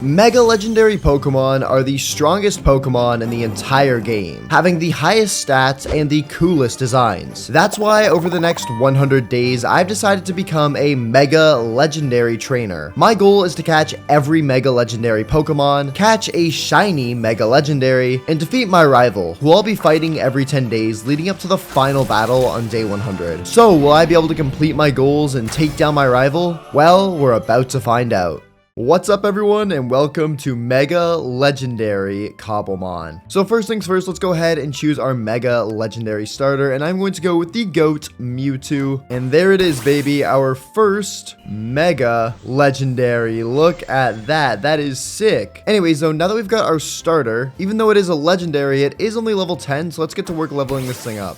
Mega Legendary Pokemon are the strongest Pokemon in the entire game, having the highest stats and the coolest designs. That's why over the next 100 days, I've decided to become a Mega Legendary trainer. My goal is to catch every Mega Legendary Pokemon, catch a shiny Mega Legendary, and defeat my rival, who I'll be fighting every 10 days leading up to the final battle on day 100. So will I be able to complete my goals and take down my rival? Well, we're about to find out. What's up everyone, and welcome to Mega Legendary Cobblemon. So first things first, let's go ahead and choose our Mega Legendary starter, and I'm going to go with the GOAT Mewtwo. And there it is, baby, our first Mega Legendary. Look at that, that is sick. Anyways though, now that we've got our starter, even though it is a Legendary, it is only level 10, so let's get to work leveling this thing up.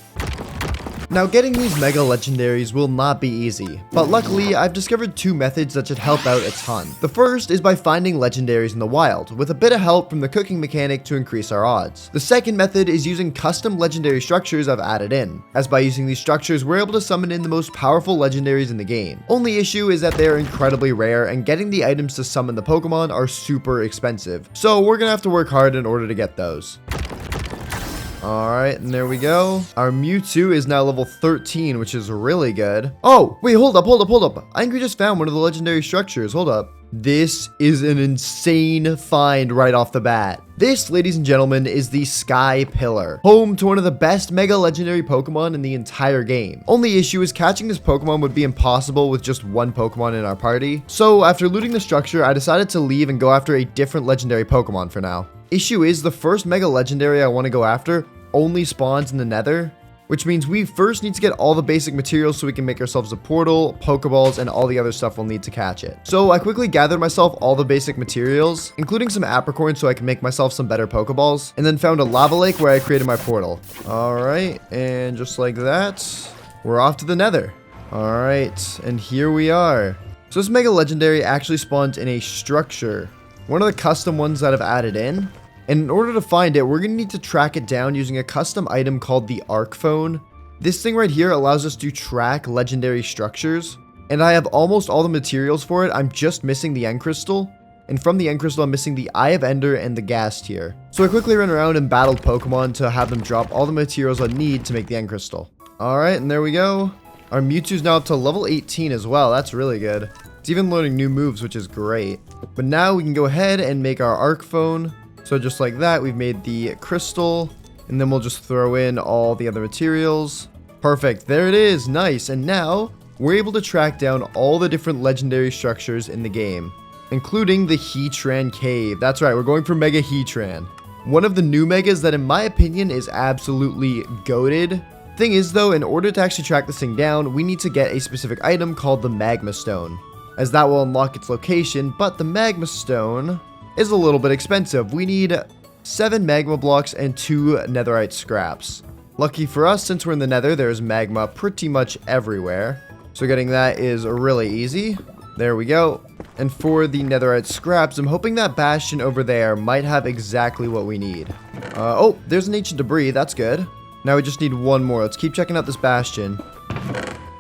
Now, getting these Mega Legendaries will not be easy, but luckily, I've discovered two methods that should help out a ton. The first is by finding Legendaries in the wild, with a bit of help from the cooking mechanic to increase our odds. The second method is using custom Legendary structures I've added in, as by using these structures, we're able to summon in the most powerful Legendaries in the game. Only issue is that they're incredibly rare, and getting the items to summon the Pokemon are super expensive, so we're gonna have to work hard in order to get those. Alright, and there we go. Our Mewtwo is now level 13, which is really good. Oh, wait, hold up. I think we just found one of the legendary structures. Hold up. This is an insane find right off the bat. This, ladies and gentlemen, is the Sky Pillar, home to one of the best Mega Legendary Pokemon in the entire game. Only issue is catching this Pokemon would be impossible with just one Pokemon in our party. So after looting the structure, I decided to leave and go after a different Legendary Pokemon for now. Issue is, the first Mega Legendary I want to go after only spawns in the Nether, which means we first need to get all the basic materials so we can make ourselves a portal, Pokeballs, and all the other stuff we'll need to catch it. So I quickly gathered myself all the basic materials, including some apricorns so I can make myself some better Pokeballs, and then found a lava lake where I created my portal. Alright, and just like that, we're off to the Nether. Alright, and here we are. So this Mega Legendary actually spawns in a structure, one of the custom ones that I've added in. And in order to find it, we're going to need to track it down using a custom item called the Arc Phone. This thing right here allows us to track legendary structures, and I have almost all the materials for it. I'm just missing the End Crystal, and from the End Crystal, I'm missing the Eye of Ender and the Ghast Tear. So I quickly ran around and battled Pokemon to have them drop all the materials I need to make the End Crystal. Alright, and there we go. Our Mewtwo's now up to level 18 as well. That's really good. It's even learning new moves, which is great. But now we can go ahead and make our Arc Phone. So just like that, we've made the crystal, and then we'll just throw in all the other materials. Perfect, there it is, nice. And now, we're able to track down all the different legendary structures in the game, including the Heatran Cave. That's right, we're going for Mega Heatran. One of the new Megas that in my opinion is absolutely goated. Thing is though, in order to actually track this thing down, we need to get a specific item called the Magma Stone, as that will unlock its location, but the Magma Stone is a little bit expensive. We need 7 magma blocks and 2 netherite scraps. Lucky for us, since we're in the nether, there's magma pretty much everywhere. So getting that is really easy. There we go. And for the netherite scraps, I'm hoping that bastion over there might have exactly what we need. Oh, there's an ancient debris. That's good. Now we just need one more. Let's keep checking out this bastion.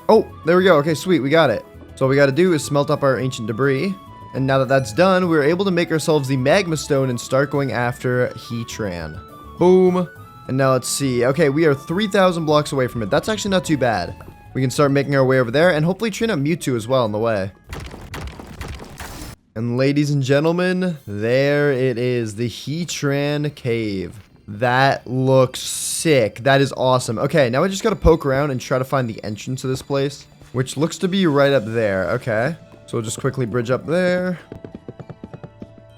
Oh, there we go. Okay, sweet. We got it. So all we got to do is smelt up our ancient debris. And now that that's done, we're able to make ourselves the Magma Stone and start going after Heatran. Boom. And now let's see. Okay, we are 3,000 blocks away from it. That's actually not too bad. We can start making our way over there and hopefully train up Mewtwo as well on the way. And ladies and gentlemen, there it is, the Heatran Cave. That looks sick. That is awesome. Okay, now I just gotta poke around and try to find the entrance to this place, which looks to be right up there. Okay. So we'll just quickly bridge up there.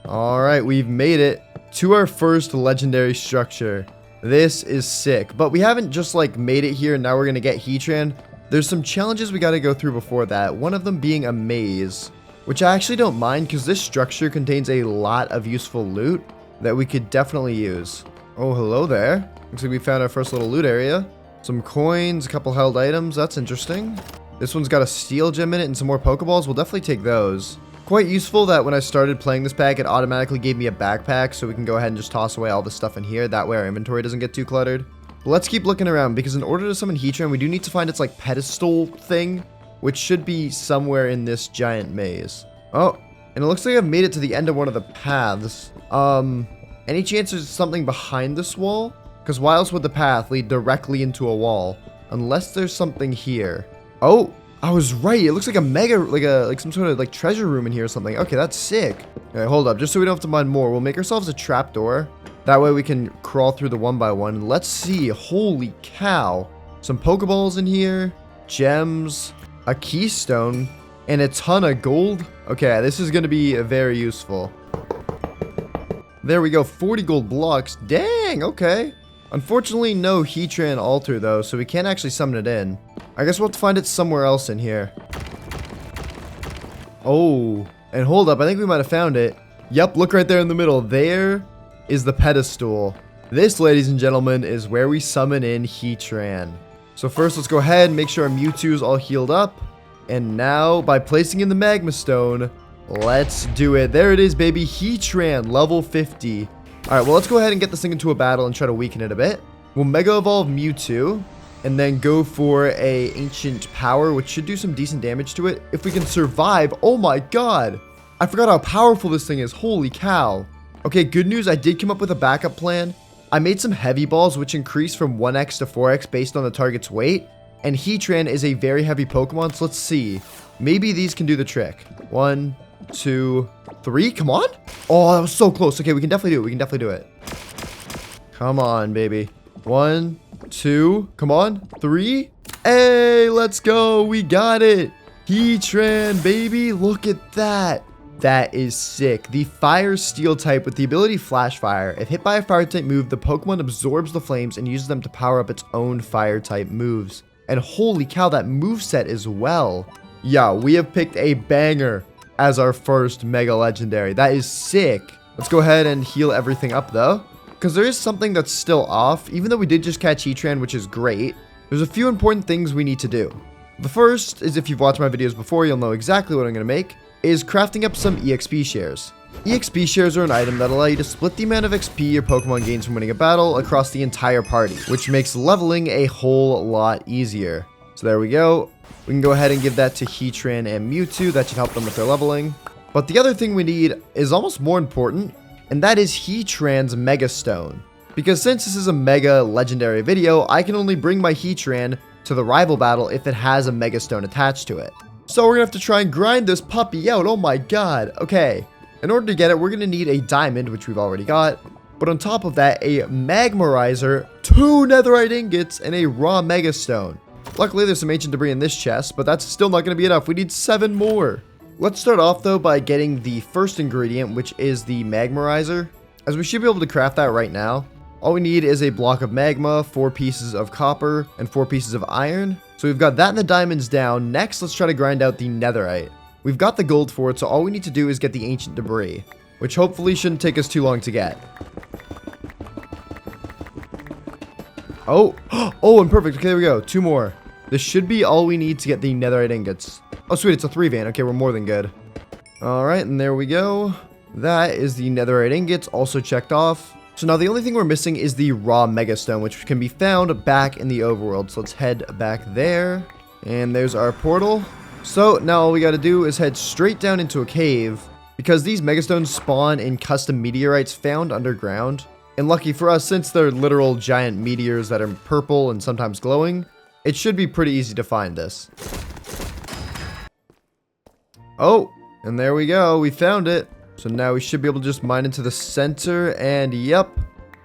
Alright, we've made it to our first legendary structure. This is sick. But we haven't just like made it here and now we're going to get Heatran. There's some challenges we got to go through before that. One of them being a maze, which I actually don't mind because this structure contains a lot of useful loot that we could definitely use. Oh, hello there. Looks like we found our first little loot area. Some coins, a couple held items. That's interesting. This one's got a steel gem in it and some more Pokeballs. We'll definitely take those. Quite useful that when I started playing this pack, it automatically gave me a backpack, so we can go ahead and just toss away all the stuff in here. That way our inventory doesn't get too cluttered. But let's keep looking around, because in order to summon Heatran, we do need to find its like pedestal thing, which should be somewhere in this giant maze. Oh, And it looks like I've made it to the end of one of the paths. Any chance there's something behind this wall? Because why else would the path lead directly into a wall? Unless there's something here. Oh, I was right. It looks like a mega, like some sort of like treasure room in here or something. Okay, that's sick. Okay, hold up. Just so we don't have to mine more, we'll make ourselves a trapdoor. That way we can crawl through the one by one. Let's see. Holy cow. Some Pokeballs in here. Gems. A keystone. And a ton of gold. Okay, this is going to be very useful. There we go. 40 gold blocks. Dang, okay. Unfortunately, no Heatran altar, though, so we can't actually summon it in. I guess we'll have to find it somewhere else in here. Oh, and hold up. I think we might have found it. Yep, look right there in the middle. There is the pedestal. This, ladies and gentlemen, is where we summon in Heatran. So first, let's go ahead and make sure our Mewtwo is all healed up. And now, by placing in the Magma Stone, let's do it. There it is, baby. Heatran, level 50. Alright, well, let's go ahead and get this thing into a battle and try to weaken it a bit. We'll Mega Evolve Mewtwo, and then go for a Ancient Power, which should do some decent damage to it. If we can survive, oh my god! I forgot how powerful this thing is, holy cow. Okay, good news, I did come up with a backup plan. I made some Heavy Balls, which increase from 1x to 4x based on the target's weight. And Heatran is a very heavy Pokemon, so let's see. Maybe these can do the trick. 1, 2, 3, come on. Oh, that was so close. Okay, we can definitely do it. We can definitely do it. Come on, baby. 1, 2, come on. 3. Hey, let's go. We got it. Heatran, baby. Look at that. That is sick. The Fire Steel type with the ability Flash Fire. If hit by a Fire type move, the Pokemon absorbs the flames and uses them to power up its own Fire type moves. And holy cow, that moveset as well. Yeah, we have picked a banger as our first Mega Legendary. That is sick. Let's go ahead and heal everything up, though. Because there is something that's still off. Even though we did just catch Heatran, which is great, there's a few important things we need to do. The first is, if you've watched my videos before, you'll know exactly what I'm going to make, is crafting up some EXP shares. EXP shares are an item that allow you to split the amount of XP your Pokemon gains from winning a battle across the entire party, which makes leveling a whole lot easier. So there we go. We can go ahead and give that to Heatran and Mewtwo. That should help them with their leveling. But the other thing we need is almost more important, and that is Heatran's Mega Stone. Because since this is a Mega Legendary video, I can only bring my Heatran to the rival battle if it has a Mega Stone attached to it. So we're gonna have to try and grind this puppy out. Oh my god. Okay. In order to get it, we're going to need a diamond, which we've already got. But on top of that, a Magmarizer, 2 netherite ingots, and a raw Mega Stone. Luckily, there's some ancient debris in this chest, but that's still not going to be enough. We need 7 more. Let's start off, though, by getting the first ingredient, which is the Magmarizer. As we should be able to craft that right now. All we need is a block of magma, 4 pieces of copper, and 4 pieces of iron. So we've got that and the diamonds down. Next, let's try to grind out the netherite. We've got the gold for it, so all we need to do is get the ancient debris, which hopefully shouldn't take us too long to get. Oh, and perfect. Okay, there we go. 2 more. This should be all we need to get the netherite ingots. Oh, sweet. It's a 3 vein. Okay, we're more than good. All right, and there we go. That is the netherite ingots, also checked off. So now the only thing we're missing is the raw Mega Stone, which can be found back in the overworld. So let's head back there. And there's our portal. So now all we got to do is head straight down into a cave, because these Megastones spawn in custom meteorites found underground. And lucky for us, since they're literal giant meteors that are purple and sometimes glowing, it should be pretty easy to find this. Oh, and there we go. We found it. So now we should be able to just mine into the center, and yep,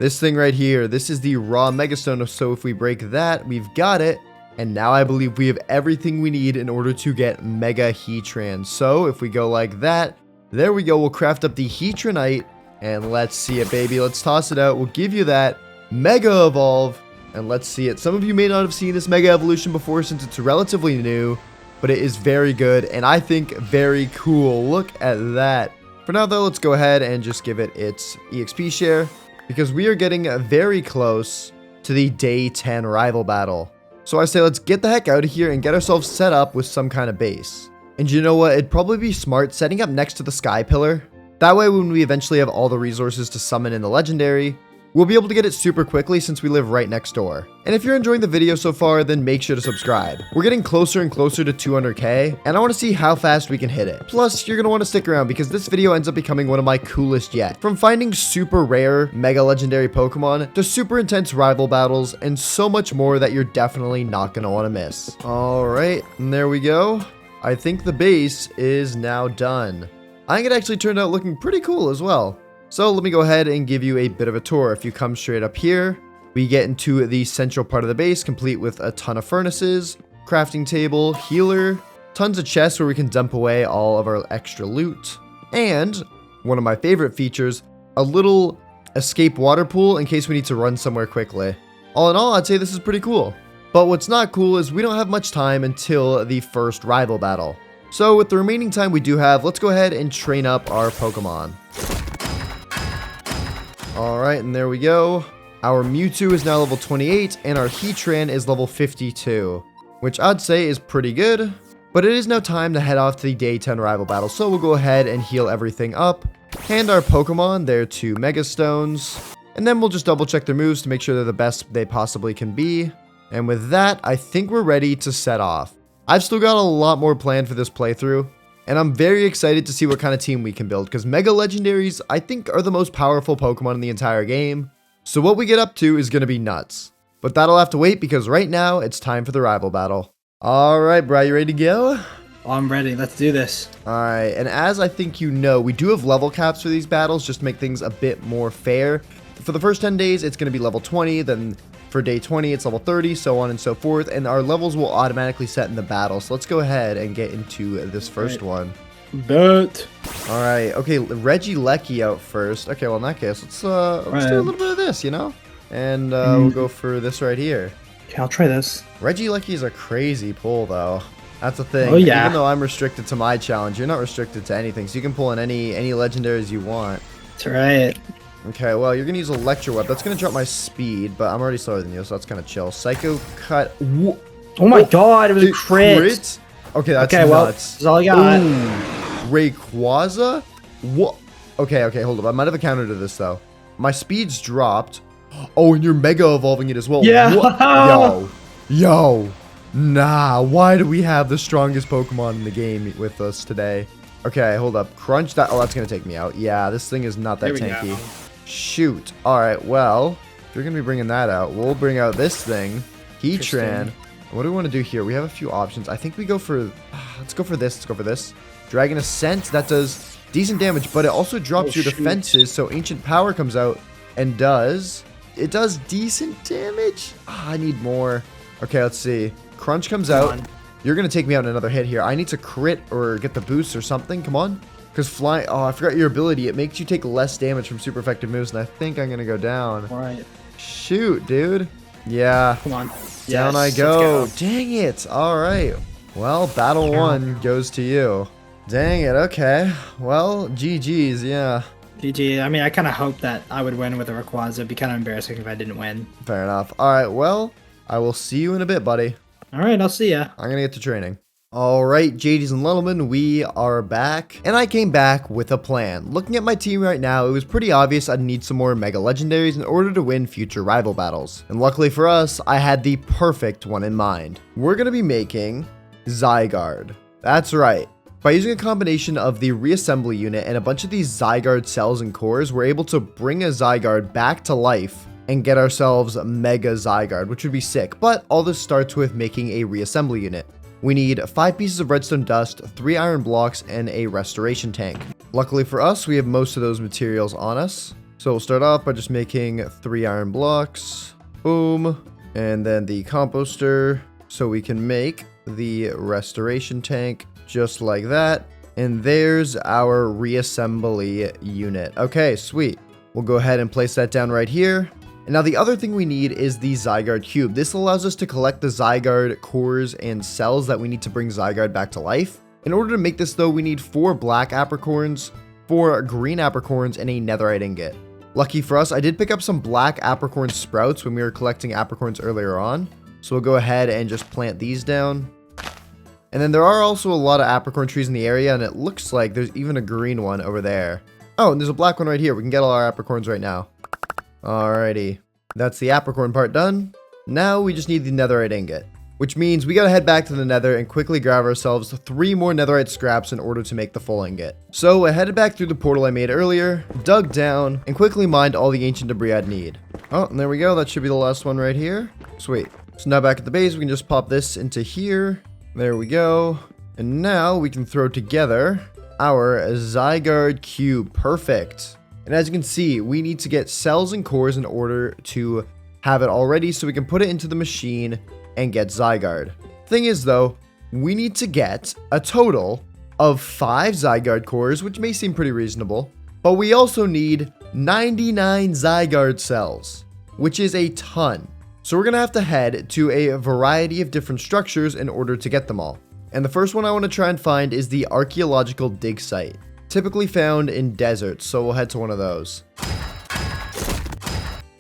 this thing right here. This is the raw Megastone, so if we break that, we've got it. And now I believe we have everything we need in order to get Mega Heatran. So if we go like that, there we go. We'll craft up the Heatranite, and let's see it, baby. Let's toss it out. We'll give you that Mega Evolve, and let's see it. Some of you may not have seen this Mega Evolution before since it's relatively new, but it is very good, and I think very cool. Look at that. For now, though, let's go ahead and just give it its EXP share, because we are getting very close to the Day 10 rival battle. So I say let's get the heck out of here and get ourselves set up with some kind of base. And you know what? It'd probably be smart setting up next to the Sky Pillar. That way, when we eventually have all the resources to summon in the Legendary, we'll be able to get it super quickly since we live right next door. And if you're enjoying the video so far, then make sure to subscribe. We're getting closer and closer to 200k, and I want to see how fast we can hit it. Plus, you're going to want to stick around because this video ends up becoming one of my coolest yet. From finding super rare, mega legendary Pokemon, to super intense rival battles, and so much more that you're definitely not going to want to miss. Alright, and there we go. I think the base is now done. I think it actually turned out looking pretty cool as well. So let me go ahead and give you a bit of a tour. If you come straight up here, we get into the central part of the base, complete with a ton of furnaces, crafting table, healer, tons of chests where we can dump away all of our extra loot, and one of my favorite features, a little escape water pool in case we need to run somewhere quickly. All in all, I'd say this is pretty cool. But what's not cool is we don't have much time until the first rival battle. So with the remaining time we do have, let's go ahead and train up our Pokemon. Alright, and there we go. Our Mewtwo is now level 28, and our Heatran is level 52, which I'd say is pretty good. But it is now time to head off to the day 10 rival battle, so we'll go ahead and heal everything up, hand our Pokemon their 2 Mega Stones, and then we'll just double check their moves to make sure they're the best they possibly can be. And with that, I think we're ready to set off. I've still got a lot more planned for this playthrough, and I'm very excited to see what kind of team we can build, because Mega Legendaries, I think, are the most powerful Pokemon in the entire game. So what we get up to is going to be nuts. But that'll have to wait, because right now, it's time for the rival battle. Alright, bro, you ready to go? I'm ready. Let's do this. Alright, and as I think you know, we do have level caps for these battles, just to make things a bit more fair. For the first 10 days, it's going to be level 20, then for day 20, it's level 30, so on and so forth, and our levels will automatically set in the battle. So let's go ahead and get into this first one. Bet. Alright, okay, Regieleki out first. Okay, well, in that case, let's do a little bit of this, you know? And we'll go for this right here. Okay, I'll try this. Regieleki is a crazy pull, though. That's the thing. Oh, yeah. Even though I'm restricted to my challenge, you're not restricted to anything, so you can pull in any legendaries you want. That's right. Okay, well, you're gonna use Electro Web. That's gonna drop my speed, but I'm already slower than you, so that's kind of chill. Psycho Cut. Oh my god, it was a crit. Okay, that's okay, nuts. well, that's all I got. Rayquaza? What? Okay, hold up. I might have a counter to this, though. My speed's dropped. Oh, and you're Mega Evolving it as well. Yeah. What? Yo. Nah, why do we have the strongest Pokemon in the game with us today? Okay, hold up. Crunch that. Oh, that's gonna take me out. Yeah, this thing is not that tanky. Shoot. Alright, well, if you're gonna be bringing that out, we'll bring out this thing. Heatran. What do we want to do here? We have a few options. I think we go for... let's go for this. Let's go for this. Dragon Ascent. That does decent damage, but it also drops your defenses, so Ancient Power comes out and does... It does decent damage? I need more. Okay, let's see. Crunch comes out. You're going to take me out in another hit here. I need to crit or get the boost or something. Come on. Because flying... Oh, I forgot your ability. It makes you take less damage from super effective moves, and I think I'm going to go down. All right. Shoot, dude. Yeah. Come on. Down I go. Dang it. All right. Well, battle 1 goes to you. Dang it. Okay. Well, GG's. Yeah. GG. I mean, I kind of hoped that I would win with a Rayquaza. It'd be kind of embarrassing if I didn't win. Fair enough. All right. Well, I will see you in a bit, buddy. All right. I'll see ya. I'm going to get to training. Alright, JDs and Littlemen, we are back, and I came back with a plan. Looking at my team right now, it was pretty obvious I'd need some more Mega Legendaries in order to win future rival battles. And luckily for us, I had the perfect one in mind. We're going to be making Zygarde. That's right. By using a combination of the reassembly unit and a bunch of these Zygarde cells and cores, we're able to bring a Zygarde back to life and get ourselves Mega Zygarde, which would be sick. But all this starts with making a reassembly unit. We need 5 pieces of redstone dust, 3 iron blocks, and a restoration tank. Luckily for us, we have most of those materials on us. So we'll start off by just making 3 iron blocks. Boom. And then the composter. So we can make the restoration tank just like that. And there's our reassembly unit. Okay, sweet. We'll go ahead and place that down right here. And now the other thing we need is the Zygarde Cube. This allows us to collect the Zygarde cores and cells that we need to bring Zygarde back to life. In order to make this though, we need 4 black apricorns, 4 green apricorns, and a netherite ingot. Lucky for us, I did pick up some black apricorn sprouts when we were collecting apricorns earlier on. So we'll go ahead and just plant these down. And then there are also a lot of apricorn trees in the area, and it looks like there's even a green one over there. Oh, and there's a black one right here. We can get all our apricorns right now. Alrighty. That's the apricorn part done. Now we just need the netherite ingot, which means we gotta head back to the nether and quickly grab ourselves 3 more netherite scraps in order to make the full ingot. So I headed back through the portal I made earlier, dug down, and quickly mined all the ancient debris I'd need. Oh, and there we go. That should be the last one right here. Sweet. So now back at the base, we can just pop this into here. There we go. And now we can throw together our Zygarde cube. Perfect. And as you can see, we need to get cells and cores in order to have it all ready so we can put it into the machine and get Zygarde. Thing is though, we need to get a total of 5 Zygarde cores, which may seem pretty reasonable, but we also need 99 Zygarde cells, which is a ton. So we're gonna have to head to a variety of different structures in order to get them all. And the first one I want to try and find is the archaeological dig site, typically found in deserts, so we'll head to one of those.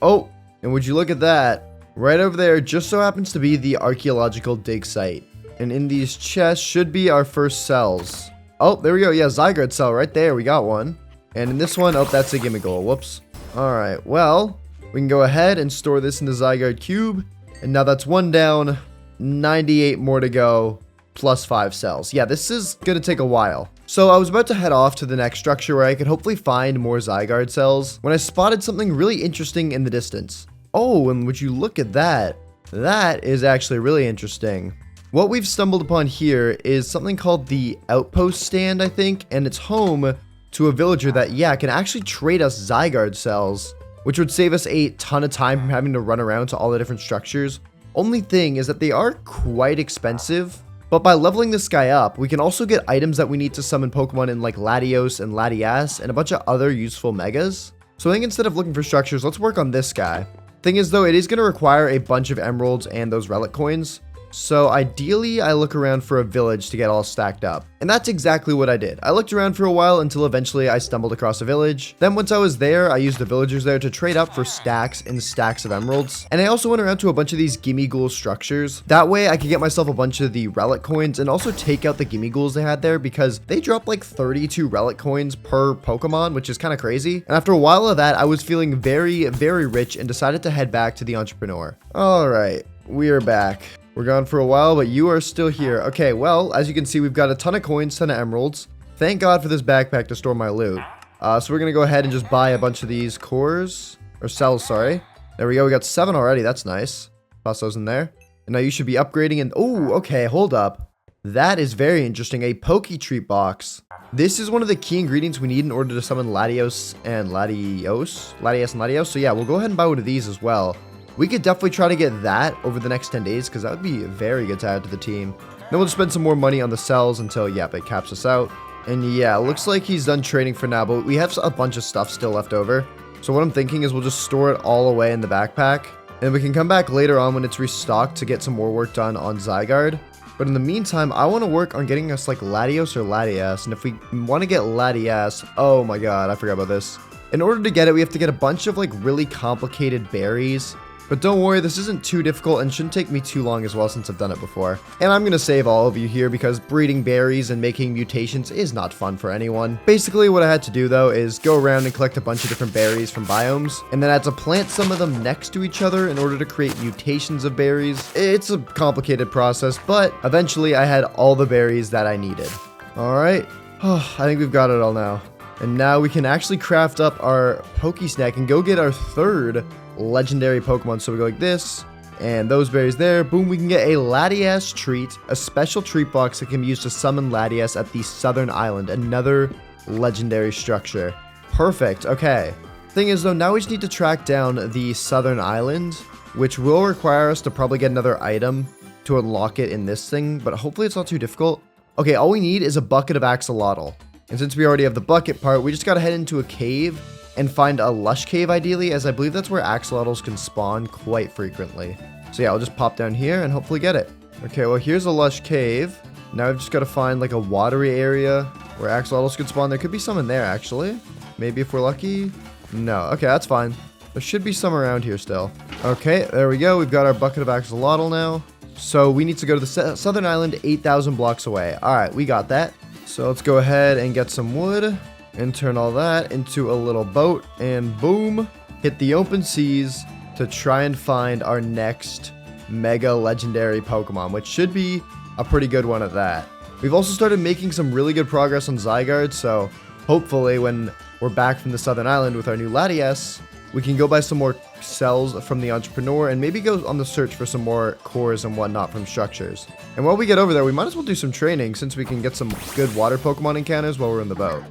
Oh, and would you look at that? Right over there just so happens to be the archaeological dig site. And in these chests should be our first cells. Oh, there we go. Yeah, Zygarde cell right there. We got one. And in this one, oh, that's a gimme goal. Whoops. Alright, well, we can go ahead and store this in the Zygarde cube. And now that's 1 down, 98 more to go, plus 5 cells. Yeah, this is gonna take a while. So I was about to head off to the next structure where I could hopefully find more Zygarde cells when I spotted something really interesting in the distance. Oh, and would you look at that? That is actually really interesting. What we've stumbled upon here is something called the Outpost Stand, I think, and it's home to a villager that, yeah, can actually trade us Zygarde cells, which would save us a ton of time from having to run around to all the different structures. Only thing is that they are quite expensive, but by leveling this guy up, we can also get items that we need to summon Pokemon in like Latios and Latias and a bunch of other useful megas. So I think instead of looking for structures, let's work on this guy. Thing is though, it is going to require a bunch of emeralds and those relic coins. So ideally, I look around for a village to get all stacked up. And that's exactly what I did. I looked around for a while until eventually I stumbled across a village. Then once I was there, I used the villagers there to trade up for stacks and stacks of emeralds. And I also went around to a bunch of these gimme ghoul structures. That way I could get myself a bunch of the relic coins and also take out the gimme ghouls they had there because they drop like 32 relic coins per Pokemon, which is kind of crazy. And after a while of that, I was feeling very, very rich and decided to head back to the entrepreneur. All right, we are back. We're gone for a while, but you are still here. Okay, well, as you can see, we've got a ton of coins, ton of emeralds. Thank God for this backpack to store my loot. So we're going to go ahead and just buy a bunch of these cores, or cells, sorry. There we go. We got 7 already. That's nice. Toss those in there. And now you should be upgrading and, oh, okay, hold up. That is very interesting. A Poke-Treat box. This is one of the key ingredients we need in order to summon Latios and Latios. So yeah, we'll go ahead and buy one of these as well. We could definitely try to get that over the next 10 days because that would be very good to add to the team. Then we'll just spend some more money on the cells until, yep, it caps us out. And yeah, it looks like he's done trading for now, but we have a bunch of stuff still left over. So what I'm thinking is we'll just store it all away in the backpack. And we can come back later on when it's restocked to get some more work done on Zygarde. But in the meantime, I want to work on getting us like Latios or Latias. And if we want to get Latias, oh my god, I forgot about this. In order to get it, we have to get a bunch of like really complicated berries. But don't worry, this isn't too difficult and shouldn't take me too long as well since I've done it before. And I'm going to save all of you here because breeding berries and making mutations is not fun for anyone. Basically, what I had to do though is go around and collect a bunch of different berries from biomes. And then I had to plant some of them next to each other in order to create mutations of berries. It's a complicated process, but eventually I had all the berries that I needed. Alright, I think we've got it all now. And now we can actually craft up our Pokesnack and go get our 3rd legendary Pokemon. So we go like this, and those berries there. Boom, we can get a Latias treat, a special treat box that can be used to summon Latias at the Southern Island, another legendary structure. Perfect, okay. Thing is though, now we just need to track down the Southern Island, which will require us to probably get another item to unlock it in this thing, but hopefully it's not too difficult. Okay, all we need is a bucket of axolotl. And since we already have the bucket part, we just gotta head into a cave and find a lush cave ideally, as I believe that's where axolotls can spawn quite frequently. So yeah, I'll just pop down here and hopefully get it. Okay, well here's a lush cave. Now I've just got to find like a watery area where axolotls could spawn. There could be some in there actually. Maybe if we're lucky. No, okay, that's fine. There should be some around here still. Okay, there we go. We've got our bucket of axolotl now. So we need to go to the Southern Island 8,000 blocks away. All right, we got that. So let's go ahead and get some wood and turn all that into a little boat, and boom, hit the open seas to try and find our next mega legendary Pokemon, which should be a pretty good one at that. We've also started making some really good progress on Zygarde, so hopefully when we're back from the Southern Island with our new Latias, we can go buy some more cells from the Entrepreneur and maybe go on the search for some more cores and whatnot from structures. And while we get over there, we might as well do some training since we can get some good water Pokemon encounters while we're in the boat.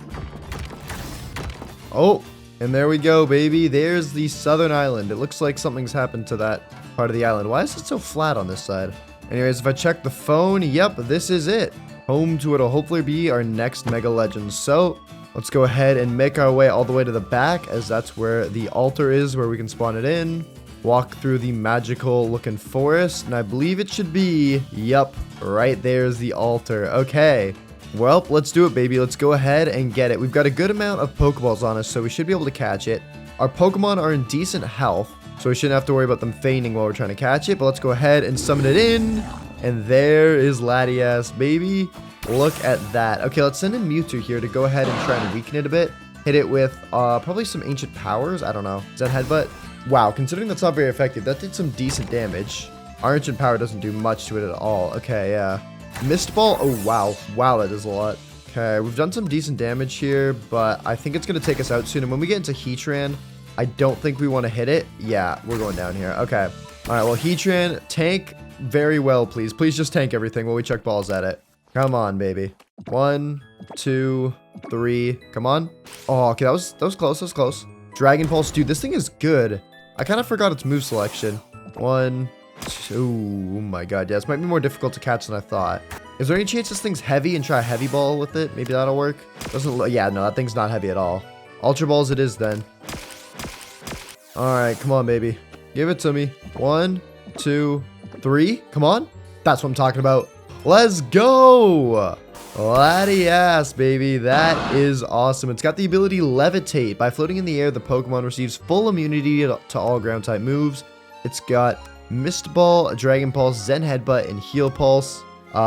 Oh, and there we go, baby. There's the Southern Island. It looks like something's happened to that part of the island. Why is it so flat on this side? Anyways, if I check the phone, yep, this is it. Home to what'll hopefully be our next Mega Legends. So let's go ahead and make our way all the way to the back, as that's where the altar is, where we can spawn it in. Walk through the magical looking forest, and I believe it should be, yep, right there's the altar. Okay, well, let's do it, baby. Let's go ahead and get it. We've got a good amount of Pokeballs on us, so we should be able to catch it. Our Pokemon are in decent health, so we shouldn't have to worry about them fainting while we're trying to catch it. But let's go ahead and summon it in. And there is Latias, baby. Look at that. Okay, let's send in Mewtwo here to go ahead and try and weaken it a bit. Hit it with probably some ancient powers. I don't know. Is that headbutt? Wow, considering that's not very effective, that did some decent damage. Our ancient power doesn't do much to it at all. Okay, yeah. Mist Ball. Oh, wow. Wow, that is a lot. Okay, we've done some decent damage here, but I think it's going to take us out soon. And when we get into Heatran, I don't think we want to hit it. Yeah, we're going down here. Okay. All right, well, Heatran, tank very well, please. Please just tank everything while we chuck balls at it. Come on, baby. 1, 2, 3. Come on. Oh, okay, that was close. That was close. Dragon Pulse. Dude, this thing is good. I kind of forgot its move selection. 1, 2. Oh, my God. Yeah, this might be more difficult to catch than I thought. Is there any chance this thing's heavy and try a heavy ball with it? Maybe that'll work. Doesn't look. Yeah, no, that thing's not heavy at all. Ultra Balls it is then. All right, come on, baby. Give it to me. 1, 2, 3. Come on. That's what I'm talking about. Let's go. Latias, baby. That is awesome. It's got the ability Levitate. By floating in the air, the Pokemon receives full immunity to all ground type moves. It's got Mist Ball, Dragon Pulse, Zen Headbutt, and Heal Pulse.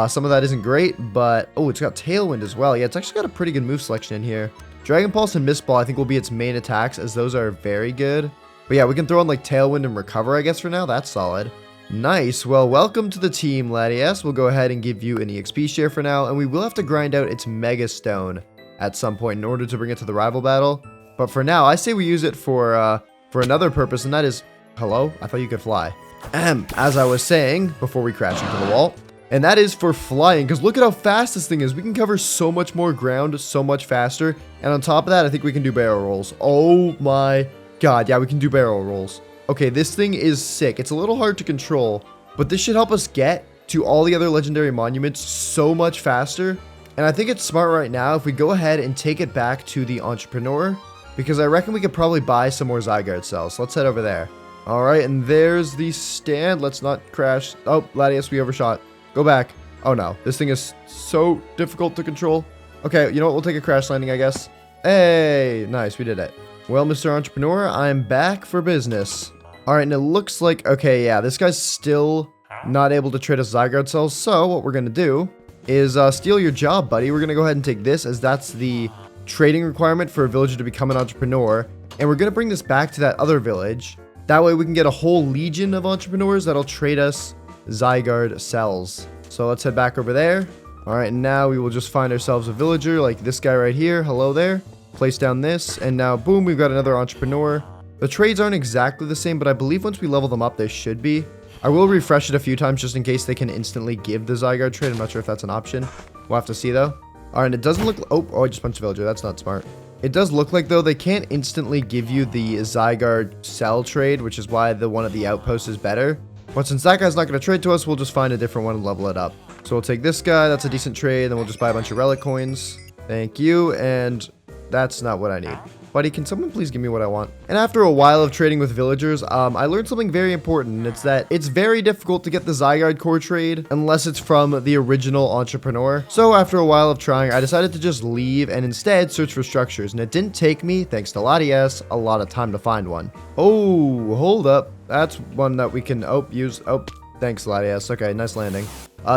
Some of that isn't great, but oh, it's got Tailwind as well. Yeah, it's actually got a pretty good move selection in here. Dragon Pulse and Mist Ball, I think, will be its main attacks, as those are very good. But yeah, we can throw in like Tailwind and Recover, I guess, for now. That's solid. Nice. Well, welcome to the team, Latias. We'll go ahead and give you an EXP share for now, and we will have to grind out its Mega Stone at some point in order to bring it to the rival battle. But for now, I say we use it for another purpose, and that is... Hello? I thought you could fly. As I was saying before we crash into the wall, and that is for flying, because look at how fast this thing is. We can cover so much more ground so much faster, and on top of that, I think we can do barrel rolls. Oh my God, yeah, we can do barrel rolls. Okay, this thing is sick. It's a little hard to control, but this should help us get to all the other legendary monuments so much faster. And I think it's smart right now if we go ahead and take it back to the Entrepreneur, because I reckon we could probably buy some more Zygarde cells. Let's head over there. All right, and there's the stand. Let's not crash. Oh, Latias, we overshot. Go back. Oh no, this thing is so difficult to control. Okay, you know what? We'll take a crash landing, I guess. Hey, nice, we did it. Well, Mr. Entrepreneur, I'm back for business. All right, and it looks like, okay, yeah, this guy's still not able to trade us Zygarde cells. So what we're going to do is steal your job, buddy. We're going to go ahead and take this, as that's the trading requirement for a villager to become an entrepreneur. And we're going to bring this back to that other village. That way we can get a whole legion of entrepreneurs that'll trade us Zygarde cells. So let's head back over there. All right, and now we will just find ourselves a villager like this guy right here. Hello there. Place down this, and now boom, we've got another entrepreneur. The trades aren't exactly the same, but I believe once we level them up, they should be. I will refresh it a few times just in case they can instantly give the Zygarde trade. I'm not sure if that's an option. We'll have to see though. All right, and it doesn't look... Oh, I just punched a villager. That's not smart. It does look like, though, they can't instantly give you the Zygarde cell trade, which is why the one at the outpost is better. But since that guy's not going to trade to us, we'll just find a different one and level it up. So we'll take this guy. That's a decent trade. Then we'll just buy a bunch of relic coins. Thank you. And that's not what I need. Buddy, can someone please give me what I want? And after a while of trading with villagers, I learned something very important, and it's that it's very difficult to get the Zygarde core trade unless it's from the original entrepreneur. So after a while of trying, I decided to just leave and instead search for structures, and it didn't take me, thanks to Latias, a lot of time to find one. Oh, hold up. That's one that we can, use. Oh, thanks, Latias. Okay, nice landing.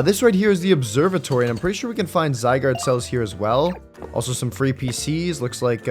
This right here is the observatory, and I'm pretty sure we can find Zygarde cells here as well. Also some free PCs. Looks like,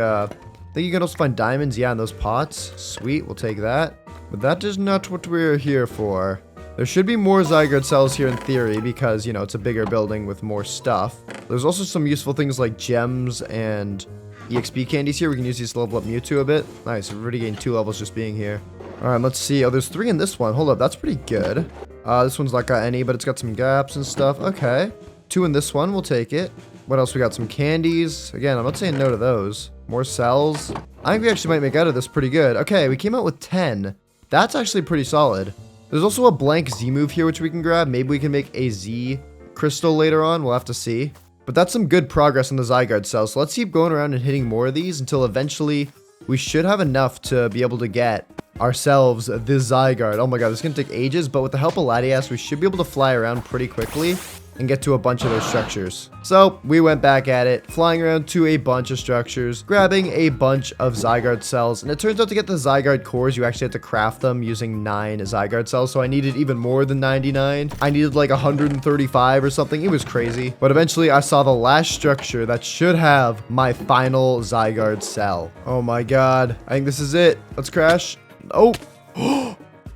I think you can also find diamonds, yeah, in those pots. Sweet, we'll take that. But that is not what we're here for. There should be more Zygarde cells here in theory because, you know, it's a bigger building with more stuff. There's also some useful things like gems and EXP candies here. We can use these to level up Mewtwo a bit. Nice, we've already gained 2 levels just being here. Alright, let's see. Oh, there's 3 in this one. Hold up, that's pretty good. This one's not got any, but it's got some gaps and stuff. Okay. 2 in this one, we'll take it. What else? We got some candies. Again, I'm not saying no to those. More cells. I think we actually might make out of this pretty good. Okay, we came out with 10. That's actually pretty solid. There's also a blank Z move here which we can grab. Maybe we can make a Z crystal later on. We'll have to see. But that's some good progress on the Zygarde cells. So let's keep going around and hitting more of these until eventually we should have enough to be able to get ourselves this Zygarde. Oh my god, this is going to take ages. But with the help of Latias, we should be able to fly around pretty quickly and get to a bunch of those structures. So we went back at it, flying around to a bunch of structures, grabbing a bunch of Zygarde cells, and it turns out to get the Zygarde cores, you actually have to craft them using 9 Zygarde cells, so I needed even more than 99. I needed like 135 or something. It was crazy. But eventually I saw the last structure that should have my final Zygarde cell. Oh my god. I think this is it. Let's crash. Oh.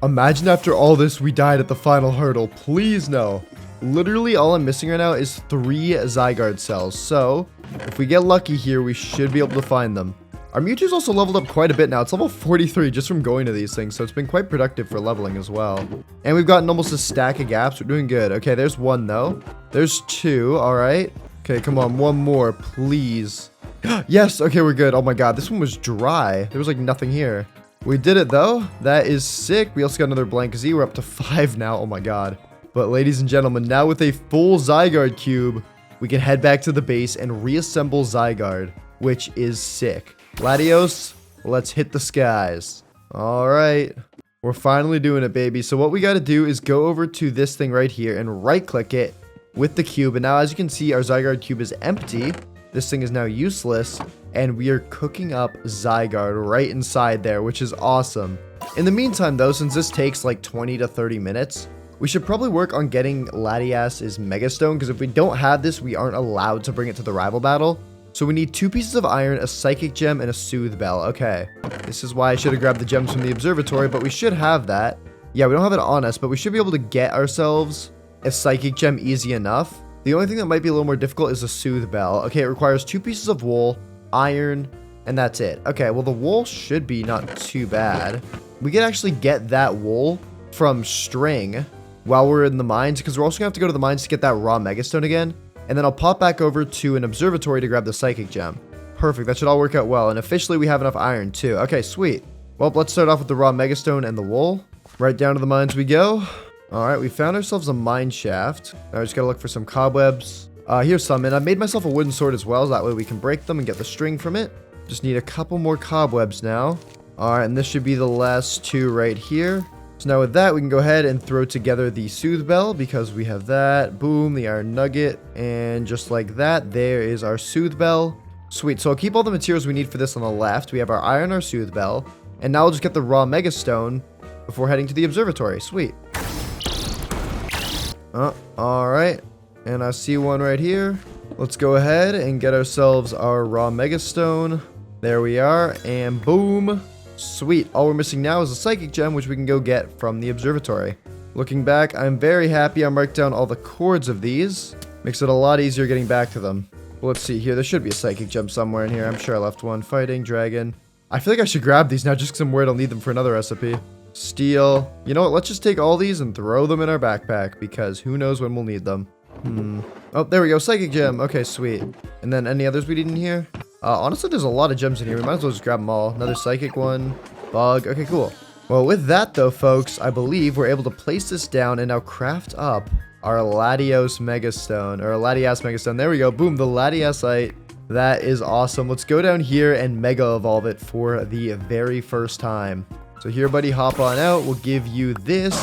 Imagine after all this we died at the final hurdle. Please no. Literally all I'm missing right now is 3 Zygarde cells, so if we get lucky here, we should be able to find them. Our Mewtwo's also leveled up quite a bit now. It's level 43 just from going to these things, so it's been quite productive for leveling as well. And we've gotten almost a stack of gaps. We're doing good. Okay, there's 1 though. There's 2, all right. Okay, come on, 1 more, please. Yes, okay, we're good. Oh my god, this one was dry. There was like nothing here. We did it though. That is sick. We also got another blank Z. We're up to 5 now. Oh my god. But ladies and gentlemen, now with a full Zygarde cube, we can head back to the base and reassemble Zygarde, which is sick. Latios, let's hit the skies. All right, we're finally doing it, baby. So what we got to do is go over to this thing right here and right-click it with the cube. And now, as you can see, our Zygarde cube is empty. This thing is now useless, and we are cooking up Zygarde right inside there, which is awesome. In the meantime, though, since this takes like 20 to 30 minutes, we should probably work on getting Latias's Mega Stone, because if we don't have this, we aren't allowed to bring it to the rival battle. So we need 2 pieces of iron, a Psychic Gem, and a Soothe Bell. Okay, this is why I should have grabbed the gems from the observatory, but we should have that. Yeah, we don't have it on us, but we should be able to get ourselves a Psychic Gem easy enough. The only thing that might be a little more difficult is a Soothe Bell. Okay, it requires 2 pieces of wool, iron, and that's it. Okay, well, the wool should be not too bad. We could actually get that wool from string while we're in the mines, because we're also gonna have to go to the mines to get that raw Megastone again, and then I'll pop back over to an observatory to grab the Psychic Gem. Perfect, that should all work out well, and officially we have enough iron too. Okay, sweet. Well, let's start off with the raw Megastone and the wool. Right down to the mines we go. Alright, we found ourselves a mine shaft. Now we just gotta look for some cobwebs. Here's some, and I made myself a wooden sword as well, so that way we can break them and get the string from it. Just need a couple more cobwebs now. Alright, and this should be the last 2 right here. So now with that, we can go ahead and throw together the Soothe Bell, because we have that. Boom, the Iron Nugget, and just like that, there is our Soothe Bell. Sweet, so I'll keep all the materials we need for this on the left. We have our iron, our Soothe Bell, and now we'll just get the raw Mega Stone before heading to the observatory. Sweet. Alright, and I see one right here. Let's go ahead and get ourselves our raw Mega Stone. There we are, and boom. Sweet. All we're missing now is a Psychic Gem, which we can go get from the observatory. Looking back, I'm very happy I marked down all the chords of these. Makes it a lot easier getting back to them. Well, let's see here. There should be a Psychic Gem somewhere in here. I'm sure I left one. Fighting, dragon. I feel like I should grab these now just because I'm worried I'll need them for another recipe. Steel. You know what? Let's just take all these and throw them in our backpack, because who knows when we'll need them. Oh, there we go. Psychic Gem. Okay, sweet. And then any others we need in here? Honestly, there's a lot of gems in here. We might as well just grab them all. Another Psychic one. Bug. Okay, cool. Well, with that, though, folks, I believe we're able to place this down and now craft up our Latios Megastone. Or Latias Megastone. There we go. Boom, the Latiasite. That is awesome. Let's go down here and Mega Evolve it for the very first time. So here, buddy, hop on out. We'll give you this.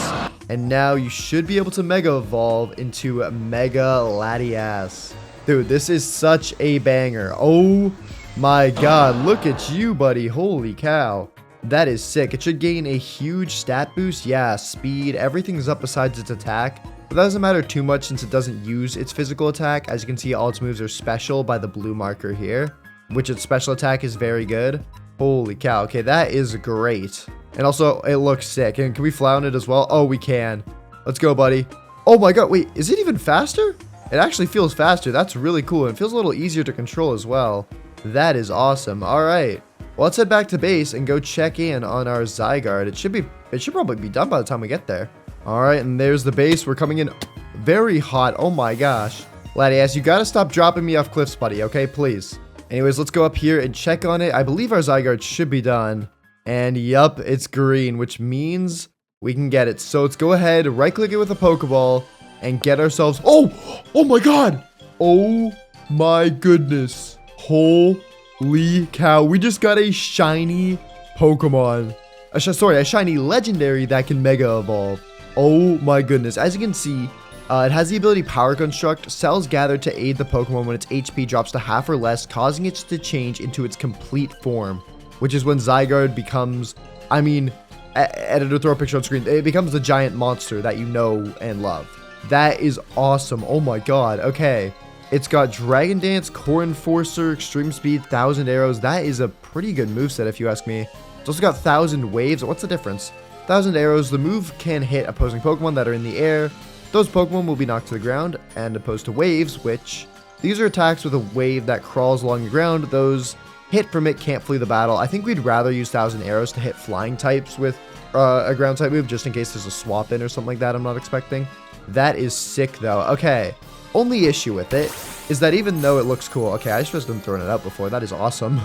And now you should be able to Mega Evolve into Mega Latias. Dude, this is such a banger. Oh my god, look at you, buddy. Holy cow. That is sick. It should gain a huge stat boost. Yeah, speed, everything's up besides its attack. But that doesn't matter too much since it doesn't use its physical attack. As you can see, all its moves are special by the blue marker here, which its special attack is very good. Holy cow. Okay, that is great. And also, it looks sick. And can we fly on it as well? Oh, we can. Let's go, buddy. Oh my god, wait, is it even faster? It actually feels faster. That's really cool. And it feels a little easier to control as well. That is awesome. All right. Well, let's head back to base and go check in on our Zygarde. It should probably be done by the time we get there. All right, and there's the base. We're coming in very hot. Oh my gosh. Latias, you gotta stop dropping me off cliffs, buddy, okay? Please. Anyways, let's go up here and check on it. I believe our Zygarde should be done. And yup, it's green, which means we can get it. So let's go ahead, right-click it with a Pokeball, and get ourselves... Oh my god! Oh my goodness. Holy cow. We just got a shiny Pokemon. A shiny legendary that can Mega Evolve. Oh my goodness. As you can see, it has the ability Power Construct. Cells gather to aid the Pokemon when its HP drops to half or less, causing it to change into its complete form, which is when Zygarde becomes, editor, throw a picture on screen. It becomes the giant monster that you know and love. That is awesome. Oh my god. Okay. It's got Dragon Dance, Core Enforcer, Extreme Speed, 1000 Arrows. That is a pretty good moveset if you ask me. It's also got 1000 Waves. What's the difference? 1000 Arrows. The move can hit opposing Pokemon that are in the air. Those Pokemon will be knocked to the ground, and opposed to Waves, which these are attacks with a wave that crawls along the ground. Those hit from it can't flee the battle. I think we'd rather use 1000 Arrows to hit flying types with a ground type move, just in case there's a swap in or something like that I'm not expecting. That is sick though. Okay. Only issue with it is that even though it looks cool, okay, I just must have thrown it out before. That is awesome.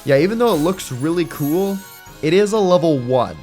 Yeah, even though it looks really cool, it is a level 1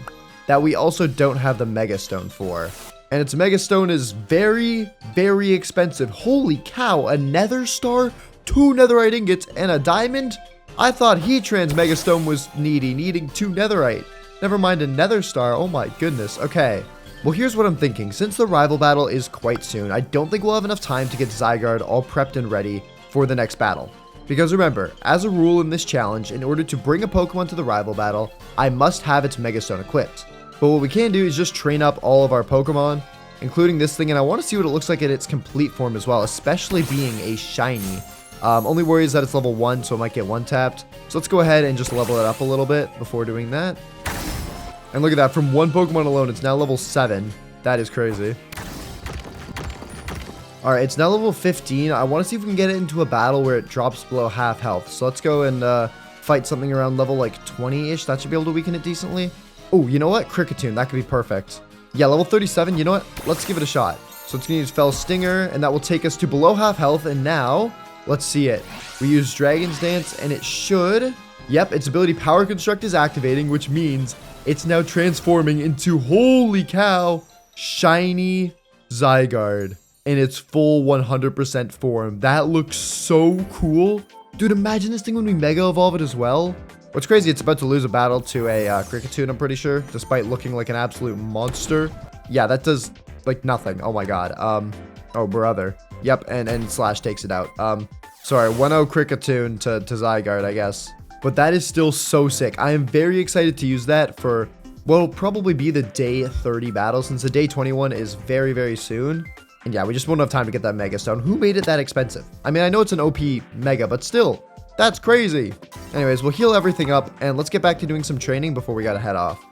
that we also don't have the Mega Stone for. And its Mega Stone is very, very expensive. Holy cow, a Nether Star, 2 Netherite ingots, and a diamond? I thought Heatran's Mega Stone was needing 2 Netherite. Never mind a Nether Star, oh my goodness. Okay, well here's what I'm thinking. Since the rival battle is quite soon, I don't think we'll have enough time to get Zygarde all prepped and ready for the next battle. Because remember, as a rule in this challenge, in order to bring a Pokemon to the rival battle, I must have its Mega Stone equipped. But what we can do is just train up all of our Pokemon, including this thing, and I want to see what it looks like in its complete form as well, especially being a shiny. Only worry is that it's level 1, so it might get one-tapped. So let's go ahead and just level it up a little bit before doing that. And look at that, from one Pokemon alone, it's now level 7. That is crazy. Alright, it's now level 15. I want to see if we can get it into a battle where it drops below half health. So let's go and fight something around level like 20-ish. That should be able to weaken it decently. Oh, you know what? Kricketune, that could be perfect. Yeah, level 37, you know what? Let's give it a shot. So it's going to use Fell Stinger, and that will take us to below half health, and now, let's see it. We use Dragon's Dance, and it should... Yep, its ability Power Construct is activating, which means it's now transforming into, holy cow, shiny Zygarde in its full 100% form. That looks so cool. Dude, imagine this thing when we Mega Evolve it as well. What's crazy, it's about to lose a battle to a Kricketune, I'm pretty sure, despite looking like an absolute monster. Yeah, that does, like, nothing. Oh my god. Oh, brother. Yep, and Slash takes it out. Sorry, 1-0 Kricketune to Zygarde, I guess. But that is still so sick. I am very excited to use that for what will probably be the day 30 battle, since the day 21 is very, very soon. And yeah, we just won't have time to get that Mega Stone. Who made it that expensive? I mean, I know it's an OP Mega, but still, that's crazy. Anyways, we'll heal everything up, and let's get back to doing some training before we gotta head off.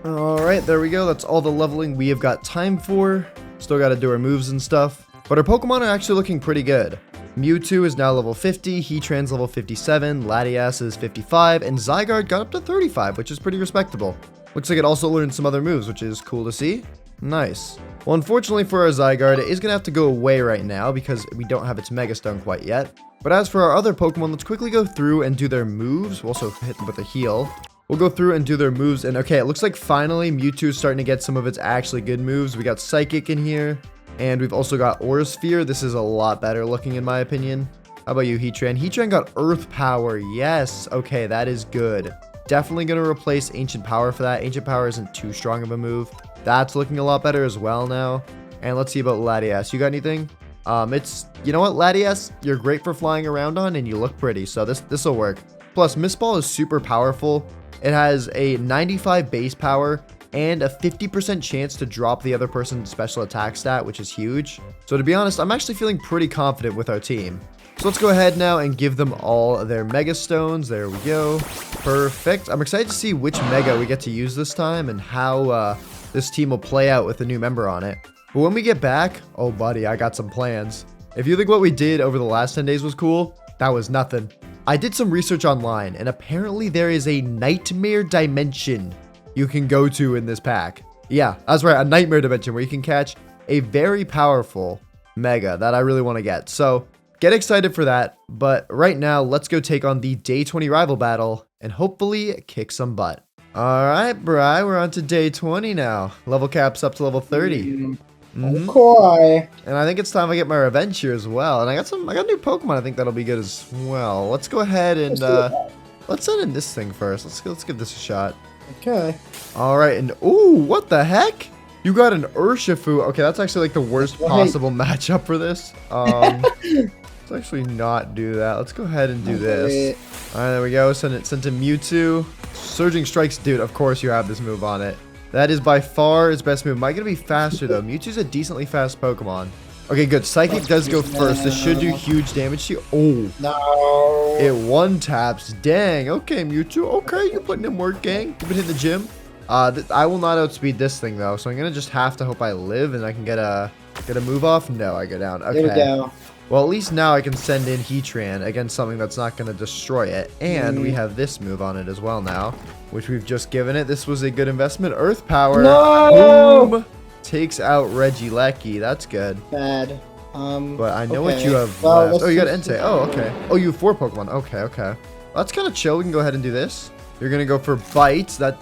Alright, there we go. That's all the leveling we have got time for. Still gotta do our moves and stuff. But our Pokemon are actually looking pretty good. Mewtwo is now level 50, Heatran's level 57, Latias is 55, and Zygarde got up to 35, which is pretty respectable. Looks like it also learned some other moves, which is cool to see. Nice. Well, unfortunately for our Zygarde, it is going to have to go away right now because we don't have its Mega Stone quite yet. But as for our other Pokemon, let's quickly go through and do their moves. We'll also hit them with a heal. We'll go through and do their moves, and okay, it looks like finally Mewtwo is starting to get some of its actually good moves. We got Psychic in here. And we've also got Aura Sphere. This is a lot better looking in my opinion. How about you, Heatran? Heatran got Earth Power. Yes. Okay, that is good. Definitely going to replace Ancient Power for that. Ancient Power isn't too strong of a move. That's looking a lot better as well now. And let's see about Latias. You got anything? You know what, Latias? You're great for flying around on, and you look pretty. So this will work. Plus, Mist Ball is super powerful. It has a 95 base power and a 50% chance to drop the other person's special attack stat, which is huge. So to be honest, I'm actually feeling pretty confident with our team. So let's go ahead now and give them all their Mega Stones. There we go. Perfect. I'm excited to see which Mega we get to use this time and how this team will play out with a new member on it. But when we get back, oh buddy, I got some plans. If you think what we did over the last 10 days was cool, that was nothing. I did some research online, and apparently there is a nightmare dimension you can go to in this pack. Yeah, that's right, a nightmare dimension where you can catch a very powerful Mega that I really want to get. So get excited for that, but right now, let's go take on the Day 20 rival battle and hopefully kick some butt. All right, Bri, we're on to Day 20 now. Level cap's up to level 30. Okay. And I think it's time I get my revenge here as well. And I got new Pokemon I think that'll be good as well. Let's go ahead and let's send in this thing first. Let's give this a shot. Okay. All right, and ooh, what the heck? You got an Urshifu. Okay, that's actually like the worst possible matchup for this. Let's actually not do that. Let's go ahead and do this. All right, there we go. Send to Mewtwo. Surging Strikes, dude. Of course you have this move on it. That is by far its best move. Am I gonna be faster though? Mewtwo's a decently fast Pokemon. Okay, good. Psychic does go first. This should do huge damage to you. Oh. No. It one taps. Dang. Okay, Mewtwo. Okay, you're putting in work, gang. You've been hitting the gym. I will not outspeed this thing though, so I'm gonna just have to hope I live and I can get a move off. No, I go down. Okay. There we go. Well, at least now I can send in Heatran against something that's not going to destroy it. And we have this move on it as well now, which we've just given it. This was a good investment. Earth Power. No! Boom! Takes out Regieleki. That's good. Bad. But I know what you have Well, left. Oh, you got let's Entei. Oh, okay. Oh, you have 4 Pokemon. Okay, okay. Well, that's kind of chill. We can go ahead and do this. You're going to go for Bites. That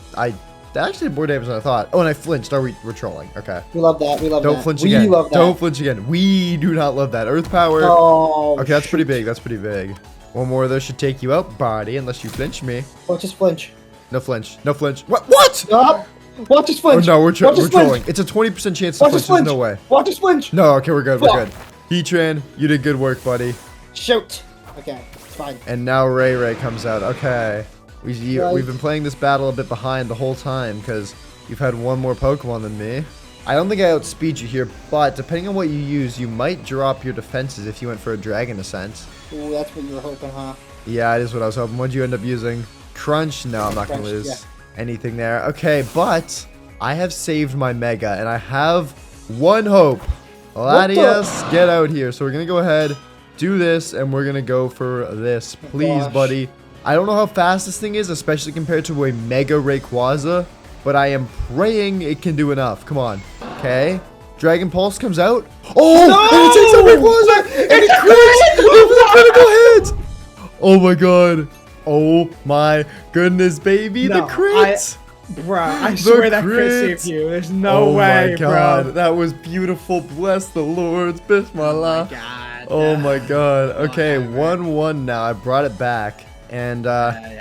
actually did more damage than I thought. Oh, and I flinched. We're trolling. Okay. We love that. We love that. Don't flinch again. We love that. Don't flinch again. We do not love that. Earth Power. Oh. Okay, that's pretty big. That's pretty big. One more of those should take you out, body, unless you flinch me. Watch us flinch. No flinch. No flinch. What? What? Stop. Watch us Oh, flinch. no, we're Watch trolling. It's a 20% chance to Watch flinch. us flinch. There's no way. Watch us flinch. No, okay, we're good. We're Fuck. good. Heatran, you did good work, buddy. Shoot. Okay, it's fine. And now Ray comes out. Okay. We've been playing this battle a bit behind the whole time because you've had one more Pokemon than me. I don't think I outspeed you here, but depending on what you use, you might drop your defenses if you went for a Dragon Ascent. Ooh, that's what you were hoping, huh? Yeah, it is what I was hoping. What'd you end up using? Crunch? No, I'm not going to lose anything there. Okay, but I have saved my Mega, and I have one hope. Latias, get out here. So we're going to go ahead, do this, and we're going to go for this. Please, buddy. I don't know how fast this thing is, especially compared to a Mega Rayquaza, but I am praying it can do enough. Come on. Okay. Dragon Pulse comes out. Oh! No! And it takes out Rayquaza! And it crits! It was a critical hit! Oh my god. Oh my goodness, baby. No, the crits! Bruh, I swear that crit saved you. There's no way, Oh my god. bro. That was beautiful. Bless the Lord. Bismillah. Oh my god. Oh my god. Okay, 1-1 now. I brought it back. And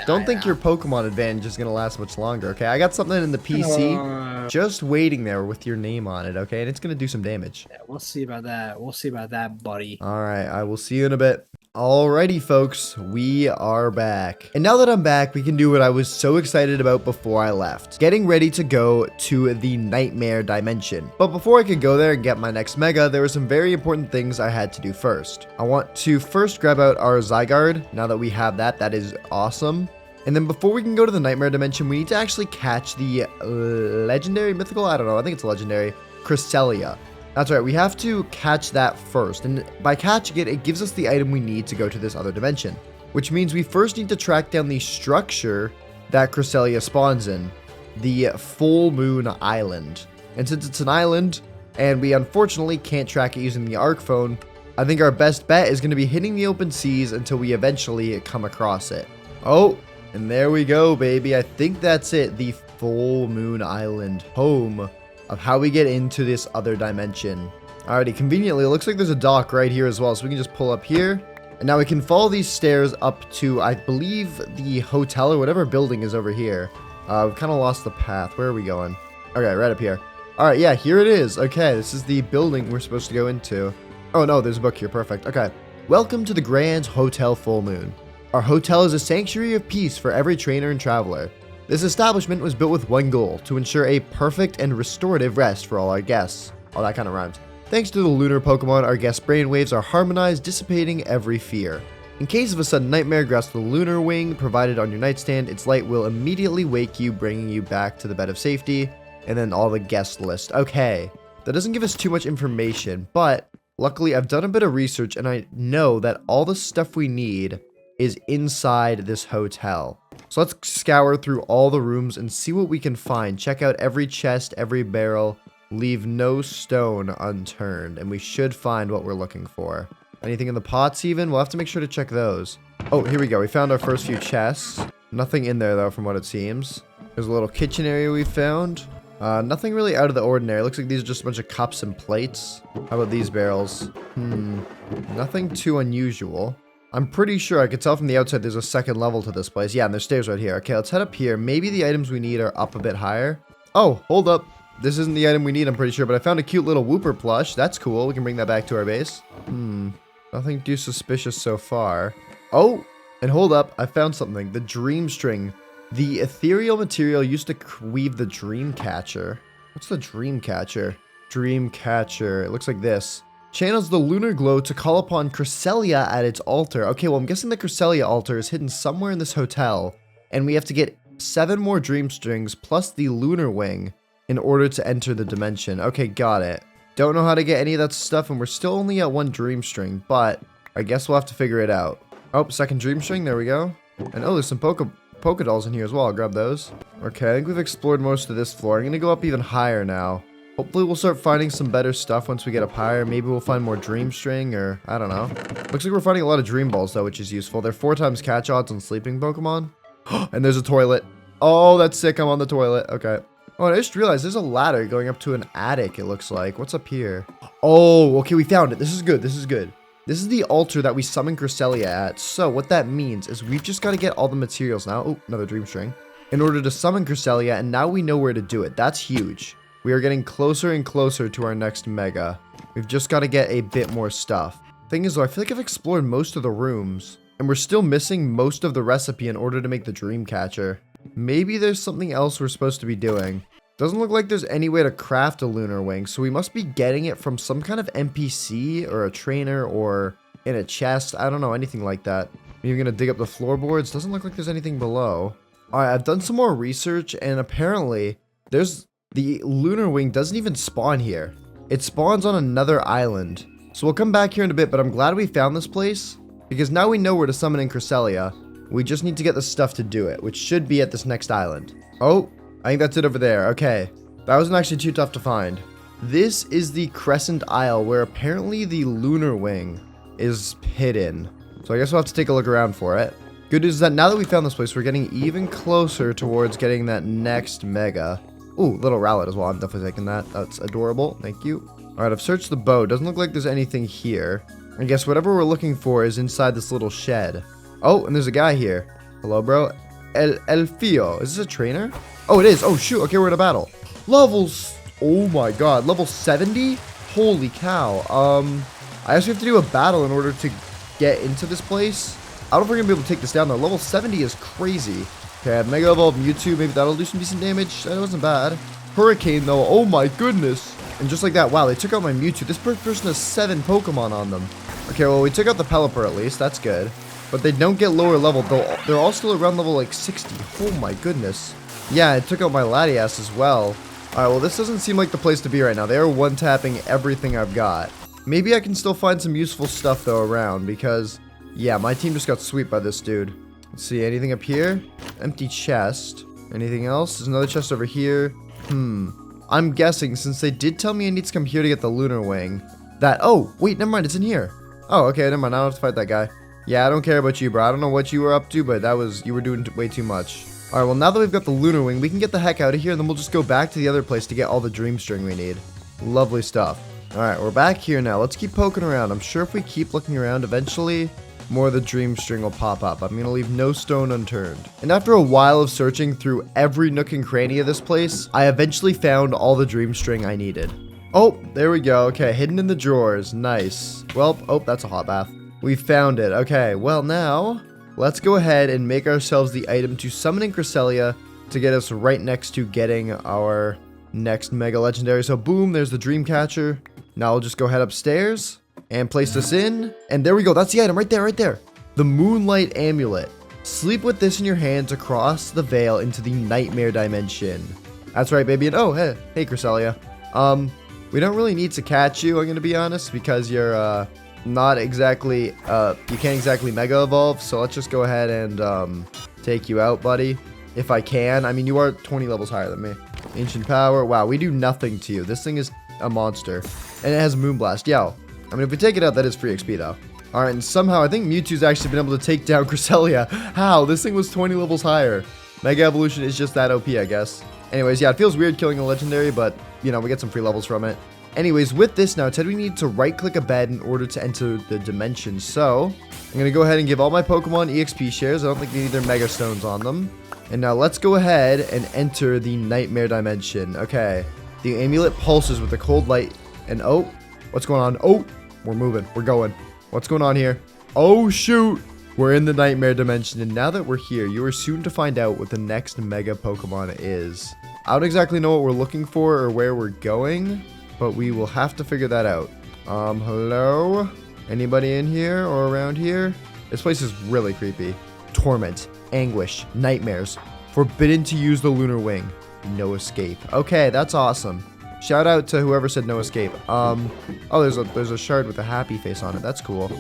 don't think your Pokemon advantage is going to last much longer, okay? I got something in the PC just waiting there with your name on it, okay? And it's going to do some damage. Yeah, we'll see about that. We'll see about that, buddy. All right, I will see you in a bit. Alrighty, folks, we are back. And now that I'm back, we can do what I was so excited about before I left. Getting ready to go to the Nightmare Dimension. But before I could go there and get my next Mega, there were some very important things I had to do first. I want to first grab out our Zygarde. Now that we have that, that is awesome. And then before we can go to the Nightmare Dimension, we need to actually catch the legendary, mythical, I don't know, I think it's legendary, Cresselia. That's right, we have to catch that first, and by catching it, it gives us the item we need to go to this other dimension. Which means we first need to track down the structure that Cresselia spawns in, the Full Moon Island. And since it's an island, and we unfortunately can't track it using the Arc Phone, I think our best bet is going to be hitting the open seas until we eventually come across it. Oh, and there we go, baby. I think that's it, the Full Moon Island, home of how we get into this other dimension. Alrighty, conveniently, it looks like there's a dock right here as well, so we can just pull up here. And now we can follow these stairs up to, I believe, the hotel or whatever building is over here. We've kind of lost the path. Where are we going? Okay, right up here. Alright, yeah, here it is. Okay, this is the building we're supposed to go into. Oh no, there's a book here. Perfect. Okay. Welcome to the Grand Hotel Full Moon. Our hotel is a sanctuary of peace for every trainer and traveler. This establishment was built with one goal, to ensure a perfect and restorative rest for all our guests. Oh, that kind of rhymes. Thanks to the lunar Pokemon, our guest brainwaves are harmonized, dissipating every fear. In case of a sudden nightmare, grasp the lunar wing provided on your nightstand. Its light will immediately wake you, bringing you back to the bed of safety. And then all the guest list. Okay, that doesn't give us too much information, but luckily I've done a bit of research and I know that all the stuff we need is inside this hotel. So let's scour through all the rooms and see what we can find. Check out every chest, every barrel, leave no stone unturned, and we should find what we're looking for. Anything in the pots even? We'll have to make sure to check those. Oh, here we go. We found our first few chests. Nothing in there though from what it seems. There's a little kitchen area we found. Nothing really out of the ordinary. Looks like these are just a bunch of cups and plates. How about these barrels? Nothing too unusual. I'm pretty sure I could tell from the outside there's a second level to this place. Yeah, and there's stairs right here. Okay, let's head up here. Maybe the items we need are up a bit higher. Oh, hold up. This isn't the item we need, I'm pretty sure, but I found a cute little Wooper plush. That's cool. We can bring that back to our base. Nothing too suspicious so far. Oh, and hold up. I found something. The Dream String. The ethereal material used to weave the Dream Catcher. What's the Dream Catcher? Dream Catcher. It looks like this. Channels the lunar glow to call upon Cresselia at its altar. Okay, well, I'm guessing the Cresselia altar is hidden somewhere in this hotel, and we have to get 7 more Dream Strings plus the lunar wing in order to enter the dimension. Okay, got it. Don't know how to get any of that stuff, and we're still only at 1 Dream String, but I guess we'll have to figure it out. Oh, second Dream String. There we go. And oh, there's some Pokedolls in here as well. I'll grab those. Okay, I think we've explored most of this floor. I'm going to go up even higher now. Hopefully we'll start finding some better stuff once we get up higher. Maybe we'll find more Dream String, or I don't know. Looks like we're finding a lot of Dream Balls though, which is useful. They're 4 times catch odds on sleeping Pokemon. And there's a toilet. Oh, that's sick. I'm on the toilet. Okay. Oh, and I just realized there's a ladder going up to an attic, it looks like. What's up here? Oh, okay, we found it. This is good. This is good. This is the altar that we summoned Cresselia at. So what that means is we've just got to get all the materials now. Oh, another Dream String. In order to summon Cresselia, and now we know where to do it. That's huge. We are getting closer and closer to our next Mega. We've just got to get a bit more stuff. Thing is though, I feel like I've explored most of the rooms, and we're still missing most of the recipe in order to make the Dream Catcher. Maybe there's something else we're supposed to be doing. Doesn't look like there's any way to craft a lunar wing, so we must be getting it from some kind of NPC or a trainer or in a chest. I don't know, anything like that. Maybe gonna dig up the floorboards. Doesn't look like there's anything below. Alright, I've done some more research, and apparently the lunar wing doesn't even spawn here. It spawns on another island. So we'll come back here in a bit, but I'm glad we found this place, because now we know where to summon in Cresselia. We just need to get the stuff to do it, which should be at this next island. Oh, I think that's it over there. Okay, that wasn't actually too tough to find. This is the Crescent Isle, where apparently the lunar wing is hidden. So I guess we'll have to take a look around for it. Good news is that now that we found this place, we're getting even closer towards getting that next Mega. Ooh, little Rowlet as well. I'm definitely taking that. That's adorable. Thank you. Alright, I've searched the boat. Doesn't look like there's anything here. I guess whatever we're looking for is inside this little shed. Oh, and there's a guy here. Hello, bro. El Fio. Is this a trainer? Oh, it is. Oh, shoot. Okay, we're in a battle. Levels. Oh my god. Level 70? Holy cow. I guess we have to do a battle in order to get into this place. I don't know if we're going to be able to take this down, though. Level 70 is crazy. Okay, I have Mega Evolved Mewtwo. Maybe that'll do some decent damage. That wasn't bad. Hurricane, though. Oh my goodness. And just like that, wow, they took out my Mewtwo. This person has 7 Pokemon on them. Okay, well, we took out the Pelipper at least. That's good. But they don't get lower level. They're all still around level like 60. Oh my goodness. Yeah, I took out my Latias as well. Alright, well, this doesn't seem like the place to be right now. They are one-tapping everything I've got. Maybe I can still find some useful stuff, though, around, because, yeah, my team just got swept by this dude. Let's see, anything up here? Empty chest. Anything else? There's another chest over here. I'm guessing, since they did tell me I need to come here to get the lunar wing, that, oh, wait, never mind, it's in here. Oh, okay, never mind, I don't have to fight that guy. Yeah, I don't care about you, bro. I don't know what you were up to, but you were doing way too much. Alright, well, now that we've got the lunar wing, we can get the heck out of here, and then we'll just go back to the other place to get all the Dream String we need. Lovely stuff. Alright, we're back here now. Let's keep poking around. I'm sure if we keep looking around, eventually more of the Dream String will pop up. I'm gonna leave no stone unturned. And after a while of searching through every nook and cranny of this place, I eventually found all the Dream String I needed. Oh, there we go. Okay, hidden in the drawers. Nice. Well, oh, that's a hot bath. We found it. Okay, well now, let's go ahead and make ourselves the item to summon in Cresselia to get us right next to getting our next Mega Legendary. So boom, there's the Dream Catcher. Now I'll just go head upstairs and place this in. And there we go. That's the item right there, right there. The Moonlight Amulet. Sleep with this in your hands across the veil into the Nightmare Dimension. That's right, baby. And oh, hey, Cresselia. We don't really need to catch you, I'm gonna be honest, because you're not exactly you can't exactly Mega Evolve. So let's just go ahead and take you out, buddy, if I can. I mean, you are 20 levels higher than me. Ancient Power. Wow, we do nothing to you. This thing is a monster, and it has Moonblast. Yo, I mean, if we take it out, that is free XP though. All right, and somehow I think Mewtwo's actually been able to take down Cresselia. How? This thing was 20 levels higher. Mega Evolution is just that OP, I guess. Anyways, yeah, it feels weird killing a legendary, but, you know, we get some free levels from it. Anyways, with this now, Ted, we need to right-click a bed in order to enter the dimension. So, I'm going to go ahead and give all my Pokemon EXP shares. I don't think they need their Mega Stones on them. And now let's go ahead and enter the Nightmare Dimension. Okay, the amulet pulses with a cold light. And, oh, what's going on? Oh, we're moving. We're going. What's going on here? Oh, shoot. We're in the Nightmare Dimension, and now that we're here, you are soon to find out what the next Mega Pokemon is. I don't exactly know what we're looking for or where we're going, but we will have to figure that out. Hello? Anybody in here or around here? This place is really creepy. Torment, anguish, nightmares. Forbidden to use the Lunar Wing. No escape. Okay, that's awesome. Shout out to whoever said no escape. Oh, there's a shard with a happy face on it. That's cool.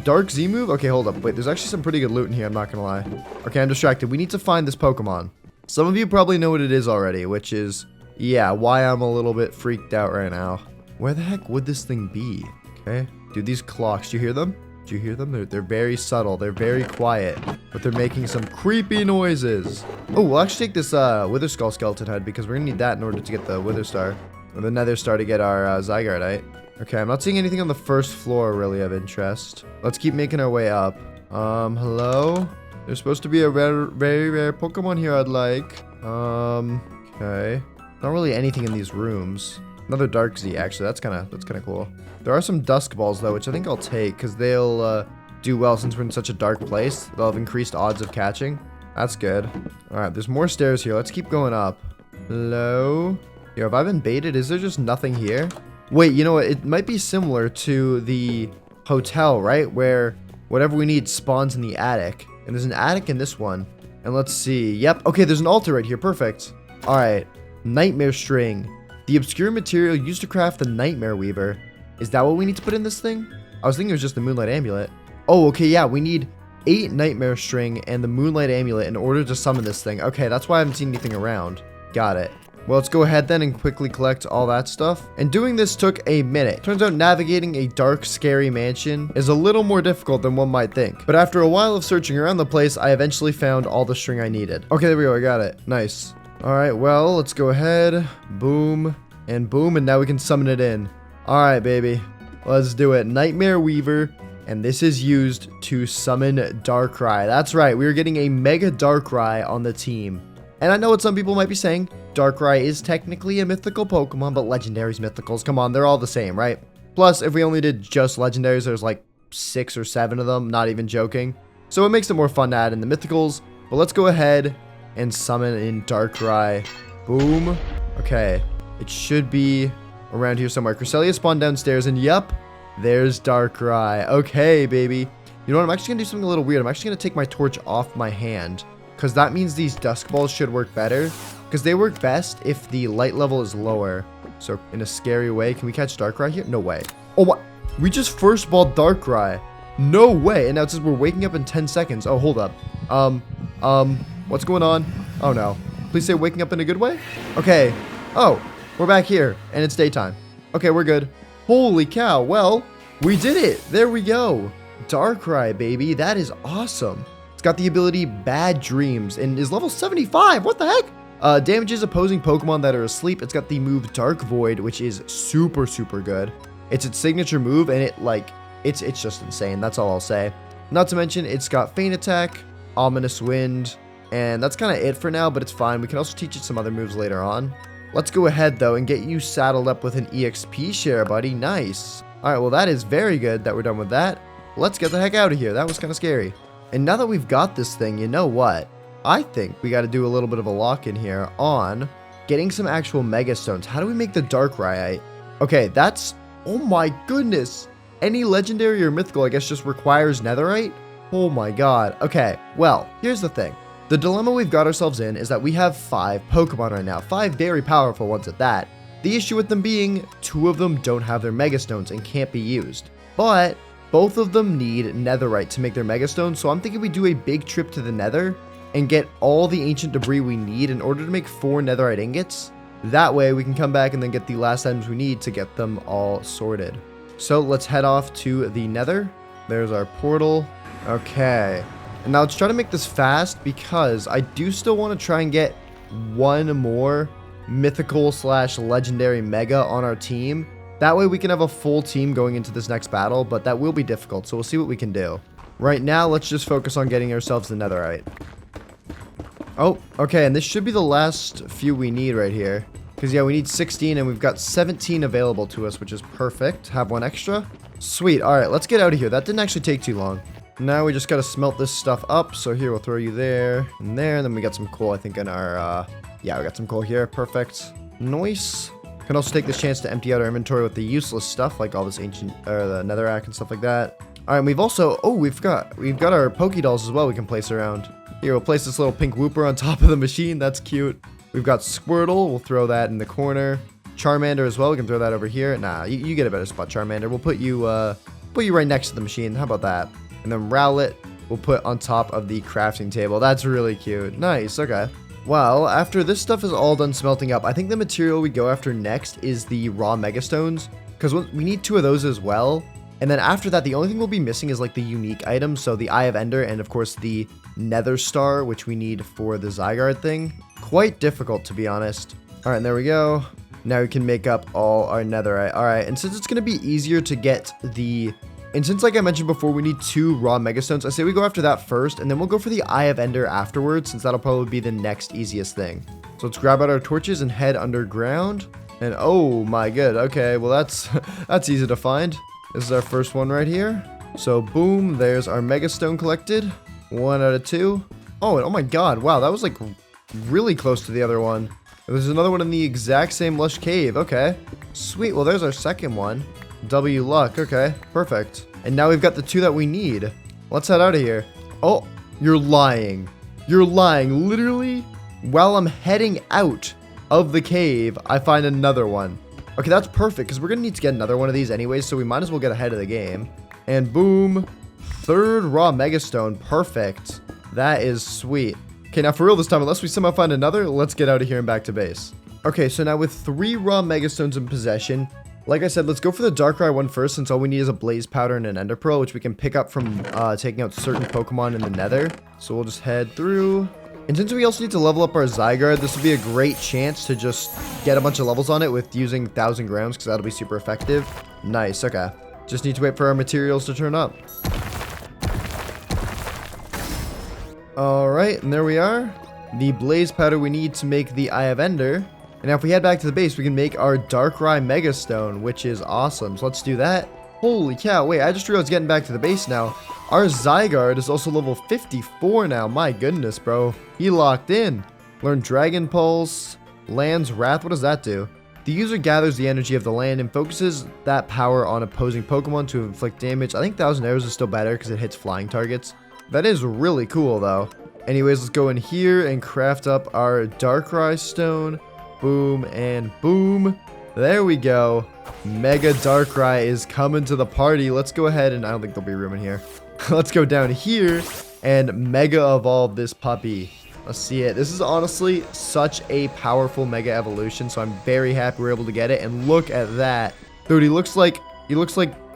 Dark Z move? Okay, hold up. Wait, there's actually some pretty good loot in here, I'm not gonna lie. Okay, I'm distracted. We need to find this Pokemon. Some of you probably know what it is already, which is, yeah, why I'm a little bit freaked out right now. Where the heck would this thing be? Okay. Dude, these clocks, do you hear them? Do you hear them? They're very subtle. They're very quiet, but they're making some creepy noises. Oh, we'll actually take this Wither Skull skeleton head because we're gonna need that in order to get the Wither Star. Or the Nether Star to get our Zygarde. Okay, I'm not seeing anything on the first floor really of interest. Let's keep making our way up. Hello? There's supposed to be a very rare Pokemon here I'd like. Okay. Not really anything in these rooms. Another Dark Z, actually. That's kind of cool. There are some Dusk Balls, though, which I think I'll take, because they'll do well since we're in such a dark place. They'll have increased odds of catching. That's good. Alright, there's more stairs here. Let's keep going up. Hello? Yo, have I been baited? Is there just nothing here? Wait, you know what? It might be similar to the hotel, right? Where whatever we need spawns in the attic. And there's an attic in this one. And let's see. Yep. Okay, there's an altar right here. Perfect. All right. Nightmare String. The obscure material used to craft the Nightmare Weaver. Is that what we need to put in this thing? I was thinking it was just the Moonlight Amulet. Oh, okay. Yeah, we need 8 Nightmare String and the Moonlight Amulet in order to summon this thing. Okay, that's why I haven't seen anything around. Got it. Well, let's go ahead then and quickly collect all that stuff. And doing this took a minute. Turns out navigating a dark, scary mansion is a little more difficult than one might think. But after a while of searching around the place, I eventually found all the string I needed. Okay, there we go. I got it. Nice. All right, well, let's go ahead. Boom and boom, and now we can summon it in. All right, baby. Let's do it. Nightmare Weaver. And this is used to summon Darkrai. That's right. We are getting a Mega Darkrai on the team. And I know what some people might be saying. Darkrai is technically a mythical Pokemon, but legendaries, mythicals, come on, they're all the same, right? Plus, if we only did just legendaries, there's like 6 or 7 of them, not even joking. So it makes it more fun to add in the mythicals. But let's go ahead and summon in Darkrai. Boom. Okay, it should be around here somewhere. Cresselia spawned downstairs, and yup, there's Darkrai. Okay, baby. You know what, I'm actually gonna do something a little weird. I'm actually gonna take my torch off my hand, because that means these Dusk Balls should work better. Because they work best if the light level is lower. So, in a scary way. Can we catch Darkrai here? No way. Oh, what? We just first balled Darkrai. No way. And now it says we're waking up in 10 seconds. Oh, hold up. What's going on? Oh, no. Please say waking up in a good way? Okay. Oh, we're back here. And it's daytime. Okay, we're good. Holy cow. Well, we did it. There we go. Darkrai, baby. That is awesome. It's got the ability Bad Dreams and is level 75. What the heck? Damages opposing Pokemon that are asleep. It's got the move Dark Void, which is super good. It's its signature move, and it's just insane. That's all I'll say. Not to mention, it's got Feint Attack, Ominous Wind, and that's kind of it for now, but it's fine. We can also teach it some other moves later on. Let's go ahead, though, and get you saddled up with an EXP share, buddy. Nice. All right, well, that is very good that we're done with that. Let's get the heck out of here. That was kind of scary. And now that we've got this thing, you know what? I think we got to do a little bit of a lock-in here on getting some actual Mega Stones. How do we make the Darkrai? Okay, that's Oh my goodness. Any legendary or mythical, I guess, just requires netherite? Oh my god. Okay, well, here's the thing. The dilemma we've got ourselves in is that we have 5 Pokemon right now. 5 very powerful ones at that. The issue with them being 2 of them don't have their Mega Stones and can't be used. But both of them need netherite to make their Mega Stones, so I'm thinking we do a big trip to the nether and get all the ancient debris we need in order to make 4 netherite ingots. That way we can come back and then get the last items we need to get them all sorted. So let's head off to the nether. There's our portal. Okay. And now let's try to make this fast because I do still want to try and get 1 more mythical / legendary mega on our team. That way we can have a full team going into this next battle, but that will be difficult, so we'll see what we can do. Right now, let's just focus on getting ourselves the netherite. Oh, okay, and this should be the last few we need right here. Because, yeah, we need 16, and we've got 17 available to us, which is perfect. Have 1 extra. Sweet, alright, let's get out of here. That didn't actually take too long. Now we just gotta smelt this stuff up, so here, we'll throw you there, and then we got some coal, I think, in our, yeah, we got some coal here. Perfect. Nice. Can also take this chance to empty out our inventory with the useless stuff, like all this ancient, the netherrack and stuff like that. All right, and we've also, oh, we've got our Pokédolls as well we can place around. Here, we'll place this little pink Wooper on top of the machine. That's cute. We've got Squirtle. We'll throw that in the corner. Charmander as well. We can throw that over here. Nah, you get a better spot, Charmander. We'll put you right next to the machine. How about that? And then Rowlet we'll put on top of the crafting table. That's really cute. Nice. Okay. Well, after this stuff is all done smelting up, I think the material we go after next is the raw Megastones, because we need 2 of those as well. And then after that, the only thing we'll be missing is like the unique items, so the Eye of Ender and of course the Nether Star, which we need for the Zygarde thing. Quite difficult, to be honest. All right, and there we go. Now we can make up all our netherite. All right, and since it's going to be easier to get the... And since, like I mentioned before, we need 2 raw Megastones, I say we go after that first, and then we'll go for the Eye of Ender afterwards, since that'll probably be the next easiest thing. So let's grab out our torches and head underground. And oh my god, okay, well that's easy to find. This is our first one right here. So boom, there's our Megastone collected. 1 out of 2. Oh, and oh my god, wow, that was like really close to the other one. There's another one in the exact same lush cave. Okay, sweet. Well, there's our second one. W luck. Okay, perfect. And now we've got the 2 that we need. Let's head out of here. Oh, you're lying. You're lying. Literally, while I'm heading out of the cave, I find another one. Okay, that's perfect, because we're going to need to get another one of these anyways, so we might as well get ahead of the game. And boom, 3rd raw Megastone. Perfect. That is sweet. Okay, now for real this time, unless we somehow find another, let's get out of here and back to base. Okay, so now with 3 raw Megastones in possession, like I said, let's go for the Darkrai one first, since all we need is a Blaze Powder and an Ender Pearl, which we can pick up from taking out certain Pokemon in the Nether. So we'll just head through. And since we also need to level up our Zygarde, this would be a great chance to just get a bunch of levels on it with using 1000 grams, because that'll be super effective. Nice, okay. Just need to wait for our materials to turn up. Alright, and there we are. The Blaze Powder we need to make the Eye of Ender. And now if we head back to the base, we can make our Darkrai Megastone, which is awesome. So let's do that. Holy cow, wait, I just realized getting back to the base now. Our Zygarde is also level 54 now. My goodness, bro. He locked in. Learn Dragon Pulse, Land's Wrath. What does that do? The user gathers the energy of the land and focuses that power on opposing Pokemon to inflict damage. I think 1000 Arrows is still better because it hits flying targets. That is really cool, though. Anyways, let's go in here and craft up our Darkrai Stone. Boom and boom. There we go. Mega Darkrai is coming to the party. Let's go ahead and I don't think there'll be room in here. Let's go down here and Mega Evolve this puppy. Let's see it. This is honestly such a powerful Mega Evolution, so I'm very happy we're able to get it. And look at that. Dude, he looks like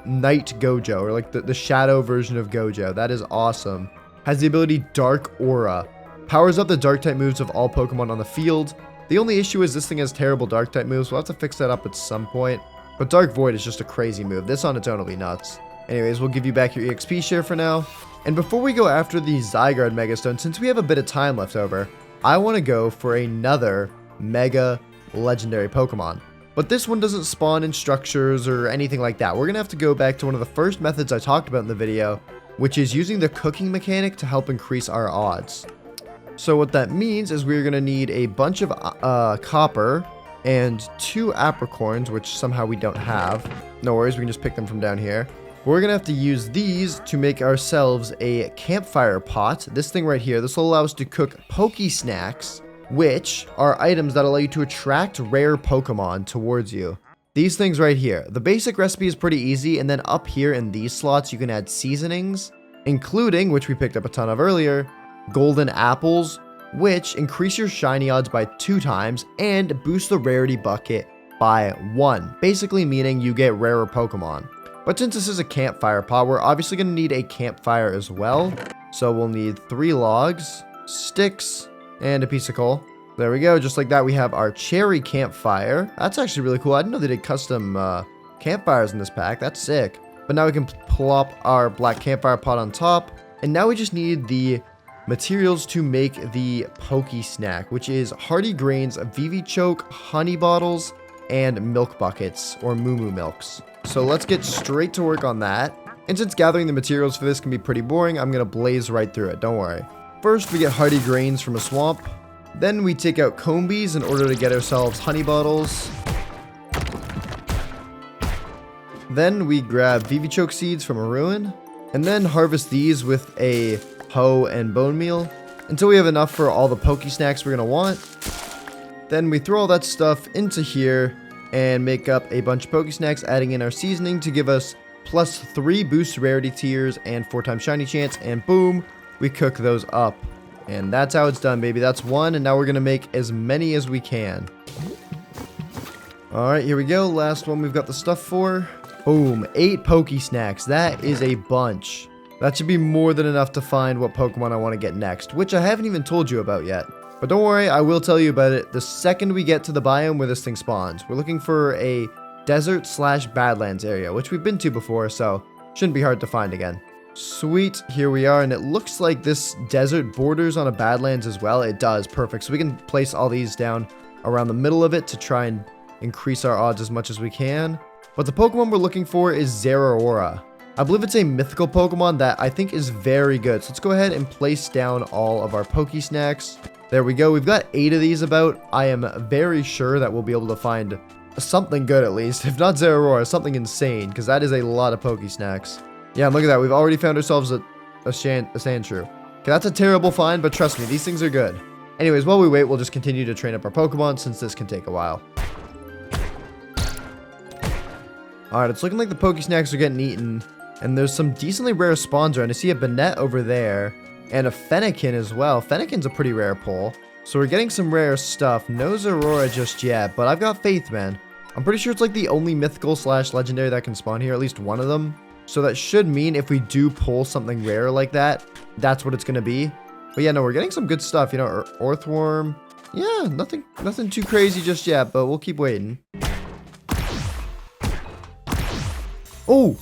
Night Gojo, or like the shadow version of Gojo. That is awesome. Has the ability Dark Aura. Powers up the Dark type moves of all Pokemon on the field. The only issue is this thing has terrible Dark type moves. We'll have to fix that up at some point. But Dark Void is just a crazy move. This on its own will be nuts. Anyways, we'll give you back your EXP share for now. And before we go after the Zygarde Megastone, since we have a bit of time left over, I want to go for another Mega Legendary Pokemon. But this one doesn't spawn in structures or anything like that. We're going to have to go back to one of the first methods I talked about in the video, which is using the cooking mechanic to help increase our odds. So what that means is we're going to need a bunch of copper and 2 apricorns, which somehow we don't have. No worries, we can just pick them from down here. We're gonna have to use these to make ourselves a campfire pot. This thing right here, this will allow us to cook Poke Snacks, which are items that allow you to attract rare Pokemon towards you. These things right here. The basic recipe is pretty easy, and then up here in these slots, you can add seasonings, including, which we picked up a ton of earlier, golden apples, which increase your shiny odds by 2 times and boost the rarity bucket by 1, basically meaning you get rarer Pokemon. But since this is a campfire pot, we're obviously going to need a campfire as well. So we'll need 3 logs, sticks, and a piece of coal. There we go. Just like that, we have our cherry campfire. That's actually really cool. I didn't know they did custom campfires in this pack. That's sick. But now we can plop our black campfire pot on top. And now we just need the materials to make the Poke Snack, which is Hearty Grains, VV Choke, honey bottles, and milk buckets, or Moo Milks. So let's get straight to work on that. And since gathering the materials for this can be pretty boring, I'm going to blaze right through it. Don't worry. First, we get Hearty Grains from a swamp. Then we take out Combies in order to get ourselves honey bottles. Then we grab VV Choke seeds from a ruin. And then harvest these with a hoe and bone meal until we have enough for all the Poke Snacks we're going to want. Then we throw all that stuff into here and make up a bunch of Poke Snacks, adding in our seasoning to give us plus 3 boost rarity tiers and 4 times shiny chance, and boom, we cook those up. And that's how it's done, baby. That's 1, and now we're gonna make as many as we can. Alright, here we go. Last one we've got the stuff for. Boom, 8 Poke Snacks. That is a bunch. That should be more than enough to find what Pokemon I want to get next, which I haven't even told you about yet. But don't worry, I will tell you about it the second we get to the biome where this thing spawns. We're looking for a desert/badlands area, which we've been to before, so shouldn't be hard to find again. Sweet, here we are, and it looks like this desert borders on a badlands as well. It does, perfect. So we can place all these down around the middle of it to try and increase our odds as much as we can. But the Pokemon we're looking for is Zeraora. I believe it's a mythical Pokemon that I think is very good. So let's go ahead and place down all of our Poke Snacks. There we go. We've got 8 of these about. I am very sure that we'll be able to find something good at least. If not Zeraora, something insane, because that is a lot of Poke Snacks. Yeah, look at that. We've already found ourselves a Sandshrew. Okay, that's a terrible find, but trust me, these things are good. Anyways, while we wait, we'll just continue to train up our Pokemon since this can take a while. Alright, it's looking like the Poke Snacks are getting eaten. And there's some decently rare spawns around. I see a Banette over there. And a Fennekin as well. Fennekin's a pretty rare pull. So we're getting some rare stuff. No Zeraora just yet, but I've got faith, man. I'm pretty sure it's like the only mythical/legendary that can spawn here. At least one of them. So that should mean if we do pull something rare like that, that's what it's going to be. But yeah, no, we're getting some good stuff. You know, Earthworm. Yeah, nothing too crazy just yet, but we'll keep waiting. Oh!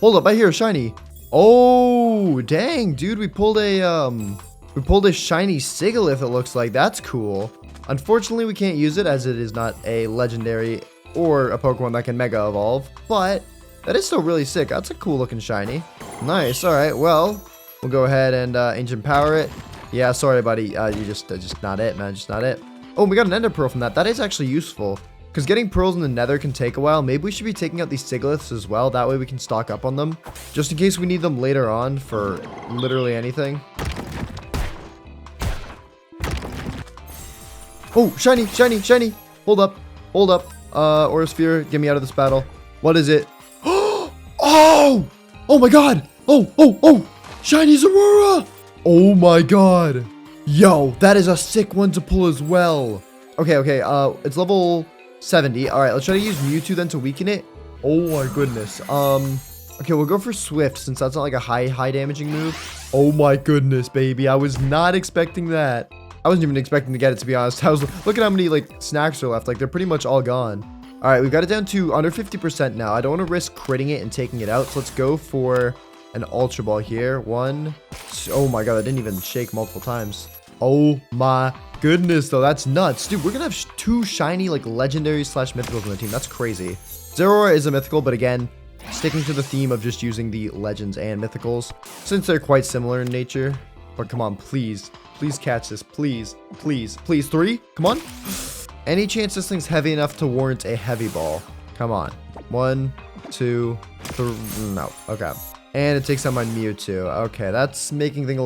Hold up, I hear a shiny. Oh, dang, dude, we pulled a shiny Sigilyph, it looks like. That's cool. Unfortunately, we can't use it as it is not a legendary or a Pokemon that can Mega Evolve, but that is still really sick. That's a cool looking shiny. Nice, alright, well, we'll go ahead and Ancient Power it. Yeah, sorry, buddy, you just not it, man, just not it. Oh, we got an Ender Pearl from that. That is actually useful. Because getting pearls in the nether can take a while. Maybe we should be taking out these Sigilyphs as well. That way we can stock up on them. Just in case we need them later on for literally anything. Oh, shiny. Hold up. Aura Sphere, get me out of this battle. What is it? Oh my god. Oh. Shiny Zeraora. Oh my god. Yo, that is a sick one to pull as well. Okay. It's level 70. All right, let's try to use Mewtwo then to weaken it. Oh my goodness. Okay, we'll go for Swift since that's not like a high damaging move. Oh my goodness, baby. I was not expecting that. I wasn't even expecting to get it, to be honest. I was look at how many like snacks are left. Like they're pretty much all gone. All right, we've got it down to under 50% now. I don't want to risk critting it and taking it out. So let's go for an Ultra Ball here. Oh my god, I didn't even shake multiple times. Oh my goodness, though, that's nuts. Dude, we're gonna have 2 shiny, like, legendary/mythicals on the team. That's crazy. Zeraora is a mythical, but again, sticking to the theme of just using the legends and mythicals, since they're quite similar in nature. But come on, please catch this. Please. 3, come on. Any chance this thing's heavy enough to warrant a heavy ball? Come on. 1, 2, 3. No. Okay. And it takes out my Mewtwo. Okay, that's making things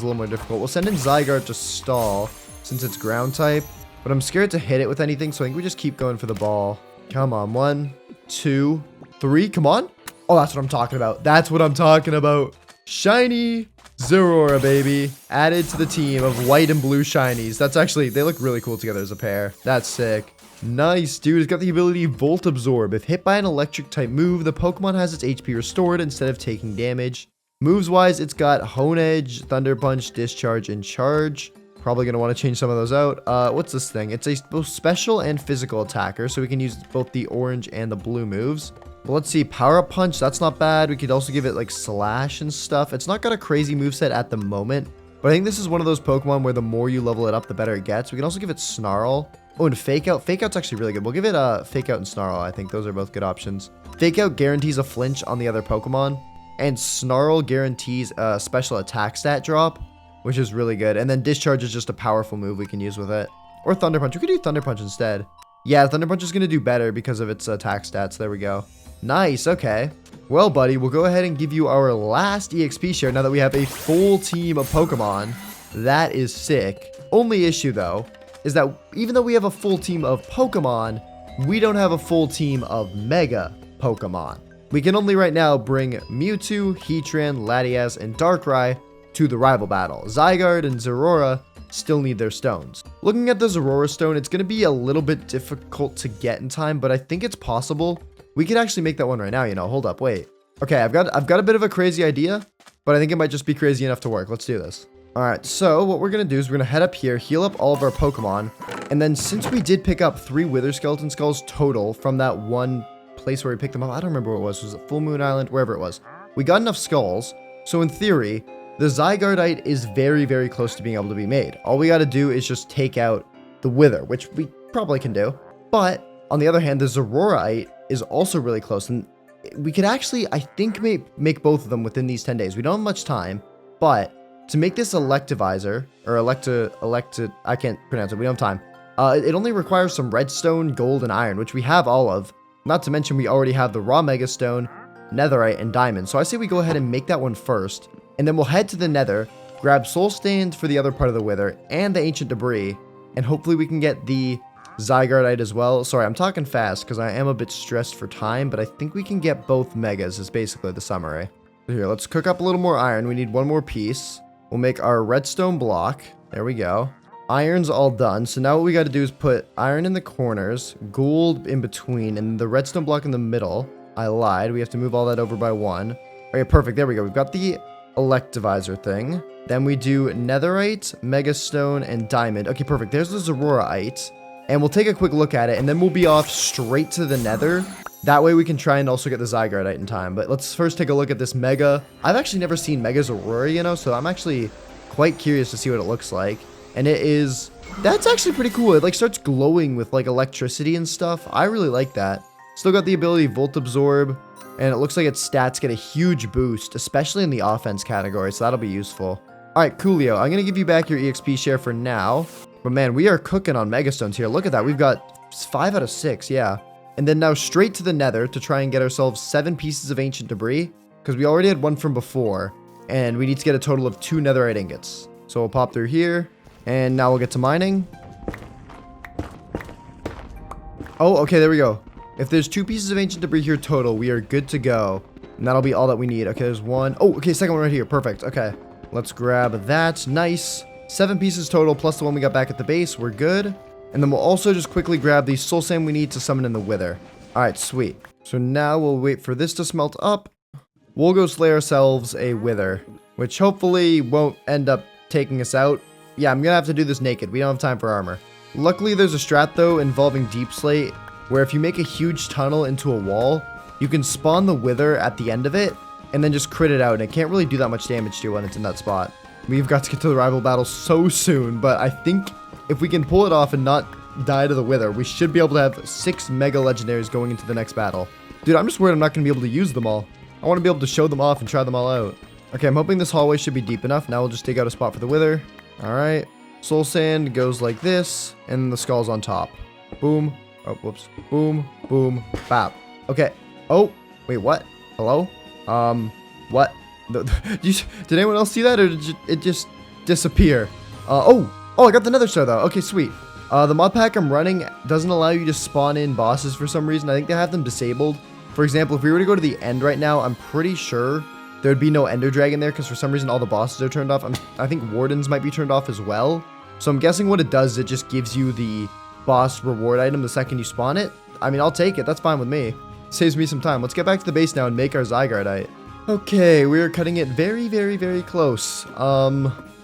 a little more difficult. We'll send in Zygarde to stall since it's ground type. But I'm scared to hit it with anything, so I think we just keep going for the ball. Come on. 1, 2, 3. Come on. Oh, that's what I'm talking about. That's what I'm talking about. Shiny Zeraora, baby. Added to the team of white and blue shinies. That's actually, they look really cool together as a pair. That's sick. Nice, dude. It's got the ability Volt Absorb. If hit by an electric type move, the Pokemon has its HP restored instead of taking damage. Moves wise, it's got Hone Edge, Thunder Punch, Discharge, and Charge. Probably going to want to change some of those out. What's this thing? It's a both special and physical attacker, so we can use both the orange and the blue moves. Well, let's see. Power Up Punch, that's not bad. We could also give it like Slash and stuff. It's not got a crazy moveset at the moment, but I think this is one of those Pokemon where the more you level it up, the better it gets. We can also give it Snarl. Oh, and Fake Out. Fake Out's actually really good. We'll give it Fake Out and Snarl. I think those are both good options. Fake Out guarantees a flinch on the other Pokemon, and Snarl guarantees a special attack stat drop, which is really good. And then Discharge is just a powerful move we can use with it. Or Thunder Punch. We could do Thunder Punch instead. Yeah, Thunder Punch is going to do better because of its attack stats. There we go. Nice. Okay. Well, buddy, we'll go ahead and give you our last EXP share now that we have a full team of Pokemon. That is sick. Only issue, though, is that even though we have a full team of Pokemon, we don't have a full team of Mega Pokemon. We can only right now bring Mewtwo, Heatran, Latias, and Darkrai to the rival battle. Zygarde and Zeraora still need their stones. Looking at the Zeraora stone, it's going to be a little bit difficult to get in time, but I think it's possible. We could actually make that one right now, you know. Hold up, wait. Okay, I've got a bit of a crazy idea, but I think it might just be crazy enough to work. Let's do this. All right, so what we're going to do is we're going to head up here, heal up all of our Pokemon, and then since we did pick up 3 Wither Skeleton Skulls total from that one place where we picked them up, I don't remember what it was. Was it Full Moon Island? Wherever it was. We got enough skulls, so in theory, the Zygardeite is very, very close to being able to be made. All we got to do is just take out the Wither, which we probably can do. But on the other hand, the Zeraorite is also really close, and we could actually, I think, make both of them within these 10 days. We don't have much time, but to make this Electivizer, or I can't pronounce it, we don't have time. It only requires some redstone, gold, and iron, which we have all of. Not to mention we already have the raw Mega Stone, Netherite, and Diamond. So I say we go ahead and make that one first, and then we'll head to the Nether, grab Soul Stand for the other part of the Wither, and the Ancient Debris, and hopefully we can get the Zygardeite as well. Sorry, I'm talking fast because I am a bit stressed for time, but I think we can get both Megas is basically the summary. Here, let's cook up a little more iron. We need one more piece. We'll make our redstone block. There we go. Iron's all done. So now what we got to do is put iron in the corners, gold in between, and the redstone block in the middle. I lied. We have to move all that over by 1. Okay, perfect. There we go. We've got the Electivizer thing. Then we do Netherite, Megastone, and Diamond. Okay, perfect. There's the Zeraorite. And we'll take a quick look at it, and then we'll be off straight to the Nether. That way we can try and also get the Zygardeite in time. But let's first take a look at this Mega. I've actually never seen Mega Zeraora, you know, so I'm actually quite curious to see what it looks like. And it is... That's actually pretty cool. It, like, starts glowing with, like, electricity and stuff. I really like that. Still got the ability Volt Absorb, and it looks like its stats get a huge boost, especially in the offense category, so that'll be useful. All right, Coolio, I'm going to give you back your EXP share for now. But man, we are cooking on Megastones here. Look at that. We've got 5 out of 6, yeah. And then now straight to the Nether to try and get ourselves 7 pieces of Ancient Debris, because we already had 1 from before, and we need to get a total of 2 Netherite ingots. So we'll pop through here, and now we'll get to mining. Oh, okay, there we go. If there's 2 pieces of Ancient Debris here total, we are good to go. And that'll be all that we need. Okay, there's 1. Oh, okay, second one right here. Perfect. Okay, let's grab that. Nice. 7 pieces total, plus the one we got back at the base. We're good. And then we'll also just quickly grab the Soul Sand we need to summon in the Wither. Alright, sweet. So now we'll wait for this to smelt up. We'll go slay ourselves a Wither, which hopefully won't end up taking us out. Yeah, I'm gonna have to do this naked. We don't have time for armor. Luckily, there's a strat, though, involving Deep Slate, where if you make a huge tunnel into a wall, you can spawn the Wither at the end of it, and then just crit it out, and it can't really do that much damage to you when it's in that spot. We've got to get to the rival battle so soon, but I think if we can pull it off and not die to the Wither, we should be able to have 6 Mega Legendaries going into the next battle. Dude, I'm just worried I'm not going to be able to use them all. I want to be able to show them off and try them all out. Okay, I'm hoping this hallway should be deep enough. Now we'll just dig out a spot for the Wither. Alright. Soul Sand goes like this, and the skull's on top. Boom. Oh, whoops. Boom. Boom. Bap. Okay. Oh, wait, what? Hello? What? Did anyone else see that, or did it just disappear? Oh, I got the nether star, though. Okay, sweet. The mod pack I'm running doesn't allow you to spawn in bosses for some reason. I think they have them disabled. For example, if we were to go to the end right now, I'm pretty sure there'd be no ender dragon there because for some reason all the bosses are turned off. I think wardens might be turned off as well. So I'm guessing what it does is it just gives you the boss reward item the second you spawn it. I mean, I'll take it. That's fine with me. Saves me some time. Let's get back to the base now and make our Zygardeite. Okay, we're cutting it very, very, very close.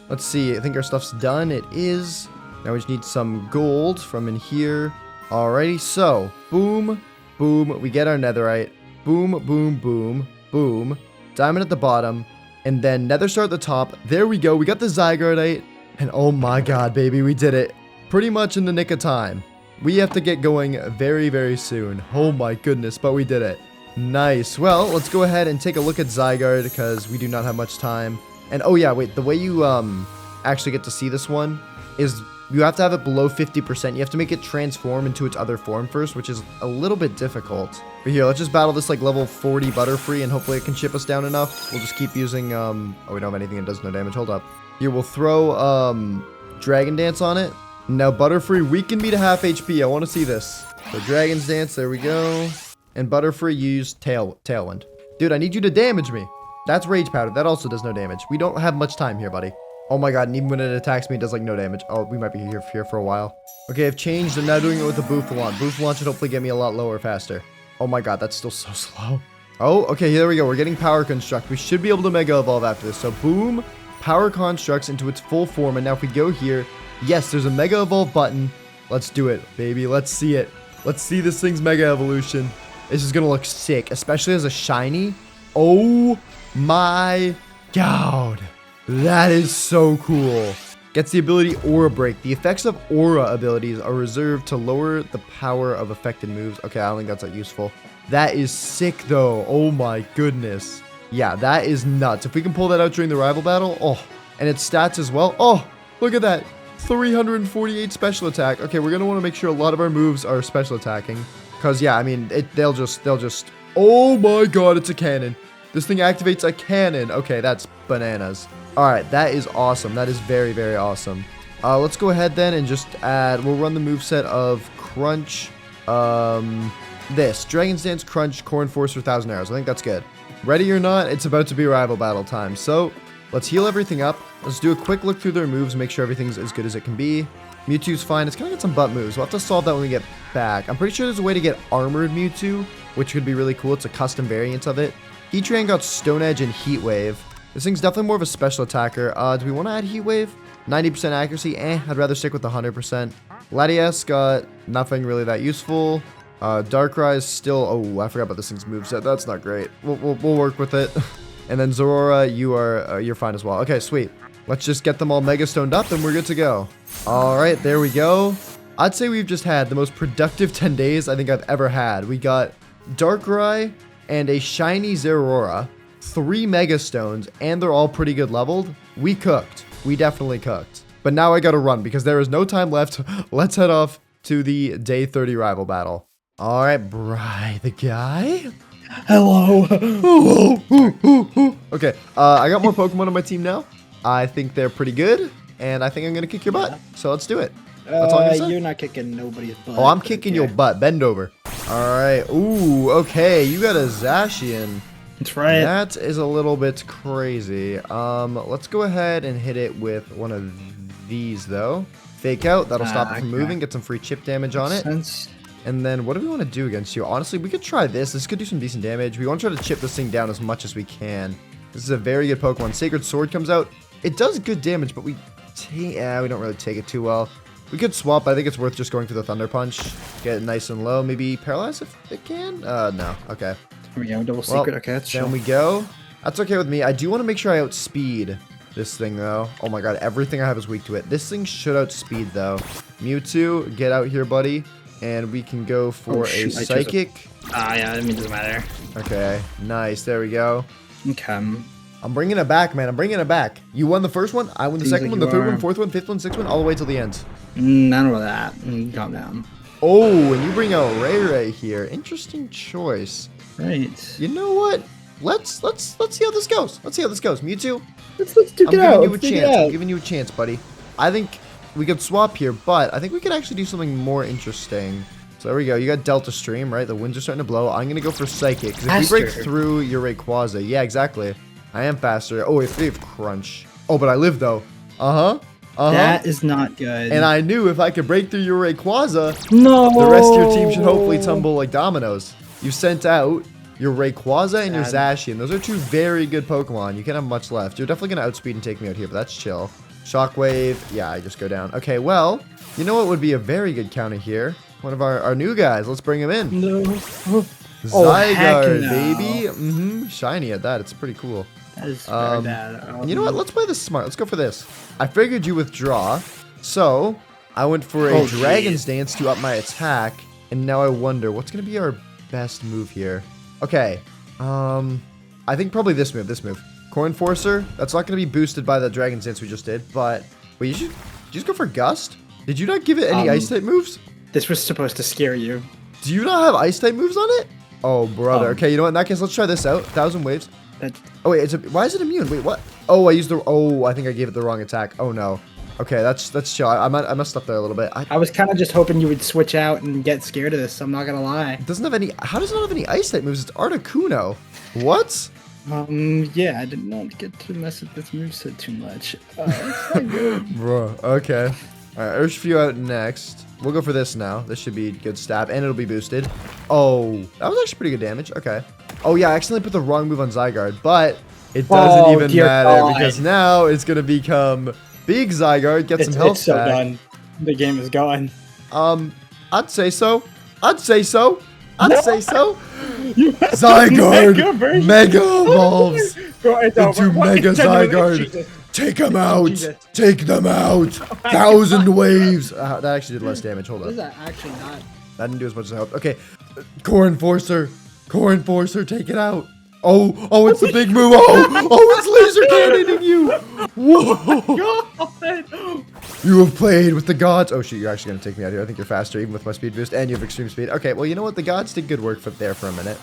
Let's see. I think our stuff's done. It is. Now we just need some gold from in here. Alrighty, so boom, boom. We get our netherite. Boom, boom, boom, boom. Diamond at the bottom, and then nether star at the top. There we go. We got the Zygardeite, and oh my god, baby, we did it. Pretty much in the nick of time. We have to get going very, very soon. Oh my goodness, but we did it. Nice. Well, let's go ahead and take a look at Zygarde because we do not have much time. And oh yeah, wait, the way you actually get to see this one is you have to have it below 50%. You have to make it transform into its other form first, which is a little bit difficult. But here, let's just battle this like level 40 Butterfree, and hopefully it can chip us down enough. We'll just keep using, oh, we don't have anything that does no damage. Hold up. Here, we'll throw, Dragon Dance on it. Now, Butterfree, weaken me to half HP. I want to see this. So, Dragon's Dance, there we go. And Butterfree, use Tailwind. Dude, I need you to damage me. That's Rage Powder. That also does no damage. We don't have much time here, buddy. Oh my god, and even when it attacks me, it does like no damage. Oh, we might be here for a while. Okay, I've changed. I'm now doing it with a Bouffalant. Bouffalant should hopefully get me a lot lower faster. Oh my god, that's still so slow. Oh, okay, here we go. We're getting Power Construct. We should be able to Mega Evolve after this. So, boom, Power Constructs into its full form. And now if we go here, yes, there's a Mega Evolve button. Let's do it, baby. Let's see it. Let's see this thing's Mega Evolution. This is gonna look sick, especially as a shiny. Oh my god. That is so cool. Gets the ability Aura Break. The effects of Aura abilities are reserved to lower the power of affected moves. Okay, I don't think that's that useful. That is sick though. Oh my goodness. Yeah, that is nuts. If we can pull that out during the rival battle, oh, and its stats as well. Oh, look at that. 348 special attack. Okay, we're gonna want to make sure a lot of our moves are special attacking. Cause yeah, I mean, they'll just, oh my god, it's a cannon. This thing activates a cannon. Okay, that's bananas. All right, that is awesome. That is very, very awesome. Let's go ahead then and just add, we'll run the moveset of Crunch, this, Dragon's Dance, Crunch, Corn Force for 1,000 arrows. I think that's good. Ready or not, it's about to be rival battle time. So, let's heal everything up. Let's do a quick look through their moves, make sure everything's as good as it can be. Mewtwo's fine. It's gonna get some butt moves. We'll have to solve that when we get back. I'm pretty sure there's a way to get Armored Mewtwo, which could be really cool. It's a custom variant of it. Heatran got Stone Edge and Heat Wave. This thing's definitely more of a special attacker. Do we want to add Heat Wave? 90% accuracy? I'd rather stick with 100%. Latias got nothing really that useful. Darkrai is still... Oh, I forgot about this thing's moveset. That's not great. We'll work with it. And then Zorora, you're fine as well. Okay, sweet. Let's just get them all Mega Stoned up and we're good to go. Alright, there we go. I'd say we've just had the most productive 10 days I think I've ever had. We got Darkrai and a shiny Zeraora, 3 Mega Stones, and they're all pretty good leveled. We cooked. We definitely cooked. But now I gotta run because there is no time left. Let's head off to the day 30 rival battle. Alright, Bri the guy. Hello. Okay, I got more Pokemon on my team now. I think they're pretty good, and I think I'm gonna kick your butt. So let's do it. That's all I'm gonna say. You're not kicking nobody's butt. Oh, I'm kicking your butt. Bend over. Alright. Ooh, okay. You got a Zacian. That's right. That is a little bit crazy. Let's go ahead and hit it with one of these, though. Fake out. That'll stop it from moving. Get some free chip damage on it. And then what do we want to do against you? Honestly, we could try this. This could do some decent damage. We want to try to chip this thing down as much as we can. This is a very good Pokemon. Sacred Sword comes out. It does good damage, but we don't really take it too well. We could swap, but I think it's worth just going for the Thunder Punch. Get it nice and low. Maybe paralyze if it can? No. Okay. Here we go. Double secret. Okay, that's down we go. That's okay with me. I do want to make sure I outspeed this thing, though. Oh my god, everything I have is weak to it. This thing should outspeed, though. Mewtwo, get out here, buddy. And we can go for a Psychic. Yeah, I mean, it doesn't matter. Okay, nice. There we go. Okay. I'm bringing it back, man. I'm bringing it back. You won the first one. I won the second one, the third one, fourth one, fifth one, sixth one, all the way till the end. None of that. Calm down. Oh, and you bring out Ray Ray here. Interesting choice. Right. You know what? Let's see how this goes. Let's see how this goes. Mewtwo, Let's duke I'm it giving out. you a Let's duke it chance. I'm out. giving you a chance, buddy. I think we could swap here, but I think we could actually do something more interesting. So there we go. You got Delta Stream, right? The winds are starting to blow. I'm going to go for Psychic. Because if we break Faster. through your Rayquaza, yeah, exactly. I am faster. Oh, if we have Crunch. Oh, but I live, though. Uh-huh. Uh-huh. That is not good. And I knew if I could break through your Rayquaza, no. the rest of your team should hopefully tumble like dominoes. You sent out your Rayquaza and your Zacian. Those are two very good Pokemon. You can't have much left. You're definitely going to outspeed and take me out here, but that's chill. Shockwave. Yeah, I just go down. Okay, well, you know what would be a very good counter here? One of our new guys. Let's bring him in. No. Zygarde, no. baby. Mm-hmm. Shiny at that. It's pretty cool. That is very bad. You know what? Let's play this smart. Let's go for this. I figured you withdraw, so I went for a Dragon's Dance to up my attack, and now I wonder what's gonna be our best move here. Okay, I think probably this move. Corn Forcer. That's not gonna be boosted by the Dragon's Dance we just did, but wait, did you just go for Gust? Did you not give it any Ice type moves? This was supposed to scare you. Do you not have Ice type moves on it? Oh brother. Okay, you know what? In that case, let's try this out. 1,000 waves. Oh wait, why is it immune? Wait, what? Oh, I think I gave it the wrong attack. Oh no. Okay, that's chill. I messed up there a little bit. I was kind of just hoping you would switch out and get scared of this. I'm not gonna lie. It doesn't have any. How does it not have any Ice type moves? It's Articuno. What? Yeah, I did not get to mess with this moveset too much. It's not good. Bro. Okay. All right, Urshifu out next. We'll go for this now. This should be a good stab, and it'll be boosted. Oh, that was actually pretty good damage. Okay. Oh yeah, I accidentally put the wrong move on Zygarde, but it doesn't even matter because now it's gonna become Big Zygarde. Get some health It's so back. done. The game is gone. I'd say so. I'd say so. Zygarde Mega Evolves Bro, it's into over. What? Mega It's genuinely- Zygarde. Jesus. Take them out. Jesus. Take them out. 1,000 waves. That actually did less damage. Hold This is up. actually not. That didn't do as much as I hoped. Okay. Corn Forcer. Corn Forcer, take it out. Oh, it's the big move. It's laser cannoning you. Whoa. You have played with the gods. Oh, shoot, you're actually going to take me out here. I think you're faster, even with my speed boost, and you have extreme speed. Okay, well, you know what? The gods did good work there for a minute.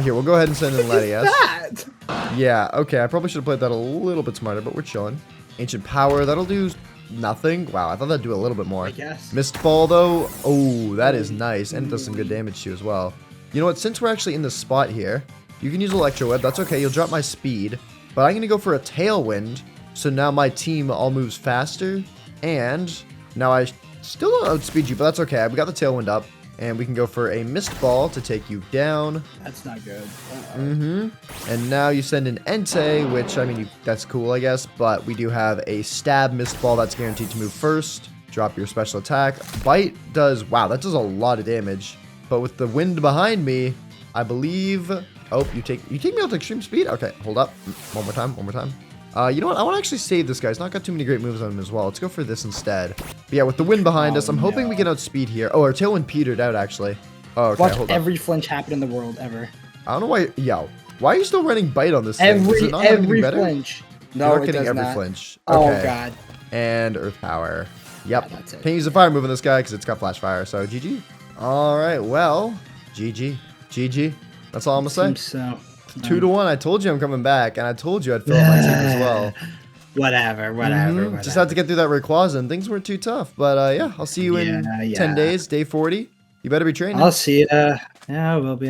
Here, we'll go ahead and send in Latias. Yeah, okay, I probably should have played that a little bit smarter, but we're chilling. Ancient Power, that'll do nothing. Wow, I thought that'd do a little bit more. I guess. Mist Ball, though. Oh, that is nice, and it does some good damage too as well. You know what? Since we're actually in the spot here, you can use Electro Web. That's okay. You'll drop my speed, but I'm going to go for a Tailwind. So now my team all moves faster, and now I still don't outspeed you, but that's okay. We got the Tailwind up, and we can go for a Mist Ball to take you down. That's not good. And now you send an Entei, which, I mean, that's cool, I guess, but we do have a Stab Mist Ball that's guaranteed to move first. Drop your special attack. Bite does, wow, that does a lot of damage. But with the wind behind me, I believe... Oh, you take me out to extreme speed? Okay, hold up. One more time. You know what? I want to actually save this guy. He's not got too many great moves on him as well. Let's go for this instead. But yeah, with the wind behind us, I'm hoping we can outspeed here. Oh, our Tailwind petered out, actually. Oh, okay, Watch hold up. every flinch happen in the world ever. I don't know why... Yo, why are you still running Bite on this thing? Does it not have anything Every better? flinch. You're No, not it getting does every not. flinch. Oh Okay. god. And Earth Power. Yep. Yeah, that's it. Can't use the fire move on this guy because it's got Flash Fire. So GG. All right. Well, GG. That's all I'm gonna say. Seems so. 2-1. I told you I'm coming back, and I told you I'd fill out my team as well. Whatever. Just had to get through that Rayquaza, and things weren't too tough. But yeah, I'll see you in 10 days, day 40. You better be training. I'll see ya. Yeah, I will be.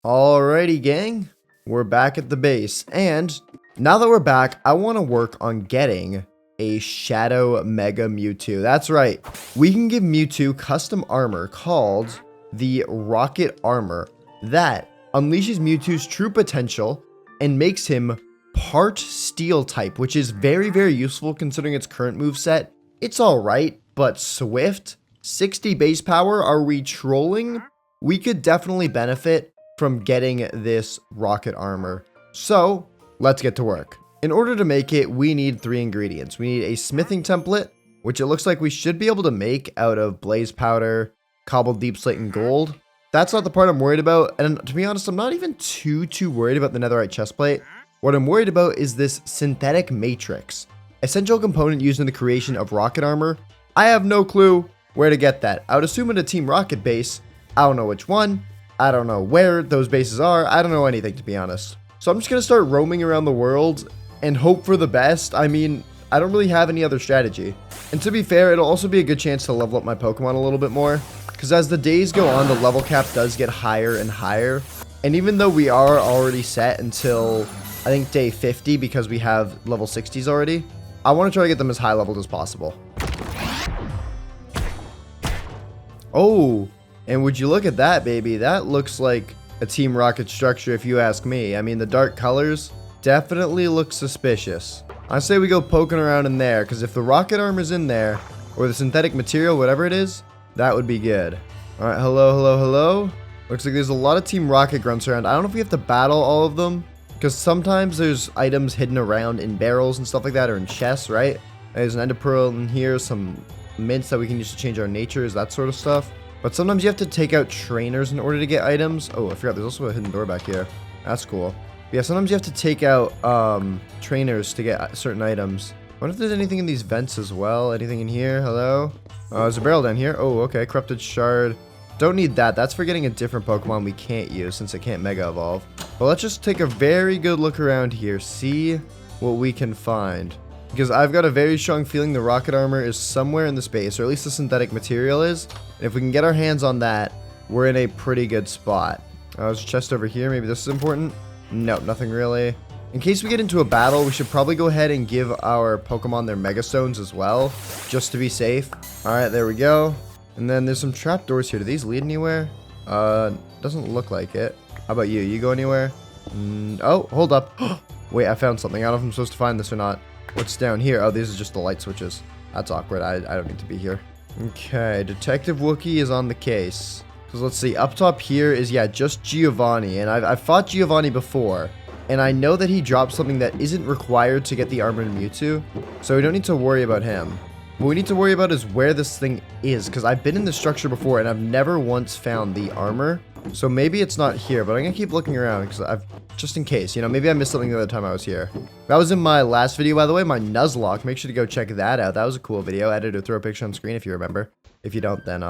Alrighty, gang. We're back at the base. And now that we're back, I want to work on getting a Shadow Mega Mewtwo. That's right. We can give Mewtwo custom armor called the Rocket Armor that unleashes Mewtwo's true potential and makes him part Steel type, which is very, very useful considering its current moveset. It's alright, but Swift, 60 base power, are we trolling? We could definitely benefit from getting this Rocket Armor. So, let's get to work. In order to make it, we need 3 ingredients. We need a smithing template, which it looks like we should be able to make out of Blaze Powder, Cobbled Deep Slate, and Gold. That's not the part I'm worried about, and to be honest, I'm not even too worried about the Netherite chestplate. What I'm worried about is this Synthetic Matrix, essential component used in the creation of Rocket Armor. I have no clue where to get that. I would assume at a Team Rocket base. I don't know which one. I don't know where those bases are. I don't know anything, to be honest. So I'm just going to start roaming around the world and hope for the best. I mean, I don't really have any other strategy. And to be fair, it'll also be a good chance to level up my Pokemon a little bit more. Because as the days go on, the level cap does get higher and higher. And even though we are already set until, I think, day 50, because we have level 60s already, I want to try to get them as high leveled as possible. Oh, and would you look at that, baby? That looks like a Team Rocket structure, if you ask me. I mean, the dark colors definitely look suspicious. I say we go poking around in there, because if the rocket armor's in there, or the synthetic material, whatever it is, that would be good. All right, hello, hello, hello. Looks like there's a lot of Team Rocket grunts around. I don't know if we have to battle all of them, because sometimes there's items hidden around in barrels and stuff like that, or in chests, right? There's an ender pearl in here, some mints that we can use to change our natures, that sort of stuff. But sometimes you have to take out trainers in order to get items. Oh, I forgot there's also a hidden door back here. That's cool. But yeah, sometimes you have to take out trainers to get certain items. I wonder if there's anything in these vents as well. Anything in here? Hello? There's a barrel down here. Oh, okay. Corrupted shard. Don't need that. That's for getting a different Pokemon we can't use since it can't Mega Evolve. But let's just take a very good look around here. See what we can find. Because I've got a very strong feeling the rocket armor is somewhere in the space, or at least the synthetic material is. And if we can get our hands on that, we're in a pretty good spot. There's a chest over here. Maybe this is important. Nope, nothing really. In case we get into a battle, we should probably go ahead and give our Pokemon their Mega Stones as well, just to be safe. Alright, there we go. And then there's some trapdoors here. Do these lead anywhere? Doesn't look like it. How about you? You go anywhere? Oh, hold up. Wait, I found something. I don't know if I'm supposed to find this or not. What's down here? Oh, these are just the light switches. That's awkward. I don't need to be here. Okay, Detective Wookie is on the case. So let's see. Up top here is, yeah, just Giovanni. And I've fought Giovanni before. And I know that he dropped something that isn't required to get the Armored Mewtwo. So we don't need to worry about him. What we need to worry about is where this thing is. Because I've been in this structure before and I've never once found the armor. So maybe it's not here. But I'm going to keep looking around because just in case. You know, maybe I missed something the other time I was here. That was in my last video, by the way. My Nuzlocke. Make sure to go check that out. That was a cool video. I had to throw a picture on screen if you remember. If you don't, then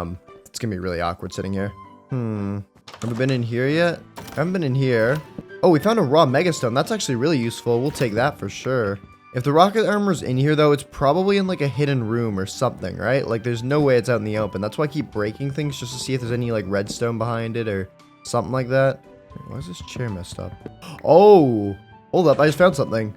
it's going to be really awkward sitting here. Have we been in here yet? I haven't been in here. Oh, we found a raw Megastone. That's actually really useful. We'll take that for sure. If the rocket armor's in here, though, it's probably in, like, a hidden room or something, right? Like, there's no way it's out in the open. That's why I keep breaking things, just to see if there's any, like, redstone behind it or something like that. Why is this chair messed up? Oh! Hold up, I just found something.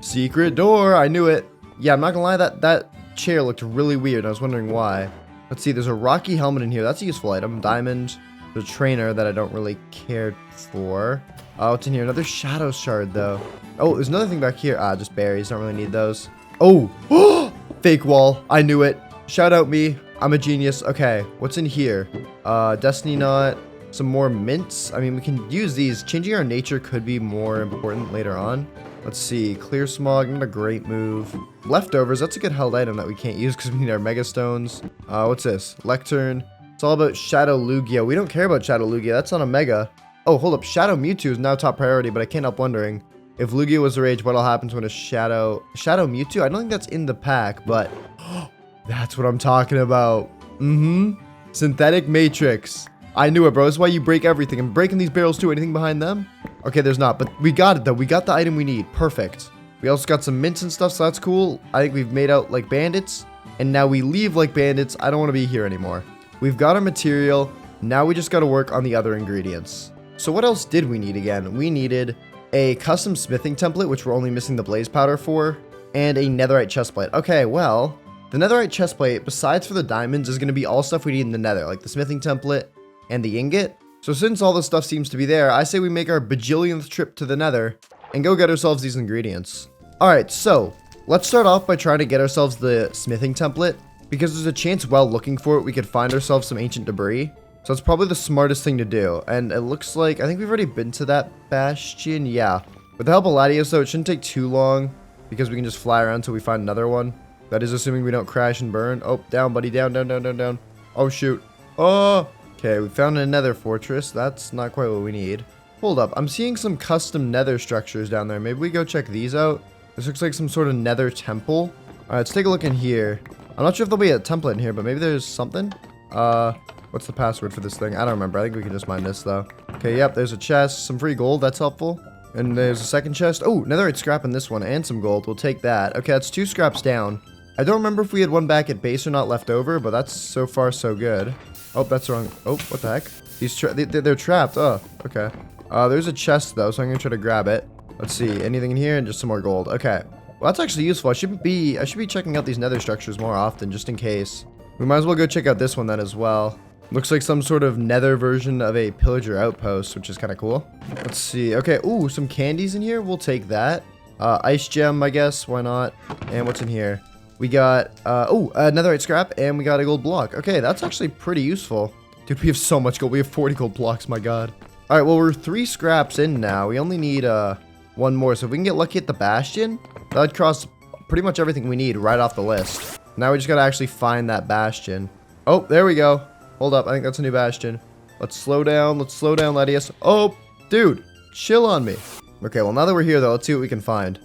Secret door! I knew it. Yeah, I'm not gonna lie, that chair looked really weird. I was wondering why. Let's see, there's a rocky helmet in here. That's a useful item. Diamond. There's a trainer that I don't really care for. Oh, it's in here. Another shadow shard, though. Oh, there's another thing back here. Just berries. Don't really need those. Oh! Fake wall. I knew it. Shout out me. I'm a genius. Okay, what's in here? Destiny Knot. Some more mints. I mean, we can use these. Changing our nature could be more important later on. Let's see. Clear Smog. Not a great move. Leftovers. That's a good held item that we can't use because we need our Mega Stones. What's this? Lectern. It's all about Shadow Lugia. We don't care about Shadow Lugia. That's not a Mega. Oh, hold up. Shadow Mewtwo is now top priority, but I can't help wondering if Lugia was the rage, what'll happen when a Shadow Mewtwo? I don't think that's in the pack, but that's what I'm talking about. Synthetic Matrix. I knew it, bro. That's why you break everything. I'm breaking these barrels too. Anything behind them? Okay, there's not, but we got it though. We got the item we need. Perfect. We also got some mints and stuff, so that's cool. I think we've made out like bandits, and now we leave like bandits. I don't want to be here anymore. We've got our material. Now we just got to work on the other ingredients. So what else did we need again? We needed a custom smithing template, which we're only missing the blaze powder for, and a netherite chestplate. Okay, well, the netherite chestplate, besides for the diamonds, is going to be all stuff we need in the nether, like the smithing template and the ingot. So since all this stuff seems to be there, I say we make our bajillionth trip to the nether and go get ourselves these ingredients. Alright, so let's start off by trying to get ourselves the smithing template, because there's a chance while looking for it, we could find ourselves some ancient debris. So it's probably the smartest thing to do. And it looks like, I think we've already been to that bastion. Yeah. With the help of Latios, though, it shouldn't take too long, because we can just fly around until we find another one. That is assuming we don't crash and burn. Oh, down, buddy. Down, down, down, down, down. Oh, shoot. Oh! Okay, we found a nether fortress. That's not quite what we need. Hold up. I'm seeing some custom nether structures down there. Maybe we go check these out. This looks like some sort of nether temple. Alright, let's take a look in here. I'm not sure if there'll be a template in here, but maybe there's something. What's the password for this thing? I don't remember. I think we can just mine this, though. Okay, yep, there's a chest. Some free gold. That's helpful. And there's a second chest. Oh, netherite scrap in this one and some gold. We'll take that. Okay, that's 2 scraps down. I don't remember if we had one back at base or not left over, but that's so far so good. Oh, that's wrong. Oh, what the heck? They're trapped. Oh, okay. There's a chest, though, so I'm going to try to grab it. Let's see. Anything in here? And just some more gold. Okay. Well, that's actually useful. I should be checking out these nether structures more often, just in case. We might as well go check out this one then as well. Looks like some sort of nether version of a pillager outpost, which is kind of cool. Let's see. Okay. Ooh, some candies in here. We'll take that. Ice gem, I guess. Why not? And what's in here? We got, netherite scrap, and we got a gold block. Okay, that's actually pretty useful. Dude, we have so much gold. We have 40 gold blocks, my god. All right, well, we're 3 scraps in now. We only need, 1 more. So if we can get lucky at the bastion, that'd cross pretty much everything we need right off the list. Now we just gotta actually find that bastion. Oh, there we go. Hold up, I think that's a new bastion. Let's slow down, Ledius. Oh, dude, chill on me. Okay, well, now that we're here, though, let's see what we can find.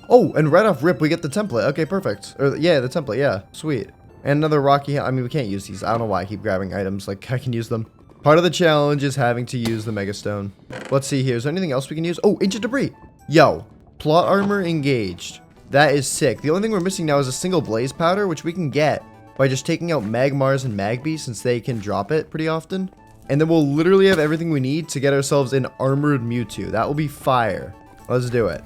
Oh, and right off rip, we get the template. Okay, perfect. Or, yeah, the template, yeah, sweet. And another rocky, I mean, we can't use these. I don't know why I keep grabbing items, like, I can use them. Part of the challenge is having to use the megastone. Let's see here, is there anything else we can use? Oh, ancient debris. Yo, plot armor engaged. That is sick. The only thing we're missing now is a single blaze powder, which we can get by just taking out Magmars and Magby, since they can drop it pretty often. And then we'll literally have everything we need to get ourselves an armored Mewtwo. That will be fire. Let's do it.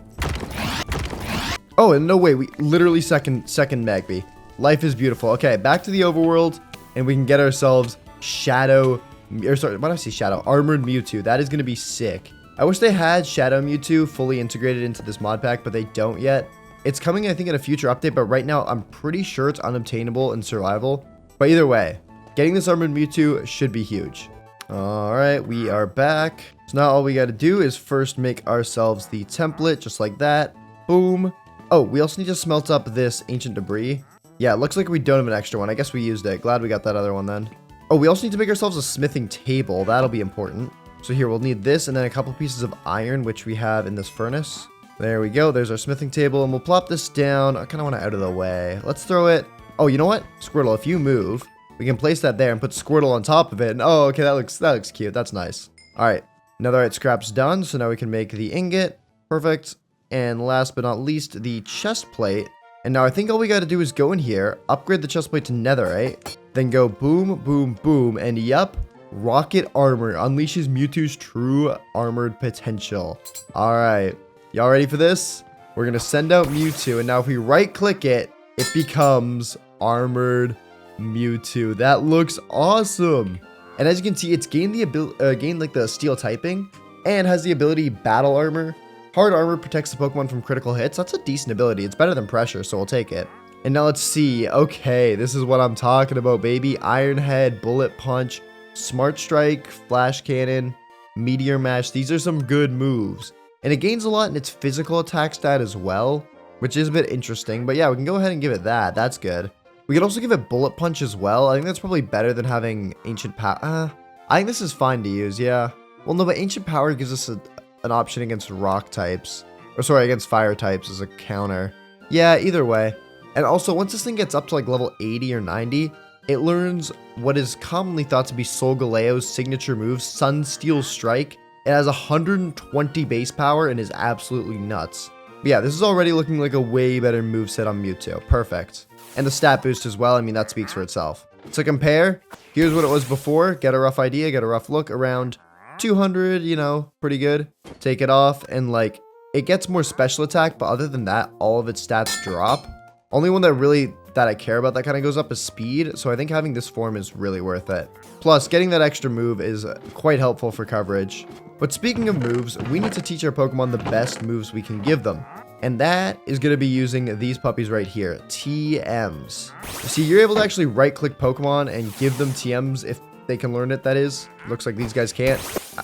Oh, and no way, we literally second Magby. Life is beautiful. Okay, back to the overworld, and we can get ourselves Shadow, or sorry, why did I say Shadow? Armored Mewtwo. That is going to be sick. I wish they had Shadow Mewtwo fully integrated into this mod pack, but they don't yet. It's coming, I think, in a future update, but right now, I'm pretty sure it's unobtainable in survival. But either way, getting this Armored Mewtwo should be huge. Alright, we are back. So now all we got to do is first make ourselves the template, just like that. Boom. Oh, we also need to smelt up this ancient debris. Yeah, it looks like we don't have an extra one. I guess we used it. Glad we got that other one then. Oh, we also need to make ourselves a smithing table. That'll be important. So here, we'll need this and then a couple pieces of iron, which we have in this furnace. There we go. There's our smithing table, and we'll plop this down. I kind of want it out of the way. Let's throw it. Oh, you know what? Squirtle, if you move, we can place that there and put Squirtle on top of it. And oh, okay, that looks cute. That's nice. All right, netherite scrap's done. So now we can make the ingot. Perfect. And last but not least, the chest plate. And now I think all we got to do is go in here, upgrade the chest plate to netherite, then go boom, boom, boom, and yup, rocket armor unleashes Mewtwo's true armored potential. All right. Y'all ready for this? We're going to send out Mewtwo, and now if we right-click it, it becomes Armored Mewtwo. That looks awesome. And as you can see, it's gained the ability, like the steel typing, and has the ability Battle Armor. Hard Armor protects the Pokemon from critical hits. That's a decent ability. It's better than Pressure, so we'll take it. And now let's see. Okay, this is what I'm talking about, baby. Iron Head, Bullet Punch, Smart Strike, Flash Cannon, Meteor Mash. These are some good moves. And it gains a lot in its physical attack stat as well, which is a bit interesting. But yeah, we can go ahead and give it that. That's good. We could also give it Bullet Punch as well. I think that's probably better than having Ancient Power. I think this is fine to use, yeah. Well, no, but Ancient Power gives us an option against rock types. Or sorry, against fire types as a counter. Yeah, either way. And also, once this thing gets up to like level 80 or 90, it learns what is commonly thought to be Solgaleo's signature move, Sunsteel Strike. It has 120 base power and is absolutely nuts. But yeah, this is already looking like a way better moveset on Mewtwo. Perfect. And the stat boost as well, I mean, that speaks for itself. To compare, here's what it was before. Get a rough idea, get a rough look. Around 200, you know, pretty good. Take it off, and like, it gets more special attack, but other than that, all of its stats drop. Only one that I care about that kind of goes up is speed, so I think having this form is really worth it. Plus, getting that extra move is quite helpful for coverage. But speaking of moves, we need to teach our Pokemon the best moves we can give them. And that is going to be using these puppies right here, TMs. See, you're able to actually right-click Pokemon and give them TMs if they can learn it, that is. Looks like these guys can't.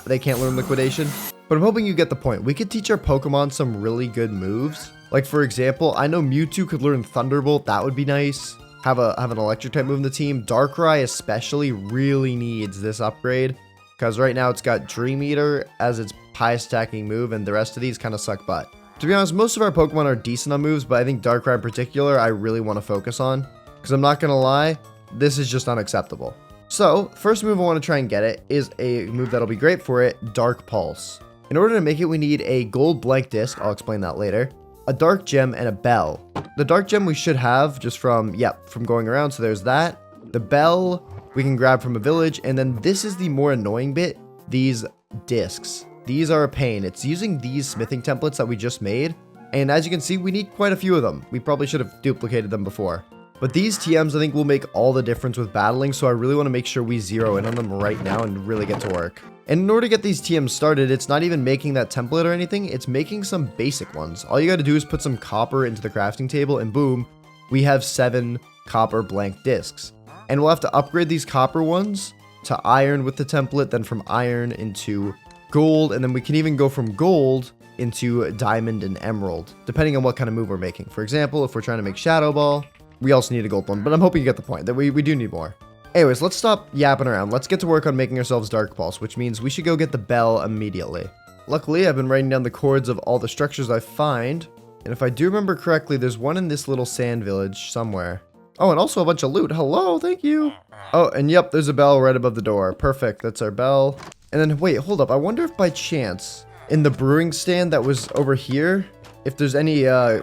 They can't learn Liquidation. But I'm hoping you get the point. We could teach our Pokemon some really good moves. Like, for example, I know Mewtwo could learn Thunderbolt. That would be nice. Have an electric type move in the team. Darkrai especially really needs this upgrade, because right now it's got Dream Eater as its high stacking move, and the rest of these kind of suck butt. To be honest, most of our Pokemon are decent on moves, but I think Darkrai in particular I really want to focus on, because I'm not going to lie, this is just unacceptable. So, first move I want to try and get it is a move that'll be great for it, Dark Pulse. In order to make it, we need a gold blank disc, I'll explain that later, a dark gem, and a bell. The dark gem we should have just from going around, so there's that. The bell we can grab from a village, and then this is the more annoying bit, these discs. These are a pain. It's using these smithing templates that we just made, and as you can see, we need quite a few of them. We probably should have duplicated them before. But these TMs I think will make all the difference with battling, so I really want to make sure we zero in on them right now and really get to work. And in order to get these TMs started, it's not even making that template or anything, it's making some basic ones. All you got to do is put some copper into the crafting table and boom, we have 7 copper blank discs. And we'll have to upgrade these copper ones to iron with the template, then from iron into gold, and then we can even go from gold into diamond and emerald, depending on what kind of move we're making. For example, if we're trying to make Shadow Ball, we also need a gold one, but I'm hoping you get the point, that we do need more. Anyways, let's stop yapping around. Let's get to work on making ourselves Dark Pulse, which means we should go get the bell immediately. Luckily, I've been writing down the coords of all the structures I find, and if I do remember correctly, there's one in this little sand village somewhere. Oh, and also a bunch of loot. Hello, thank you. Oh, and yep, there's a bell right above the door. Perfect, that's our bell. And then, wait, hold up. I wonder if by chance, in the brewing stand that was over here, if there's any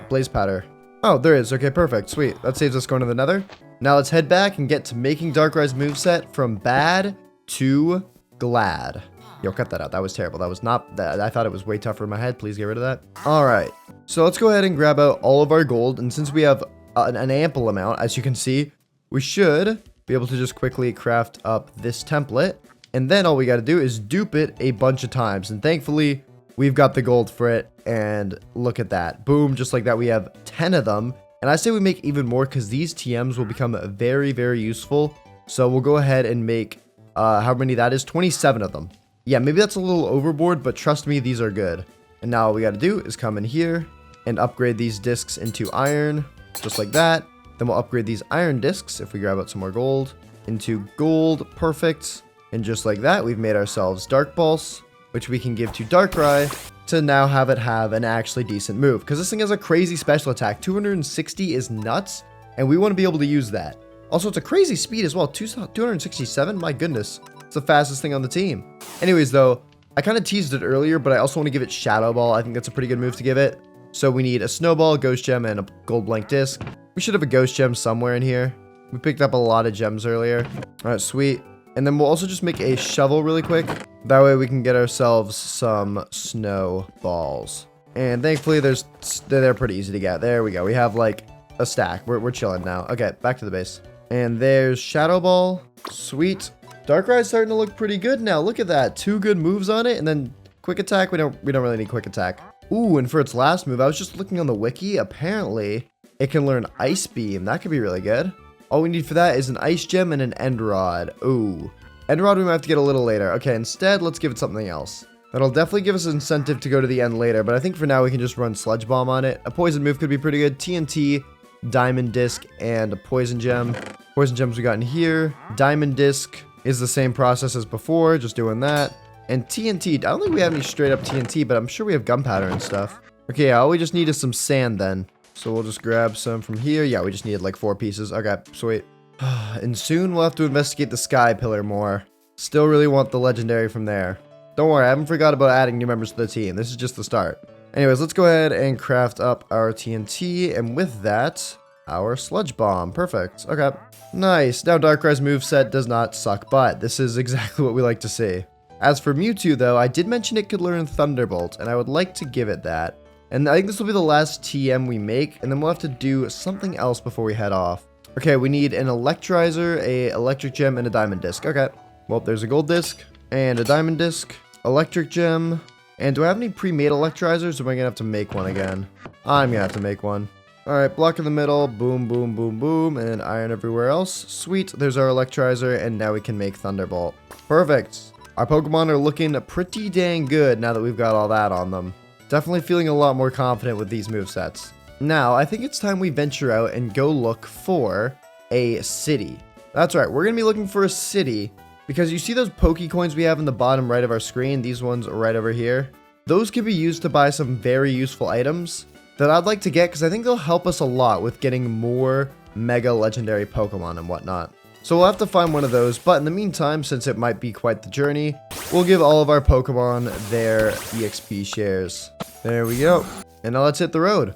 blaze powder. Oh, there is. Okay, perfect. Sweet. That saves us going to the nether. Now let's head back and get to making Darkrai's moveset from bad to glad. Yo, cut that out. That was terrible. That was not that. I thought it was way tougher in my head. Please get rid of that. All right. So let's go ahead and grab out all of our gold. And since we have an ample amount, as you can see, we should be able to just quickly craft up this template. And then all we got to do is dupe it a bunch of times. And thankfully, we've got the gold for it. And look at that. Boom. Just like that, we have 10 of them. And I say we make even more because these TMs will become very, very useful. So we'll go ahead and make, how many that is? 27 of them. Yeah, maybe that's a little overboard, but trust me, these are good. And now all we got to do is come in here and upgrade these discs into iron, just like that. Then we'll upgrade these iron discs, if we grab out some more gold, into gold. Perfect. And just like that, we've made ourselves Dark Pulse, which we can give to Darkrai to now have it have an actually decent move. Because this thing has a crazy special attack. 260 is nuts, and we want to be able to use that. Also, it's a crazy speed as well. 267? My goodness. It's the fastest thing on the team. Anyways, though, I kind of teased it earlier, but I also want to give it Shadow Ball. I think that's a pretty good move to give it. So we need a Snowball, Ghost Gem, and a Gold Blank Disc. We should have a Ghost Gem somewhere in here. We picked up a lot of gems earlier. All right, sweet. And then we'll also just make a shovel really quick. That way we can get ourselves some snowballs. And thankfully they're pretty easy to get. There we go. We have like a stack. We're chilling now. Okay, back to the base. And there's Shadow Ball. Sweet. Darkrai's starting to look pretty good now. Look at that. 2 good moves on it. And then quick attack. We don't really need quick attack. Ooh, and for its last move, I was just looking on the wiki. Apparently, it can learn Ice Beam. That could be really good. All we need for that is an Ice Gem and an End Rod. Ooh. End Rod we might have to get a little later. Okay, instead, let's give it something else. That'll definitely give us an incentive to go to the end later, but I think for now we can just run Sludge Bomb on it. A Poison move could be pretty good. TNT, Diamond Disc, and a Poison Gem. Poison Gems we got in here. Diamond Disc is the same process as before, just doing that. And TNT, I don't think we have any straight up TNT, but I'm sure we have gunpowder and stuff. Okay, all we just need is some sand then. So we'll just grab some from here. Yeah, we just needed like 4 pieces. Okay, sweet. And soon we'll have to investigate the Sky Pillar more. Still really want the legendary from there. Don't worry, I haven't forgot about adding new members to the team. This is just the start. Anyways, let's go ahead and craft up our TNT. And with that, our Sludge Bomb. Perfect. Okay. Nice. Now Darkrai's moveset does not suck butt. This is exactly what we like to see. As for Mewtwo, though, I did mention it could learn Thunderbolt, and I would like to give it that. And I think this will be the last TM we make, and then we'll have to do something else before we head off. Okay, we need an Electrizer, a Electric Gem, and a Diamond Disc. Okay. Well, there's a Gold Disc, and a Diamond Disc, Electric Gem, and do I have any pre-made Electrizers, or am I gonna have to make one again? I'm gonna have to make one. Alright, block in the middle, boom, boom, boom, boom, and iron everywhere else. Sweet, there's our Electrizer, and now we can make Thunderbolt. Perfect. Our Pokemon are looking pretty dang good now that we've got all that on them. Definitely feeling a lot more confident with these movesets. Now, I think it's time we venture out and go look for a city. That's right, we're going to be looking for a city because you see those Pokecoins we have in the bottom right of our screen, these ones right over here? Those can be used to buy some very useful items that I'd like to get because I think they'll help us a lot with getting more mega legendary Pokemon and whatnot. So we'll have to find one of those, but in the meantime, since it might be quite the journey, we'll give all of our Pokemon their EXP shares. There we go. And now let's hit the road.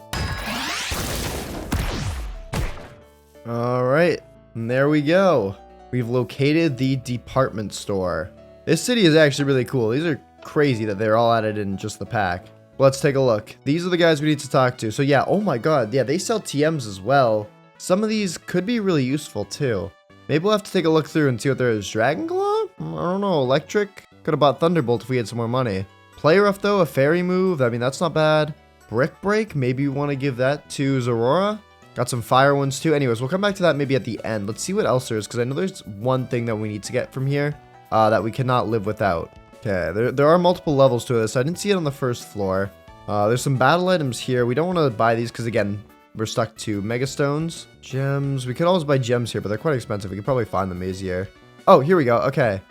Alright, and there we go. We've located the department store. This city is actually really cool. These are crazy that they're all added in just the pack. Let's take a look. These are the guys we need to talk to. So yeah, oh my god, yeah, they sell TMs as well. Some of these could be really useful too. Maybe we'll have to take a look through and see what there is. Dragon Claw? I don't know, Electric? Could have bought Thunderbolt if we had some more money. Play Rough though, a fairy move. I mean, that's not bad. Brick Break, maybe we want to give that to Zorora. Got some fire ones too. Anyways, we'll come back to that maybe at the end. Let's see what else there is, because I know there's one thing that we need to get from here that we cannot live without. Okay, there are multiple levels to this. I didn't see it on the first floor. There's some battle items here. We don't want to buy these because, again, we're stuck to Mega Stones. Gems. We could always buy gems here, but they're quite expensive. We could probably find them easier. Oh, here we go. Okay.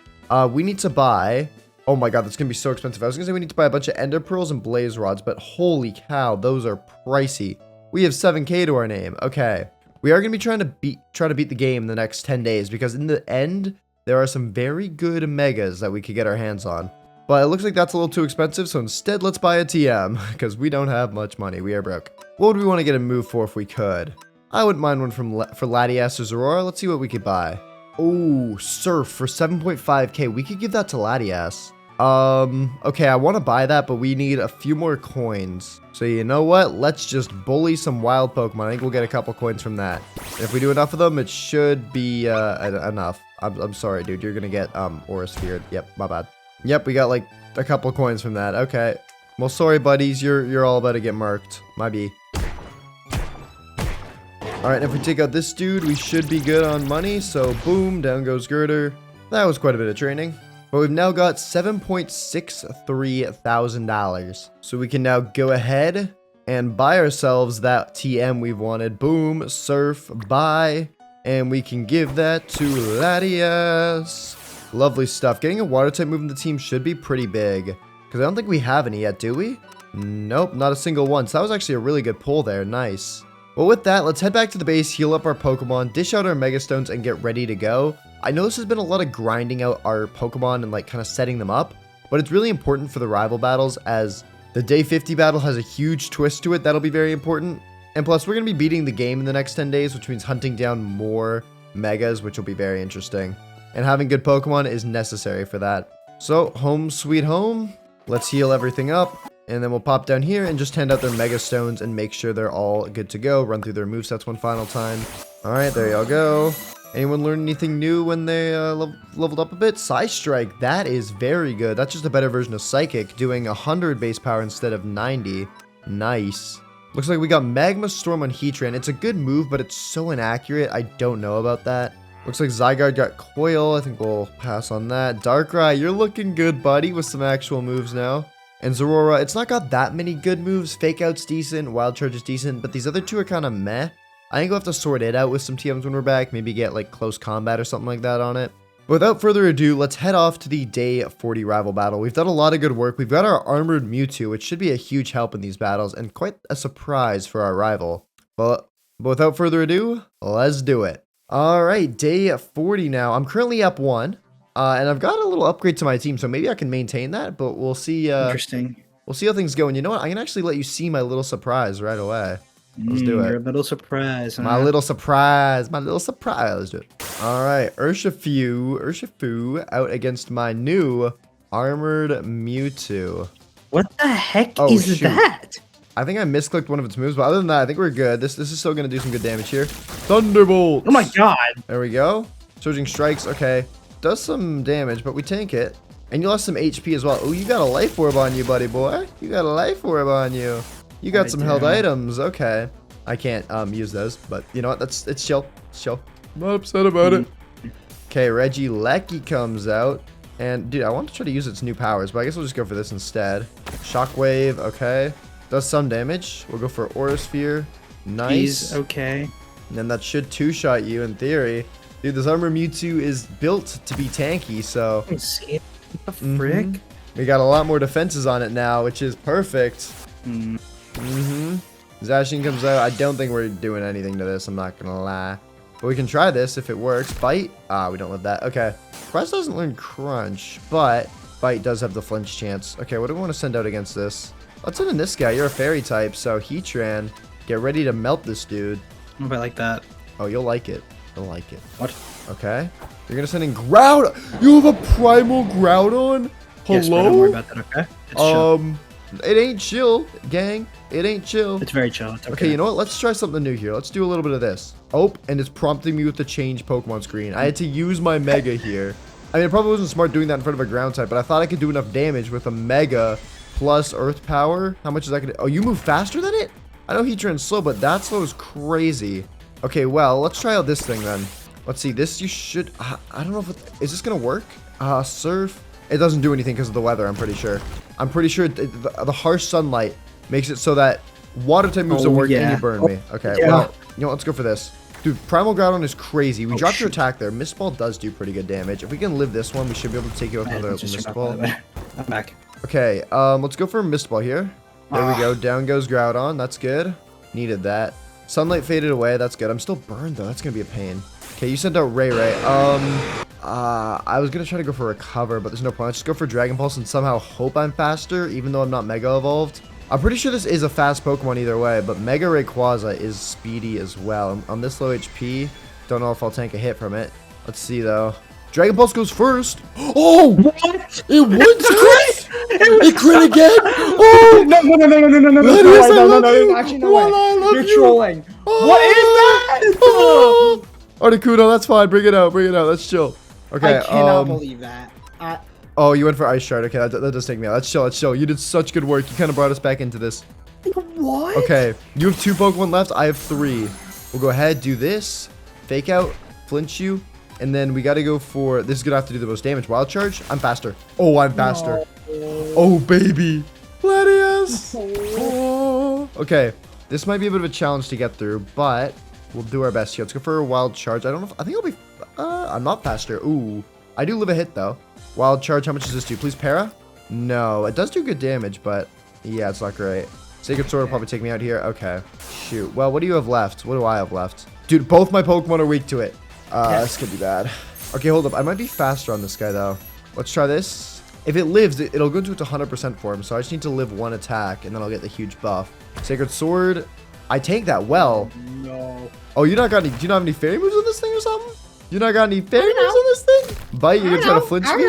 We need to buy... Oh my god, that's going to be so expensive. I was going to say we need to buy a bunch of Ender Pearls and Blaze Rods, but holy cow, those are pricey. We have 7k to our name. Okay. We are going to be trying to beat the game in the next 10 days, because in the end, there are some very good megas that we could get our hands on. But it looks like that's a little too expensive, so instead let's buy a TM, because we don't have much money. We are broke. What would we want to get a move for if we could? I wouldn't mind one for Latias or Zorora. Let's see what we could buy. Oh, Surf for 7.5k. We could give that to Latias. Okay, I want to buy that, but we need a few more coins. So you know what? Let's just bully some wild Pokemon. I think we'll get a couple coins from that. If we do enough of them, it should be enough. I'm sorry, dude. You're gonna get Aura Sphere. Yep, my bad. Yep, we got like a couple coins from that. Okay. Well, sorry, buddies. You're all about to get marked. My B. Alright, if we take out this dude, we should be good on money. So, boom, down goes Girder. That was quite a bit of training. But we've now got $7.63 thousand. So we can now go ahead and buy ourselves that TM we've wanted. Boom, Surf, buy. And we can give that to Latias. Lovely stuff. Getting a water type move in the team should be pretty big. Because I don't think we have any yet, do we? Nope, not a single one. So that was actually a really good pull there. Nice. Well, with that, let's head back to the base, heal up our Pokemon, dish out our Mega Stones, and get ready to go. I know this has been a lot of grinding out our Pokemon and like kind of setting them up, but it's really important for the rival battles, as the day 50 battle has a huge twist to it. That'll be very important. And plus, we're going to be beating the game in the next 10 days, which means hunting down more Megas, which will be very interesting. And having good Pokemon is necessary for that. So, home sweet home. Let's heal everything up. And then we'll pop down here and just hand out their Mega Stones and make sure they're all good to go. Run through their movesets one final time. Alright, there y'all go. Anyone learn anything new when they leveled up a bit? Psystrike, that is very good. That's just a better version of Psychic, doing 100 base power instead of 90. Nice. Looks like we got Magma Storm on Heatran. It's a good move, but it's so inaccurate. I don't know about that. Looks like Zygarde got Coil. I think we'll pass on that. Darkrai, you're looking good, buddy, with some actual moves now. And Zorora, it's not got that many good moves. Fake Out's decent, Wild Charge is decent, but these other two are kind of meh. I think we'll have to sort it out with some TMs when we're back. Maybe get like close combat or something like that on it. But without further ado, let's head off to the day 40 rival battle. We've done a lot of good work. We've got our armored Mewtwo, which should be a huge help in these battles and quite a surprise for our rival. But without further ado, let's do it. All right, day 40 now. I'm currently up 1. And I've got a little upgrade to my team, so maybe I can maintain that, but we'll see. Interesting. We'll see how things go. And you know what? I can actually let you see my little surprise right away. Let's do it. Your little surprise. Huh? My little surprise. My little surprise. Let's do it. All right. Urshifu out against my new armored Mewtwo. What the heck is that? I think I misclicked one of its moves, but other than that, I think we're good. This is still going to do some good damage here. Thunderbolt. Oh my god. There we go. Surging Strikes. Okay. Does some damage, but we tank it. And you lost some HP as well. Oh, you got a Life Orb on you, buddy boy. You got a Life Orb on you. You got some held items. Okay. I can't use those, but you know what? It's chill. It's chill. I'm not upset about it. Okay, Regieleki comes out. And, dude, I want to try to use its new powers, but I guess we'll just go for this instead. Shockwave. Okay. Does some damage. We'll go for Aura Sphere. Nice. Okay. And then that should two-shot you in theory. Dude, this armor Mewtwo is built to be tanky, so... What the frick? We got a lot more defenses on it now, which is perfect. Zacian comes out. I don't think we're doing anything to this. I'm not gonna lie. But we can try this if it works. Bite. Ah, we don't live that. Okay. Press doesn't learn Crunch, but Bite does have the flinch chance. Okay, what do we want to send out against this? Let's send in this guy. You're a fairy type, so Heatran, get ready to melt this dude. I don't know if I like that. Oh, you'll like it. You'll like it. What? Okay. You're gonna send in Groudon. You have a primal Groudon? Yes, but don't Hello? worry about that, okay? It's chill. It ain't chill, gang. It ain't chill. It's very chill. It's okay. Okay, you know what? Let's try something new here. Let's do a little bit of this. Oh, and it's prompting me with the change Pokemon screen. I had to use my Mega here. I mean, it probably wasn't smart doing that in front of a ground type, but I thought I could do enough damage with a Mega plus Earth Power. How much is that gonna... Oh, you move faster than it? I know Heatran's slow, but that slow is crazy. Okay, well, let's try out this thing then. Let's see. This you should... I don't know if is this gonna work? Surf. It doesn't do anything because of the weather, I'm pretty sure. I'm pretty sure the harsh sunlight makes it so that water type moves don't work and you burn me. Okay, well, you know what? Let's go for this. Dude, Primal Groudon is crazy. We dropped your attack there. Mist Ball does do pretty good damage. If we can live this one, we should be able to take you out with another Mist Ball. I'm back. Okay, let's go for a Mist Ball here. There we go. Down goes Groudon. That's good. Needed that. Sunlight faded away. That's good. I'm still burned, though. That's going to be a pain. Okay, you sent out Ray. I was going to try to go for Recover, but there's no point. Let's just go for Dragon Pulse and somehow hope I'm faster, even though I'm not Mega Evolved. I'm pretty sure this is a fast Pokemon either way, but Mega Rayquaza is speedy as well. I'm on this low HP. Don't know if I'll tank a hit from it. Let's see, though. Dragon Pulse goes first. Oh! What? It would crit! It crit again! Oh! No. Actually, no way. You're trolling. What is that? Oh! Articuno, that's fine. Bring it out. Bring it out. Let's chill. Okay, I cannot believe that. Oh, you went for Ice Shard. Okay, that does take me out. Let's chill. Let's chill. You did such good work. You kind of brought us back into this. What? Okay, you have 2 Pokemon left. I have 3. We'll go ahead, do this. Fake out, flinch you. And then we got to go for... This is going to have to do the most damage. Wild Charge? I'm faster. Oh, I'm faster. No. Oh, baby. Latias. Oh. Okay, this might be a bit of a challenge to get through, but we'll do our best here. Let's go for a Wild Charge. I don't know if... I think I'll be... I'm not faster. Ooh. I do live a hit, though. Wild Charge, how much does this do? Please, Para? No, it does do good damage, but yeah, it's not great. Sacred Sword will probably take me out here. Okay. Shoot. Well, what do you have left? What do I have left? Dude, both my Pokemon are weak to it. This could be bad. Okay, hold up. I might be faster on this guy, though. Let's try this. If it lives, it'll go into its 100% form, so I just need to live 1 attack, and then I'll get the huge buff. Sacred Sword. I tank that well. No. Oh, you not got any... Do you not have any fairy moves on this thing or something? You not got any fairy moves on this thing? Bite, you're gonna try to flinch me?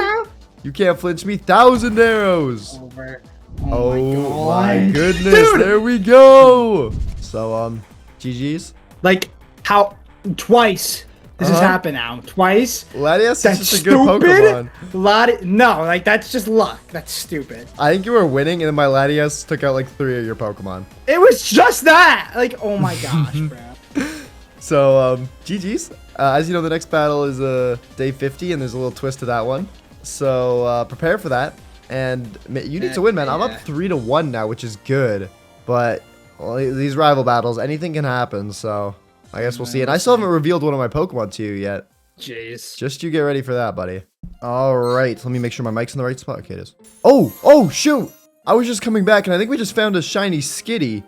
You can't flinch me. 1,000 arrows. Over. Oh my goodness. Dude. There we go. So, GG's. Like, how... Twice. This has happened now. Twice. Latias That's is just a good Pokemon. No, like, that's just luck. That's stupid. I think you were winning, and then my Latias took out, like, 3 of your Pokemon. It was just that. Like, oh my gosh, bro. So, GG's. As you know, the next battle is day 50, and there's a little twist to that one. So, prepare for that. And you need to win, man. I'm up 3-1 now, which is good. But, well, these rival battles, anything can happen, so... I guess we'll see. And I still haven't revealed one of my Pokemon to you yet. Jeez. Just you get ready for that, buddy. All right. Let me make sure my mic's in the right spot. Okay, it is. Oh, shoot. I was just coming back, and I think we just found a shiny Skitty.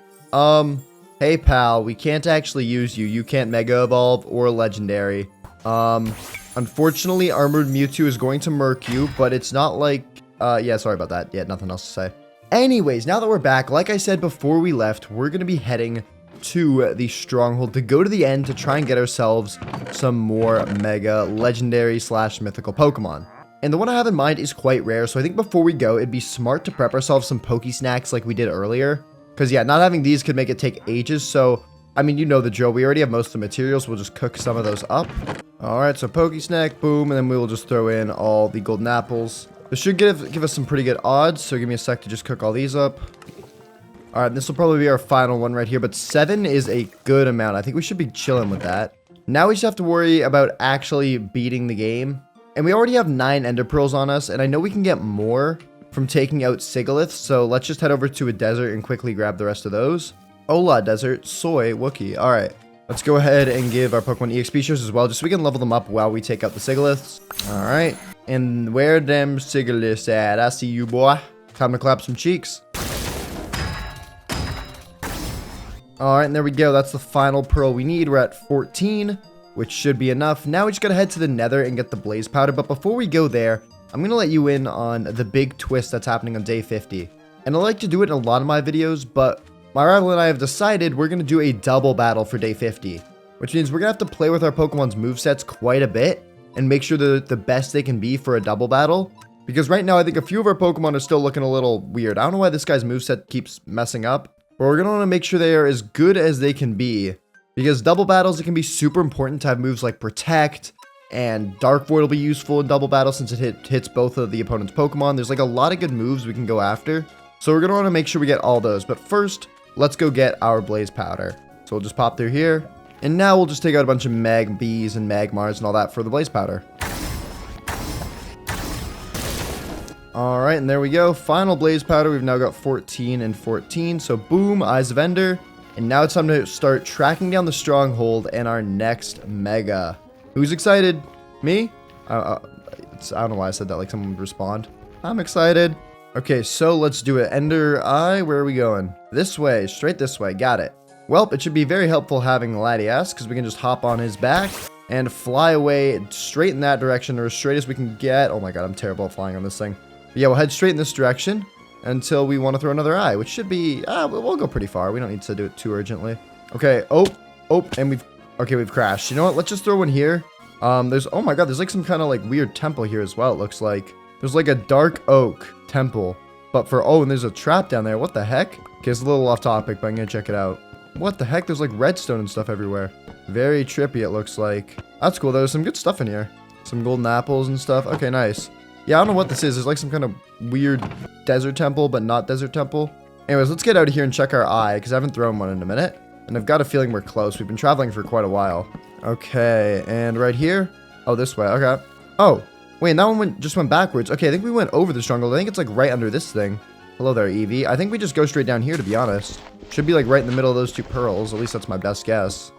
Hey, pal. We can't actually use you. You can't Mega Evolve or Legendary. Unfortunately, Armored Mewtwo is going to murk you, but it's not like... yeah, sorry about that. Yeah, nothing else to say. Anyways, now that we're back, like I said before we left, we're going to be heading... to the stronghold to go to the end to try and get ourselves some more mega legendary / mythical Pokemon. And the one I have in mind is quite rare, so I think before we go, it'd be smart to prep ourselves some Poke Snacks like we did earlier. Because yeah, not having these could make it take ages, so I mean, you know the drill. We already have most of the materials, we'll just cook some of those up. Alright, so Poke Snack, boom, and then we will just throw in all the golden apples. This should give us some pretty good odds, so give me a sec to just cook all these up. Alright, this will probably be our final one right here, but 7 is a good amount. I think we should be chilling with that. Now we just have to worry about actually beating the game. And we already have 9 Ender Pearls on us, and I know we can get more from taking out Sigalith, so let's just head over to a desert and quickly grab the rest of those. Hola, desert. Soy, Wookie. Alright, let's go ahead and give our Pokemon EXP shares as well, just so we can level them up while we take out the Sigaliths. Alright, and where them Sigaliths at? I see you, boy. Time to clap some cheeks. Alright, and there we go. That's the final pearl we need. We're at 14, which should be enough. Now we just gotta head to the nether and get the blaze powder. But before we go there, I'm gonna let you in on the big twist that's happening on day 50. And I like to do it in a lot of my videos, but my rival and I have decided we're gonna do a double battle for day 50. Which means we're gonna have to play with our Pokemon's movesets quite a bit and make sure they're the best they can be for a double battle. Because right now, I think a few of our Pokemon are still looking a little weird. I don't know why this guy's moveset keeps messing up. But we're gonna wanna make sure they are as good as they can be. Because double battles, it can be super important to have moves like Protect, and Dark Void will be useful in double battle since it hits both of the opponent's Pokemon. There's like a lot of good moves we can go after. So we're gonna wanna make sure we get all those. But first, let's go get our Blaze Powder. So we'll just pop through here. And now we'll just take out a bunch of Mag Bees and Magmars and all that for the Blaze Powder. Alright, and there we go. Final Blaze Powder. We've now got 14 and 14. So boom, Eyes of Ender. And now it's time to start tracking down the Stronghold and our next Mega. Who's excited? Me? I don't know why I said that like someone would respond. I'm excited. Okay, so let's do it. Ender Eye, where are we going? This way, straight this way. Got it. Well, it should be very helpful having Latias, because we can just hop on his back and fly away straight in that direction, or as straight as we can get. Oh my god, I'm terrible at flying on this thing. But yeah, we'll head straight in this direction until we want to throw another eye, which should be, we'll go pretty far. We don't need to do it too urgently. Okay, and we've crashed. You know what? Let's just throw one here. Oh my god, there's like some kind of like weird temple here as well, it looks like. There's like a dark oak temple, but and there's a trap down there. What the heck? Okay, it's a little off topic, but I'm gonna check it out. What the heck? There's like redstone and stuff everywhere. Very trippy, it looks like. That's cool. There's some good stuff in here. Some golden apples and stuff. Okay, nice. Yeah, I don't know what this is. There's like some kind of weird desert temple, but not desert temple. Anyways, let's get out of here and check our eye, because I haven't thrown one in a minute. And I've got a feeling we're close. We've been traveling for quite a while. Okay, and right here? Oh, this way. Okay. Oh, wait, that one just went backwards. Okay, I think we went over the stronghold. I think it's like right under this thing. Hello there, Eevee. I think we just go straight down here, to be honest. Should be like right in the middle of those two pearls. At least that's my best guess.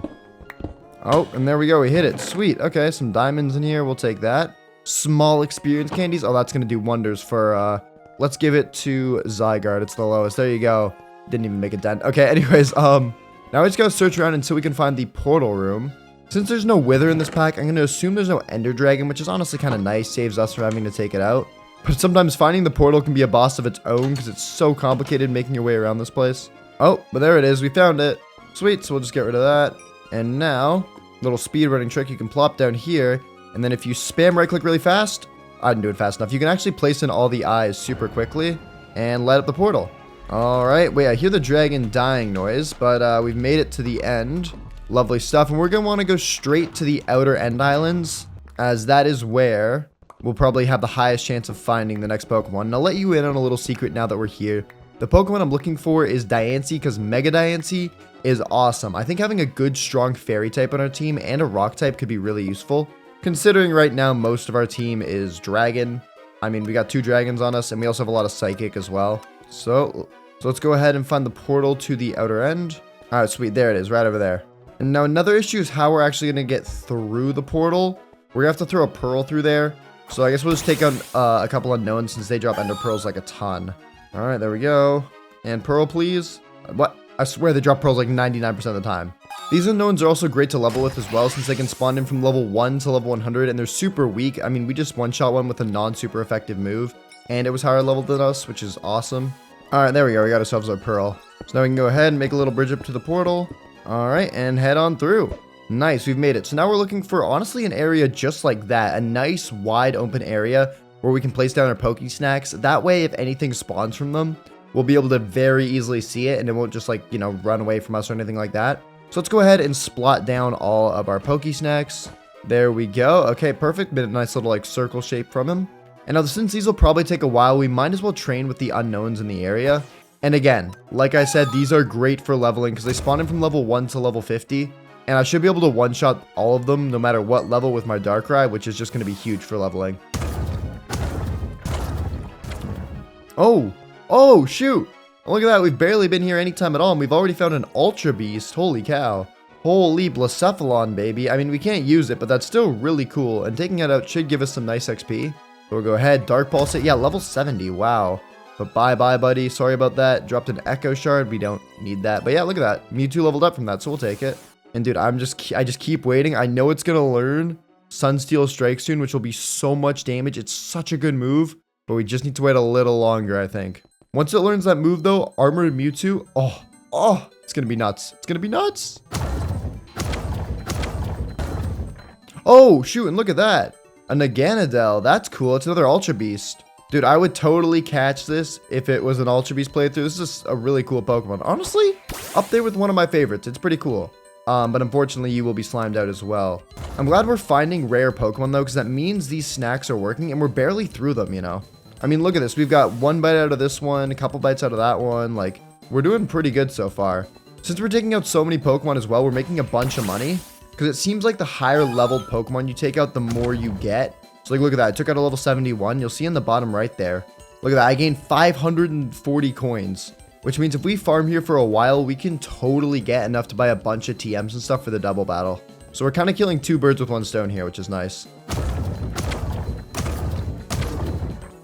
Oh, and there we go. We hit it. Sweet. Okay, some diamonds in here. We'll take that. Small experience candies. Oh, that's going to do wonders for, let's give it to Zygarde. It's the lowest. There you go. Didn't even make a dent. Okay, anyways, now we just gotta search around until we can find the portal room. Since there's no Wither in this pack, I'm going to assume there's no Ender Dragon, which is honestly kind of nice. Saves us from having to take it out. But sometimes finding the portal can be a boss of its own because it's so complicated making your way around this place. Oh, but there it is. We found it. Sweet, so we'll just get rid of that. And now, little speedrunning trick, you can plop down here. And then if you spam right-click really fast, I didn't do it fast enough. You can actually place in all the eyes super quickly and light up the portal. Alright, wait, I hear the dragon dying noise, but we've made it to the end. Lovely stuff. And we're going to want to go straight to the outer end islands, as that is where we'll probably have the highest chance of finding the next Pokemon. And I'll let you in on a little secret now that we're here. The Pokemon I'm looking for is Diancie, because Mega Diancie is awesome. I think having a good, strong Fairy type on our team and a Rock type could be really useful, considering right now most of our team is Dragon. I mean, we got 2 Dragons on us, and we also have a lot of Psychic as well. So let's go ahead and find the portal to the outer end. Alright, sweet. There it is, right over there. And now another issue is how we're actually going to get through the portal. We're going to have to throw a Pearl through there. So I guess we'll just take on a couple unknowns since they drop Ender Pearls like a ton. Alright, there we go. And Pearl, please. What? I swear they drop Pearls like 99% of the time. These unknowns are also great to level with as well, since they can spawn in from level 1 to level 100, and they're super weak. I mean, we just one-shot one with a non-super effective move, and it was higher leveled than us, which is awesome. Alright, there we go. We got ourselves our Pearl. So now we can go ahead and make a little bridge up to the portal. Alright, and head on through. Nice, we've made it. So now we're looking for, honestly, an area just like that. A nice, wide open area where we can place down our Pokesnacks. That way, if anything spawns from them, we'll be able to very easily see it, and it won't just, like, you know, run away from us or anything like that. So let's go ahead and splot down all of our Pokesnacks. There we go. Okay, perfect. Made a nice little, like, circle shape from him. And now, since these will probably take a while, we might as well train with the unknowns in the area. And again, like I said, these are great for leveling because they spawn in from level 1 to level 50. And I should be able to one-shot all of them no matter what level with my Darkrai, which is just going to be huge for leveling. Oh, shoot. Look at that. We've barely been here any time at all, and we've already found an Ultra Beast. Holy cow. Holy Blacephalon, baby. I mean, we can't use it, but that's still really cool. And taking it out should give us some nice XP. So we'll go ahead. Dark Pulse it. Yeah, level 70. Wow. But bye-bye, buddy. Sorry about that. Dropped an Echo Shard. We don't need that. But yeah, look at that. Mewtwo leveled up from that, so we'll take it. And dude, I just keep waiting. I know it's gonna learn Sunsteel Strike soon, which will be so much damage. It's such a good move, but we just need to wait a little longer, I think. Once it learns that move, though, Armored Mewtwo, oh, it's gonna be nuts. It's gonna be nuts. Oh, shoot, and look at that. A Naganadel. That's cool. It's another Ultra Beast. Dude, I would totally catch this if it was an Ultra Beast playthrough. This is a really cool Pokemon. Honestly, up there with one of my favorites. It's pretty cool. But unfortunately, you will be slimed out as well. I'm glad we're finding rare Pokemon, though, because that means these snacks are working, and we're barely through them, you know? I mean, look at this. We've got one bite out of this one, a couple bites out of that one. Like, we're doing pretty good so far. Since we're taking out so many Pokemon as well, we're making a bunch of money. Because it seems like the higher leveled Pokemon you take out, the more you get. So, like, look at that. I took out a level 71. You'll see in the bottom right there. Look at that. I gained 540 coins. Which means if we farm here for a while, we can totally get enough to buy a bunch of TMs and stuff for the double battle. So we're kind of killing two birds with one stone here, which is nice.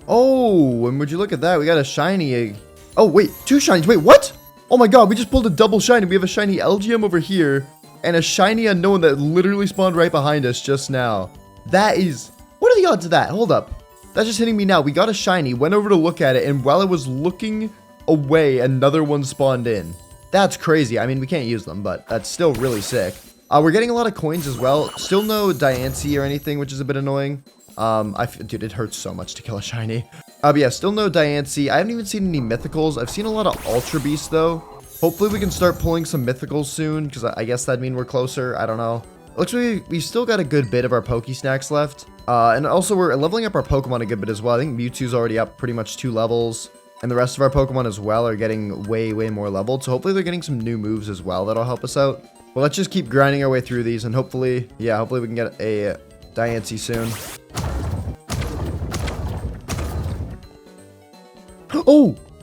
Oh, and would you look at that? We got a shiny. Oh, wait. Two shinies. Wait, what? Oh my god, we just pulled a double shiny. We have a shiny LGM over here and a shiny unknown that literally spawned right behind us just now. That is... What are the odds of that? Hold up. That's just hitting me now. We got a shiny, went over to look at it, and while I was looking away, another one spawned in. That's crazy. I mean, we can't use them, but that's still really sick. We're getting a lot of coins as well. Still no Diancie or anything, which is a bit annoying. Dude, it hurts so much to kill a shiny. But yeah, still no Diancie. I haven't even seen any mythicals. I've seen a lot of Ultra Beasts, though. Hopefully, we can start pulling some mythicals soon, because I guess that'd mean we're closer. I don't know. Looks like we've still got a good bit of our Poke Snacks left. And also, we're leveling up our Pokemon a good bit as well. I think Mewtwo's already up pretty much 2 levels. And the rest of our Pokemon as well are getting way more leveled. So hopefully they're getting some new moves as well that'll help us out. Well, let's just keep grinding our way through these. And hopefully, yeah, hopefully we can get a Diancie soon.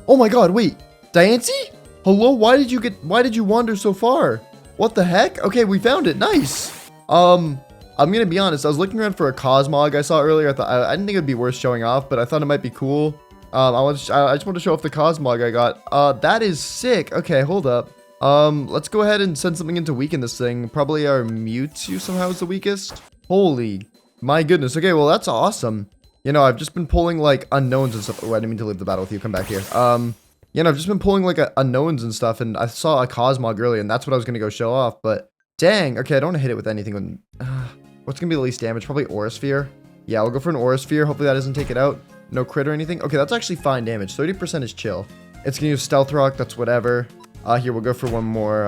Oh my god, wait. Diancie? Hello? Why did you wander so far? What the heck? Okay, we found it. Nice. I'm gonna be honest. I was looking around for a Cosmog I saw earlier. I didn't think it'd be worth showing off, but I thought it might be cool. I just want to show off the Cosmog I got. That is sick. Okay, hold up. Let's go ahead and send something in to weaken this thing. Probably our Mewtwo somehow is the weakest. Holy, my goodness. Okay, well, that's awesome. You know, I've just been pulling, like, unknowns and stuff. Oh, I didn't mean to leave the battle with you. Come back here. You know, I've just been pulling, like, unknowns and stuff, and I saw a Cosmog earlier, and that's what I was going to go show off, but dang. Okay, I don't want to hit it with anything. What's going to be the least damage? Probably Aura Sphere. Yeah, we'll go for an Aura Sphere. Hopefully that doesn't take it out. No crit or anything. Okay, that's actually fine damage. 30% is chill. It's gonna use Stealth Rock. That's whatever. Here, we'll go for one more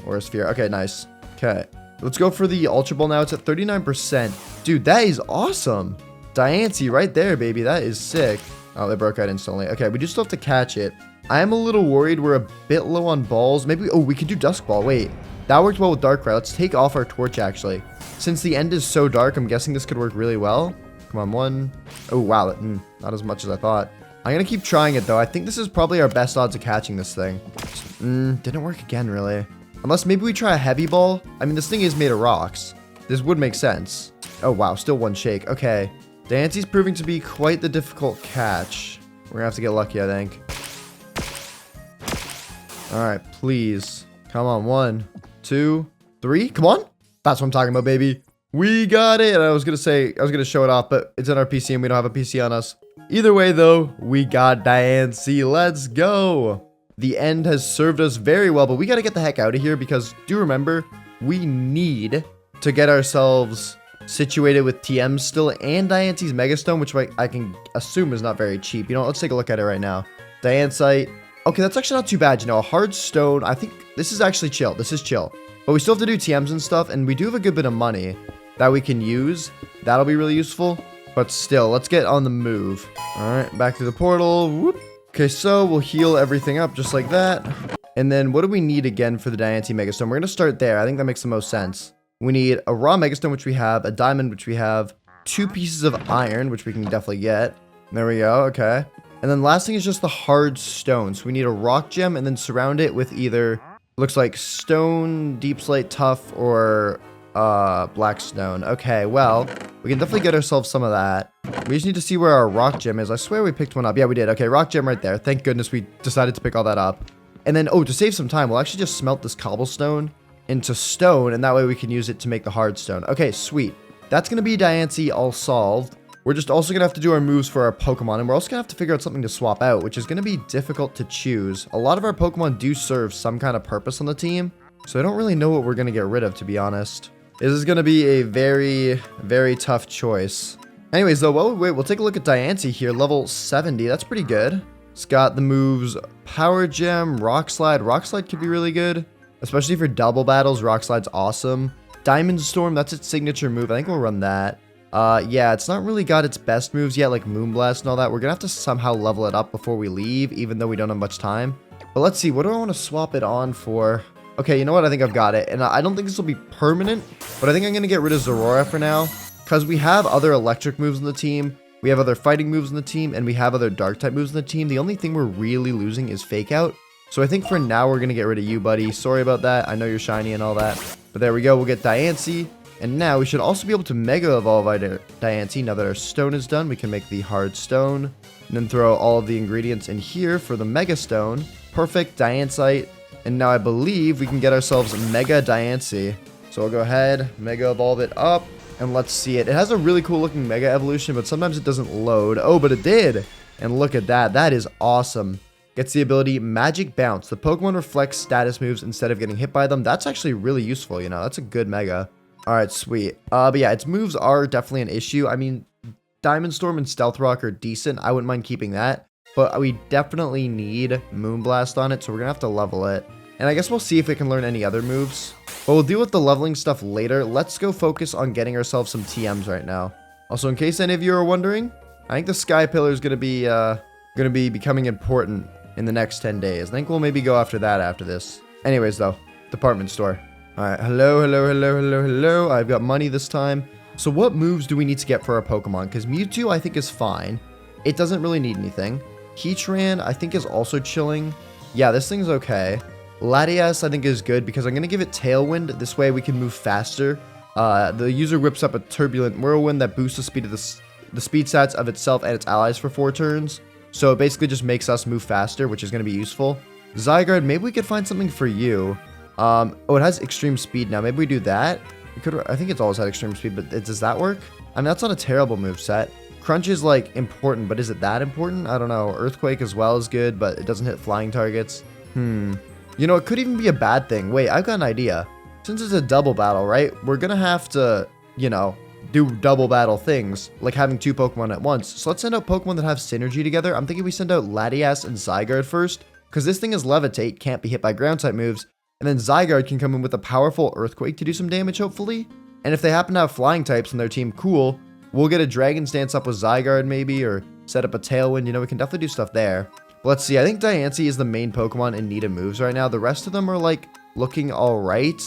Aura Sphere. Okay, nice. Okay, let's go for the Ultra Ball now. It's at 39%. Dude, that is awesome. Diancie right there, baby. That is sick. Oh, they broke out instantly. Okay, we just still have to catch it. I am a little worried. We're a bit low on balls. Maybe... Oh, we could do Dusk Ball. Wait. That worked well with Darkrai. Let's take off our torch, actually. Since the end is so dark, I'm guessing this could work really well. Come on, one. Oh, wow. Not as much as I thought. I'm going to keep trying it, though. I think this is probably our best odds of catching this thing. Didn't work again, really. Unless maybe we try a Heavy Ball. I mean, this thing is made of rocks. This would make sense. Oh, wow. Still one shake. Okay. Diancie's proving to be quite the difficult catch. We're going to have to get lucky, I think. All right, please. Come on. 1, 2, 3. Come on. That's what I'm talking about, baby. We got it. I was going to show it off, but it's in our PC and we don't have a PC on us. Either way, though, we got Diancie. Let's go. The end has served us very well, but we got to get the heck out of here because do remember, we need to get ourselves situated with TM still and Diancie's Megastone, which I can assume is not very cheap. You know, let's take a look at it right now. Diancite. Okay, that's actually not too bad. You know, a hard stone. I think this is actually chill. This is chill. But we still have to do TMs and stuff, and we do have a good bit of money that we can use. That'll be really useful. But still, let's get on the move. All right, back to the portal. Whoop. Okay, so we'll heal everything up just like that. And then what do we need again for the Diancie Megastone? We're going to start there. I think that makes the most sense. We need a raw Megastone, which we have, a diamond, which we have, 2 pieces of iron, which we can definitely get. There we go. Okay. And then last thing is just the hard stone. So we need a rock gem and then surround it with either, looks like stone, deep slate, tough, or Blackstone. Okay, well, we can definitely get ourselves some of that. We just need to see where our rock gem is. I swear we picked one up. Yeah, we did. Okay, rock gem right there. Thank goodness we decided to pick all that up. And then, oh, to save some time, we'll actually just smelt this cobblestone into stone, and that way we can use it to make the hard stone. Okay, sweet. That's going to be Diancie all solved. We're just also going to have to do our moves for our Pokemon, and we're also going to have to figure out something to swap out, which is going to be difficult to choose. A lot of our Pokemon do serve some kind of purpose on the team, so I don't really know what we're going to get rid of, to be honest. This is going to be a very, very tough choice. Anyways, though, well, wait, we'll take a look at Diancie here, level 70. That's pretty good. It's got the moves Power Gem, Rock Slide. Rock Slide could be really good, especially for double battles. Rock Slide's awesome. Diamond Storm, that's its signature move. I think we'll run that. Yeah, it's not really got its best moves yet, like Moonblast and all that. We're gonna have to somehow level it up before we leave, even though we don't have much time. But let's see, what do I want to swap it on for? Okay, you know what? I think I've got it. And I don't think this will be permanent, but I think I'm going to get rid of Zorora for now, because we have other electric moves in the team, we have other fighting moves in the team, and we have other dark type moves in the team. The only thing we're really losing is Fake Out. So I think for now we're going to get rid of you, buddy. Sorry about that. I know you're shiny and all that. But there we go. We'll get Diancie. And now we should also be able to Mega Evolve our Diancie. Now that our stone is done, we can make the hard stone. And then throw all of the ingredients in here for the Mega Stone. Perfect. Diancite. And now I believe we can get ourselves Mega Diancie. So we'll go ahead, Mega Evolve it up, and let's see it. It has a really cool looking Mega Evolution, but sometimes it doesn't load. Oh, but it did. And look at that. That is awesome. Gets the ability Magic Bounce. The Pokemon reflects status moves instead of getting hit by them. That's actually really useful, you know. That's a good Mega. All right, sweet. But yeah, its moves are definitely an issue. I mean, Diamond Storm and Stealth Rock are decent. I wouldn't mind keeping that. But we definitely need Moonblast on it, so we're going to have to level it. And I guess we'll see if it can learn any other moves. But we'll deal with the leveling stuff later. Let's go focus on getting ourselves some TMs right now. Also, in case any of you are wondering, I think the Sky Pillar is going to be becoming important in the next 10 days. I think we'll maybe go after that after this. Anyways, though, department store. All right, hello. I've got money this time. So what moves do we need to get for our Pokemon? Because Mewtwo, I think, is fine. It doesn't really need anything. Heatran, I think, is also chilling. Yeah, this thing's okay. Latias, I think, is good because I'm going to give it Tailwind. This way we can move faster. The user whips up a Turbulent Whirlwind that boosts the speed of the speed stats of itself and its allies for 4 turns. So it basically just makes us move faster, which is going to be useful. Zygarde, maybe we could find something for you. Oh, it has extreme speed now. Maybe we do that. I think it's always had extreme speed, but does that work? I mean, that's not a terrible move set. Crunch is, like, important, but is it that important? I don't know. Earthquake as well is good, but it doesn't hit flying targets. You know, it could even be a bad thing. Wait, I've got an idea. Since it's a double battle, right? We're gonna have to, you know, do double battle things, like having 2 Pokemon at once. So let's send out Pokemon that have synergy together. I'm thinking we send out Latias and Zygarde first, because this thing is Levitate, can't be hit by ground type moves, and then Zygarde can come in with a powerful Earthquake to do some damage, hopefully. And if they happen to have flying types in their team, cool. We'll get a Dragon's Dance up with Zygarde maybe, or set up a Tailwind. You know, we can definitely do stuff there. But let's see. I think Diancie is the main Pokemon in need of moves right now. The rest of them are, like, looking all right.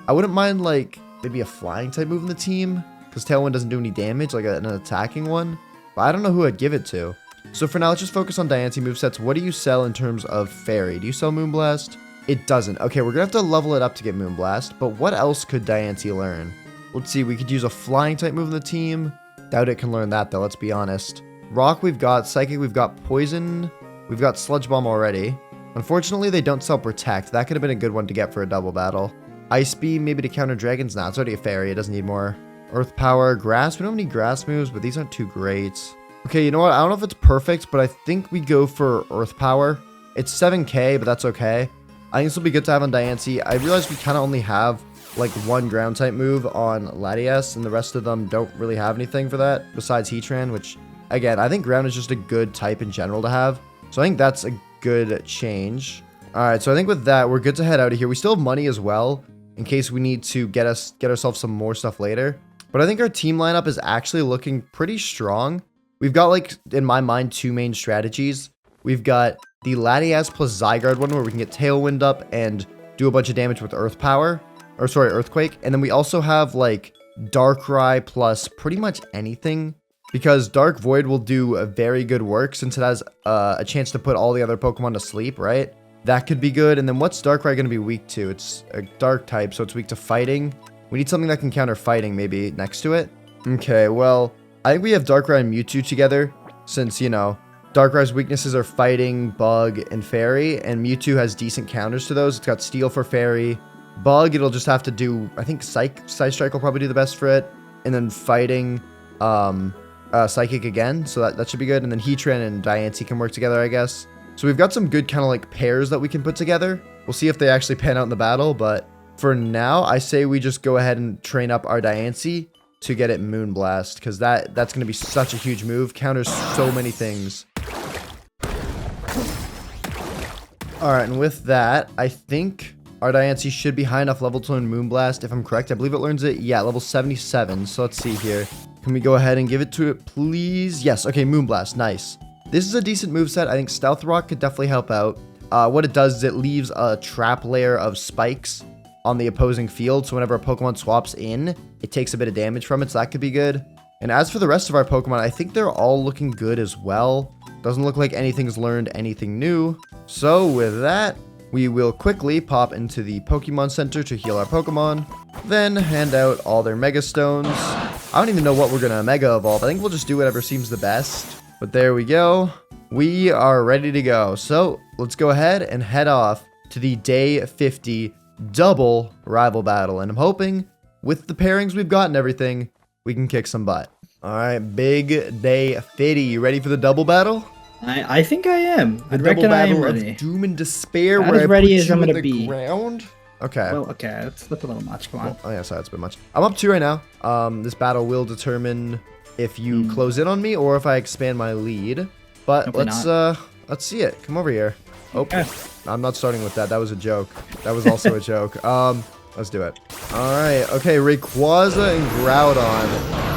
I wouldn't mind, like, maybe a flying type move in the team, because Tailwind doesn't do any damage, like an attacking one. But I don't know who I'd give it to. So for now, let's just focus on Diancie movesets. What do you sell in terms of Fairy? Do you sell Moonblast? It doesn't. Okay, we're going to have to level it up to get Moonblast. But what else could Diancie learn? Let's see. We could use a flying type move in the team. Doubt it can learn that, though. Let's be honest. Rock, we've got. Psychic, we've got. Poison. We've got Sludge Bomb already. Unfortunately, they don't sell Protect. That could have been a good one to get for a double battle. Ice Beam, maybe to counter Dragons. Nah, it's already a Fairy. It doesn't need more. Earth Power. Grass. We don't have any Grass moves, but these aren't too great. Okay, you know what? I don't know if it's perfect, but I think we go for Earth Power. It's 7k, but that's okay. I think this will be good to have on Diancie. I realize we kind of only have, like, 1 ground type move on Latias, and the rest of them don't really have anything for that, besides Heatran, which, again, I think ground is just a good type in general to have. So I think that's a good change. Alright, so I think with that, we're good to head out of here. We still have money as well, in case we need to get ourselves some more stuff later. But I think our team lineup is actually looking pretty strong. We've got, like, in my mind, 2 main strategies. We've got the Latias plus Zygarde one, where we can get Tailwind up and do a bunch of damage with Earth Power. Or, sorry, Earthquake. And then we also have, like, Darkrai plus pretty much anything. Because Dark Void will do a very good work since it has a chance to put all the other Pokemon to sleep, right? That could be good. And then what's Darkrai going to be weak to? It's a Dark type, so it's weak to fighting. We need something that can counter fighting maybe next to it. Okay, well, I think we have Darkrai and Mewtwo together since, you know, Darkrai's weaknesses are fighting, bug, and fairy, and Mewtwo has decent counters to those. It's got steel for fairy. Bug, it'll just have to do, I think Side Strike will probably do the best for it. And then fighting, Psychic again, so that should be good. And then Heatran and Diancie can work together, I guess. So we've got some good kind of like pairs that we can put together. We'll see if they actually pan out in the battle, but for now, I say we just go ahead and train up our Diancie to get it Moonblast, because that's going to be such a huge move. Counters so many things. Alright, and with that, I think our Diancie should be high enough level to learn Moonblast, if I'm correct. I believe it learns it, yeah, level 77. So let's see here. Can we go ahead and give it to it, please? Yes, okay, Moonblast, nice. This is a decent moveset. I think Stealth Rock could definitely help out. What it does is it leaves a trap layer of spikes on the opposing field, so whenever a Pokemon swaps in, it takes a bit of damage from it, so that could be good. And as for the rest of our Pokemon, I think they're all looking good as well. Doesn't look like anything's learned anything new. So with that, we will quickly pop into the Pokemon Center to heal our Pokemon, then hand out all their Mega Stones. I don't even know what we're gonna Mega Evolve. I think we'll just do whatever seems the best. But there we go. We are ready to go. So let's go ahead and head off to the Day 50 double rival battle. And I'm hoping with the pairings we've got and everything, we can kick some butt. All right, big Day 50. You ready for the double battle? I think I am. The double battle of doom and despair, Not where as I ready put as you I'm in gonna the be. ground. Okay. Well, okay, let's flip a little much. Come on. Oh yeah, sorry, it's a bit much. I'm up 2 right now. This battle will determine if you close in on me or if I expand my lead. But Hopefully let's see it. Come over here. Oh, Okay. I'm not starting with that. That was a joke. That was also a joke. Let's do it. All right. Okay, Rayquaza and Groudon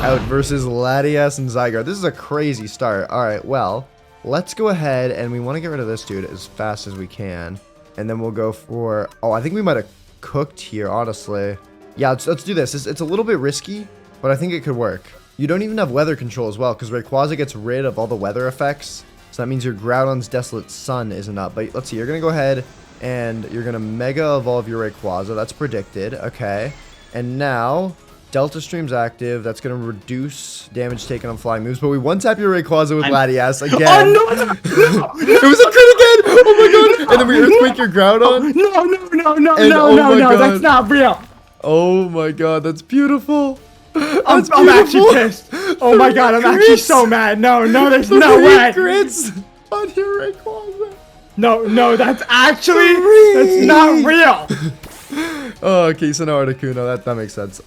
out versus Latias and Zygarde. This is a crazy start. All right, well, let's go ahead and we want to get rid of this dude as fast as we can. And then we'll go for... Oh, I think we might have cooked here, honestly. Yeah, let's do this. It's a little bit risky, but I think it could work. You don't even have weather control as well, because Rayquaza gets rid of all the weather effects. So that means your Groudon's Desolate Sun isn't up. But let's see, you're going to go ahead and you're going to Mega Evolve your Rayquaza. That's predicted. Okay. And now, Delta Stream's active. That's going to reduce damage taken on flying moves. But we one-tap your Rayquaza with Latias again. Oh, no! It was a crit again! Oh my god! And then we Earthquake your Groudon. No, that's not real. Oh my god, that's beautiful. I'm actually pissed. Oh my god, I'm actually so mad. No, there's no way. Crits on your Rayquaza. No, that's not real. Oh, okay, so no Articuno. That makes sense.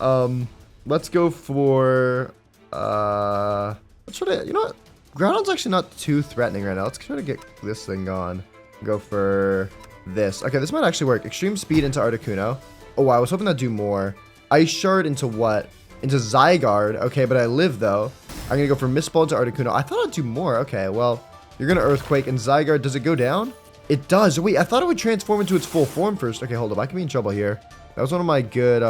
Let's go for let's try to, you know what? Groudon's actually not too threatening right now. Let's try to get this thing gone. Go for this. Okay, this might actually work. Extreme Speed into Articuno. Oh, I was hoping that'd do more. Ice Shard into what? Into Zygarde. Okay, but I live though. I'm gonna go for Mist Ball into Articuno. I thought it'd do more. Okay, well, you're gonna Earthquake and Zygarde. Does it go down? It does. Wait, I thought it would transform into its full form first. Okay, hold up. I can be in trouble here. That was one of my good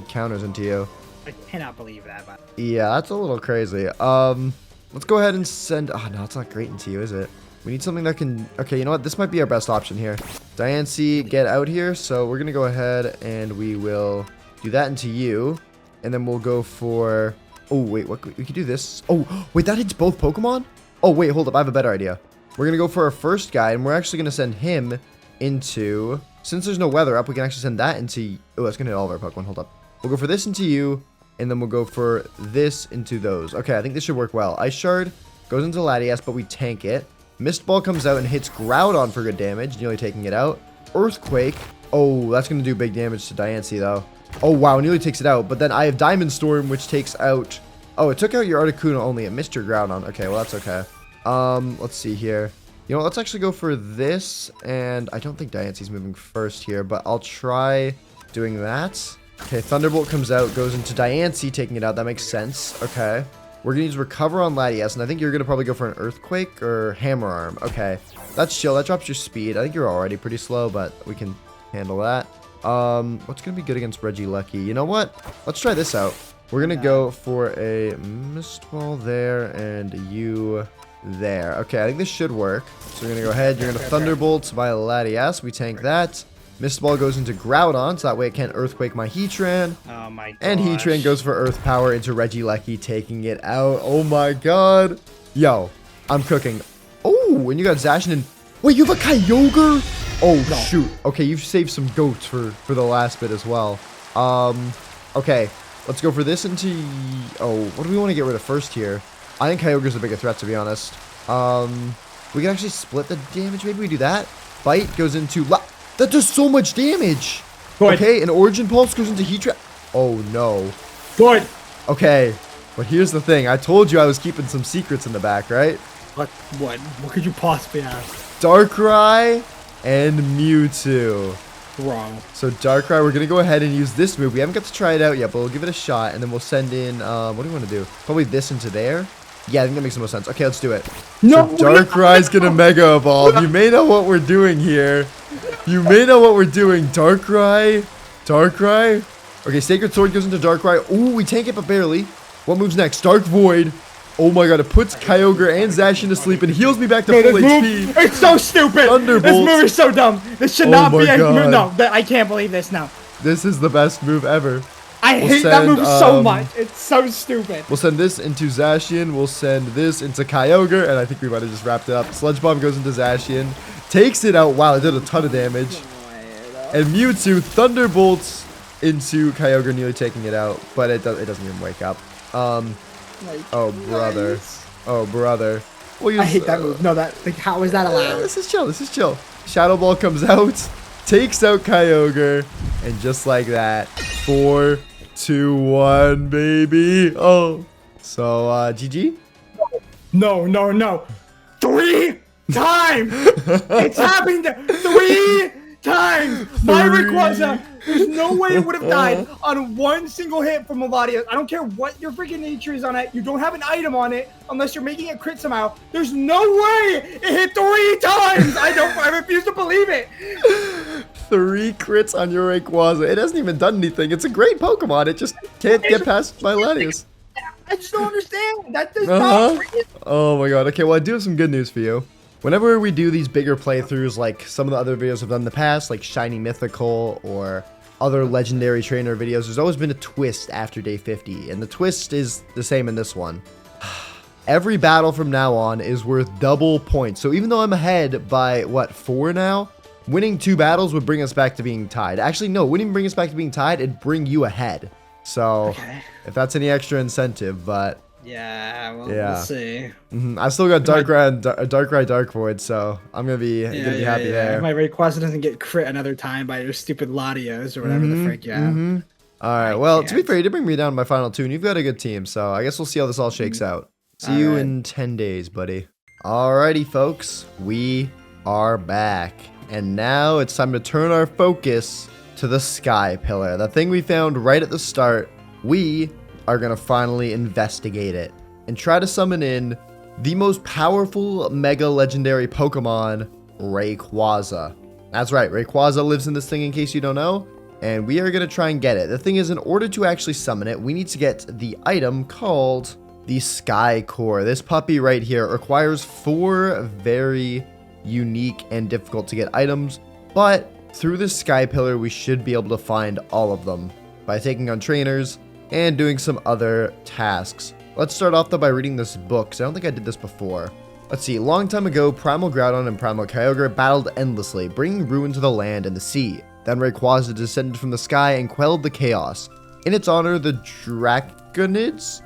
counters into you. I cannot believe that. But Yeah, that's a little crazy. Let's go ahead and send... Oh, no, it's not great into you, is it? We need something that can... Okay, you know what? This might be our best option here. Diancie, get out here. So we're going to go ahead and we will do that into you. And then we'll go for... Oh, wait, what? We could do this. Oh, wait, that hits both Pokemon? Oh, wait, hold up. I have a better idea. We're going to go for our first guy, and we're actually going to send him into... Since there's no weather up, we can actually send that into... Oh, that's going to hit all of our Pokemon. Hold up. We'll go for this into you, and then we'll go for this into those. Okay, I think this should work well. Ice Shard goes into Latias, but we tank it. Mist Ball comes out and hits Groudon for good damage, nearly taking it out. Earthquake. Oh, that's going to do big damage to Diancie, though. Oh, wow, nearly takes it out. But then I have Diamond Storm, which takes out... Oh, it took out your Articuno only. It missed your Groudon. Okay, well, that's okay. Let's see here. You know what, let's actually go for this. And I don't think Diancie's moving first here, but I'll try doing that. Okay, Thunderbolt comes out, goes into Diancie, taking it out. That makes sense. Okay. We're going to use Recover on Latias, and I think you're going to probably go for an Earthquake or Hammer Arm. Okay. That's chill. That drops your speed. I think you're already pretty slow, but we can handle that. What's going to be good against Regieleki? You know what? Let's try this out. We're going to go for a Mist Ball there and you there. Okay, I think this should work. So we're going to go ahead. You're going to Thunderbolt via Latias. We tank that. Mist Ball goes into Groudon, so that way it can't Earthquake my Heatran. Oh my god. And Heatran goes for Earth Power into Regieleki, taking it out. Oh my god. Yo, I'm cooking. Oh, and you got Zacian and... Wait, you have a Kyogre? Oh, No. shoot. Okay, you've saved some goats for the last bit as well. Okay, let's go for this into... Oh, what do we want to get rid of first here? I think Kyogre's a bigger threat, to be honest. We can actually split the damage. Maybe we do that. Bite goes into... That does so much damage. Good. Okay, and Origin Pulse goes into Heatran. Oh, no. Good. Okay, but here's the thing. I told you I was keeping some secrets in the back, right? What could you possibly have? Darkrai and Mewtwo. Wrong. So Darkrai, we're going to go ahead and use this move. We haven't got to try it out yet, but we'll give it a shot. And then we'll send in, what do you want to do? Probably this into there. Yeah, I think that makes the most sense. Okay, let's do it. No. So Darkrai's going to Mega Evolve. You may know what we're doing here. You may know what we're doing. Darkrai. Okay, Sacred Sword goes into Darkrai. Ooh, we tank it, but barely. What moves next? Dark Void. Oh my god, it puts Kyogre and Zacian to sleep and heals me back to full HP. It's so stupid. Thunderbolt. This move is so dumb. This should Oh not my be a God. move. No, I can't believe this now. This is the best move ever. I We'll hate that send, move so much. It's so stupid. We'll send this into Zacian. We'll send this into Kyogre. And I think we might have just wrapped it up. Sludge Bomb goes into Zacian. Takes it out. Wow, it did a ton of damage. And Mewtwo Thunderbolts into Kyogre, nearly taking it out. But it doesn't even wake up. Oh, brother. Oh, brother. Well, I hate that move. No, how is that allowed? This is chill. Shadow Ball comes out. Takes out Kyogre. And just like that. 4, 2, 1, baby. Oh. So, GG? No. 3 times! It's happened 3 times! My Rayquaza, there's no way it would have died on one single hit from Melodious. I don't care what your freaking nature is on it. You don't have an item on it unless you're making it crit somehow. There's no way it hit 3 times! I refuse to believe it! 3 crits on your Rayquaza. It hasn't even done anything. It's a great Pokemon. It just can't get past Melodious. I just don't understand. That does not Oh my god. Okay, well, I do have some good news for you. Whenever we do these bigger playthroughs, like some of the other videos I've done in the past, like Shiny Mythical or other legendary trainer videos, there's always been a twist after day 50. And the twist is the same in this one. Every battle from now on is worth double points. So even though I'm ahead by, what, 4 now? Winning 2 battles would bring us back to being tied. Actually, no, wouldn't even bring us back to being tied. It'd bring you ahead. So, if that's any extra incentive, but... Yeah, well, Yeah. we'll see. I've still got Darkrai, Dark Void, so I'm gonna be happy there. If my Rayquaza doesn't get crit another time by your stupid Latios or whatever the frick you have. All right, well, to be fair, you did bring me down to my final 2, and you've got a good team, so I guess we'll see how this all shakes out. See you in 10 days, buddy. Alrighty, folks, we are back. And now it's time to turn our focus to the Sky Pillar. The thing we found right at the start. We are going to finally investigate it and try to summon in the most powerful mega legendary Pokemon, Rayquaza. That's right, Rayquaza lives in this thing in case you don't know, and we are going to try and get it. The thing is, in order to actually summon it, we need to get the item called the Sky Core. This puppy right here requires 4 very unique and difficult to get items, but through the Sky Pillar, we should be able to find all of them by taking on trainers and doing some other tasks. Let's start off though by reading this book, because I don't think I did this before. Let's see. Long time ago, Primal Groudon and Primal Kyogre battled endlessly, bringing ruin to the land and the sea. Then Rayquaza descended from the sky and quelled the chaos. In its honor, the Draconids,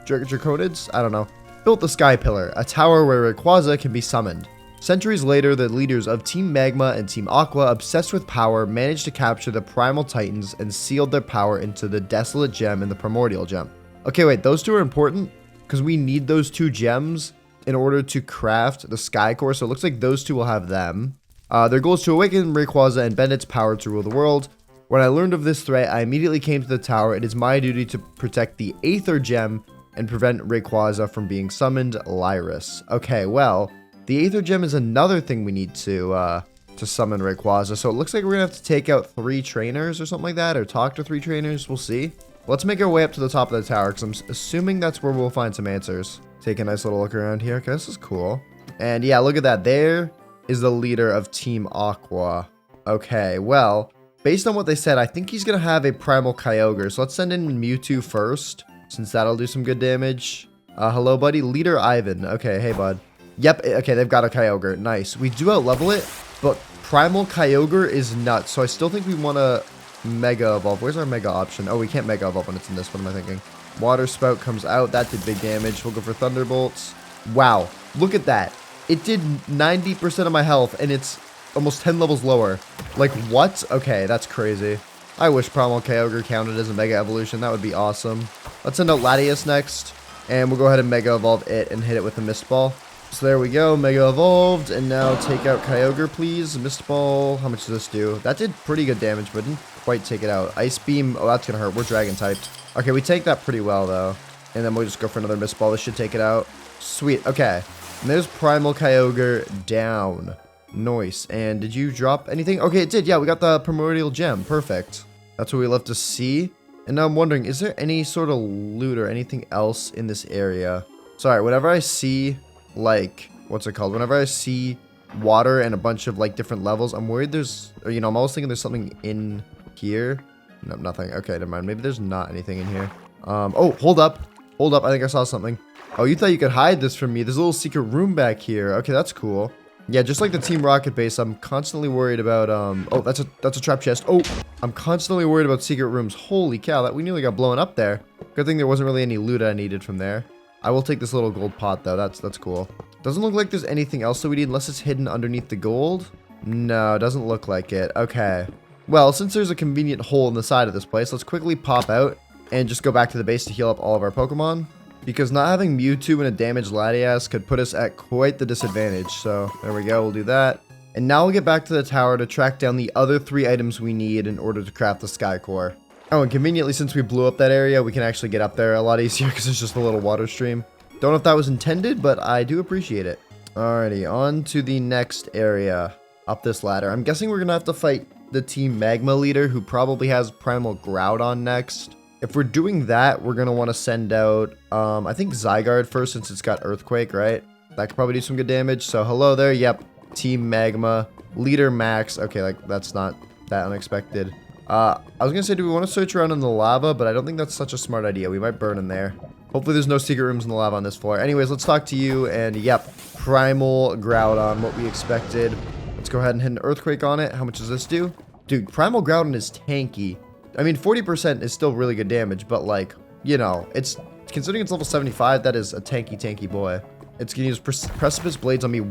I don't know, built the Sky Pillar, a tower where Rayquaza can be summoned. Centuries later, the leaders of Team Magma and Team Aqua, obsessed with power, managed to capture the Primal Titans and sealed their power into the Desolate Gem and the Primordial Gem. Okay, wait, those 2 are important because we need those 2 gems in order to craft the Sky Core, so it looks like those 2 will have them. Their goal is to awaken Rayquaza and bend its power to rule the world. When I learned of this threat, I immediately came to the tower. It is my duty to protect the Aether Gem and prevent Rayquaza from being summoned, Lyris. Okay, well... the Aether Gem is another thing we need to summon Rayquaza. So it looks like we're going to have to take out 3 trainers or something like that. Or talk to 3 trainers. We'll see. Let's make our way up to the top of the tower. Because I'm assuming that's where we'll find some answers. Take a nice little look around here. Okay, this is cool. And yeah, look at that. There is the leader of Team Aqua. Okay, well, based on what they said, I think he's going to have a Primal Kyogre. So let's send in Mewtwo first, since that'll do some good damage. Hello, buddy. Leader Ivan. Okay, hey, bud. Yep, okay, they've got a Kyogre. Nice. We do out-level it, but Primal Kyogre is nuts. So I still think we want to Mega Evolve. Where's our Mega option? Oh, we can't Mega Evolve when it's in this. What am I thinking? Water Spout comes out. That did big damage. We'll go for Thunderbolts. Wow. Look at that. It did 90% of my health, and it's almost 10 levels lower. Like, what? Okay, that's crazy. I wish Primal Kyogre counted as a Mega Evolution. That would be awesome. Let's send out Latias next, and we'll go ahead and Mega Evolve it and hit it with a Mist Ball. So there we go, Mega Evolved, and now take out Kyogre, please. Mist Ball, how much does this do? That did pretty good damage, but didn't quite take it out. Ice Beam, oh, that's gonna hurt. We're Dragon typed. Okay, we take that pretty well, though. And then we'll just go for another Mist Ball. This should take it out. Sweet, okay. And there's Primal Kyogre down. Nice. And did you drop anything? Okay, it did. Yeah, we got the Primordial Gem. Perfect. That's what we love to see. And now I'm wondering, is there any sort of loot or anything else in this area? Sorry, whenever I see, like, what's it called? Whenever I see water and a bunch of, like, different levels, I'm worried there's, or, you know, I'm always thinking there's something in here. No, nothing. Okay, never mind. Maybe there's not anything in here. Oh, hold up. Hold up. I think I saw something. Oh, you thought you could hide this from me. There's a little secret room back here. Okay, that's cool. Yeah, just like the Team Rocket base, I'm constantly worried about, oh, that's a trap chest. Oh, I'm constantly worried about secret rooms. Holy cow, that we nearly got blown up there. Good thing there wasn't really any loot I needed from there. I will take this little gold pot, though. That's cool. Doesn't look like there's anything else that we need unless it's hidden underneath the gold. No, doesn't look like it. Okay. Well, since there's a convenient hole in the side of this place, let's quickly pop out and just go back to the base to heal up all of our Pokemon. Because not having Mewtwo and a damaged Latias could put us at quite the disadvantage. So, there we go. We'll do that. And now we'll get back to the tower to track down the other 3 items we need in order to craft the Sky Core. Oh, and conveniently, since we blew up that area, we can actually get up there a lot easier because it's just a little water stream. Don't know if that was intended, but I do appreciate it. Alrighty, on to the next area up this ladder. I'm guessing we're going to have to fight the Team Magma leader, who probably has Primal Groudon next. If we're doing that, we're going to want to send out, I think Zygarde first, since it's got Earthquake, right? That could probably do some good damage. So, hello there. Yep. Team Magma. Leader Max. Okay, like, that's not that unexpected. I was going to say, do we want to search around in the lava? But I don't think that's such a smart idea. We might burn in there. Hopefully, there's no secret rooms in the lava on this floor. Anyways, let's talk to you. And, yep. Primal Groudon. What we expected. Let's go ahead and hit an Earthquake on it. How much does this do? Dude, Primal Groudon is tanky. I mean, 40% is still really good damage, but, like, you know, it's considering it's level 75, that is a tanky boy. It's gonna use Precipice Blades on me.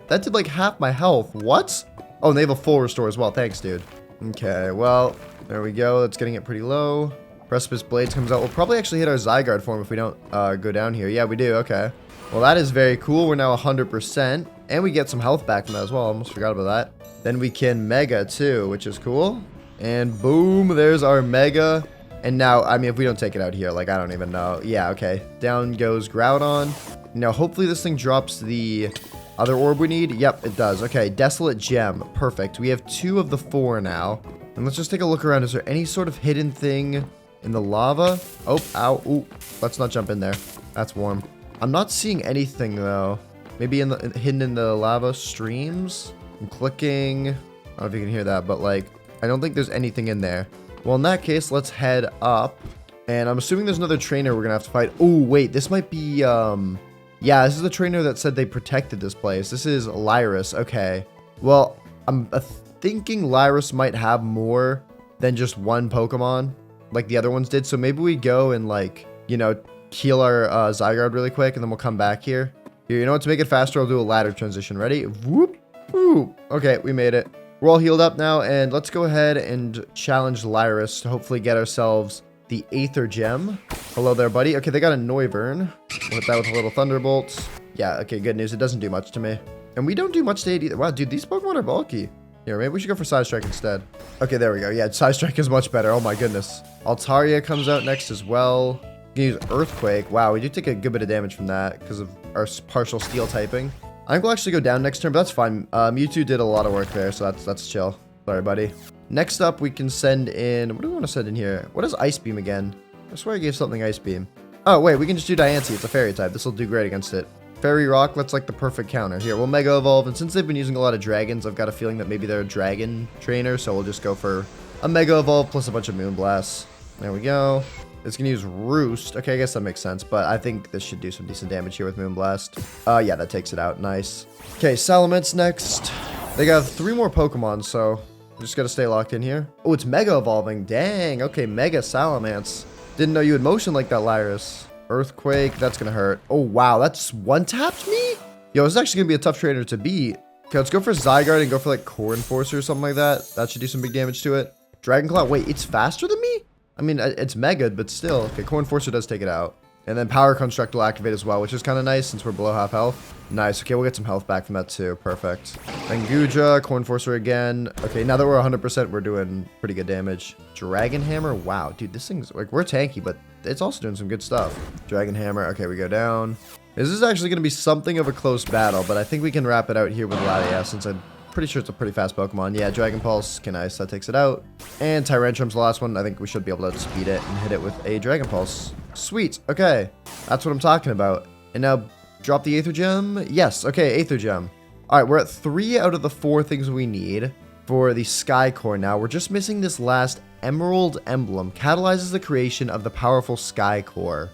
That did, like, half my health. What? Oh, and they have a full restore as well. Thanks, dude. Okay, well, there we go. That's getting it pretty low. Precipice Blades comes out. We'll probably actually hit our Zygarde form if we don't go down here. Yeah, we do. Okay. Well, that is very cool. We're now 100%, and we get some health back from that as well. Almost forgot about that. Then we can Mega, too, which is cool. And boom, there's our Mega. And now, I mean, if we don't take it out here, like, I don't even know. Yeah, okay. Down goes Groudon. Now, hopefully this thing drops the other orb we need. Yep, it does. Okay, Desolate Gem. Perfect. We have 2 of the 4 now. And let's just take a look around. Is there any sort of hidden thing in the lava? Oh, ow. Ooh, let's not jump in there. That's warm. I'm not seeing anything, though. Maybe hidden in the lava streams? I'm clicking. I don't know if you can hear that, but, like, I don't think there's anything in there. Well, in that case, let's head up. And I'm assuming there's another trainer we're going to have to fight. Oh, wait. This might be, yeah, this is the trainer that said they protected this place. This is Lyrus. Okay. Well, I'm thinking Lyrus might have more than just one Pokemon, like the other ones did. So maybe we go and, like, you know, heal our Zygarde really quick, and then we'll come back here. Here, you know what? To make it faster, I'll do a ladder transition. Ready? Whoop. Whoop. Okay, we made it. We're all healed up now, and let's go ahead and challenge Lyrus to hopefully get ourselves the Aether Gem. Hello there, buddy. Okay, they got a Noivern. We'll hit that with a little Thunderbolts. Yeah, okay, good news. It doesn't do much to me. And we don't do much to it either. Wow, dude, these Pokemon are bulky. Here, maybe we should go for Side Strike instead. Okay, there we go. Yeah, Side Strike is much better. Oh my goodness. Altaria comes out next as well. You can use Earthquake. Wow, we do take a good bit of damage from that because of our partial Steel typing. I think we'll actually go down next turn, but that's fine. Mewtwo did a lot of work there, so that's chill. Sorry, buddy. Next up, we can send in... What do we want to send in here? What is Ice Beam again? I swear I gave something Ice Beam. Oh, wait, we can just do Diancie. It's a Fairy type. This will do great against it. Fairy Rock, that's like the perfect counter. Here, we'll Mega Evolve, and since they've been using a lot of dragons, I've got a feeling that maybe they're a dragon trainer, so we'll just go for a Mega Evolve plus a bunch of Moonblasts. There we go. It's going to use Roost. Okay, I guess that makes sense, but I think this should do some decent damage here with Moonblast. Yeah, that takes it out. Nice. Okay, Salamence next. They got 3 more Pokemon, so just got to stay locked in here. Oh, it's Mega Evolving. Dang. Okay, Mega Salamence. Didn't know you would motion like that, Lyrus. Earthquake. That's going to hurt. Oh, wow. That's one-tapped me? Yo, this is actually going to be a tough trainer to beat. Okay, let's go for Zygarde and go for like Core Enforcer or something like that. That should do some big damage to it. Dragon Claw. Wait, it's faster than me? I mean, it's Mega, but still. Okay, Core Enforcer does take it out. And then Power Construct will activate as well, which is kind of nice since we're below half health. Nice. Okay, we'll get some health back from that too. Perfect. Then Guja, Core Enforcer again. Okay, now that we're 100%, we're doing pretty good damage. Dragon Hammer. Wow, dude, this thing's like, we're tanky, but it's also doing some good stuff. Dragon Hammer. Okay, we go down. This is actually going to be something of a close battle, but I think we can wrap it out here with Latias since I'm pretty sure it's a pretty fast Pokemon. Yeah, Dragon Pulse. Okay, nice. That takes it out. And Tyrantrum's the last one. I think we should be able to speed it and hit it with a Dragon Pulse. Sweet. Okay. That's what I'm talking about. And now drop the Aether Gem. Yes. Okay, Aether Gem. All right, we're at 3 out of the 4 things we need for the Sky Core now. We're just missing this last Emerald Emblem. Catalyzes the creation of the powerful Sky Core.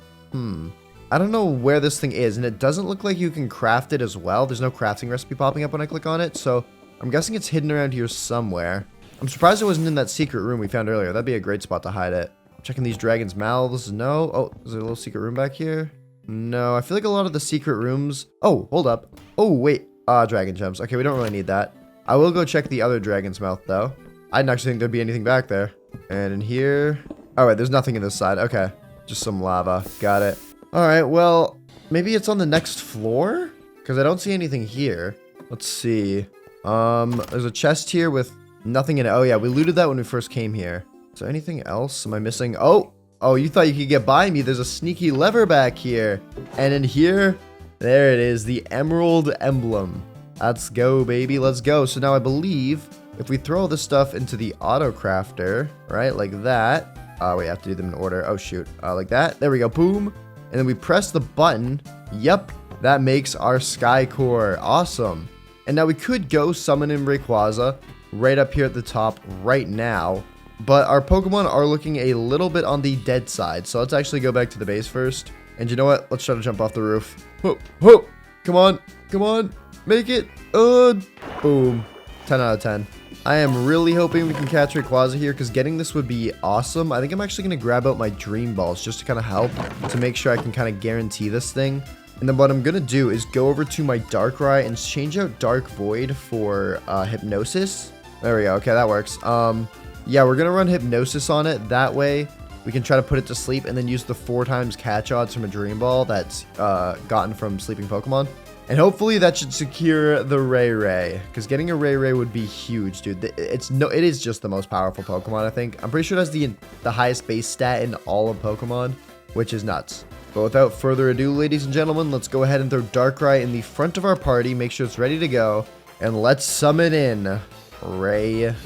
I don't know where this thing is, and it doesn't look like you can craft it as well. There's no crafting recipe popping up when I click on it, so I'm guessing it's hidden around here somewhere. I'm surprised it wasn't in that secret room we found earlier. That'd be a great spot to hide it. I'm checking these dragons' mouths. No. Oh, is there a little secret room back here? No, I feel like a lot of the secret rooms... Oh, hold up. Oh, wait. Dragon gems. Okay, we don't really need that. I will go check the other dragon's mouth, though. I didn't actually think there'd be anything back there. And in here... Oh, wait, there's nothing in this side. Okay, just some lava. Got it. All right, well, maybe it's on the next floor? Because I don't see anything here. Let's see. There's a chest here with nothing in it. Oh, yeah, we looted that when we first came here. Is there anything else? Am I missing? Oh, you thought you could get by me. There's a sneaky lever back here. And in here, there it is, the Emerald Emblem. Let's go, baby. Let's go. So now I believe if we throw this stuff into the auto crafter, right, like that. We have to do them in order. Oh, shoot. Like that. There we go. Boom. And then we press the button. Yep. That makes our Sky Core. Awesome. And now we could go summon in Rayquaza right up here at the top right now. But our Pokemon are looking a little bit on the dead side. So let's actually go back to the base first. And you know what? Let's try to jump off the roof. Whoa, whoa. Come on. Come on. Make it. Boom. 10 out of 10. I am really hoping we can catch Rayquaza here because getting this would be awesome. I think I'm actually going to grab out my Dream Balls just to kind of help to make sure I can kind of guarantee this thing. And then what I'm going to do is go over to my Darkrai and change out Dark Void for Hypnosis. There we go. Okay, that works. Yeah, we're going to run Hypnosis on it. That way we can try to put it to sleep and then use the 4 times catch odds from a Dream Ball that's gotten from sleeping Pokemon. And hopefully that should secure the Ray, because getting a Ray would be huge, dude. It is just the most powerful Pokemon, I think. I'm pretty sure it has the highest base stat in all of Pokemon, which is nuts. But without further ado, ladies and gentlemen, let's go ahead and throw Darkrai in the front of our party, make sure it's ready to go, and let's summon in Rayquaza.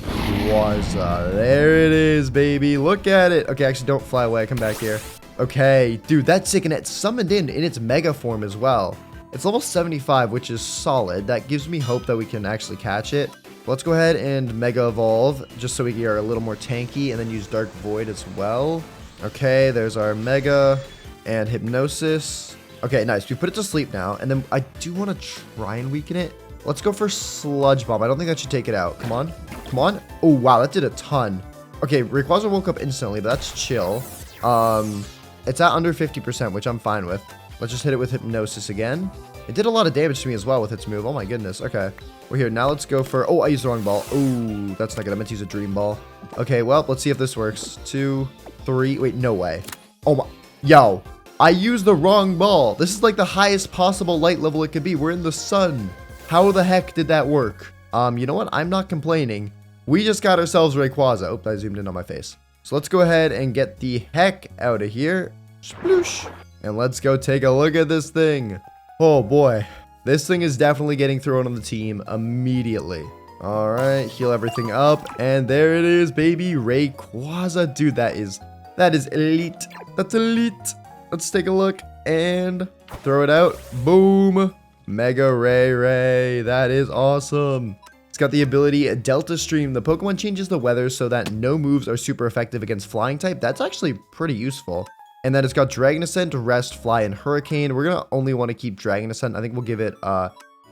There it is, baby. Look at it. Okay, actually, don't fly away. Come back here. Okay, dude, that's sick, and it's summoned in its Mega form as well. It's level 75, which is solid. That gives me hope that we can actually catch it. Let's go ahead and Mega Evolve, just so we are a little more tanky, and then use Dark Void as well. Okay, there's our Mega and Hypnosis. Okay, nice. We put it to sleep now, and then I do want to try and weaken it. Let's go for Sludge Bomb. I don't think that should take it out. Come on. Come on. Oh, wow, that did a ton. Okay, Rayquaza woke up instantly, but that's chill. It's at under 50%, which I'm fine with. Let's just hit it with Hypnosis again. It did a lot of damage to me as well with its move. Oh my goodness. Okay. We're here. Now let's go for... Oh, I used the wrong ball. Oh, that's not good. I meant to use a Dream Ball. Okay, well, let's see if this works. 2, 3... Wait, no way. Oh my... Yo. I used the wrong ball. This is like the highest possible light level it could be. We're in the sun. How the heck did that work? You know what? I'm not complaining. We just got ourselves Rayquaza. Oh, I zoomed in on my face. So let's go ahead and get the heck out of here. Sploosh. And let's go take a look at this thing. Oh boy. This thing is definitely getting thrown on the team immediately. All right, heal everything up. And there it is, baby. Rayquaza. Dude, that is elite. That's elite. Let's take a look and throw it out. Boom. Mega Ray. That is awesome. It's got the ability Delta Stream. The Pokemon changes the weather so that no moves are super effective against flying type. That's actually pretty useful. And then it's got Dragon Ascent, Rest, Fly, and Hurricane. We're going to only want to keep Dragon Ascent. I think we'll give it,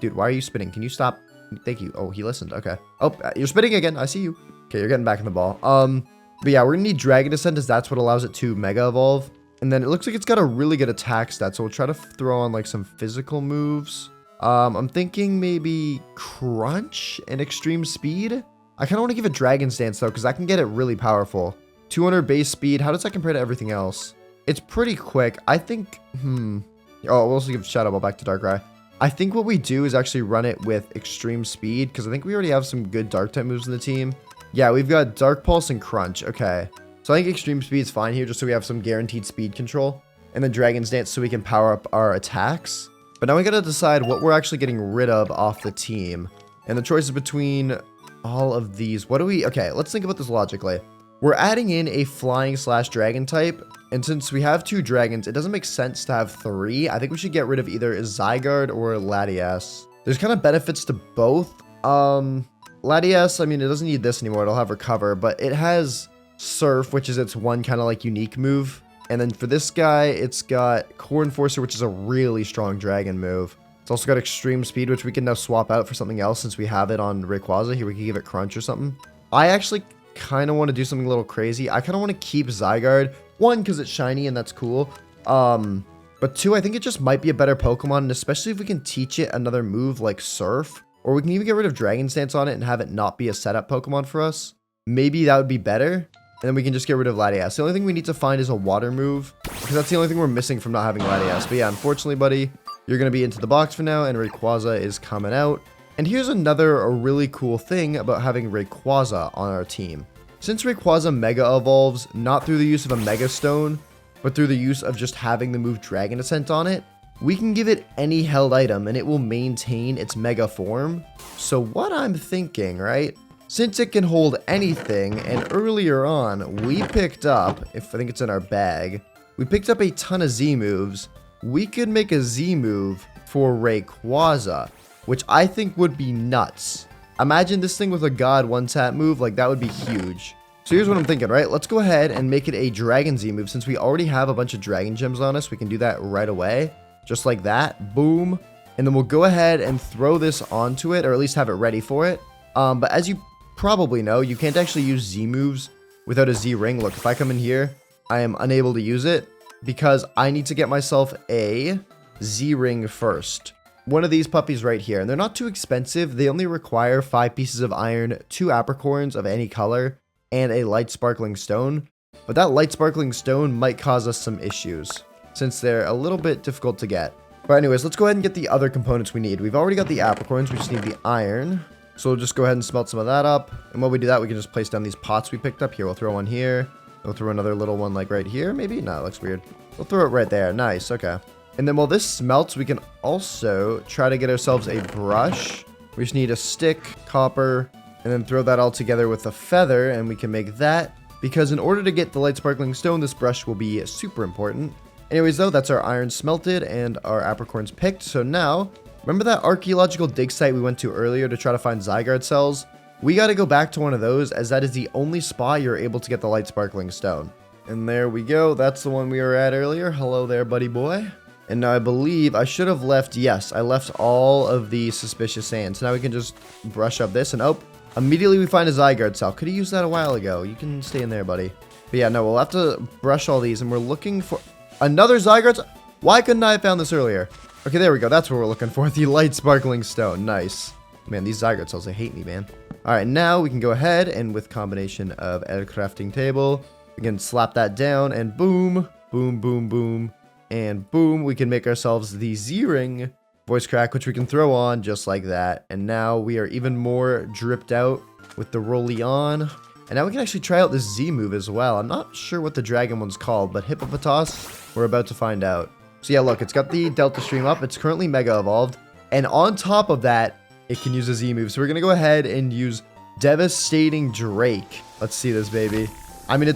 dude, why are you spinning? Can you stop? Thank you. Oh, he listened. Okay. Oh, you're spinning again. I see you. Okay, you're getting back in the ball. But yeah, we're going to need Dragon Ascent as that's what allows it to Mega Evolve. And then it looks like it's got a really good attack stat. So we'll try to throw on like some physical moves. I'm thinking maybe Crunch and Extreme Speed. I kind of want to give it Dragon Stance though, because I can get it really powerful. 200 base speed. How does that compare to everything else? It's pretty quick. I think, Oh, we'll also give Shadow Ball back to Darkrai. I think what we do is actually run it with Extreme Speed, because I think we already have some good Dark type moves in the team. Yeah, we've got Dark Pulse and Crunch. Okay. So I think Extreme Speed is fine here, just so we have some guaranteed speed control. And then Dragon's Dance so we can power up our attacks. But now we gotta decide what we're actually getting rid of off the team. And the choice is between all of these. What do we... Okay, let's think about this logically. We're adding in a flying/dragon type. And since we have 2 dragons, it doesn't make sense to have 3. I think we should get rid of either Zygarde or Latias. There's kind of benefits to both. Latias, I mean, it doesn't need this anymore. It'll have Recover. But it has Surf, which is its one kind of like unique move. And then for this guy, it's got Core Enforcer, which is a really strong dragon move. It's also got Extreme Speed, which we can now swap out for something else since we have it on Rayquaza. Here, we can give it Crunch or something. I actually kind of want to do something a little crazy. I kind of want to keep Zygarde. 1, because it's shiny and that's cool. But 2, I think it just might be a better Pokemon, and especially if we can teach it another move like Surf. Or we can even get rid of Dragon Stance on it and have it not be a setup Pokemon for us. Maybe that would be better. And then we can just get rid of Latias. The only thing we need to find is a water move, because that's the only thing we're missing from not having Latias. But yeah, unfortunately, buddy, you're going to be into the box for now, and Rayquaza is coming out. And here's a really cool thing about having Rayquaza on our team. Since Rayquaza Mega Evolves, not through the use of a Mega Stone, but through the use of just having the move Dragon Ascent on it, we can give it any held item, and it will maintain its Mega form. So what I'm thinking, right? Since it can hold anything, and earlier on, we picked up, if I think it's in our bag, we picked up a ton of Z moves. We could make a Z move for Rayquaza, which I think would be nuts. Imagine this thing with a God one-tap move, like that would be huge. So here's what I'm thinking, right? Let's go ahead and make it a Dragon Z move. Since we already have a bunch of Dragon Gems on us, we can do that right away. Just like that, boom. And then we'll go ahead and throw this onto it, or at least have it ready for it. But as you probably know, you can't actually use Z moves without a Z ring. Look, if I come in here, I am unable to use it because I need to get myself a Z ring first. One of these puppies right here, and they're not too expensive. They only require 5 pieces of iron, 2 apricorns of any color, and a light sparkling stone. But that light sparkling stone might cause us some issues since they're a little bit difficult to get. But anyways, let's go ahead and get the other components we need. We've already got the apricorns, we just need the iron. So we'll just go ahead and smelt some of that up. And while we do that, we can just place down these pots we picked up. Here, we'll throw one here. We'll throw another little one like right here, maybe? No, it looks weird. We'll throw it right there. Nice, okay. And then while this smelts, we can also try to get ourselves a brush. We just need a stick, copper, and then throw that all together with a feather, and we can make that. Because in order to get the light sparkling stone, this brush will be super important. Anyways, though, that's our iron smelted and our apricorns picked. So now, remember that archaeological dig site we went to earlier to try to find Zygarde cells? We got to go back to one of those, as that is the only spot you're able to get the light sparkling stone. And there we go. That's the one we were at earlier. Hello there, buddy boy. And now I believe I should have left, yes, I left all of the suspicious sand. So now we can just brush up this and oh, immediately we find a Zygarde cell. Could have used that a while ago. You can stay in there, buddy. But yeah, no, we'll have to brush all these and we're looking for another Zygarde. Why couldn't I have found this earlier? Okay, there we go. That's what we're looking for. The light sparkling stone. Nice. Man, these Zygarde cells, they hate me, man. All right, now we can go ahead and with combination of El Crafting Table, we can slap that down and boom, boom, boom, boom. And boom, we can make ourselves the Z-Ring voice crack, which we can throw on just like that. And now we are even more dripped out with the Rolleon. And now we can actually try out this Z move as well. I'm not sure what the dragon one's called, but Hippopotas, we're about to find out. So yeah, look, it's got the Delta Stream up. It's currently Mega Evolved. And on top of that, it can use a Z move. So we're going to go ahead and use Devastating Drake. Let's see this, baby. I mean,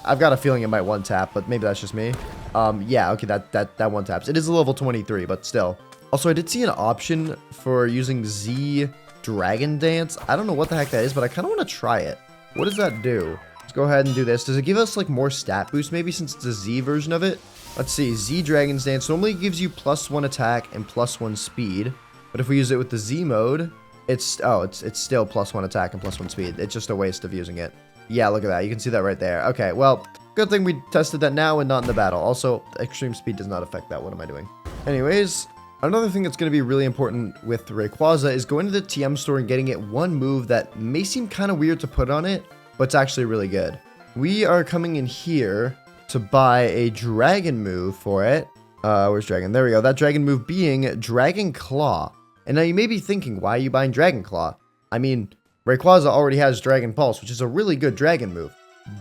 I've got a feeling it might one-tap, but maybe that's just me. Yeah, okay, that one-taps. It is a level 23, but still. Also, I did see an option for using Z Dragon Dance. I don't know what the heck that is, but I kind of want to try it. What does that do? Let's go ahead and do this. Does it give us like more stat boost maybe since it's a Z version of it? Let's see. Z Dragon's Dance normally gives you +1 attack and +1 speed. But if we use it with the Z mode, it's still +1 attack and +1 speed. It's just a waste of using it. Yeah, look at that. You can see that right there. Okay, well, good thing we tested that now and not in the battle. Also, extreme speed does not affect that. What am I doing? Anyways, another thing that's going to be really important with Rayquaza is going to the TM store and getting it one move that may seem kind of weird to put on it, but it's actually really good. We are coming in here to buy a dragon move for it. Where's dragon? There we go. That dragon move being Dragon Claw. And now you may be thinking, why are you buying Dragon Claw? I mean, Rayquaza already has Dragon Pulse, which is a really good dragon move.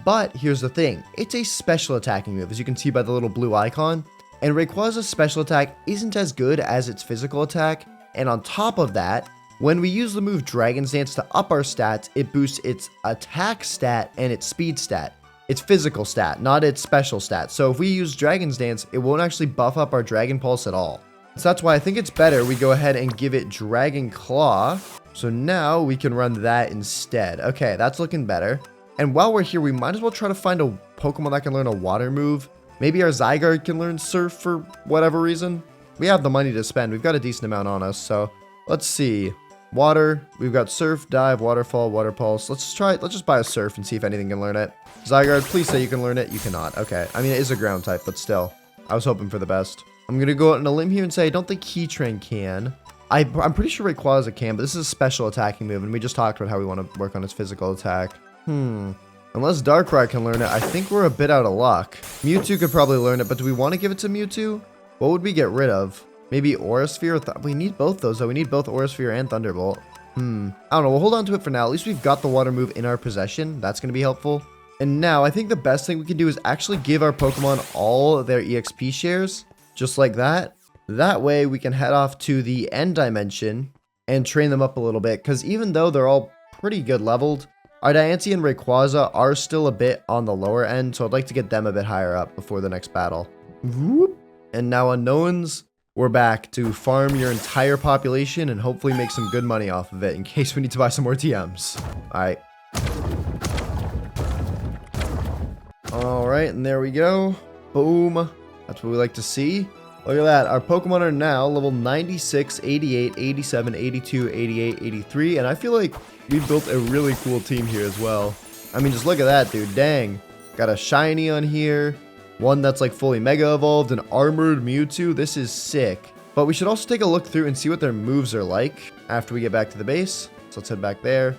But here's the thing. It's a special attacking move, as you can see by the little blue icon. And Rayquaza's special attack isn't as good as its physical attack. And on top of that, when we use the move Dragon's Dance to up our stats, it boosts its attack stat and its speed stat. Its physical stat, not its special stat. So if we use Dragon's Dance, it won't actually buff up our Dragon Pulse at all. So that's why I think it's better we go ahead and give it Dragon Claw. So now we can run that instead. Okay, that's looking better. And while we're here, we might as well try to find a Pokemon that can learn a water move. Maybe our Zygarde can learn Surf for whatever reason. We have the money to spend. We've got a decent amount on us. So let's see. Water. We've got Surf, Dive, Waterfall, Water Pulse. Let's just buy a Surf and see if anything can learn it. Zygarde, please say you can learn it. You cannot. Okay. I mean, it is a ground type, but still. I was hoping for the best. I'm going to go out on a limb here and say I don't think Heatran can. I'm pretty sure Rayquaza can, but this is a special attacking move, and we just talked about how we want to work on its physical attack. Unless Darkrai can learn it, I think we're a bit out of luck. Mewtwo could probably learn it, but do we want to give it to Mewtwo? What would we get rid of? Maybe Aura Sphere? We need both those, though. We need both Aura Sphere and Thunderbolt. I don't know. We'll hold on to it for now. At least we've got the water move in our possession. That's going to be helpful. And now, I think the best thing we can do is actually give our Pokemon all their EXP shares. Just like that. That way we can head off to the end dimension and train them up a little bit. Because even though they're all pretty good leveled, our Diancie and Rayquaza are still a bit on the lower end. So I'd like to get them a bit higher up before the next battle. Whoop. And now Unknowns, we're back to farm your entire population and hopefully make some good money off of it in case we need to buy some more TMs. Alright. Alright, and there we go. Boom. That's what we like to see. Look at that. Our Pokemon are now level 96, 88, 87, 82, 88, 83. And I feel like we built a really cool team here as well. I mean, just look at that, dude. Dang. Got a shiny on here. One that's like fully Mega Evolved. An armored Mewtwo. This is sick. But we should also take a look through and see what their moves are like after we get back to the base. So let's head back there.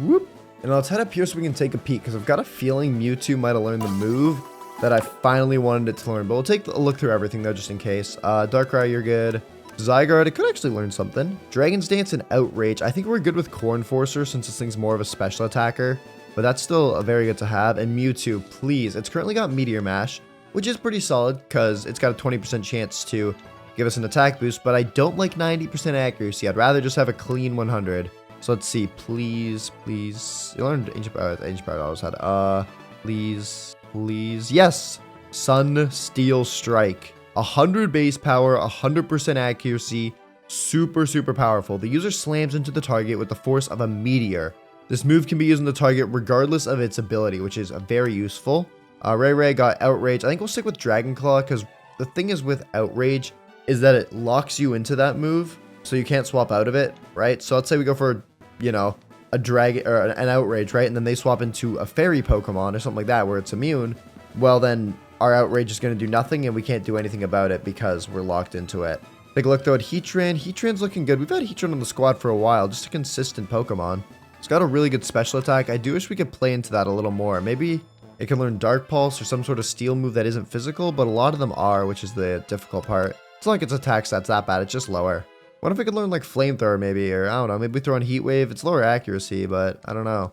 Whoop. And let's head up here so we can take a peek. Because I've got a feeling Mewtwo might have learned the move that I finally wanted it to learn. But we'll take a look through everything though, just in case. Darkrai, you're good. Zygarde, it could actually learn something. Dragon's Dance and Outrage. I think we're good with Core Enforcer since this thing's more of a special attacker. But that's still a very good to have. And Mewtwo, please. It's currently got Meteor Mash, which is pretty solid because it's got a 20% chance to give us an attack boost. But I don't like 90% accuracy. I'd rather just have a clean 100. So let's see. Please. You learned Ancient Power. Ancient Power always had. Please. Yes. Sun Steel Strike. 100 base power, 100% accuracy. Super powerful. The user slams into the target with the force of a meteor. This move can be used on the target regardless of its ability, which is very useful. Ray got Outrage. I think we'll stick with Dragon Claw because the thing is with Outrage is that it locks you into that move, so you can't swap out of it, right? So let's say we go for, a dragon or an Outrage, right? And then they swap into a fairy Pokemon or something like that where it's immune. Well, then our Outrage is going to do nothing and we can't do anything about it because we're locked into it. Take a look though at Heatran. Heatran's looking good. We've had Heatran on the squad for a while, just a consistent Pokemon. It's got a really good special attack. I do wish we could play into that a little more. Maybe it can learn Dark Pulse or some sort of steel move that isn't physical, but a lot of them are, which is the difficult part. It's not like its attack stats that bad, it's just lower. What if we could learn like Flamethrower maybe, or I don't know, maybe we throw in Heat Wave. It's lower accuracy, but I don't know.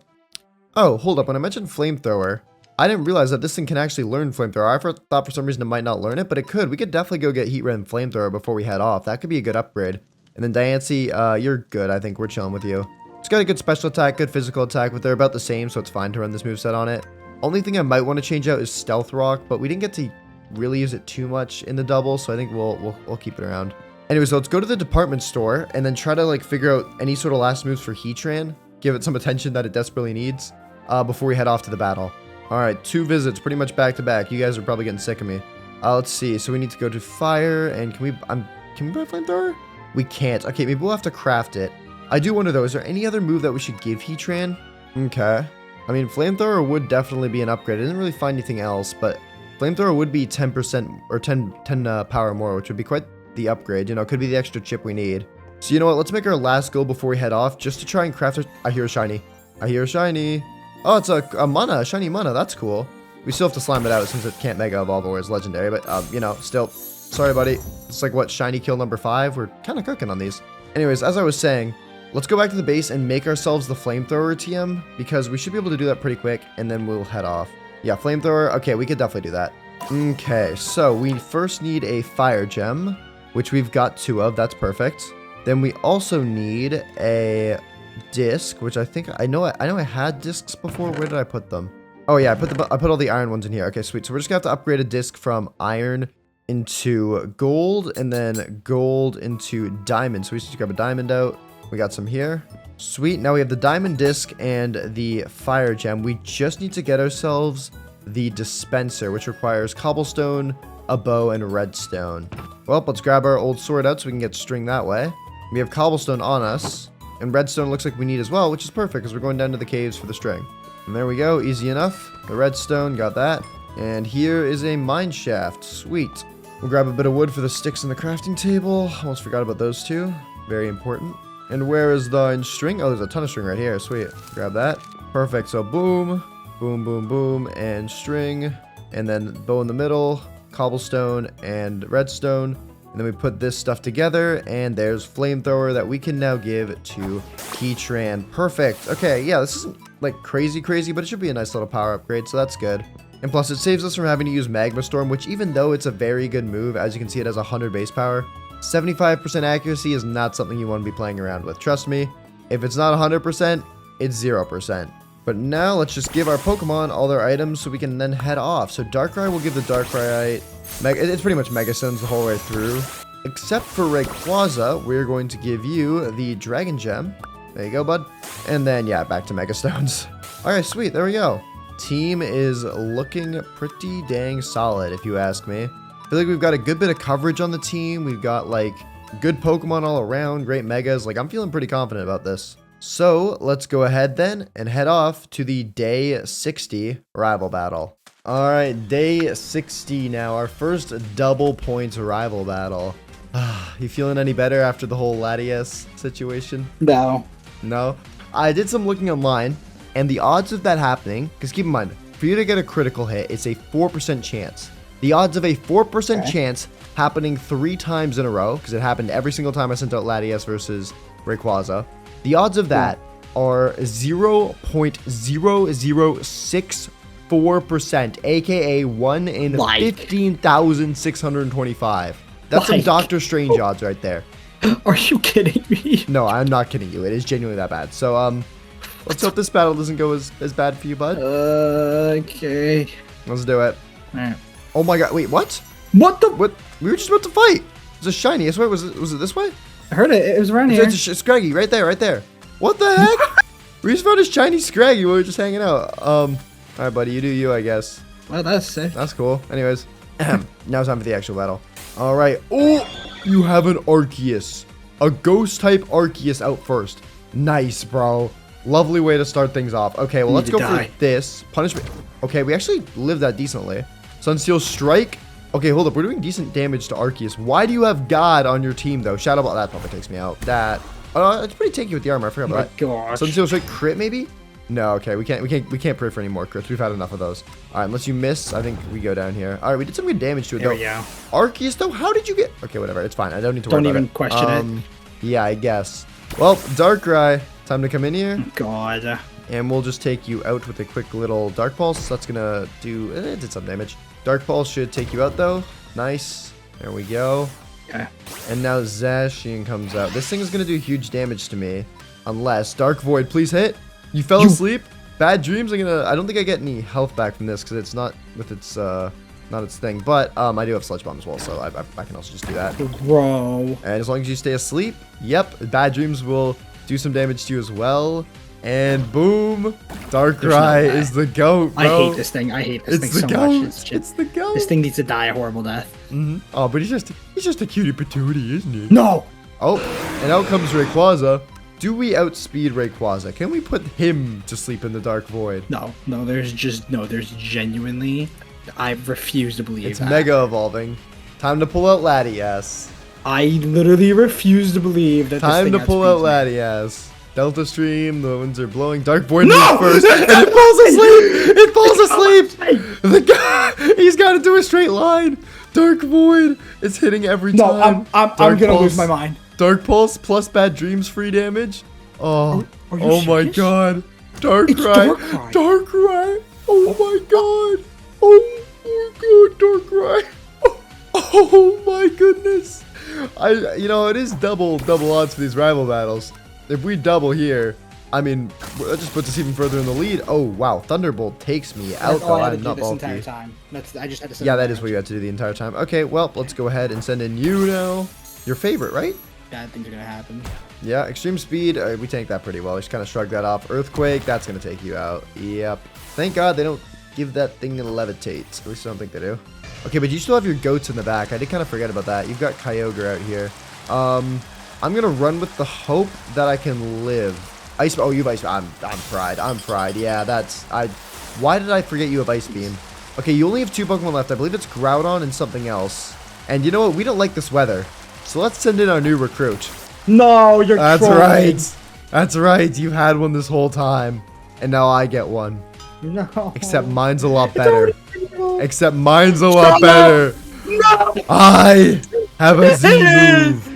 Oh, hold up. When I mentioned Flamethrower, I didn't realize that this thing can actually learn Flamethrower. I thought for some reason it might not learn it, but it could. We could definitely go get Heat Red and Flamethrower before we head off. That could be a good upgrade. And then Diancie, you're good. I think we're chilling with you. It's got a good special attack, good physical attack, but they're about the same, so it's fine to run this moveset on it. Only thing I might want to change out is Stealth Rock, but we didn't get to really use it too much in the double, so I think we'll keep it around. Anyway, so let's go to the department store and then try to like figure out any sort of last moves for Heatran. Give it some attention that it desperately needs before we head off to the battle. All right, 2 visits pretty much back to back. You guys are probably getting sick of me. Let's see. So we need to go to fire and can we buy flamethrower? We can't. Okay, maybe we'll have to craft it. I do wonder though, is there any other move that we should give Heatran? Okay. I mean, flamethrower would definitely be an upgrade. I didn't really find anything else, but flamethrower would be 10% or 10 power more, which would be quite the upgrade. You know, could be the extra chip we need. So you know what? Let's make our last goal before we head off, just to try and craft it. I hear a shiny. I hear a shiny. Oh, it's a mana, a shiny mana. That's cool. We still have to slime it out since it can't Mega Evolve or is legendary, but you know, still. Sorry, buddy. It's like what, shiny kill number 5? We're kind of cooking on these. Anyways, as I was saying, let's go back to the base and make ourselves the flamethrower TM because we should be able to do that pretty quick, and then we'll head off. Yeah, flamethrower. Okay, we could definitely do that. Okay, so we first need a fire gem, which we've got 2 of. That's perfect. Then we also need a disc, which I think I know I had discs before. Where did I put them? Oh yeah, I put all the iron ones in here. Okay, sweet. So we're just gonna have to upgrade a disc from iron into gold, and then gold into diamond. So we just grab a diamond out. We got some here. Sweet. Now we have the diamond disc and the fire gem. We just need to get ourselves the dispenser, which requires cobblestone, a bow, and redstone. Well, let's grab our old sword out so we can get string that way. We have cobblestone on us, and redstone looks like we need as well, which is perfect because we're going down to the caves for the string. And there we go, easy enough. The redstone, got that. And here is a mine shaft, sweet. We'll grab a bit of wood for the sticks in the crafting table. Almost forgot about those 2, very important. And where is the string? Oh, there's a ton of string right here, sweet. Grab that, perfect. So boom, boom, boom, boom, and string. And then bow in the middle, cobblestone, and redstone. And then we put this stuff together, and there's flamethrower that we can now give to Heatran. Perfect. Okay, yeah, this isn't like crazy, but it should be a nice little power upgrade, so that's good. And plus, it saves us from having to use Magma Storm, which even though it's a very good move, as you can see, it has 100 base power, 75% accuracy is not something you want to be playing around with. Trust me, if it's not 100%, it's 0%. But now let's just give our Pokemon all their items so we can then head off. So Darkrai will give the Darkrai, it's pretty much Mega Stones the whole way through. Except for Rayquaza, we're going to give you the Dragon Gem. There you go, bud. And then, yeah, back to Mega Stones. Alright, sweet, there we go. Team is looking pretty dang solid, if you ask me. I feel like we've got a good bit of coverage on the team. We've got, like, good Pokemon all around, great Megas. Like, I'm feeling pretty confident about this. So, let's go ahead then and head off to the Day 60 rival battle. Alright, Day 60 now. Our first double points rival battle. You feeling any better after the whole Latias situation? No. No? I did some looking online, and the odds of that happening, because keep in mind, for you to get a critical hit, it's a 4% chance. The odds of a 4% chance happening 3 times in a row, because it happened every single time I sent out Latias versus Rayquaza, the odds of that are 0.0064%, aka 1 in 15,625. That's some Doctor Strange odds right there. Are you kidding me? No, I'm not kidding you. It is genuinely that bad. So, let's hope this battle doesn't go as bad for you, bud. Okay. Let's do it. Alright. Oh my god, wait, what? What the? What? We were just about to fight. It's a shiny. I swear, was it this way? I heard it. It was around here. It's Scraggy, right there. What the heck? We just found a shiny Scraggy while we were just hanging out. Alright, buddy, you do you, I guess. Well, that's sick. That's cool. Anyways, now it's time for the actual battle. Alright. Oh, you have an Arceus. A ghost-type Arceus out first. Nice, bro. Lovely way to start things off. Okay, well, let's go for this. Punishment. Okay, we actually lived that decently. Sunsteel Strike. Okay, hold up. We're doing decent damage to Arceus. Why do you have God on your team, though? Shadow Ball. That probably takes me out. That. It's pretty tanky with the armor. I forgot about that. Gosh. Sunsteel Strike crit, maybe? No, okay. We can't pray for any more crits. We've had enough of those. All right, unless you miss, I think we go down here. All right, we did some good damage to it, though. There we go. Arceus, though, how did you get... Okay, whatever. It's fine. I don't need to worry about it. Don't even question it. Yeah, I guess. Well, Darkrai, time to come in here. God. And we'll just take you out with a quick little Dark Pulse. That's gonna do... It did some damage. Dark Pulse should take you out, though. Nice. There we go. Okay. And now Zacian comes out. This thing is gonna do huge damage to me. Unless... Dark Void, please hit. You fell asleep? Bad dreams? I don't think I get any health back from this because it's not with its not its thing. But I do have Sludge Bomb as well, so I can also just do that. Bro. And as long as you stay asleep, yep, Bad Dreams will do some damage to you as well. And boom, Darkrai is the GOAT, bro. I hate this thing. I hate this thing so much. It's the GOAT. This thing needs to die a horrible death. Oh, but he's just a cutie patootie, isn't he? No. Oh, and out comes Rayquaza. Do we outspeed Rayquaza? Can we put him to sleep in the Dark Void? No, there's genuinely, I refuse to believe It's that. Mega Evolving. Time to pull out Latias. I literally refuse to believe that Time this thing to pull out outspeeds me. Latias. Delta Stream, the winds are blowing. Dark Void No! moves first, and it falls asleep! It falls asleep! The guy, he's got to do a straight line. Dark Void is hitting every No, time. I'm gonna lose my mind. Dark Pulse plus Bad Dreams free damage. Oh, Are you oh my serious? god. Darkrai. Darkrai. Darkrai. Oh my god. Oh my god, Darkrai. Oh my goodness. You know, it is double odds for these rival battles. If we double here, I mean, that just puts us even further in the lead. Oh wow, Thunderbolt takes me out. That's all I had to I'm do not this entire bulky. time. I just had to send Yeah, it that back. is what you had to do the entire time. Okay, well, let's go ahead and send in you now. Your favorite, right? Bad things are gonna happen. Yeah, Extreme Speed, we tanked that pretty well. Just kind of shrugged that off. Earthquake, that's going to take you out. Yep. Thank God they don't give that thing to levitate. At least I don't think they do. Okay, but you still have your goats in the back. I did kind of forget about that. You've got Kyogre out here. I'm going to run with the hope that I can live. Ice, oh, you have Ice, I'm fried. I'm fried. Yeah, why did I forget you have Ice Beam? Okay, you only have 2 Pokemon left. I believe it's Groudon and something else. And you know what? We don't like this weather. So let's send in our new recruit. No, you're That's trolling. right. That's right. You had one this whole time. And now I get one. No. Except mine's a lot better. already available. Except mine's a lot better. No. I have a Z move.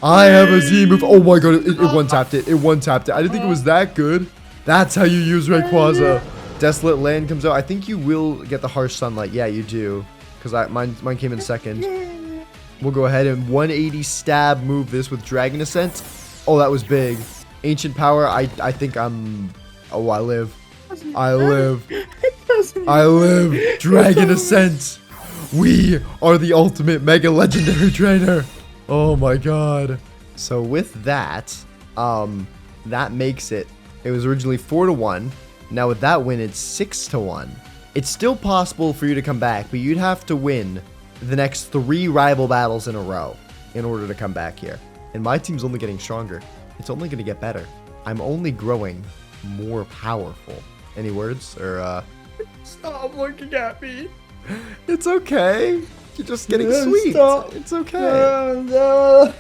I have a Z move. Oh my god. It one-tapped it. It one-tapped it. I didn't think it was that good. That's how you use Rayquaza. Desolate Land comes out. I think you will get the Harsh Sunlight. Yeah, you do. Because mine came in second. We'll go ahead and 180 stab move this with Dragon Ascent. Oh, that was big. Ancient Power, I think I'm... Oh, I live. I live. I live. Dragon Ascent. We are the ultimate Mega Legendary Trainer. Oh my god. So with that, that makes it... It was originally 4-1. Now with that win, it's 6-1. It's still possible for you to come back, but you'd have to win the next 3 rival battles in a row in order to come back here. And my team's only getting stronger. It's only going to get better. I'm only growing more powerful. Any words? Or, Stop looking at me. It's okay. You're just getting sweet. Stop. It's okay. No.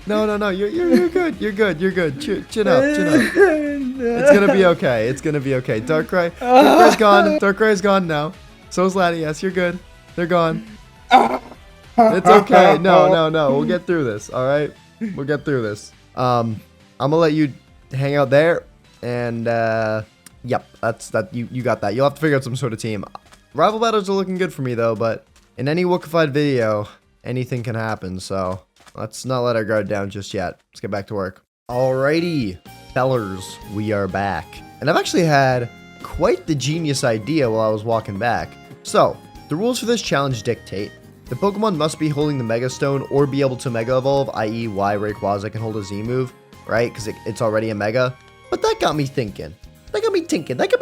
No. You're good. You're good. You're good. Chin up. It's going to be okay. It's going to be okay. Darkrai's gone. Darkrai's gone now. So's Latias. You're good. They're gone. It's okay. No. We'll get through this. All right. We'll get through this. I'm gonna let you hang out there, and yep, you got that. You'll have to figure out some sort of team. Rival battles are looking good for me though, but in any Woocified video, anything can happen. So let's not let our guard down just yet. Let's get back to work. Alrighty, fellers, we are back, and I've actually had quite the genius idea while I was walking back. So the rules for this challenge dictate the Pokemon must be holding the Mega Stone or be able to Mega Evolve, i.e. why Rayquaza can hold a Z move, right? Because it's already a Mega. But that got me thinking. That got me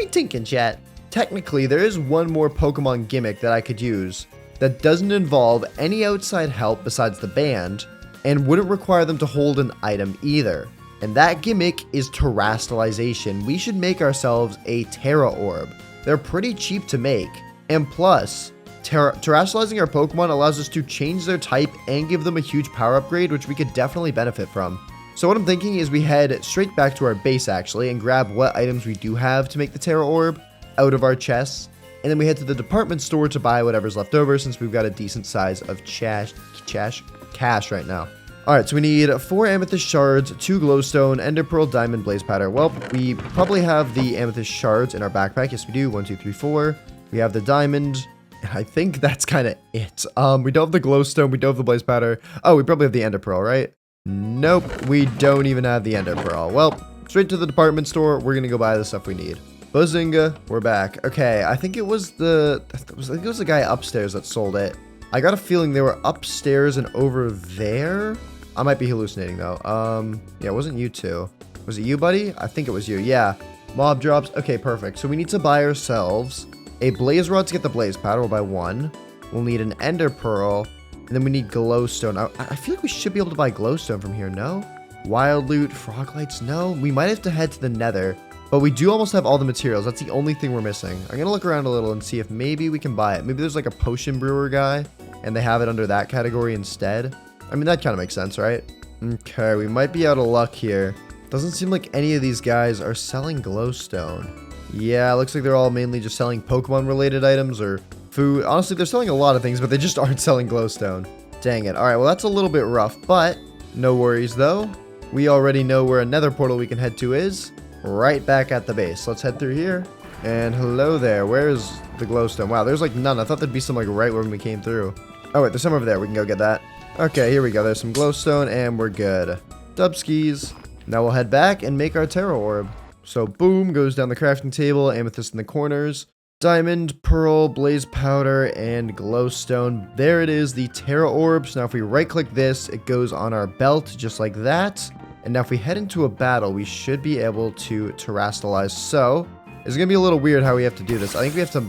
thinking, chat. Technically, there is one more Pokemon gimmick that I could use that doesn't involve any outside help besides the band and wouldn't require them to hold an item either. And that gimmick is Terastallization. We should make ourselves a Terra Orb. They're pretty cheap to make. And plus, Terastallizing our Pokemon allows us to change their type and give them a huge power upgrade, which we could definitely benefit from. So what I'm thinking is we head straight back to our base actually and grab what items we do have to make the Terra Orb out of our chests. And then we head to the department store to buy whatever's left over since we've got a decent size of cash right now. Alright, so we need 4 Amethyst Shards, 2 Glowstone, Ender Pearl, Diamond, Blaze Powder. Well, we probably have the Amethyst Shards in our backpack. Yes, we do. 1, 2, 3, 4. We have the Diamond. I think that's kind of it. We don't have the Glowstone. We don't have the Blaze Powder. Oh, we probably have the Ender Pearl, right? Nope, we don't even have the Ender Pearl. Well, straight to the department store. We're going to go buy the stuff we need. Bazinga, we're back. Okay, I think it was the guy upstairs that sold it. I got a feeling they were upstairs and over there. I might be hallucinating though. Yeah, it wasn't you two. Was it you, buddy? I think it was you. Yeah. Mob drops. Okay, perfect. So we need to buy ourselves a blaze rod to get the blaze powder. We'll buy one. We'll need an ender pearl, and then we need glowstone. I feel like we should be able to buy glowstone from here. No. Wild loot, frog lights. No. We might have to head to the nether. But we do almost have all the materials. That's the only thing we're missing. I'm going to look around a little and see if maybe we can buy it. Maybe there's like a potion brewer guy and they have it under that category instead. I mean, that kind of makes sense, right? Okay, we might be out of luck here. Doesn't seem like any of these guys are selling glowstone. Yeah, it looks like they're all mainly just selling Pokemon related items or food. Honestly, they're selling a lot of things, but they just aren't selling glowstone. Dang it. All right, well, that's a little bit rough, but no worries though. We already know where a nether portal we can head to is. Right back at the base. Let's head through here. And hello there. Where's the glowstone? Wow, there's like none. I thought there'd be some like right when we came through. Oh wait, there's some over there. We can go get that. Okay, here we go. There's some glowstone and we're good. Dubskis. Now we'll head back and make our Terra Orb. So boom, goes down the crafting table, amethyst in the corners. Diamond, pearl, blaze powder, and glowstone. There it is, the Terra Orb. So now if we right click this, it goes on our belt just like that. And now if we head into a battle, we should be able to terrastalize. So, it's going to be a little weird how we have to do this. I think we have to...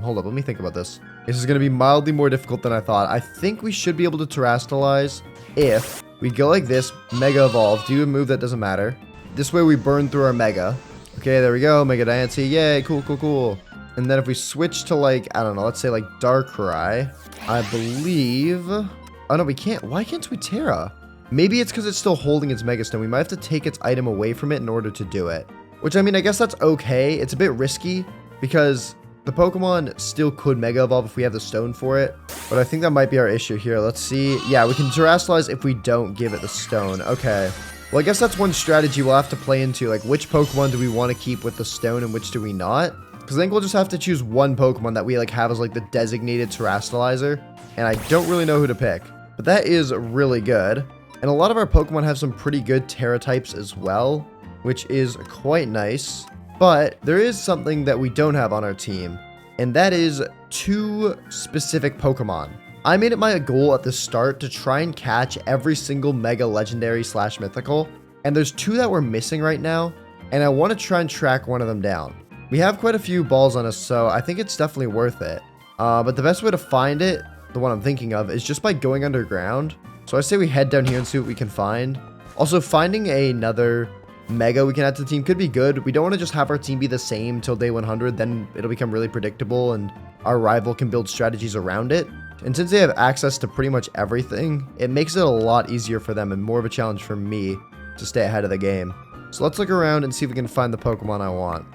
hold up, let me think about this. This is going to be mildly more difficult than I thought. I think we should be able to terrastalize if we go like this, Mega Evolve, do a move that doesn't matter. This way we burn through our Mega. Okay, there we go, Mega Diancie, yay, cool, cool, cool. And then if we switch to like, I don't know, let's say like Darkrai, I believe... Oh no, we can't. Why can't we Terra? Maybe it's because it's still holding its Mega Stone. We might have to take its item away from it in order to do it. Which, I mean, I guess that's okay. It's a bit risky because the Pokemon still could Mega Evolve if we have the stone for it. But I think that might be our issue here. Let's see. Yeah, we can Terrastalize if we don't give it the stone. Okay. Well, I guess that's one strategy we'll have to play into. Like, which Pokemon do we want to keep with the stone and which do we not? Because I think we'll just have to choose one Pokemon that we, like, have as, like, the designated Terrastalizer. And I don't really know who to pick. But that is really good. And a lot of our Pokemon have some pretty good Terra types as well, which is quite nice. But there is something that we don't have on our team, and that is 2 specific Pokemon. I made it my goal at the start to try and catch every single Mega Legendary / Mythical, and there's 2 that we're missing right now, and I want to try and track one of them down. We have quite a few balls on us, so I think it's definitely worth it. But the best way to find it, the one I'm thinking of, is just by going underground. So I say we head down here and see what we can find. Also, finding another Mega we can add to the team could be good. We don't want to just have our team be the same till day 100. Then it'll become really predictable and our rival can build strategies around it. And since they have access to pretty much everything, it makes it a lot easier for them and more of a challenge for me to stay ahead of the game. So let's look around and see if we can find the Pokemon I want.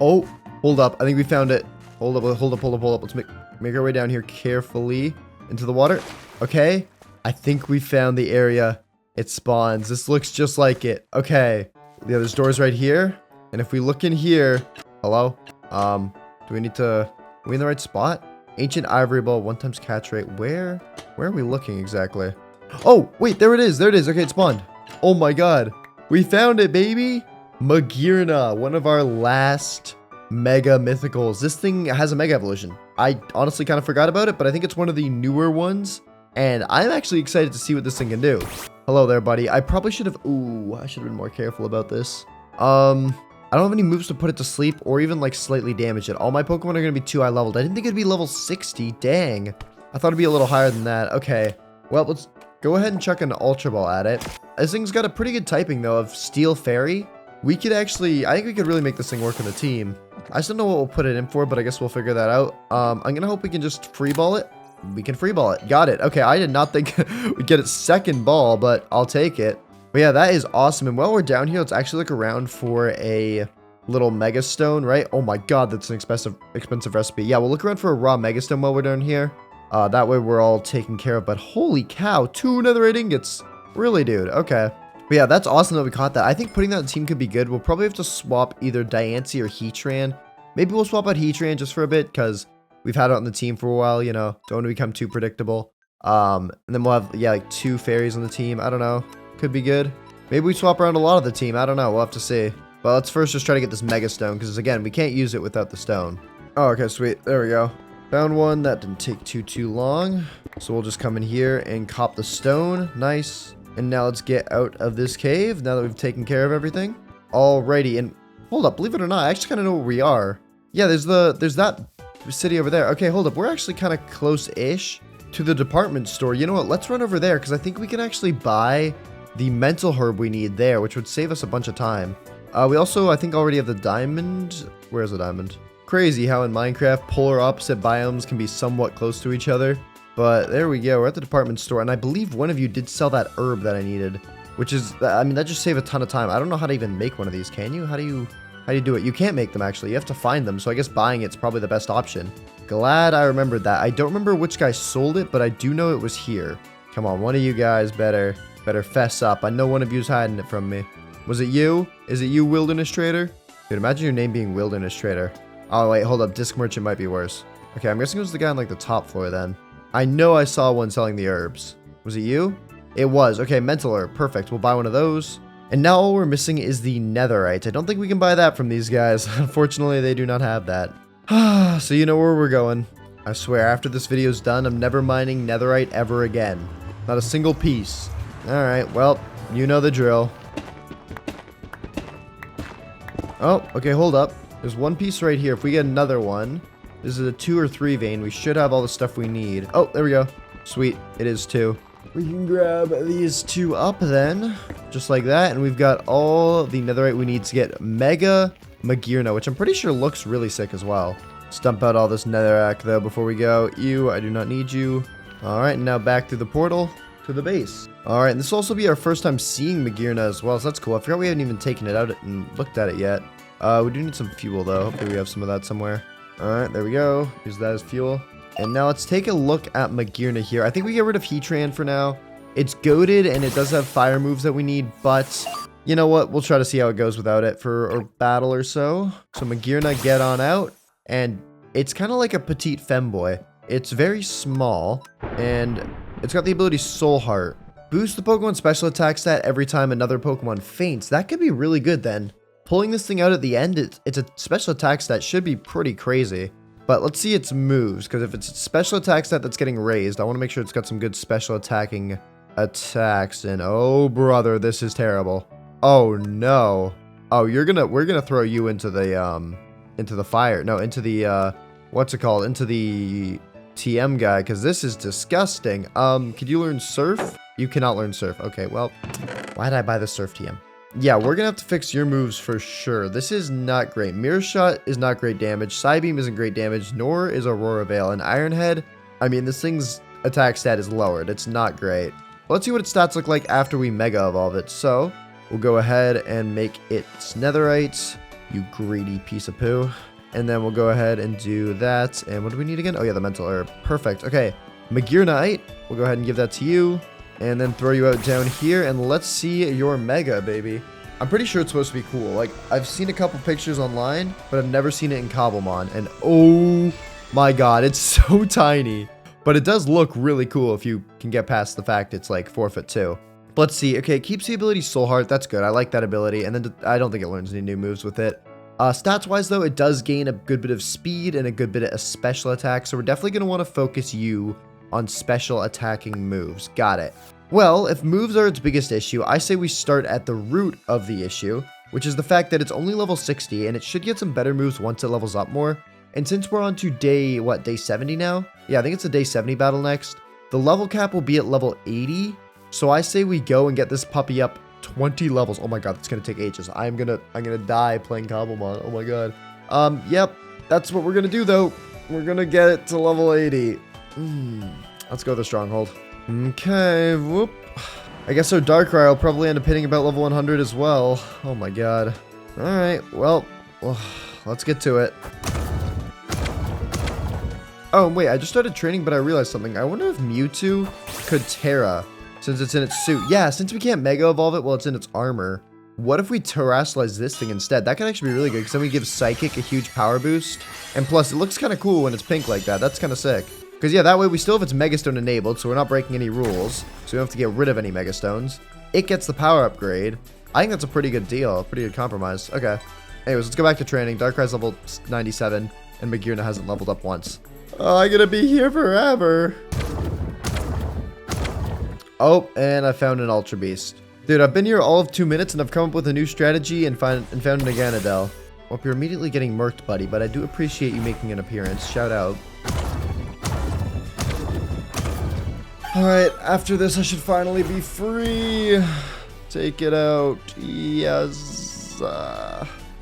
Oh, hold up. I think we found it. Hold up. Let's make our way down here carefully into the water. Okay. I think we found the area it spawns. This looks just like it. Okay. Yeah, there's doors right here. And if we look in here... Hello? Do we need to... Are we in the right spot? Ancient Ivory Ball, 1x catch rate. Where are we looking exactly? Oh, wait, there it is. There it is. Okay, it spawned. Oh my god. We found it, baby. Magearna, one of our last... Mega Mythicals. This thing has a Mega Evolution. I honestly kind of forgot about it, but I think it's one of the newer ones. And I'm actually excited to see what this thing can do. Hello there, buddy. I probably should have... Ooh, I should have been more careful about this. I don't have any moves to put it to sleep or even, like, slightly damage it. All my Pokemon are going to be too high leveled. I didn't think it'd be level 60. Dang. I thought it'd be a little higher than that. Okay. Well, let's go ahead and chuck an Ultra Ball at it. This thing's got a pretty good typing, though, of Steel Fairy. We could actually... I think we could really make this thing work on the team. I still don't know what we'll put it in for, but I guess we'll figure that out. I'm going to hope we can just free ball it. We can free ball it. Got it. Okay, I did not think we'd get its second ball, but I'll take it. But yeah, that is awesome. And while we're down here, let's actually look around for a little Mega Stone, right? Oh my god, that's an expensive recipe. Yeah, we'll look around for a raw Mega Stone while we're down here. That way we're all taken care of. But holy cow, 2 netherite ingots. Really, dude. Okay. But yeah, that's awesome that we caught that. I think putting that in the team could be good. We'll probably have to swap either Diancie or Heatran. Maybe we'll swap out Heatran just for a bit because we've had it on the team for a while, you know. Don't want to become too predictable. And then we'll have, yeah, like 2 fairies on the team. I don't know. Could be good. Maybe we swap around a lot of the team. I don't know. We'll have to see. But let's first just try to get this Mega Stone, because again, we can't use it without the stone. Oh, okay, sweet. There we go. Found one. That didn't take too long. So we'll just come in here and cop the stone. Nice. And now let's get out of this cave, now that we've taken care of everything. Alrighty, and hold up, believe it or not, I actually kind of know where we are. Yeah, there's that city over there. Okay, hold up, we're actually kind of close-ish to the department store. You know what, let's run over there, because I think we can actually buy the mental herb we need there, which would save us a bunch of time. We also, I think, already have the diamond. Where's the diamond? Crazy how in Minecraft, polar opposite biomes can be somewhat close to each other. But there we go, we're at the department store, and I believe one of you did sell that herb that I needed, which is, I mean, that just saved a ton of time. I don't know how to even make one of these, can you? How do you do it? You can't make them, actually. You have to find them, so I guess buying it's probably the best option. Glad I remembered that. I don't remember which guy sold it, but I do know it was here. Come on, one of you guys better fess up. I know one of you's hiding it from me. Was it you? Is it you, Wilderness Trader? Dude, imagine your name being Wilderness Trader. Oh, wait, hold up. Disc Merchant might be worse. Okay, I'm guessing it was the guy on, like, the top floor, then. I know I saw one selling the herbs. Was it you? It was. Okay, mental herb. Perfect. We'll buy one of those. And now all we're missing is the netherite. I don't think we can buy that from these guys. Unfortunately, they do not have that. So you know where we're going. I swear, after this video's done, I'm never mining netherite ever again. Not a single piece. Alright, well, you know the drill. Oh, okay, hold up. There's one piece right here. If we get another one, this is a 2 or 3 vein. We should have all the stuff we need. Oh, there we go. Sweet. It is 2. We can grab these 2 up then, just like that. And we've got all the netherite we need to get Mega Magirna, which I'm pretty sure looks really sick as well. Let's dump out all this netherrack though before we go. You, I do not need you. All right, now back through the portal to the base. All right, and this will also be our first time seeing Magirna as well, so that's cool. I forgot we haven't even taken it out and looked at it yet. We do need some fuel though. Hopefully we have some of that somewhere. All right, there we go. Use that as fuel. And now let's take a look at Magirna here. I think we get rid of Heatran for now. It's goated and it does have fire moves that we need, but you know what? We'll try to see how it goes without it for a battle or so. So Magirna, get on out. And it's kind of like a petite femboy. It's very small and it's got the ability Soul Heart. Boost the Pokemon special attack stat every time another Pokemon faints. That could be really good then. Pulling this thing out at the end, it's a special attack stat, should be pretty crazy. But let's see its moves, because if it's a special attack stat that's getting raised, I want to make sure it's got some good special attacking attacks. And oh brother, this is terrible. Oh no. Oh, we're gonna throw you into the fire. No, into the what's it called? Into the TM guy, because this is disgusting. Could you learn Surf? You cannot learn Surf. Okay, well, why did I buy the Surf TM? Yeah, we're gonna have to fix your moves for sure. This is not great. Mirror Shot is not great damage. Psybeam isn't great damage, nor is Aurora Veil. And Iron Head, I mean, this thing's attack stat is lowered. It's not great. Let's see what its stats look like after we Mega Evolve it. So, we'll go ahead and make its Netherite, you greedy piece of poo. And then we'll go ahead and do that. And what do we need again? Oh yeah, the Mental Herb. Perfect. Okay, Magirnite, we'll go ahead and give that to you. And then throw you out down here, and let's see your Mega, baby. I'm pretty sure it's supposed to be cool. Like, I've seen a couple pictures online, but I've never seen it in Cobblemon. And oh my god, it's so tiny. But it does look really cool if you can get past the fact it's like 4'2". But let's see. Okay, it keeps the ability Soul Heart. That's good. I like that ability. And then I don't think it learns any new moves with it. Stats-wise, though, it does gain a good bit of speed and a good bit of special attack. So we're definitely going to want to focus you on special attacking moves. Got it. Well, if moves are its biggest issue, I say we start at the root of the issue, which is the fact that it's only level 60 and it should get some better moves once it levels up more. And since we're on to day 70 now? Yeah, I think it's a day 70 battle next. The level cap will be at level 80. So I say we go and get this puppy up 20 levels. Oh my god, it's going to take ages. I'm gonna die playing Cobblemon. Oh my god. Yep, that's what we're going to do though. We're going to get it to level 80. Let's go with the stronghold. Okay, whoop. I guess so Darkrai will probably end up hitting about level 100 as well. Oh my god. Alright, well, let's get to it. Oh, wait, I just started training, but I realized something. I wonder if Mewtwo could Terra, since it's in its suit. Yeah, since we can't Mega Evolve it while it's in its armor. What if we Terrasilize this thing instead? That could actually be really good, because then we give Psychic a huge power boost. And plus, it looks kind of cool when it's pink like that. That's kind of sick. Because, yeah, that way we still have its Megastone enabled, so we're not breaking any rules. So we don't have to get rid of any Megastones. it gets the power upgrade. I think that's a pretty good deal, pretty good compromise. Okay. Anyways, let's go back to training. Darkrai's level 97, and Magearna hasn't leveled up once. Oh, I'm gonna be here forever. Oh, and I found an Ultra Beast. Dude, I've been here all of 2 minutes, and I've come up with a new strategy and found an Aganadel. Well, you're immediately getting murked, buddy, but I do appreciate you making an appearance. Shout out. Alright, after this, I should finally be free. Take it out. Yes.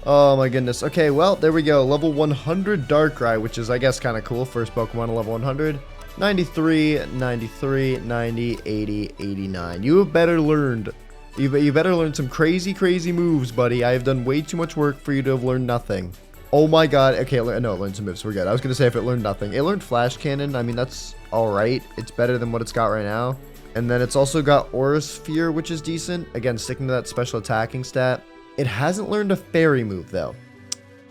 Oh my goodness. Okay, well, there we go. Level 100 Darkrai, which is, I guess, kind of cool. First Pokemon to level 100. 93, 93, 90, 80, 89. You have better learned. You better learn some crazy moves, buddy. I have done way too much work for you to have learned nothing. Oh my god. Okay, no, it learned some moves. We're good. I was going to say if it learned nothing. It learned Flash Cannon. I mean, that's alright. It's better than what it's got right now. And then it's also got Aura Sphere, which is decent. Again, sticking to that special attacking stat. It hasn't learned a fairy move, though.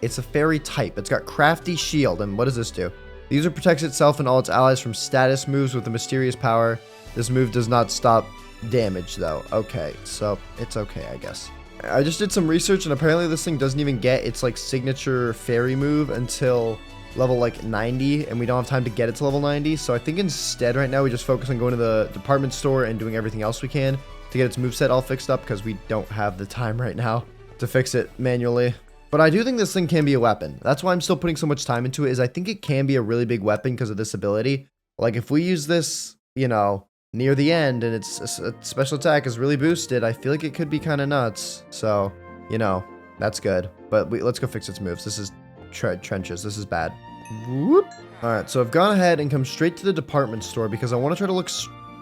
It's a fairy type. It's got Crafty Shield. And what does this do? The user protects itself and all its allies from status moves with a mysterious power. This move does not stop damage, though. Okay, so it's okay, I guess. I just did some research, and apparently this thing doesn't even get its, like, signature fairy move until level, like, 90, and we don't have time to get it to level 90. So I think instead right now we just focus on going to the department store and doing everything else we can to get its moveset all fixed up, because we don't have the time right now to fix it manually. But I do think this thing can be a weapon. That's why I'm still putting so much time into it, is I think it can be a really big weapon because of this ability. Like, if we use this, you know, near the end and its special attack is really boosted, I feel like it could be kind of nuts. So, you know, that's good. But let's go fix its moves. This is trenches. This is bad. Whoop. Alright, so I've gone ahead and come straight to the department store because I want to try to look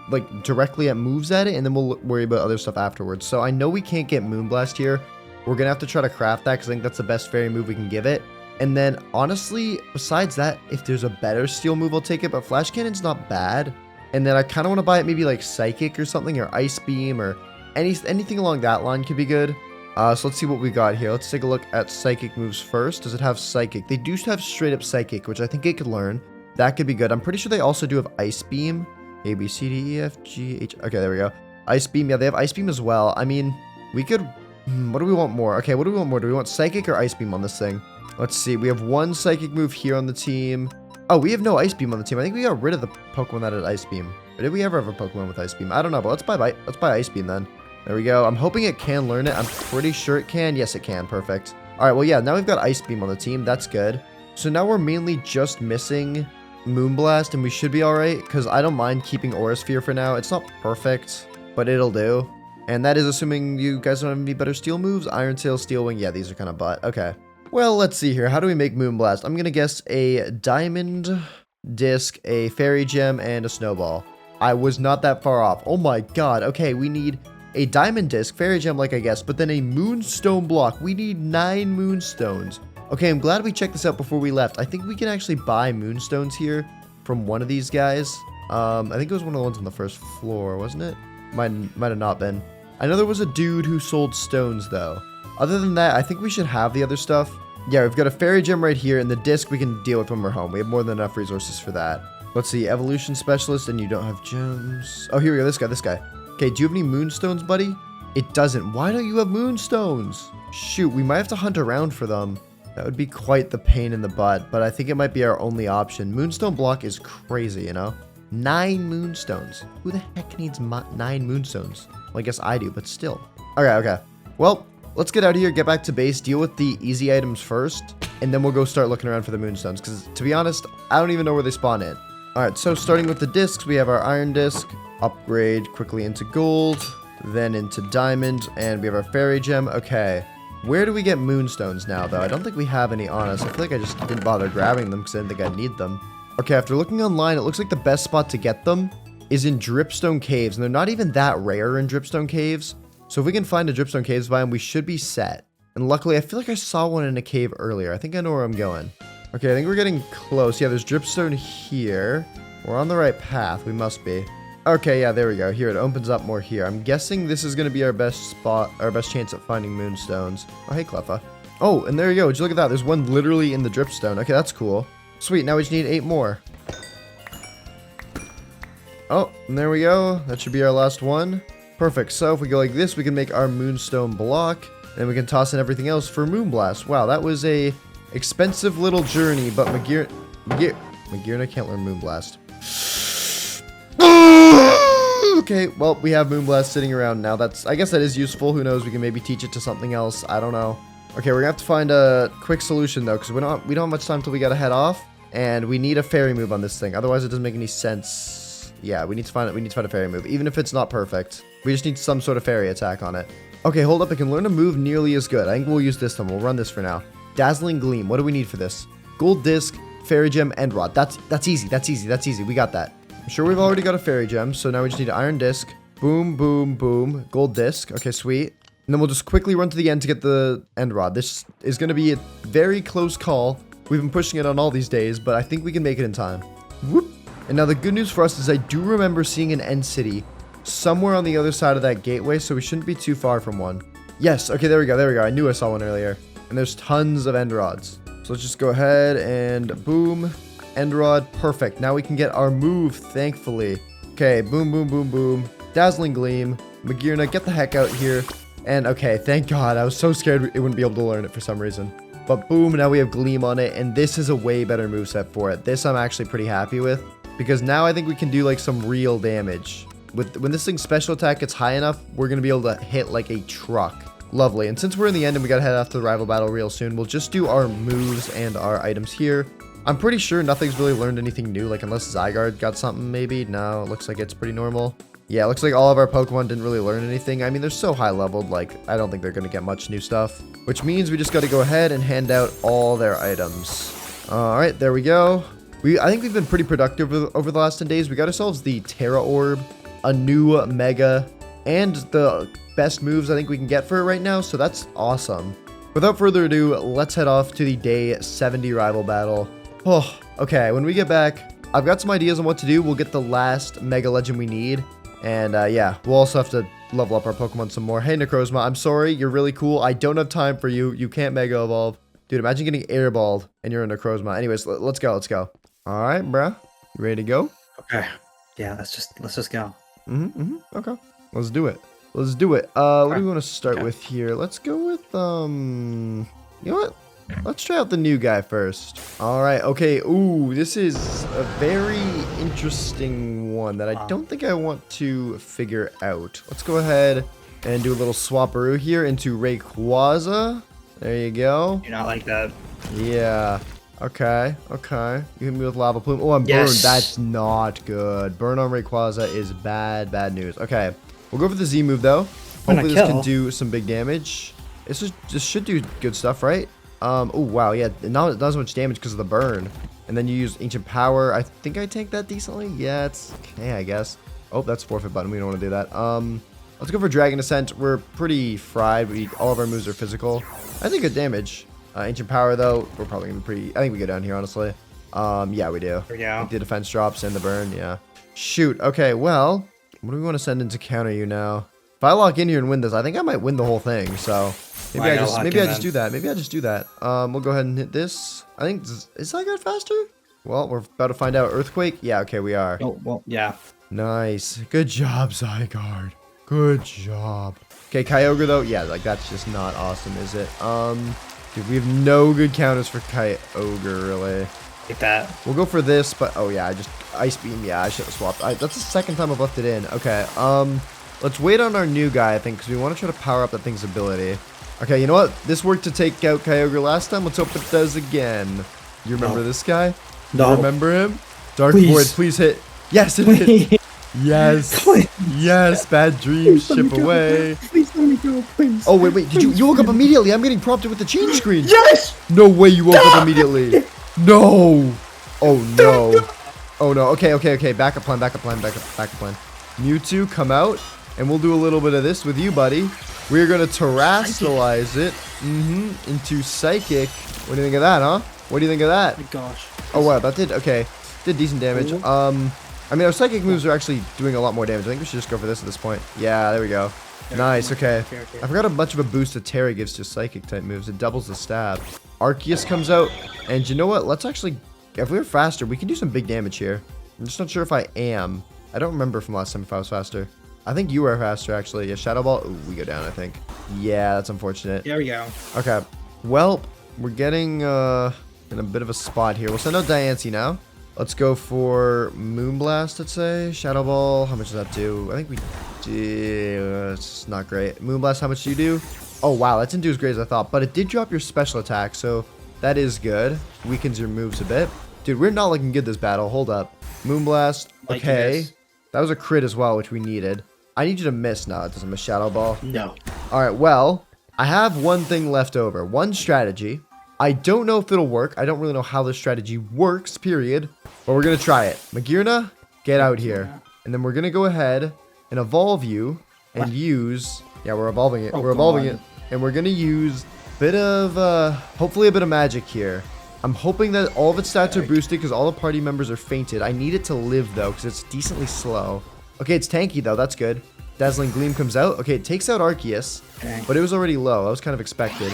like directly at moves at it, and then we'll worry about other stuff afterwards. So I know we can't get Moonblast here. We're going to have to try to craft that because I think that's the best fairy move we can give it. And then, honestly, besides that, if there's a better steel move, I'll take it. But Flash Cannon's not bad. And then I kind of want to buy it maybe like Psychic or something, or Ice Beam, or anything along that line could be good. So let's see what we got here. Let's take a look at Psychic moves first. Does it have Psychic? They do have straight up Psychic, which I think it could learn. That could be good. I'm pretty sure they also do have Ice Beam. A, B, C, D, E, F, G, H. Okay, there we go. Ice Beam. Yeah, they have Ice Beam as well. I mean, we could... what do we want more? Okay, what do we want more? Do we want Psychic or Ice Beam on this thing? Let's see. We have one Psychic move here on the team. Oh, we have no Ice Beam on the team. I think we got rid of the Pokemon that had Ice Beam. Or did we ever have a Pokemon with Ice Beam? I don't know, but let's buy Ice Beam then. There we go. I'm hoping it can learn it. I'm pretty sure it can. Yes, it can. Perfect. All right, well, yeah, now we've got Ice Beam on the team. That's good. So now we're mainly just missing Moonblast, and we should be all right, because I don't mind keeping Aura Sphere for now. It's not perfect, but it'll do. And that is assuming you guys don't have any better steel moves. Iron Tail, Steel Wing. Yeah, these are kind of butt. Okay. Well, let's see here. How do we make Moonblast? I'm going to guess a Diamond Disc, a Fairy Gem, and a Snowball. I was not that far off. Oh my god. Okay, we need a Diamond Disc, Fairy Gem, like I guessed, but then a Moonstone block. We need 9 Moonstones. Okay, I'm glad we checked this out before we left. I think we can actually buy Moonstones here from one of these guys. I think it was one of the ones on the first floor, wasn't it? Might have not been. I know there was a dude who sold stones, though. Other than that, I think we should have the other stuff. Yeah, we've got a Fairy Gem right here, and the disc we can deal with when we're home. We have more than enough resources for that. Let's see, Evolution Specialist, and you don't have gems. Oh, here we go, this guy. Okay, do you have any Moonstones, buddy? It doesn't. Why don't you have Moonstones? Shoot, we might have to hunt around for them. That would be quite the pain in the butt, but I think it might be our only option. Moonstone block is crazy, you know? 9 Moonstones. Who the heck needs 9 Moonstones? Well, I guess I do, but still. Okay. Well, let's get out of here, get back to base, deal with the easy items first, and then we'll go start looking around for the Moonstones, because to be honest, I don't even know where they spawn in. Alright, so starting with the discs, we have our Iron Disc, upgrade quickly into Gold, then into Diamond, and we have our Fairy Gem. Okay, where do we get Moonstones now, though? I don't think we have any on us. I feel like I just didn't bother grabbing them because I didn't think I'd need them. Okay, after looking online, it looks like the best spot to get them is in Dripstone Caves, and they're not even that rare in Dripstone Caves. So if we can find a Dripstone Caves biome, we should be set. And luckily, I feel like I saw one in a cave earlier. I think I know where I'm going. Okay, I think we're getting close. Yeah, there's Dripstone here. We're on the right path. We must be. Okay, yeah, there we go. Here, it opens up more here. I'm guessing this is going to be our best spot, our best chance at finding Moonstones. Oh, hey, Cleffa. Oh, and there you go. Would you look at that? There's one literally in the Dripstone. Okay, that's cool. Sweet, now we just need 8 more. Oh, and there we go. That should be our last one. Perfect. So if we go like this, we can make our moonstone block, and we can toss in everything else for moonblast. Wow, that was a expensive little journey, but Magirna can't learn moonblast. Okay, well, we have moonblast sitting around now. I guess that is useful. Who knows? We can maybe teach it to something else. I don't know. Okay, we're gonna have to find a quick solution though, because we don't have much time till we gotta head off, and we need a fairy move on this thing. Otherwise, it doesn't make any sense. Yeah, we need to find a fairy move, even if it's not perfect. We just need some sort of fairy attack on it. Okay, hold up. I can learn a move nearly as good. I think we'll use this one. We'll run this for now. Dazzling Gleam. What do we need for this? Gold Disc, Fairy Gem, End Rod. That's easy. That's easy. We got that. I'm sure we've already got a Fairy Gem, so now we just need an Iron Disc. Boom, boom, boom. Gold Disc. Okay, sweet. And then we'll just quickly run to the end to get the End Rod. This is going to be a very close call. We've been pushing it on all these days, but I think we can make it in time. Whoop. And now the good news for us is I do remember seeing an End City somewhere on the other side of that gateway, so we shouldn't be too far from one. Yes, okay, there we go. I knew I saw one earlier. And there's tons of End Rods. So let's just go ahead and boom. End Rod, perfect. Now we can get our move, thankfully. Okay, boom, boom, boom, boom. Dazzling Gleam. Magirna, get the heck out here. And okay, thank God. I was so scared it wouldn't be able to learn it for some reason. But boom, now we have Gleam on it, and this is a way better moveset for it. This I'm actually pretty happy with, because now I think we can do like some real damage. When this thing's special attack gets high enough, we're going to be able to hit like a truck. Lovely. And since we're in the end and we got to head off to the rival battle real soon, we'll just do our moves and our items here. I'm pretty sure nothing's really learned anything new, like unless Zygarde got something maybe. No, it looks like it's pretty normal. Yeah, it looks like all of our Pokemon didn't really learn anything. I mean, they're so high leveled, like, I don't think they're going to get much new stuff. Which means we just got to go ahead and hand out all their items. Alright, there we go. I think we've been pretty productive over the last 10 days. We got ourselves the Terra Orb, a new Mega, and the best moves I think we can get for it right now, so that's awesome. Without further ado, let's head off to the day 70 rival battle. Oh, okay, when we get back, I've got some ideas on what to do. We'll get the last Mega Legend we need. And yeah, we'll also have to level up our Pokemon some more. Hey, Necrozma, I'm sorry. You're really cool. I don't have time for you. You can't Mega Evolve. Dude, imagine getting airballed and you're a Necrozma. Anyways, let's go. All right, bruh. You ready to go? Okay. Yeah, let's just go. Okay. Let's do it. What do we want to start with here? Let's go with, you know what? Let's try out the new guy first. All right. Okay. Ooh, this is a very interesting one that I don't think I want to figure out. Let's go ahead and do a little swapperoo here into Rayquaza. There you go. You're not like that. Yeah. Okay. You hit me with Lava Plume. Oh, I'm burned. That's not good. Burn on Rayquaza is bad news. Okay. We'll go for the Z move, though. Hopefully this can do some big damage. This should do good stuff, right? Oh, wow, yeah, not as much damage because of the burn. And then you use Ancient Power. I think I tank that decently. Yeah, it's okay, I guess. Oh, that's forfeit button. We don't want to do that. Let's go for Dragon Ascent. We're pretty fried. All of our moves are physical. I think good damage. Ancient Power, though, we're probably going to be pretty... I think we go down here, honestly. Yeah, we do. Yeah. The defense drops and the burn, yeah. Shoot, okay, well, what do we want to send in to counter you now? If I lock in here and win this, I think I might win the whole thing, so... Maybe I just do that. We'll go ahead and hit this. I think, is Zygarde faster? Well, we're about to find out. Earthquake? Yeah, okay, we are. Oh, well, yeah. Nice. Good job, Zygarde. Good job. Okay, Kyogre, though. Yeah, like, that's just not awesome, is it? Dude, we have no good counters for Kyogre, really. Take that. We'll go for this, but, oh, yeah, Ice Beam. Yeah, I should have swapped. That's the second time I've left it in. Okay, let's wait on our new guy, I think, because we want to try to power up that thing's ability. Okay, you know what? This worked to take out Kyogre last time. Let's hope it does again. You remember this guy? No. You remember him? Dark Void, please hit. Yes, it hit. Yes. Yes, bad dreams, ship away. Please let me go, please. Oh, wait. Did you woke up immediately? I'm getting prompted with the change screen. Yes! No way you woke up immediately. No. Oh, no. Oh, no. Okay. Backup plan. Mewtwo, come out. And we'll do a little bit of this with you, buddy. We're going to Terrasilize it into Psychic. What do you think of that, huh? What do you think of that? Oh my gosh. Oh, wow. That did decent damage. I mean, our Psychic moves are actually doing a lot more damage. I think we should just go for this at this point. Yeah, there we go. Nice, okay. I forgot how much of a boost that Terry gives to Psychic type moves. It doubles the stab. Arceus comes out. And you know what? Let's actually... If we were faster, we can do some big damage here. I'm just not sure if I am. I don't remember from last time if I was faster. I think you are faster, actually. Yeah, Shadow Ball. Ooh, we go down, I think. Yeah, that's unfortunate. There we go. Okay. Well, we're getting in a bit of a spot here. We'll send out Diancie now. Let's go for Moonblast, let's say. Shadow Ball. How much does that do? I think we do. It's not great. Moonblast, how much do you do? Oh, wow. That didn't do as great as I thought. But it did drop your special attack, so that is good. Weakens your moves a bit. Dude, we're not looking good this battle. Hold up. Moonblast. Okay. That was a crit as well, which we needed. I need you to miss. No, it doesn't miss Shadow Ball. No. All right, well, I have one thing left over. One strategy. I don't know if it'll work. I don't really know how this strategy works, period. But we're going to try it. Magearna, get out here. And then we're going to go ahead and evolve you and use... Yeah, we're evolving it. We're evolving it. And we're going to use a bit of... hopefully a bit of magic here. I'm hoping that all of its stats are boosted because all the party members are fainted. I need it to live, though, because it's decently slow. Okay, it's tanky, though. That's good. Dazzling Gleam comes out. Okay, it takes out Arceus, but it was already low. That was kind of expected.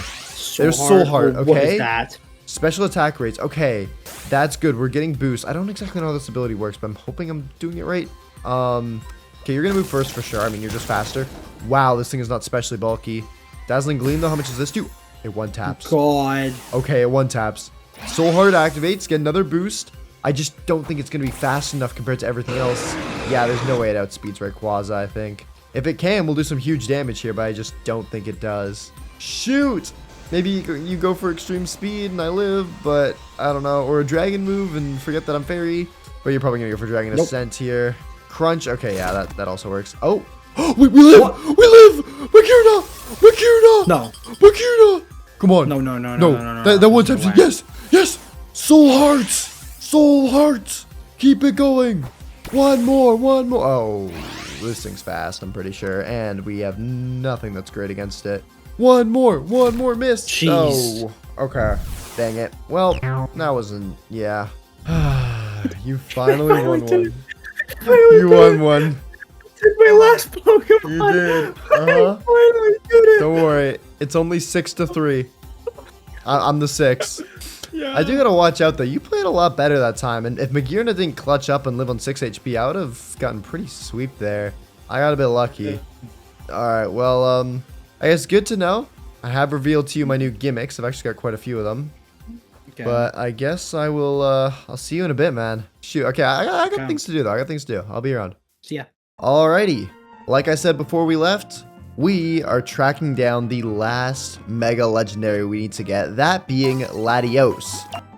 There's Soul Heart, okay? What is that? Special attack rates. Okay, that's good. We're getting boost. I don't exactly know how this ability works, but I'm hoping I'm doing it right. Okay, you're going to move first for sure. I mean, you're just faster. Wow, this thing is not specially bulky. Dazzling Gleam, though, how much does this do? It one taps. God. Okay, it one taps. Soul Heart activates, get another boost. I just don't think it's going to be fast enough compared to everything else. Yeah, there's no way it outspeeds Rayquaza, I think. If it can, we'll do some huge damage here, but I just don't think it does. Shoot! Maybe you go for extreme speed and I live, but I don't know. Or a dragon move and forget that I'm fairy. But you're probably going to go for Dragon Ascent here. Crunch. Okay, yeah, that also works. Oh! we live! What? We live! Magearna! Magearna! No. Magearna! Come on. No. That one taps. Yes! Yes! Soul Hearts! Soul Hearts! Keep it going! One more! Oh, this thing's fast, I'm pretty sure. And we have nothing that's great against it. One more miss! Jeez. Oh, okay. Dang it. Well, that wasn't... Yeah. You finally won one. You won one. Took my last Pokemon. You did. I finally did it. Don't worry. It's only 6-3. I'm the 6. Yeah. I do gotta watch out though. You played a lot better that time, and if Magearna didn't clutch up and live on 6 HP, I would have gotten pretty sweep there. I got a bit lucky. Alright, well, I guess good to know. I have revealed to you my new gimmicks. I've actually got quite a few of them. Okay. But I guess I will, I'll see you in a bit, man. Shoot, okay, I got things to do though. I got things to do. I'll be around. See ya. Alrighty. Like I said before we left, we are tracking down the last mega legendary we need to get, that being Latios.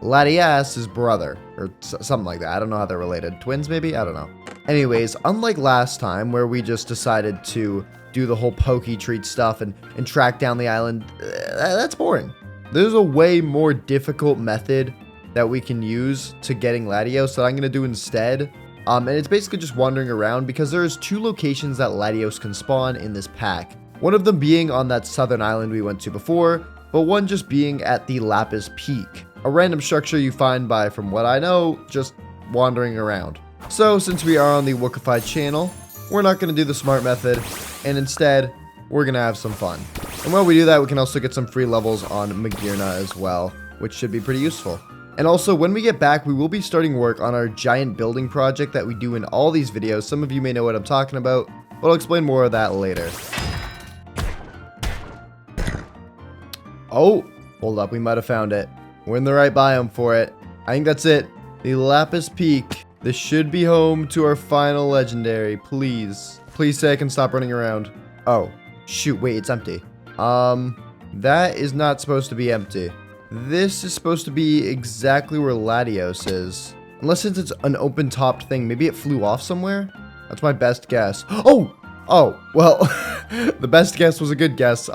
Latias' brother, or something like that. I don't know how they're related. Twins, maybe? I don't know. Anyways, unlike last time, where we just decided to do the whole Poke Treat stuff and track down the island, that's boring. There's a way more difficult method that we can use to getting Latios that I'm going to do instead. And it's basically just wandering around because there's 2 locations that Latios can spawn in this pack. One of them being on that southern island we went to before, but one just being at the Lapis Peak, a random structure you find by, from what I know, just wandering around. So since we are on the Woocified channel, we're not going to do the smart method, and instead, we're going to have some fun. And while we do that, we can also get some free levels on Magearna as well, which should be pretty useful. And also, when we get back, we will be starting work on our giant building project that we do in all these videos. Some of you may know what I'm talking about, but I'll explain more of that later. Oh, hold up, we might have found it. We're in the right biome for it. I think that's it. The Lapis Peak. This should be home to our final legendary. Please. Please say I can stop running around. Oh, shoot, wait, it's empty. That is not supposed to be empty. This is supposed to be exactly where Latios is. Unless since it's an open topped thing, maybe it flew off somewhere? That's my best guess. Oh, well, the best guess was a good guess.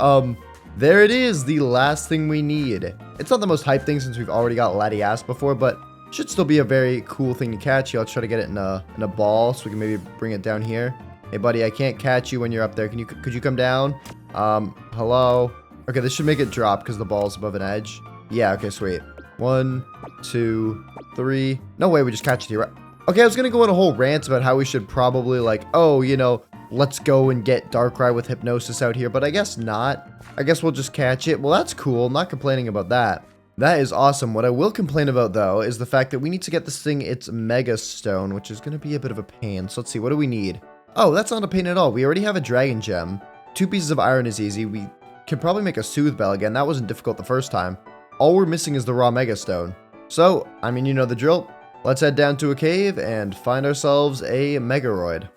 There it is, the last thing we need. It's not the most hype thing since we've already got Latias before, but should still be a very cool thing to catch. Here, let's try to get it in a ball so we can maybe bring it down here. Hey, buddy, I can't catch you when you're up there. Could you come down? Hello? Okay, this should make it drop because the ball's above an edge. Yeah, okay, sweet. 1, 2, 3. No way, we just catch it here. Okay, I was gonna go on a whole rant about how we should probably, like, oh, you know, let's go and get Darkrai with Hypnosis out here, but I guess not. I guess we'll just catch it. Well, that's cool. I'm not complaining about that. That is awesome. What I will complain about, though, is the fact that we need to get this thing its Mega Stone, which is gonna be a bit of a pain. So let's see, what do we need? Oh, that's not a pain at all. We already have a dragon gem. 2 pieces of iron is easy. We can probably make a Soothe Bell again. That wasn't difficult the first time. All we're missing is the raw Mega Stone. So, I mean, you know the drill. Let's head down to a cave and find ourselves a Megaroid.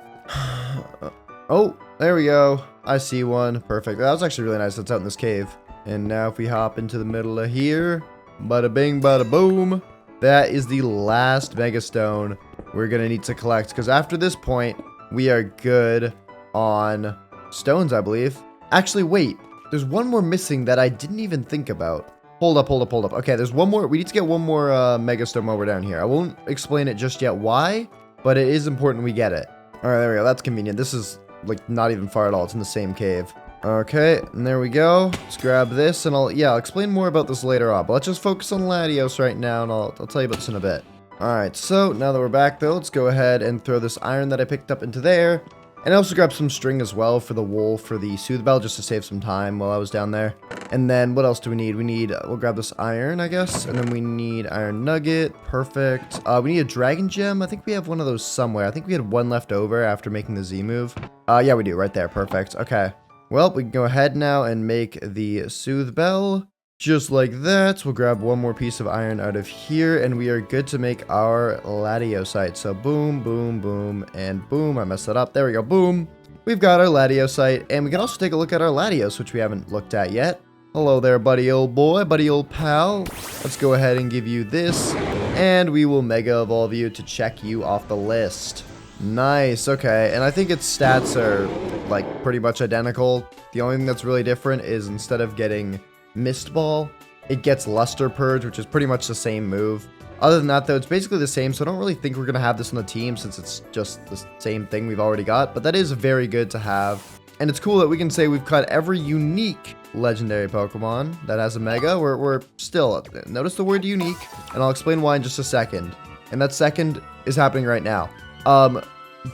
Oh, there we go. I see one. Perfect. That was actually really nice. That's out in this cave. And now if we hop into the middle of here, bada bing, bada boom. That is the last Mega Stone we're going to need to collect. Because after this point, we are good on stones, I believe. Actually, wait. There's one more missing that I didn't even think about. Hold up. Okay, there's one more. We need to get one more Mega Stone while we're down here. I won't explain it just yet why, but it is important we get it. All right, there we go. That's convenient. This is, like, not even far at all. It's in the same cave. Okay, and there we go. Let's grab this, and I'll explain more about this later on. But let's just focus on Latios right now, and I'll tell you about this in a bit. All right, so now that we're back, though, let's go ahead and throw this iron that I picked up into there. And I also grabbed some string as well for the wool for the Soothe Bell, just to save some time while I was down there. And then what else do we need? We'll grab this iron, I guess. And then we need iron nugget. Perfect. We need a dragon gem. I think we have one of those somewhere. I think we had one left over after making the Z move. Yeah, we do. Right there. Perfect. Okay. Well, we can go ahead now and make the Soothe Bell. Just like that. We'll grab one more piece of iron out of here, and we are good to make our Latiosite. So boom, boom, boom, and boom. I messed that up. There we go. Boom. We've got our Latiosite, and we can also take a look at our Latios, which we haven't looked at yet. Hello there, buddy old boy, buddy old pal. Let's go ahead and give you this, and we will Mega Evolve you to check you off the list. Nice. Okay, and I think its stats are, like, pretty much identical. The only thing that's really different is instead of getting Mist Ball, it gets Luster Purge, which is pretty much the same move. Other than that, though, it's basically the same, so I don't really think we're going to have this on the team since it's just the same thing we've already got, but that is very good to have. And it's cool that we can say we've caught every unique legendary Pokemon that has a Mega. We're still, notice the word unique, and I'll explain why in just a second. And that second is happening right now.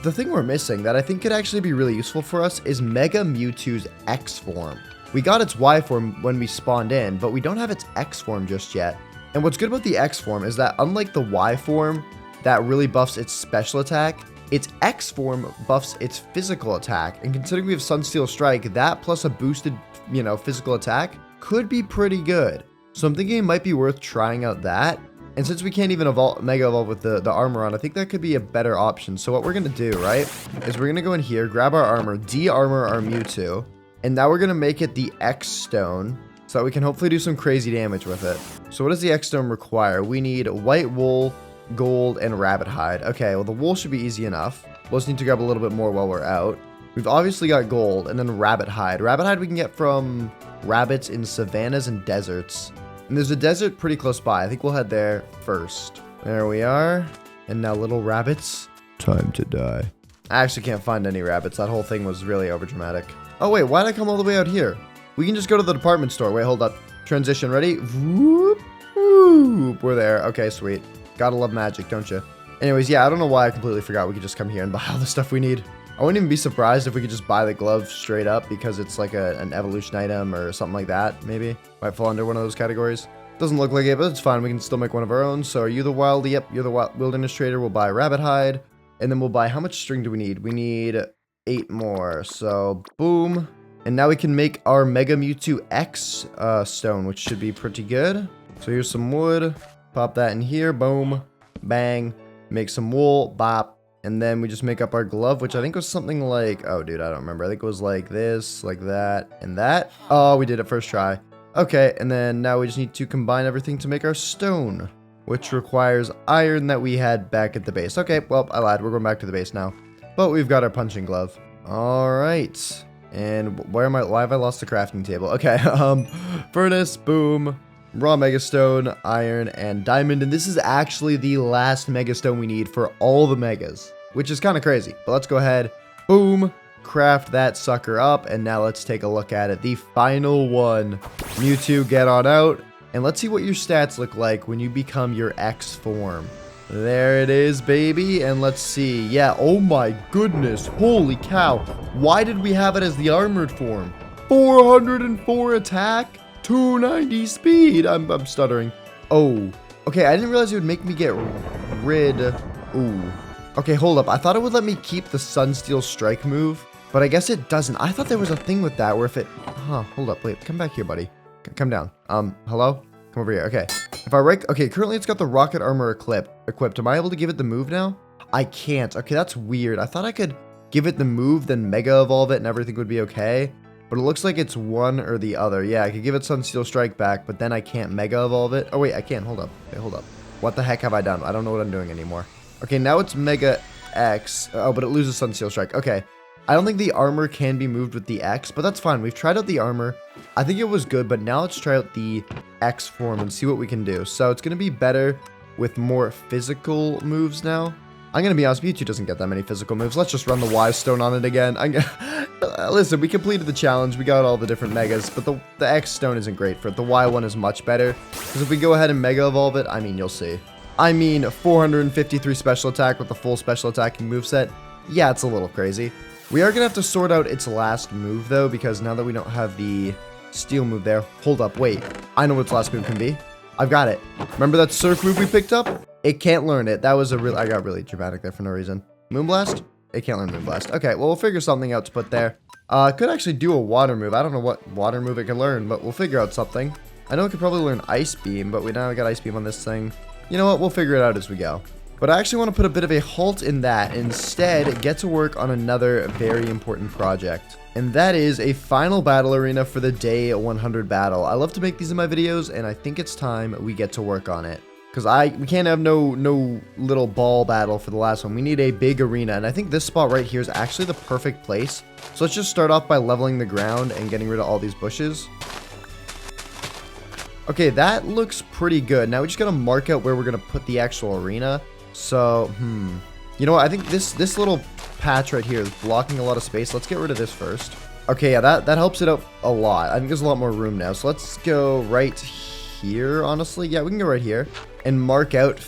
The thing we're missing that I think could actually be really useful for us is Mega Mewtwo's X form. We got its Y form when we spawned in, but we don't have its X form just yet. And what's good about the X form is that unlike the Y form that really buffs its special attack, its X form buffs its physical attack. And considering we have Sunsteel Strike, that plus a boosted, physical attack could be pretty good. So I'm thinking it might be worth trying out that. And since we can't even Mega Evolve with the armor on, I think that could be a better option. So what we're going to do, right, is we're going to go in here, grab our armor, de-armor our Mewtwo. And now we're going to make it the X Stone so that we can hopefully do some crazy damage with it. So what does the X Stone require? We need white wool, gold, and rabbit hide. Okay, well, the wool should be easy enough. We'll just need to grab a little bit more while we're out. We've obviously got gold, and then rabbit hide. Rabbit hide we can get from rabbits in savannas and deserts. And there's a desert pretty close by. I think we'll head there first. There we are. And now little rabbits. Time to die. I actually can't find any rabbits. That whole thing was really overdramatic. Oh, wait, why'd I come all the way out here? We can just go to the department store. Wait, hold up. Transition, ready? Whoop, whoop. We're there. Okay, sweet. Gotta love magic, don't you? Anyways, yeah, I don't know why I completely forgot we could just come here and buy all the stuff we need. I wouldn't even be surprised if we could just buy the glove straight up because it's like an evolution item or something like that, maybe. Might fall under one of those categories. Doesn't look like it, but it's fine. We can still make one of our own. So are you the wild? Yep, you're the wilderness trader. We'll buy rabbit hide. And then we'll buy, how much string do we need? We need 8 more. So boom. And now we can make our Mega Mewtwo X stone, which should be pretty good. So here's some wood. Pop that in here. Boom. Bang. Make some wool. Bop. And then we just make up our glove, which I think was something like, oh, dude, I don't remember. I think it was like this, like that, and that. Oh, we did it first try. Okay, and then now we just need to combine everything to make our stone, which requires iron that we had back at the base. Okay, well, I lied. We're going back to the base now. But we've got our punching glove. All right. And why have I lost the crafting table? Okay, furnace, boom, raw megastone, iron, and diamond. And this is actually the last megastone we need for all the megas, which is kind of crazy. But let's go ahead, boom, craft that sucker up. And now let's take a look at it. The final one. Mewtwo, get on out. And let's see what your stats look like when you become your X form. There it is, baby. And let's see. Yeah, oh my goodness. Holy cow. Why did we have it as the armored form? 404 attack, 290 speed. I'm stuttering. Oh, okay. I didn't realize it would make me get rid. Ooh. Okay, hold up. I thought it would let me keep the Sunsteel Strike move, but I guess it doesn't. I thought there was a thing with that where if it... Huh, hold up. Wait, come back here, buddy. Come down. Hello? Come over here. Okay. If I right... Okay, currently it's got the rocket armor equipped. Am I able to give it the move now? I can't. Okay, that's weird. I thought I could give it the move, then Mega Evolve it, and everything would be okay. But it looks like it's one or the other. Yeah, I could give it Sunsteel Strike back, but then I can't Mega Evolve it. Oh, wait, I can't. Hold up. Okay, hold up. What the heck have I done? I don't know what I'm doing anymore. Okay, now it's Mega X. Oh, but it loses Sunsteel Strike. Okay. I don't think the armor can be moved with the X, but that's fine. We've tried out the armor. I think it was good, but now let's try out the X form and see what we can do. So it's going to be better with more physical moves now. I'm going to be honest, Mewtwo doesn't get that many physical moves. Let's just run the Y Stone on it again. Listen, we completed the challenge. We got all the different Megas, but the X Stone isn't great for it. The Y one is much better, because if we go ahead and Mega Evolve it, I mean, you'll see. I mean, 453 special attack with the full special attacking moveset. Yeah, it's a little crazy. We are going to have to sort out its last move, though, because now that we don't have the steel move there... Hold up, wait. I know what its last move can be. I've got it. Remember that surf move we picked up? It can't learn it. That was a real... I got really dramatic there for no reason. Moonblast? It can't learn Moonblast. Okay, well, we'll figure something out to put there. Could actually do a water move. I don't know what water move it can learn, but we'll figure out something. I know it could probably learn Ice Beam, but we now got Ice Beam on this thing. You know what? We'll figure it out as we go. But I actually want to put a bit of a halt in that. Instead, get to work on another very important project. And that is a final battle arena for the day 100 battle. I love to make these in my videos, and I think it's time we get to work on it. Because we can't have no little ball battle for the last one. We need a big arena, and I think this spot right here is actually the perfect place. So let's just start off by leveling the ground and getting rid of all these bushes. Okay, that looks pretty good. Now we just gotta mark out where we're gonna put the actual arena. So, you know what? I think this little patch right here is blocking a lot of space. Let's get rid of this first. Okay, yeah, that helps it out a lot. I think there's a lot more room now. So let's go right here, honestly. Yeah, we can go right here and mark out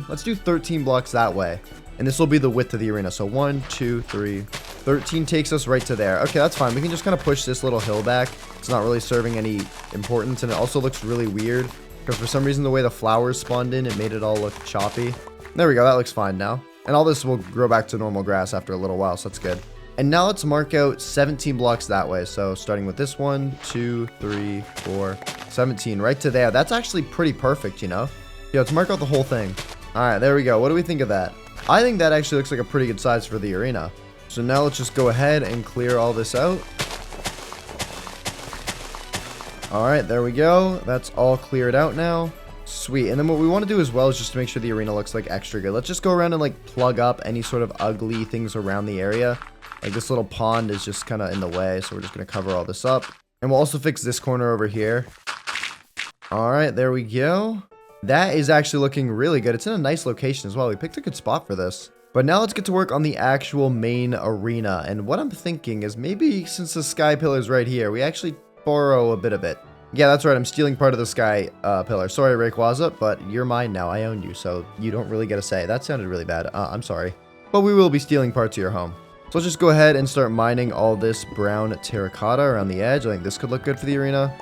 let's do 13 blocks that way. And this will be the width of the arena. So 1, 2, 3, 13 takes us right to there. Okay, that's fine. We can just kind of push this little hill back. It's not really serving any importance, and it also looks really weird because for some reason the way the flowers spawned in, it made it all look choppy. There we go. That looks fine now. And all this will grow back to normal grass after a little while, so that's good. And now let's mark out 17 blocks that way. So starting with this 1, 2, 3, 4, 17 right to there. That's actually pretty perfect, you know? Yeah, let's mark out the whole thing. All right, there we go. What do we think of that? I think that actually looks like a pretty good size for the arena. So now let's just go ahead and clear all this out. All right, there we go. That's all cleared out now. Sweet. And then what we want to do as well is just to make sure the arena looks like extra good. Let's just go around and like plug up any sort of ugly things around the area. Like this little pond is just kind of in the way, so we're just going to cover all this up. And we'll also fix this corner over here. All right, there we go. That is actually looking really good. It's in a nice location as well. We picked a good spot for this. But now let's get to work on the actual main arena. And what I'm thinking is maybe since the sky pillar is right here, we actually borrow a bit of it. Yeah, that's right. I'm stealing part of the sky pillar. Sorry, Rayquaza, but you're mine now. I own you, so you don't really get a say. That sounded really bad. I'm sorry. But we will be stealing parts of your home. So let's just go ahead and start mining all this brown terracotta around the edge. I think this could look good for the arena.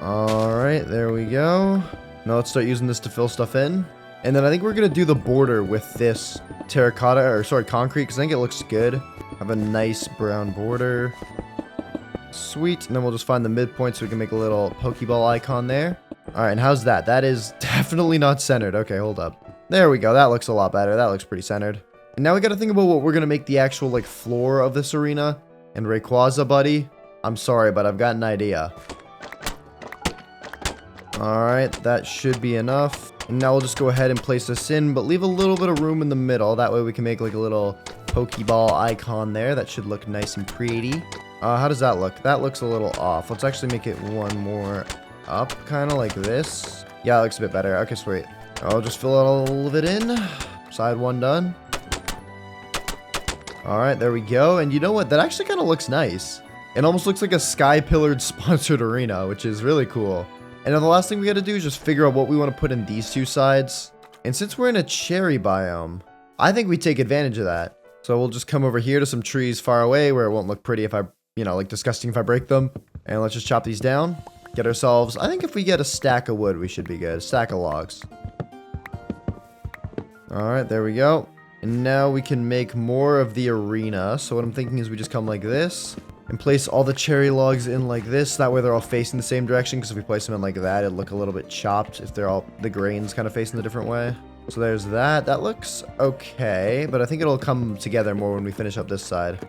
All right, there we go. Now let's start using this to fill stuff in. And then I think we're going to do the border with this terracotta, or sorry, concrete, because I think it looks good. Have a nice brown border. Sweet. And then we'll just find the midpoint so we can make a little Pokeball icon there. All right, and how's that? That is definitely not centered. Okay, hold up. There we go. That looks a lot better. That looks pretty centered. And now we got to think about what we're going to make the actual, like, floor of this arena. And Rayquaza, buddy, I'm sorry, but I've got an idea. All right, that should be enough. And now we'll just go ahead and place this in, but leave a little bit of room in the middle. That way we can make like a little Pokeball icon there. That should look nice and pretty. How does that look? That looks a little off. Let's actually make it one more up, kind of like this. Yeah, it looks a bit better. Okay, sweet. I'll just fill all of it in. Side one done. All right, there we go. And you know what? That actually kind of looks nice. It almost looks like a sky-pillared sponsored arena, which is really cool. And now the last thing we gotta do is just figure out what we want to put in these two sides. And since we're in a cherry biome, I think we take advantage of that. So we'll just come over here to some trees far away where it won't look pretty if I, like disgusting if I break them. And let's just chop these down. Get ourselves, I think if we get a stack of wood, we should be good. A stack of logs. Alright, there we go. And now we can make more of the arena. So what I'm thinking is we just come like this and place all the cherry logs in like this. That way they're all facing the same direction, because if we place them in like that, it'd look a little bit chopped if they're all, the grains kind of facing a different way. So there's that. That looks okay, but I think it'll come together more when we finish up this side.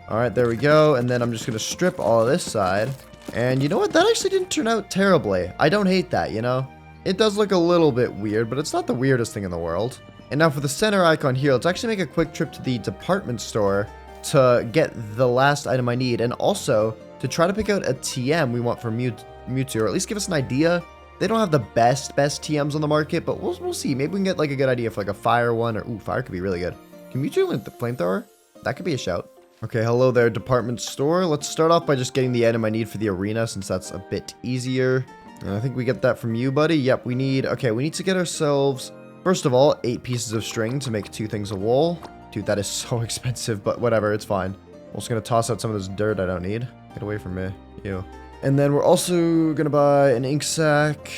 Alright, there we go. And then I'm just going to strip all of this side. And you know what? That actually didn't turn out terribly. I don't hate that, you know? It does look a little bit weird, but it's not the weirdest thing in the world. And now for the center icon here, let's actually make a quick trip to the department store to get the last item I need. And also to try to pick out a TM we want for Mewtwo, or at least give us an idea. They don't have the best TMs on the market, but we'll see. Maybe we can get like a good idea for like a fire one, or ooh, fire could be really good. Can Mewtwo learn the flamethrower? That could be a shout. Okay, hello there, department store. Let's start off by just getting the item I need for the arena, since that's a bit easier. And I think we get that from you, buddy. Yep, we need to get ourselves, first of all, 8 pieces of string to make 2 things of wool. Dude, that is so expensive, but whatever, it's fine. I'm just gonna toss out some of this dirt I don't need. Get away from me, you. And then we're also gonna buy an ink sac,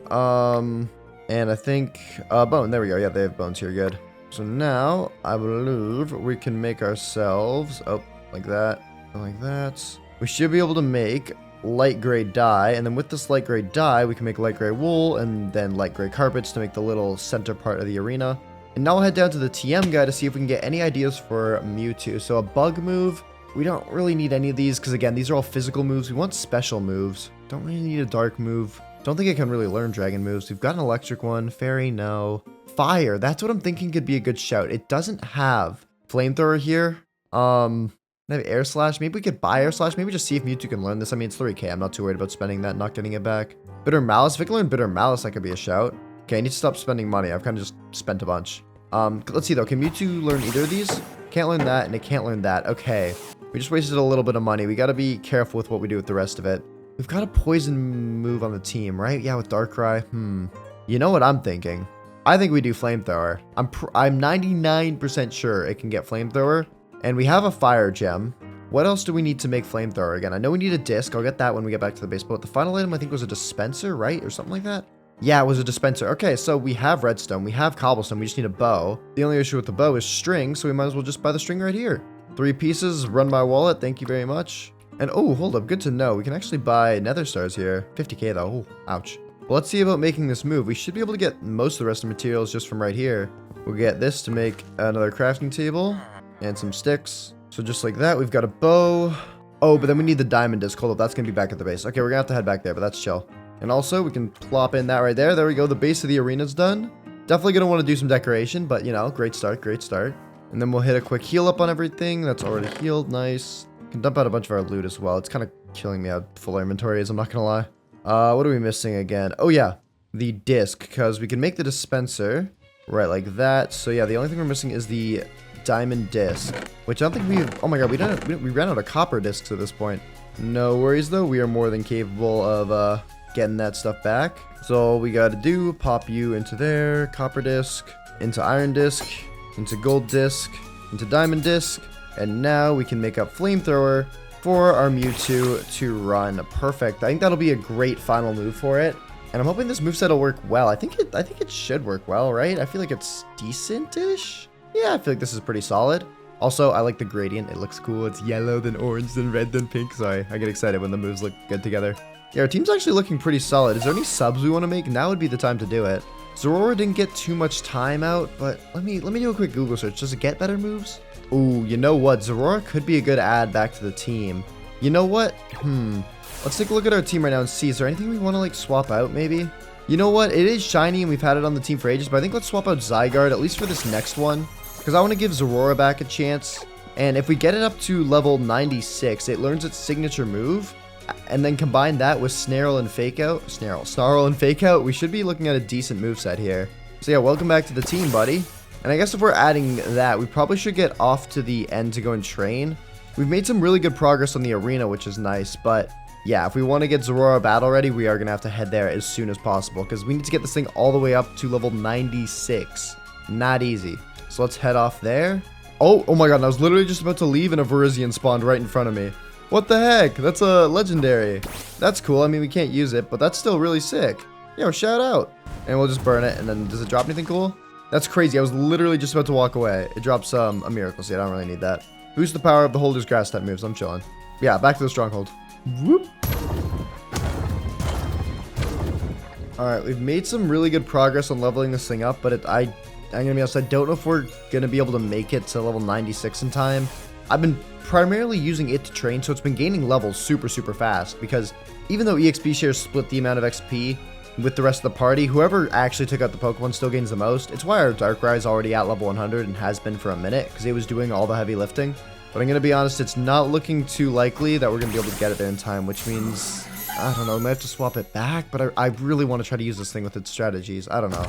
and I think, bone, there we go. Yeah, they have bones here, good. So now, I believe we can make ourselves, oh, like that, like that. We should be able to make light gray dye, and then with this light gray dye, we can make light gray wool, and then light gray carpets to make the little center part of the arena. And now we'll head down to the TM guy to see if we can get any ideas for Mewtwo. So a bug move, we don't really need any of these, because again, these are all physical moves. We want special moves. Don't really need a dark move. Don't think I can really learn dragon moves. We've got an electric one. Fairy, no. Fire, that's what I'm thinking could be a good shout. It doesn't have flamethrower here. Maybe air slash. Maybe we could buy air slash. Maybe just see if Mewtwo can learn this. I mean, it's 3K. I'm not too worried about spending that, not getting it back. Bitter Malice. If I can learn Bitter Malice, that could be a shout. Okay, I need to stop spending money. I've kind of just spent a bunch. Let's see though. Can Mewtwo learn either of these? Can't learn that, and it can't learn that. Okay. We just wasted a little bit of money. We got to be careful with what we do with the rest of it. We've got a poison move on the team, right? Yeah, with Darkrai. You know what I'm thinking? I think we do flamethrower. I'm 99% sure it can get flamethrower. And we have a fire gem. What else do we need to make flamethrower again? I know we need a disc. I'll get that when we get back to the base. But the final item I think was a dispenser, right? Or something like that? Yeah, it was a dispenser. Okay, so we have redstone. We have cobblestone. We just need a bow. The only issue with the bow is string, so we might as well just buy the string right here. 3 pieces, run my wallet. Thank you very much. And oh, hold up. Good to know. We can actually buy nether stars here. 50k though. Oh, ouch. Well, let's see about making this move. We should be able to get most of the rest of the materials just from right here. We'll get this to make another crafting table and some sticks. So just like that, we've got a bow. Oh, but then we need the diamond disc. Hold up, that's going to be back at the base. Okay, we're going to have to head back there, but that's chill. And also, we can plop in that right there. There we go. The base of the arena's done. Definitely going to want to do some decoration, but, you know, great start, great start. And then we'll hit a quick heal up on everything. That's already healed. Nice. Can dump out a bunch of our loot as well. It's kind of killing me how full our inventory is, I'm not going to lie. What are we missing again? Oh, yeah. The disc, because we can make the dispenser right like that. So, yeah, the only thing we're missing is the diamond disc, which I don't think we've... Oh, my God, we ran out of copper discs at this point. No worries, though. We are more than capable of getting that stuff back. So, all we got to do, pop you into there, copper disc, into iron disc, into gold disc, into diamond disc, and now we can make up flamethrower for our Mewtwo to run. Perfect. I think that'll be a great final move for it. And I'm hoping this moveset will work well. I think it should work well, right? I feel like it's decent-ish. Yeah, I feel like this is pretty solid. Also, I like the gradient. It looks cool. It's yellow, then orange, then red, then pink. Sorry, I get excited when the moves look good together. Yeah, our team's actually looking pretty solid. Is there any subs we want to make? Now would be the time to do it. Zorora didn't get too much time out, but let me do a quick Google search. Does it get better moves? Ooh, you know what? Zorora could be a good add back to the team. You know what? Let's take a look at our team right now and see. Is there anything we want to, like, swap out, maybe? You know what? It is shiny, and we've had it on the team for ages, but I think let's swap out Zygarde, at least for this next one, because I want to give Zorora back a chance. And if we get it up to level 96, it learns its signature move, and then combine that with Snarl and Fake Out, Snarl and Fake Out, we should be looking at a decent moveset here. So yeah, welcome back to the team, buddy. And I guess if we're adding that, we probably should get off to the end to go and train. We've made some really good progress on the arena, which is nice, but yeah, if we want to get Zorora battle ready, we are going to have to head there as soon as possible, because we need to get this thing all the way up to level 96. Not easy. So let's head off there. Oh my god, I was literally just about to leave and a Virizion spawned right in front of me. What the heck? That's a legendary. That's cool. I mean, we can't use it, but that's still really sick. Yo, shout out. And we'll just burn it, and then does it drop anything cool? That's crazy. I was literally just about to walk away. It drops a miracle seed. I don't really need that. Boost the power of the holder's grass type moves. I'm chilling. Yeah, back to the stronghold. Whoop. Alright, we've made some really good progress on leveling this thing up, but I'm gonna be honest, I don't know if we're gonna be able to make it to level 96 in time. I've been primarily using it to train, so it's been gaining levels super fast, because even though EXP shares split the amount of XP with the rest of the party, whoever actually took out the Pokemon still gains the most. It's why our Darkrai is already at level 100 and has been for a minute, because it was doing all the heavy lifting. But I'm gonna be honest, it's not looking too likely that we're gonna be able to get it there in time, which means, I don't know, I might have to swap it back, but I really want to try to use this thing with its strategies. I don't know.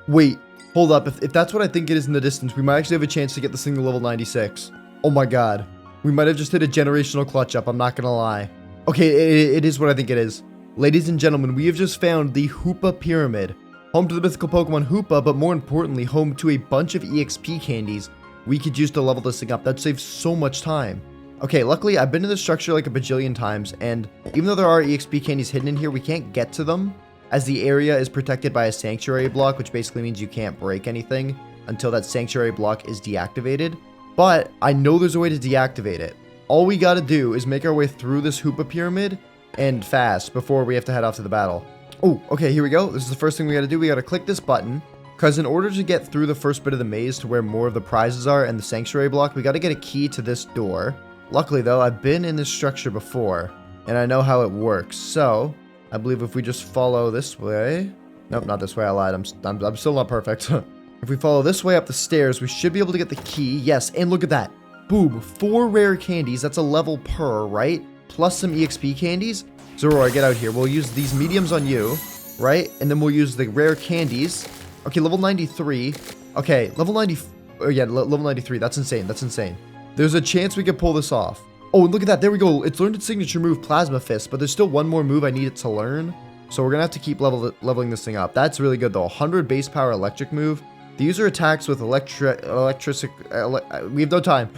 Wait, hold up. If that's what I think it is in the distance, we might actually have a chance to get this thing to level 96. Oh my god. We might have just hit a generational clutch up, I'm not gonna lie. Okay, it is what I think it is. Ladies and gentlemen, we have just found the Hoopa Pyramid. Home to the mythical Pokemon Hoopa, but more importantly, home to a bunch of EXP candies we could use to level this thing up. That saves so much time. Okay, luckily, I've been to this structure like a bajillion times, and even though there are EXP candies hidden in here, we can't get to them, as the area is protected by a sanctuary block, which basically means you can't break anything until that sanctuary block is deactivated. But I know there's a way to deactivate it. All we gotta do is make our way through this Hoopa Pyramid, and fast, before we have to head off to the battle. Oh, okay, here we go. This is the first thing we gotta do. We gotta click this button, because in order to get through the first bit of the maze to where more of the prizes are and the sanctuary block, we gotta get a key to this door. Luckily, though, I've been in this structure before, and I know how it works. So, I believe if we just follow this way... Nope, not this way. I lied. I'm still not perfect. If we follow this way up the stairs, we should be able to get the key. Yes, and look at that. Boom. 4 rare candies. That's a level per, right? Plus some EXP candies. Zorora, get out here. We'll use these mediums on you, right? And then we'll use the rare candies. Okay, level 93. Okay, level 90... Oh, yeah, level 93. That's insane. That's insane. There's a chance we could pull this off. Oh, and look at that. There we go. It's learned its signature move, Plasma Fist, but there's still one more move I need it to learn. So we're going to have to keep leveling this thing up. That's really good, though. 100 base power electric move. The user attacks with we have no time.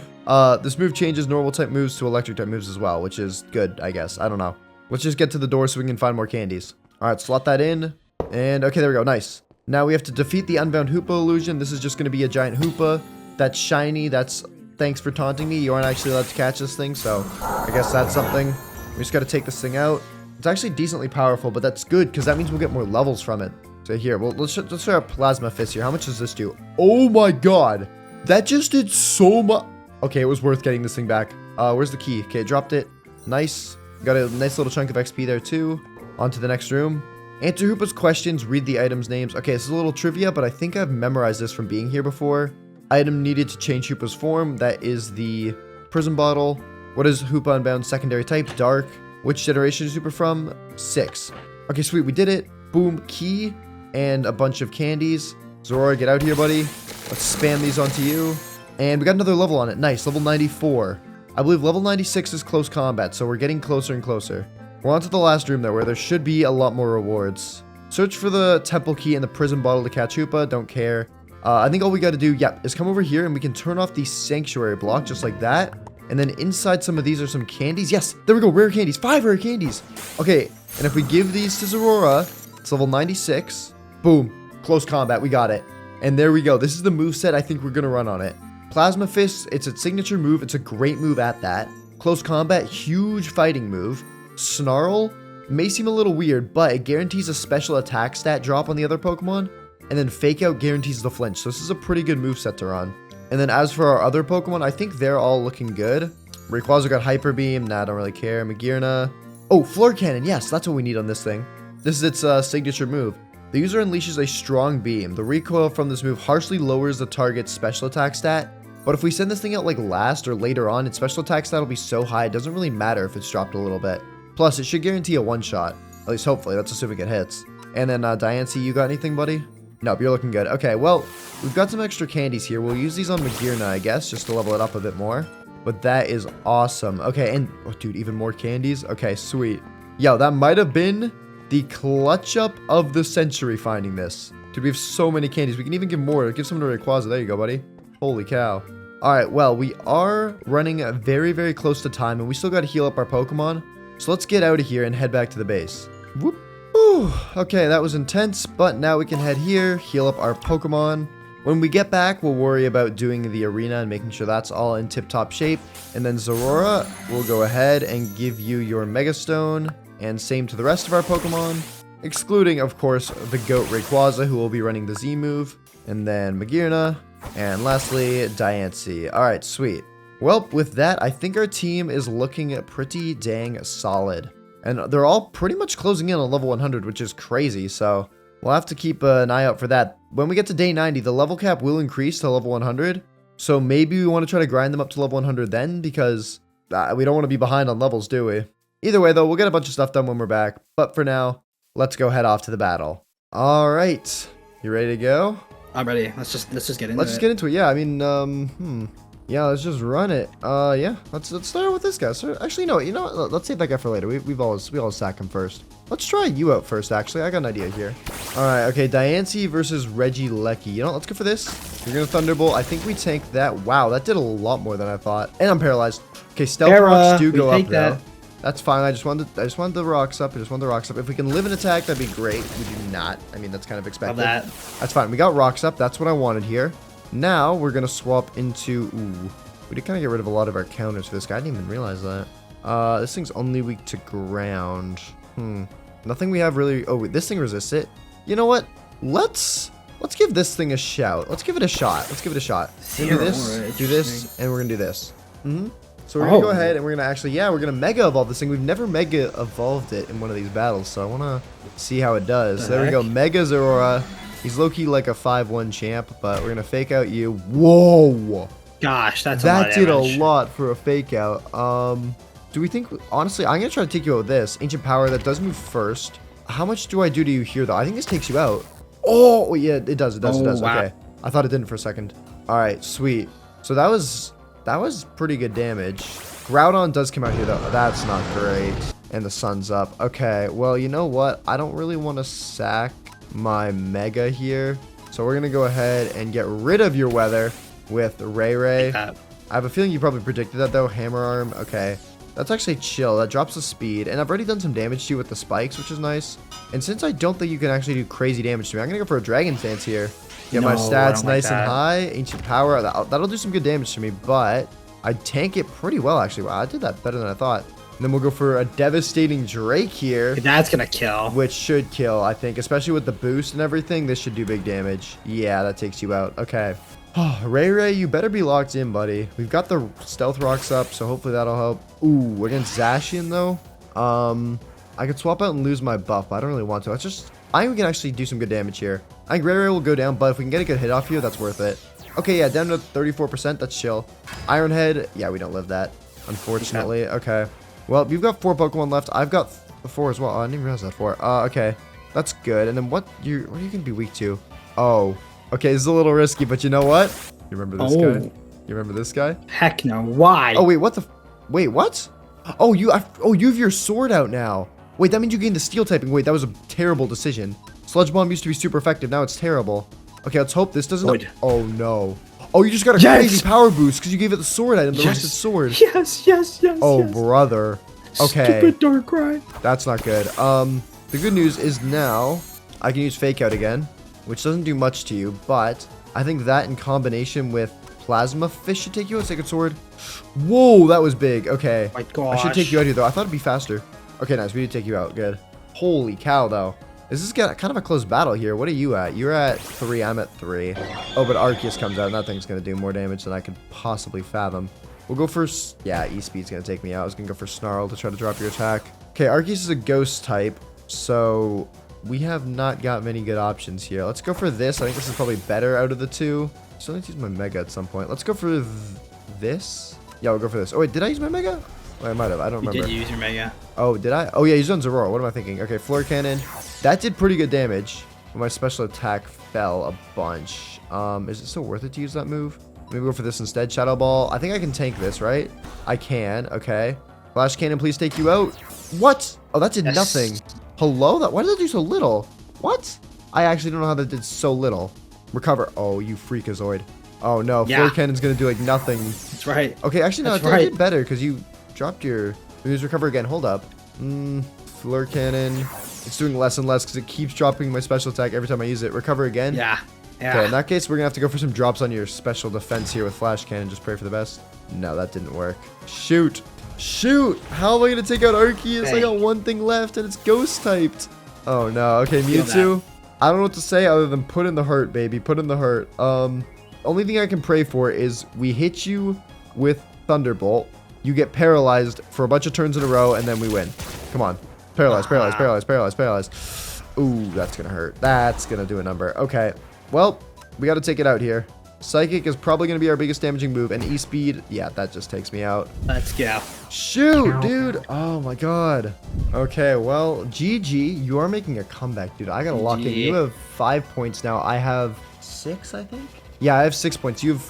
This move changes normal type moves to electric type moves as well, which is good, I guess. I don't know. Let's just get to the door so we can find more candies. All right, slot that in. And okay, there we go. Nice. Now we have to defeat the Unbound Hoopa illusion. This is just going to be a giant Hoopa that's shiny. That's... Thanks for taunting me. You aren't actually allowed to catch this thing, so I guess that's something. We just got to take this thing out. It's actually decently powerful, but that's good because that means we'll get more levels from it. So here, well, let's try our Plasma Fist here. How much does this do? Oh my god. That just did so much. Okay, it was worth getting this thing back. Where's the key? Okay, dropped it. Nice. Got a nice little chunk of XP there too. On to the next room. Answer Hoopa's questions, read the items' names. Okay, this is a little trivia, but I think I've memorized this from being here before. Item needed to change Hoopa's form. That is the Prism Bottle. What is Hoopa Unbound secondary type? Dark. Which generation is Hoopa from? 6. Okay, sweet. We did it. Boom. Key. And a bunch of candies. Zorora, get out here, buddy. Let's spam these onto you. And we got another level on it. Nice. Level 94. I believe level 96 is close combat, so we're getting closer and closer. We're on to the last room, though, where there should be a lot more rewards. Search for the Temple Key and the Prism Bottle to catch Hoopa. Don't care. I think all we got to do, is come over here and we can turn off the sanctuary block just like that. And then inside some of these are some candies. Yes, there we go. Rare candies. 5 rare candies. Okay, and if we give these to Zorora, it's level 96. Boom. Close combat. We got it. And there we go. This is the moveset I think we're going to run on it. Plasma Fist, it's a signature move. It's a great move at that. Close combat, huge fighting move. Snarl may seem a little weird, but it guarantees a special attack stat drop on the other Pokemon. And then Fake Out guarantees the flinch. So this is a pretty good moveset to run. And then as for our other Pokemon, I think they're all looking good. Rayquaza got Hyper Beam. Nah, I don't really care. Magearna. Oh, Floor Cannon. Yes, that's what we need on this thing. This is its signature move. The user unleashes a strong beam. The recoil from this move harshly lowers the target's special attack stat. But if we send this thing out like last or later on, its special attack stat will be so high it doesn't really matter if it's dropped a little bit. Plus, it should guarantee a one-shot. At least hopefully. That's assuming it hits. And then Diancie, you got anything, buddy? Nope, you're looking good. Okay, well, we've got some extra candies here. We'll use these on Magearna, I guess, just to level it up a bit more. But that is awesome. Okay, and, oh, dude, even more candies? Okay, sweet. Yo, that might have been the clutch up of the century finding this. Dude, we have so many candies. We can even give more. Give some to Rayquaza. There you go, buddy. Holy cow. All right, well, we are running very, very close to time, and we still got to heal up our Pokemon. So let's get out of here and head back to the base. Whoop. Whew, okay, that was intense, but now we can head here, heal up our Pokemon. When we get back, we'll worry about doing the arena and making sure that's all in tip-top shape. And then Zorora will go ahead and give you your Mega Stone, and same to the rest of our Pokemon, excluding, of course, the GOAT Rayquaza, who will be running the Z move, and then Magearna, and lastly, Diancie. Alright, sweet. Well, with that, I think our team is looking pretty dang solid. And they're all pretty much closing in on level 100, which is crazy, so we'll have to keep an eye out for that. When we get to day 90, the level cap will increase to level 100, so maybe we want to try to grind them up to level 100 then, because we don't want to be behind on levels, do we? Either way, though, we'll get a bunch of stuff done when we're back, but for now, let's go head off to the battle. Alright, you ready to go? I'm ready. Let's just get into it. Let's just get into it, yeah, I mean, yeah, let's just run it. Yeah, let's start with this guy. So, actually, no, you know what? Let's save that guy for later. We always sack him first. Let's try you out first, actually. I got an idea here. All right, okay, Diancie versus Regieleki. You know what? Let's go for this. You're going to Thunderbolt. I think we tank that. Wow, that did a lot more than I thought. And I'm paralyzed. Okay, Stealth Rocks do go up, though. That's fine. I just wanted the rocks up. If we can live an attack, that'd be great. We do not. I mean, that's kind of expected. That's fine. We got rocks up. That's what I wanted here. Now, we're going to swap into... Ooh, we did kind of get rid of a lot of our counters for this guy. I didn't even realize that. This thing's only weak to ground. Nothing we have really... Oh, wait, this thing resists it. You know what? Let's give this thing a shout. Let's give it a shot. Do this, and we're going to do this. So we're going to go ahead, and we're going to actually... Yeah, we're going to Mega Evolve this thing. We've never Mega Evolved it in one of these battles, so I want to see how it does. There we go. Mega Zorora. He's low-key like a 5-1 champ, but we're going to fake out you. Whoa! Gosh, that did a lot for a fake out. Do we think... Honestly, I'm going to try to take you out with this. Ancient Power, that does move first. How much do I do to you here, though? I think this takes you out. Oh, yeah, it does. Wow. Okay. I thought it didn't for a second. All right, sweet. So that was pretty good damage. Groudon does come out here, though. That's not great. And the sun's up. Okay, well, you know what? I don't really want to sack my Mega here. So we're going to go ahead and get rid of your weather with Ray. I have a feeling you probably predicted that, though. Hammer Arm. Okay. That's actually chill. That drops the speed. And I've already done some damage to you with the spikes, which is nice. And since I don't think you can actually do crazy damage to me, I'm going to go for a Dragon's Dance here. Get my stats nice and high. Ancient Power. That'll do some good damage to me, but I tank it pretty well, actually. Wow, I did that better than I thought. And then we'll go for a Devastating Drake here. That's going to kill. Which should kill, I think. Especially with the boost and everything, this should do big damage. Yeah, that takes you out. Okay. Oh, Ray, you better be locked in, buddy. We've got the Stealth Rocks up, so hopefully that'll help. Ooh, against Zacian, though. I could swap out and lose my buff, but I don't really want to. I think we can actually do some good damage here. I think Ray will go down, but if we can get a good hit off you, that's worth it. Okay, yeah, down to 34%. That's chill. Iron Head. Yeah, we don't live that, unfortunately. Okay. Well, you've got 4 Pokemon left. I've got 4 as well. Oh, I didn't even realize that 4. Okay. That's good. And then what are you going to be weak to? Oh. Okay, this is a little risky, but you know what? You remember this guy? You remember this guy? Heck no. Why? Oh, wait, what the... Wait, what? Oh, you have your sword out now. Wait, that means you gained the steel typing. Wait, that was a terrible decision. Sludge Bomb used to be super effective. Now it's terrible. Okay, let's hope this doesn't... Oh, no. Oh, you just got a crazy power boost because you gave it the sword item, the rusted sword. Yes. Oh, brother. Okay. Stupid Darkrai. That's not good. The good news is now I can use Fake Out again, which doesn't do much to you, but I think that in combination with Plasma Fish should take you out. Sacred Sword. Whoa, that was big. Okay. My gosh. I should take you out here, though. I thought it'd be faster. Okay, nice. We did take you out. Good. Holy cow, though. This is kind of a close battle here. What are you at? You're at 3. I'm at 3. Oh, but Arceus comes out, and that thing's going to do more damage than I could possibly fathom. We'll go for... Yeah, E-Speed's going to take me out. I was going to go for Snarl to try to drop your attack. Okay, Arceus is a ghost type, so we have not got many good options here. Let's go for this. I think this is probably better out of the 2. Still need to use my Mega at some point. Let's go for this. Yeah, we'll go for this. Oh, wait, did I use my Mega? Oh, I might have. I don't remember. You did use your Mega. Oh, did I? Oh, yeah, he's on Zorora. What am I thinking? Okay, Floor Cannon. That did pretty good damage. But my special attack fell a bunch. Is it still worth it to use that move? Maybe go for this instead. Shadow Ball. I think I can tank this, right? I can. Okay. Flash Cannon, please take you out. What? Oh, that did nothing. Hello? Why did that do so little? What? I actually don't know how that did so little. Recover. Oh, you freakazoid. Oh, no. Yeah. Floor Cannon's going to do, like, nothing. That's right. Okay, actually, no, it did better because you dropped your... Use Recover again. Hold up. Floor Cannon. It's doing less and less because it keeps dropping my special attack every time I use it. Recover again? Yeah. Yeah. Okay, in that case, we're going to have to go for some drops on your special defense here with Flash Cannon. Just pray for the best. No, that didn't work. Shoot. Shoot. How am I going to take out Arceus? I got one thing left, and it's ghost typed. Oh, no. Okay, Mewtwo. I don't know what to say other than put in the hurt, baby. Put in the hurt. Only thing I can pray for is we hit you with Thunderbolt. You get paralyzed for a bunch of turns in a row, and then we win. Come on. Paralyzed, paralyzed, paralyzed, paralyzed, paralyzed. Ooh, that's going to hurt. That's going to do a number. Okay. Well, we got to take it out here. Psychic is probably going to be our biggest damaging move, and E-Speed, yeah, that just takes me out. Let's go. Shoot, dude. Oh, my God. Okay, well, GG, you are making a comeback, dude. I got to lock in. You have 5 points now. I have 6, I think? Yeah, I have 6 points. You have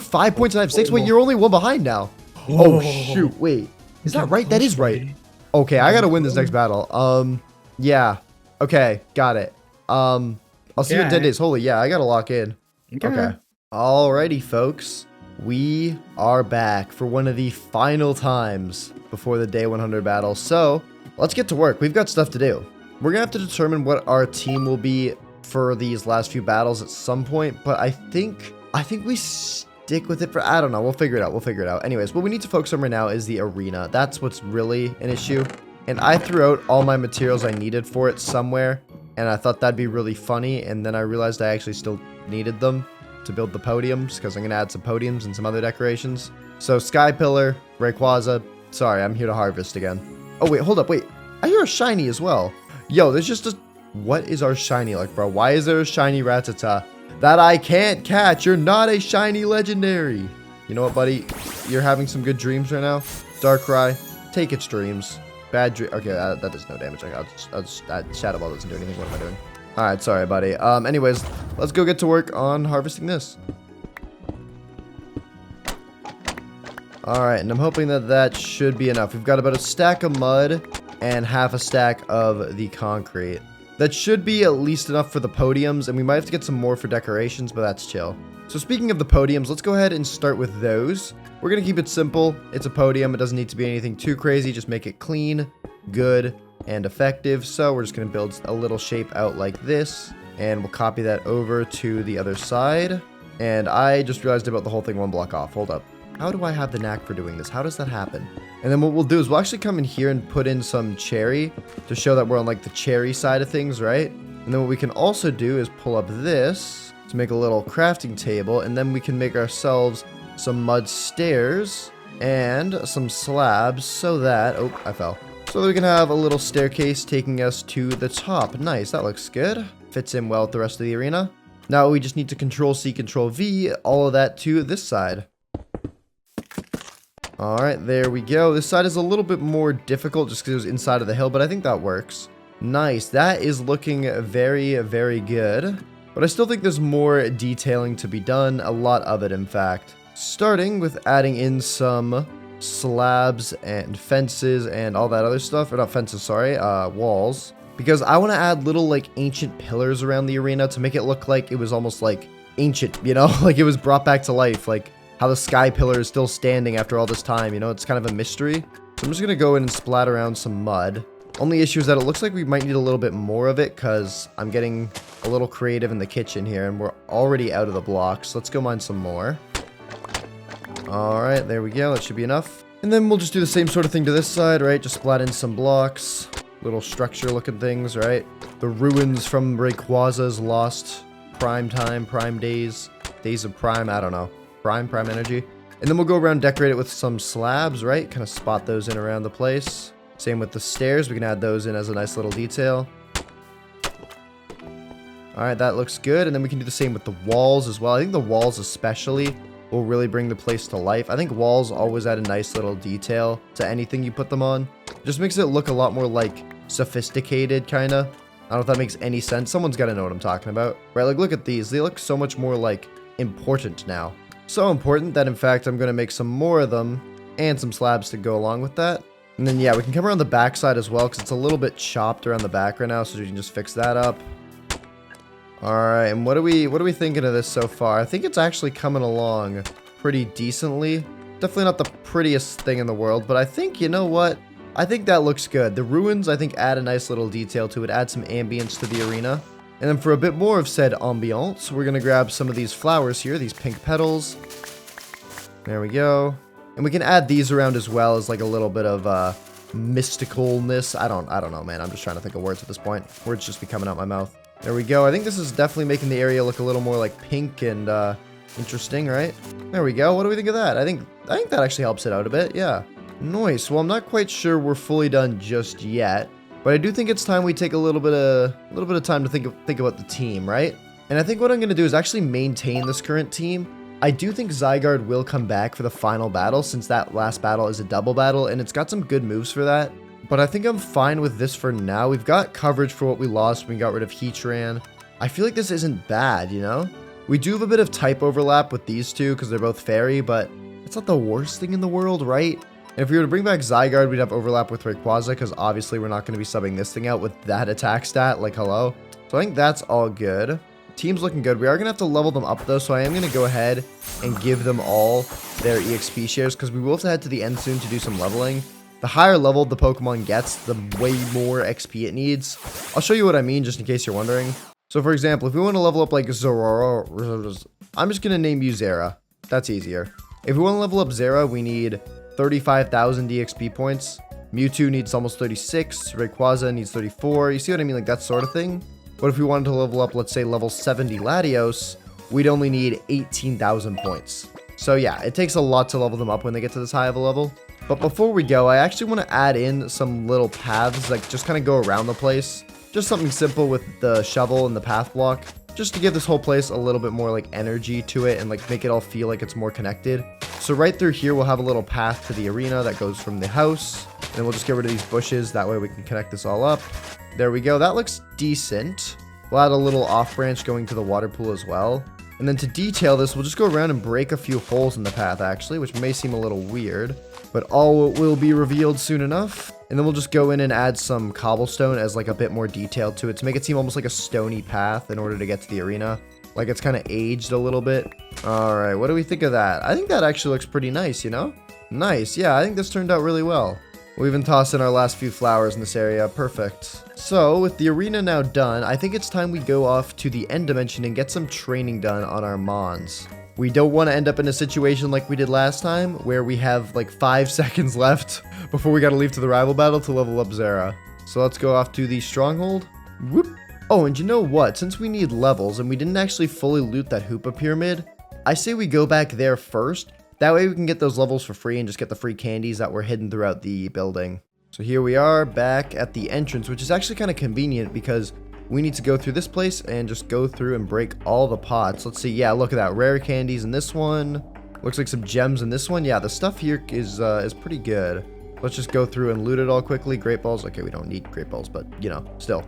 5 points and I have 6? Wait, you're only one behind now. Oh, shoot. Wait. Is that right? That is right. Okay, I got to win this next battle. Yeah. Okay, got it. I'll see you in 10 days. Holy, yeah, I got to lock in. Okay. Alrighty, folks. We are back for one of the final times before the day 100 battle. So, let's get to work. We've got stuff to do. We're going to have to determine what our team will be for these last few battles at some point, but I think we stick with it for, I don't know, we'll figure it out. Anyways, what we need to focus on right now is the arena. That's what's really an issue, and I threw out all my materials I needed for it somewhere, and I thought that'd be really funny, and then I realized I actually still needed them to build the podiums, because I'm going to add some podiums and some other decorations. So, Sky Pillar, Rayquaza, sorry, I'm here to harvest again. Oh, wait, hold up, wait, I hear a shiny as well. Yo, there's just a... What is our shiny like, bro? Why is there a shiny Rattata that I can't catch? You're not a shiny legendary. You know what, buddy? You're having some good dreams right now. Darkrai, take its dreams. Bad dream. Okay, that does no damage. That Shadow Ball doesn't do anything. What am I doing? All right, sorry, buddy. Anyways, let's go get to work on harvesting this. All right, and I'm hoping that should be enough. We've got about a stack of mud and half a stack of the concrete. That should be at least enough for the podiums, and we might have to get some more for decorations, but that's chill. So speaking of the podiums, let's go ahead and start with those. We're going to keep it simple. It's a podium. It doesn't need to be anything too crazy. Just make it clean, good, and effective. So we're just going to build a little shape out like this, and we'll copy that over to the other side. And I just realized about the whole thing one block off. Hold up. How do I have the knack for doing this? How does that happen? And then what we'll do is we'll actually come in here and put in some cherry to show that we're on like the cherry side of things, right? And then what we can also do is pull up this to make a little crafting table, and then we can make ourselves some mud stairs and some slabs so that, oh, I fell. So that we can have a little staircase taking us to the top. Nice, that looks good. Fits in well with the rest of the arena. Now we just need to Control-C, Control-V, all of that to this side. Alright, there we go. This side is a little bit more difficult just because it was inside of the hill, but I think that works. Nice. That is looking very, very good. But I still think there's more detailing to be done. A lot of it, in fact. Starting with adding in some slabs and fences and all that other stuff. Or not fences, sorry. Walls. Because I want to add little, like, ancient pillars around the arena to make it look like it was almost, like, ancient, you know? Like it was brought back to life. Like how the sky pillar is still standing after all this time, you know? It's kind of a mystery. So I'm just going to go in and splat around some mud. Only issue is that it looks like we might need a little bit more of it because I'm getting a little creative in the kitchen here and we're already out of the blocks. Let's go mine some more. Alright, there we go. That should be enough. And then we'll just do the same sort of thing to this side, right? Just splat in some blocks. Little structure looking things, right? The ruins from Rayquaza's lost prime time, prime days, days of prime, I don't know. Prime energy. And then we'll go around, decorate it with some slabs, right? Kind of spot those in around the place. Same with the stairs. We can add those in as a nice little detail. Alright, that looks good. And then we can do the same with the walls as well. I think the walls especially will really bring the place to life. I think walls always add a nice little detail to anything you put them on. Just makes it look a lot more like sophisticated, kind of. I don't know if that makes any sense. Someone's got to know what I'm talking about. Right, like look at these. They look so much more like important now. So important that in fact I'm going to make some more of them and some slabs to go along with that. And then yeah, we can come around the back side as well because it's a little bit chopped around the back right now, so we can just fix that up. Alright, and what are we thinking of this so far? I think it's actually coming along pretty decently. Definitely not the prettiest thing in the world, but I think, you know what? I think that looks good. The ruins, I think, add a nice little detail to it, add some ambience to the arena. And then for a bit more of said ambiance, we're going to grab some of these flowers here, these pink petals. There we go. And we can add these around as well as like a little bit of mysticalness. I don't know, man. I'm just trying to think of words at this point. Words just be coming out my mouth. There we go. I think this is definitely making the area look a little more like pink and interesting, right? There we go. What do we think of that? I think that actually helps it out a bit. Yeah. Nice. Well, I'm not quite sure we're fully done just yet, but I do think it's time we take a little bit of time to think about the team, right? And I think what I'm going to do is actually maintain this current team. I do think Zygarde will come back for the final battle, since that last battle is a double battle, and it's got some good moves for that. But I think I'm fine with this for now. We've got coverage for what we lost when we got rid of Heatran. I feel like this isn't bad, you know? We do have a bit of type overlap with these two because they're both fairy, but it's not the worst thing in the world, right? And if we were to bring back Zygarde, we'd have overlap with Rayquaza, because obviously we're not going to be subbing this thing out with that attack stat, like hello. So I think that's all good. Team's looking good. We are going to have to level them up though, so I am going to go ahead and give them all their EXP shares, because we will have to head to the end soon to do some leveling. The higher level the Pokemon gets, the way more XP it needs. I'll show you what I mean, just in case you're wondering. So for example, if we want to level up like Zorora, I'm just going to name you Zera. That's easier. If we want to level up Zera, we need 35,000 EXP points. Mewtwo needs almost 36. Rayquaza needs 34. You see what I mean? Like that sort of thing. But if we wanted to level up, let's say level 70 Latios, we'd only need 18,000 points. So yeah, it takes a lot to level them up when they get to this high of a level. But before we go, I actually want to add in some little paths, like just kind of go around the place. Just something simple with the shovel and the path block, just to give this whole place a little bit more like energy to it and like make it all feel like it's more connected. So right through here, we'll have a little path to the arena that goes from the house. And we'll just get rid of these bushes. That way we can connect this all up. There we go. That looks decent. We'll add a little off branch going to the water pool as well. And then to detail this, we'll just go around and break a few holes in the path actually, which may seem a little weird, but all will be revealed soon enough. And then we'll just go in and add some cobblestone as like a bit more detail to it to make it seem almost like a stony path in order to get to the arena. Like it's kind of aged a little bit. All right, what do we think of that? I think that actually looks pretty nice, you know? Nice, yeah, I think this turned out really well. We'll even toss in our last few flowers in this area. Perfect. So, with the arena now done, I think it's time we go off to the end dimension and get some training done on our Mons. We don't want to end up in a situation like we did last time, where we have like 5 seconds left before we gotta leave to the rival battle to level up Zera. So let's go off to the stronghold. Whoop. Oh, and you know what? Since we need levels and we didn't actually fully loot that Hoopa pyramid, I say we go back there first. That way we can get those levels for free and just get the free candies that were hidden throughout the building. So here we are back at the entrance, which is actually kind of convenient because we need to go through this place and just go through and break all the pots. Let's see. Yeah, look at that. Rare candies in this one. Looks like some gems in this one. Yeah, the stuff here is pretty good. Let's just go through and loot it all quickly. Great balls. Okay, we don't need great balls, but you know, still.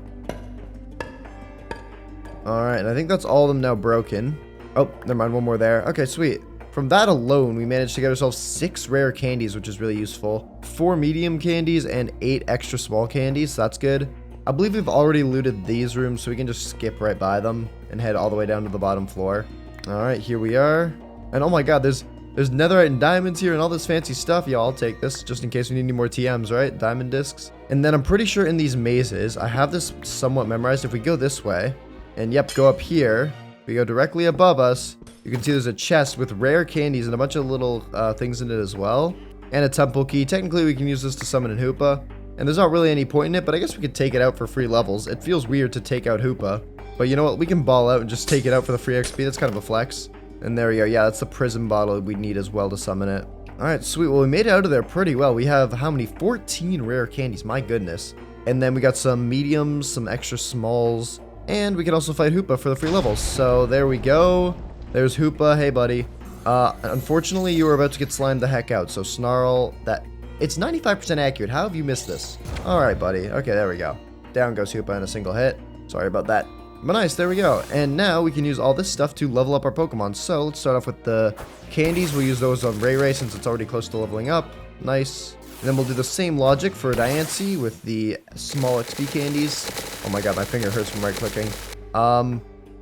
All right, and I think that's all of them now broken. Oh, never mind. One more there. Okay, sweet. From that alone, we managed to get ourselves 6 rare candies, which is really useful. 4 medium candies and 8 extra small candies, so that's good. I believe we've already looted these rooms, so we can just skip right by them and head all the way down to the bottom floor. Alright, here we are. And oh my god, there's netherite and diamonds here and all this fancy stuff. Yeah, I'll take this, just in case we need any more TMs, right? Diamond discs. And then I'm pretty sure in these mazes, I have this somewhat memorized. If we go this way, and yep, go up here, we go directly above us, you can see there's a chest with rare candies and a bunch of little things in it as well. And a temple key. Technically, we can use this to summon in Hoopa. And there's not really any point in it, but I guess we could take it out for free levels. It feels weird to take out Hoopa. But you know what? We can ball out and just take it out for the free XP. That's kind of a flex. And there we go. Yeah, that's the prism bottle we need as well to summon it. Alright, sweet. Well, we made it out of there pretty well. We have how many? 14 rare candies. My goodness. And then we got some mediums, some extra smalls. And we can also fight Hoopa for the free levels. So there we go. There's Hoopa. Hey, buddy. Unfortunately, you were about to get slimed the heck out. So Snarl, that... It's 95% accurate. How have you missed this? Alright, buddy. Okay, there we go. Down goes Hoopa in a single hit. Sorry about that. But nice, there we go. And now we can use all this stuff to level up our Pokemon. So let's start off with the candies. We'll use those on Ray since it's already close to leveling up. Nice. And then we'll do the same logic for Diancie with the small XP candies. Oh my god, my finger hurts from right clicking.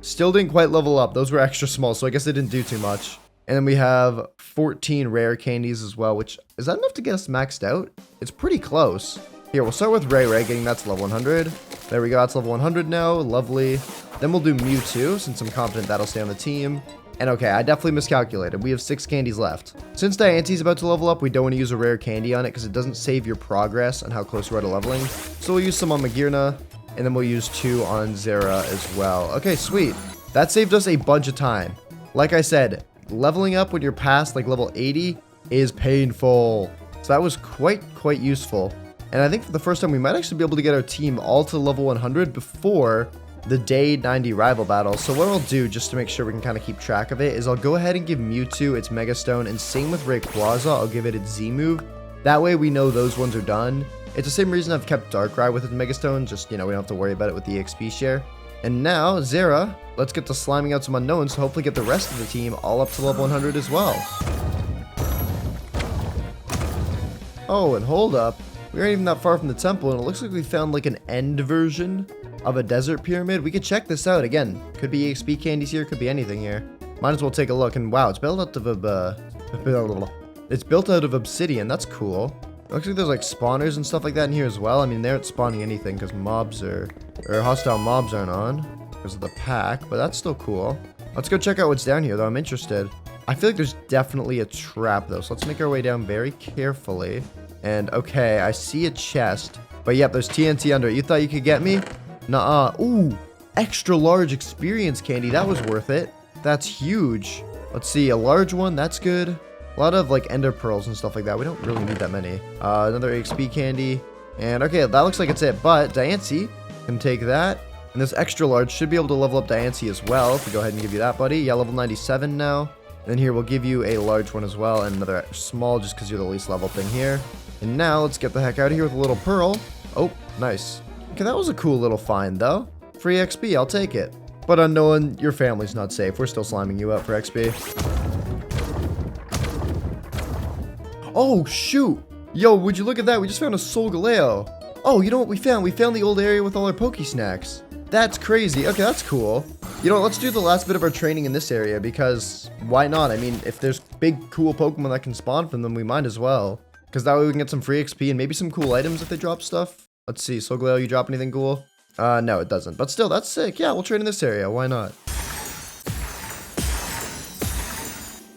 Still didn't quite level up. Those were extra small, so I guess they didn't do too much. And then we have 14 rare candies as well, which is that enough to get us maxed out? It's pretty close. Here, we'll start with Ray, getting that to level 100. There we go, that's level 100 now, lovely. Then we'll do Mewtwo, since I'm confident that'll stay on the team. And okay, I definitely miscalculated. We have 6 candies left. Since Diance's about to level up, we don't want to use a rare candy on it because it doesn't save your progress on how close we are to leveling. So we'll use some on Magearna, and then we'll use 2 on Zera as well. Okay, sweet. That saved us a bunch of time. Like I said, leveling up when you're past like level 80 is painful. So that was quite useful. And I think for the first time, we might actually be able to get our team all to level 100 before the day 90 rival battle. So what I'll do, just to make sure we can kind of keep track of it, is I'll go ahead and give Mewtwo its Mega Stone, and same with Rayquaza, I'll give it its Z move. That way we know those ones are done. It's the same reason I've kept Darkrai with its Mega Stone, just, you know, we don't have to worry about it with the XP share. And now, Zera, let's get to sliming out some unknowns to hopefully get the rest of the team all up to level 100 as well. Oh, and hold up. We aren't even that far from the temple, and it looks like we found like an end version of a desert pyramid. We could check this out again. Could be EXP candies here, could be anything here. Might as well take a look. And wow, it's built out of obsidian. That's cool. Looks like there's like spawners and stuff like that in here as well. I mean, they aren't spawning anything because hostile mobs aren't on because of the pack, but that's still cool. Let's go check out what's down here though. I'm interested. I feel like there's definitely a trap though, so let's make our way down very carefully. And okay, I see a chest. But yep, there's TNT under it. You thought you could get me? Nuh-uh. Ooh, extra large experience candy. That was worth it. That's huge. Let's see, a large one. That's good. A lot of like ender pearls and stuff like that. We don't really need that many. Another XP candy. And okay, that looks like it's it. But Diancie can take that. And this extra large should be able to level up Diancie as well. If we go ahead and give you that, buddy. Yeah, level 97 now. And then here, we'll give you a large one as well. And another small just because you're the least level thing here. And now, let's get the heck out of here with a little pearl. Oh, nice. Okay, that was a cool little find, though. Free XP, I'll take it. But unknown, your family's not safe. We're still sliming you up for XP. Oh, shoot. Yo, would you look at that? We just found a Solgaleo. Oh, you know what we found? We found the old area with all our Poke Snacks. That's crazy. Okay, that's cool. You know what? Let's do the last bit of our training in this area because why not? I mean, if there's big, cool Pokemon that can spawn from them, we might as well. Because that way we can get some free XP and maybe some cool items if they drop stuff. Let's see, Solgaleo, you drop anything cool? No, it doesn't. But still, that's sick. Yeah, we'll train in this area. Why not?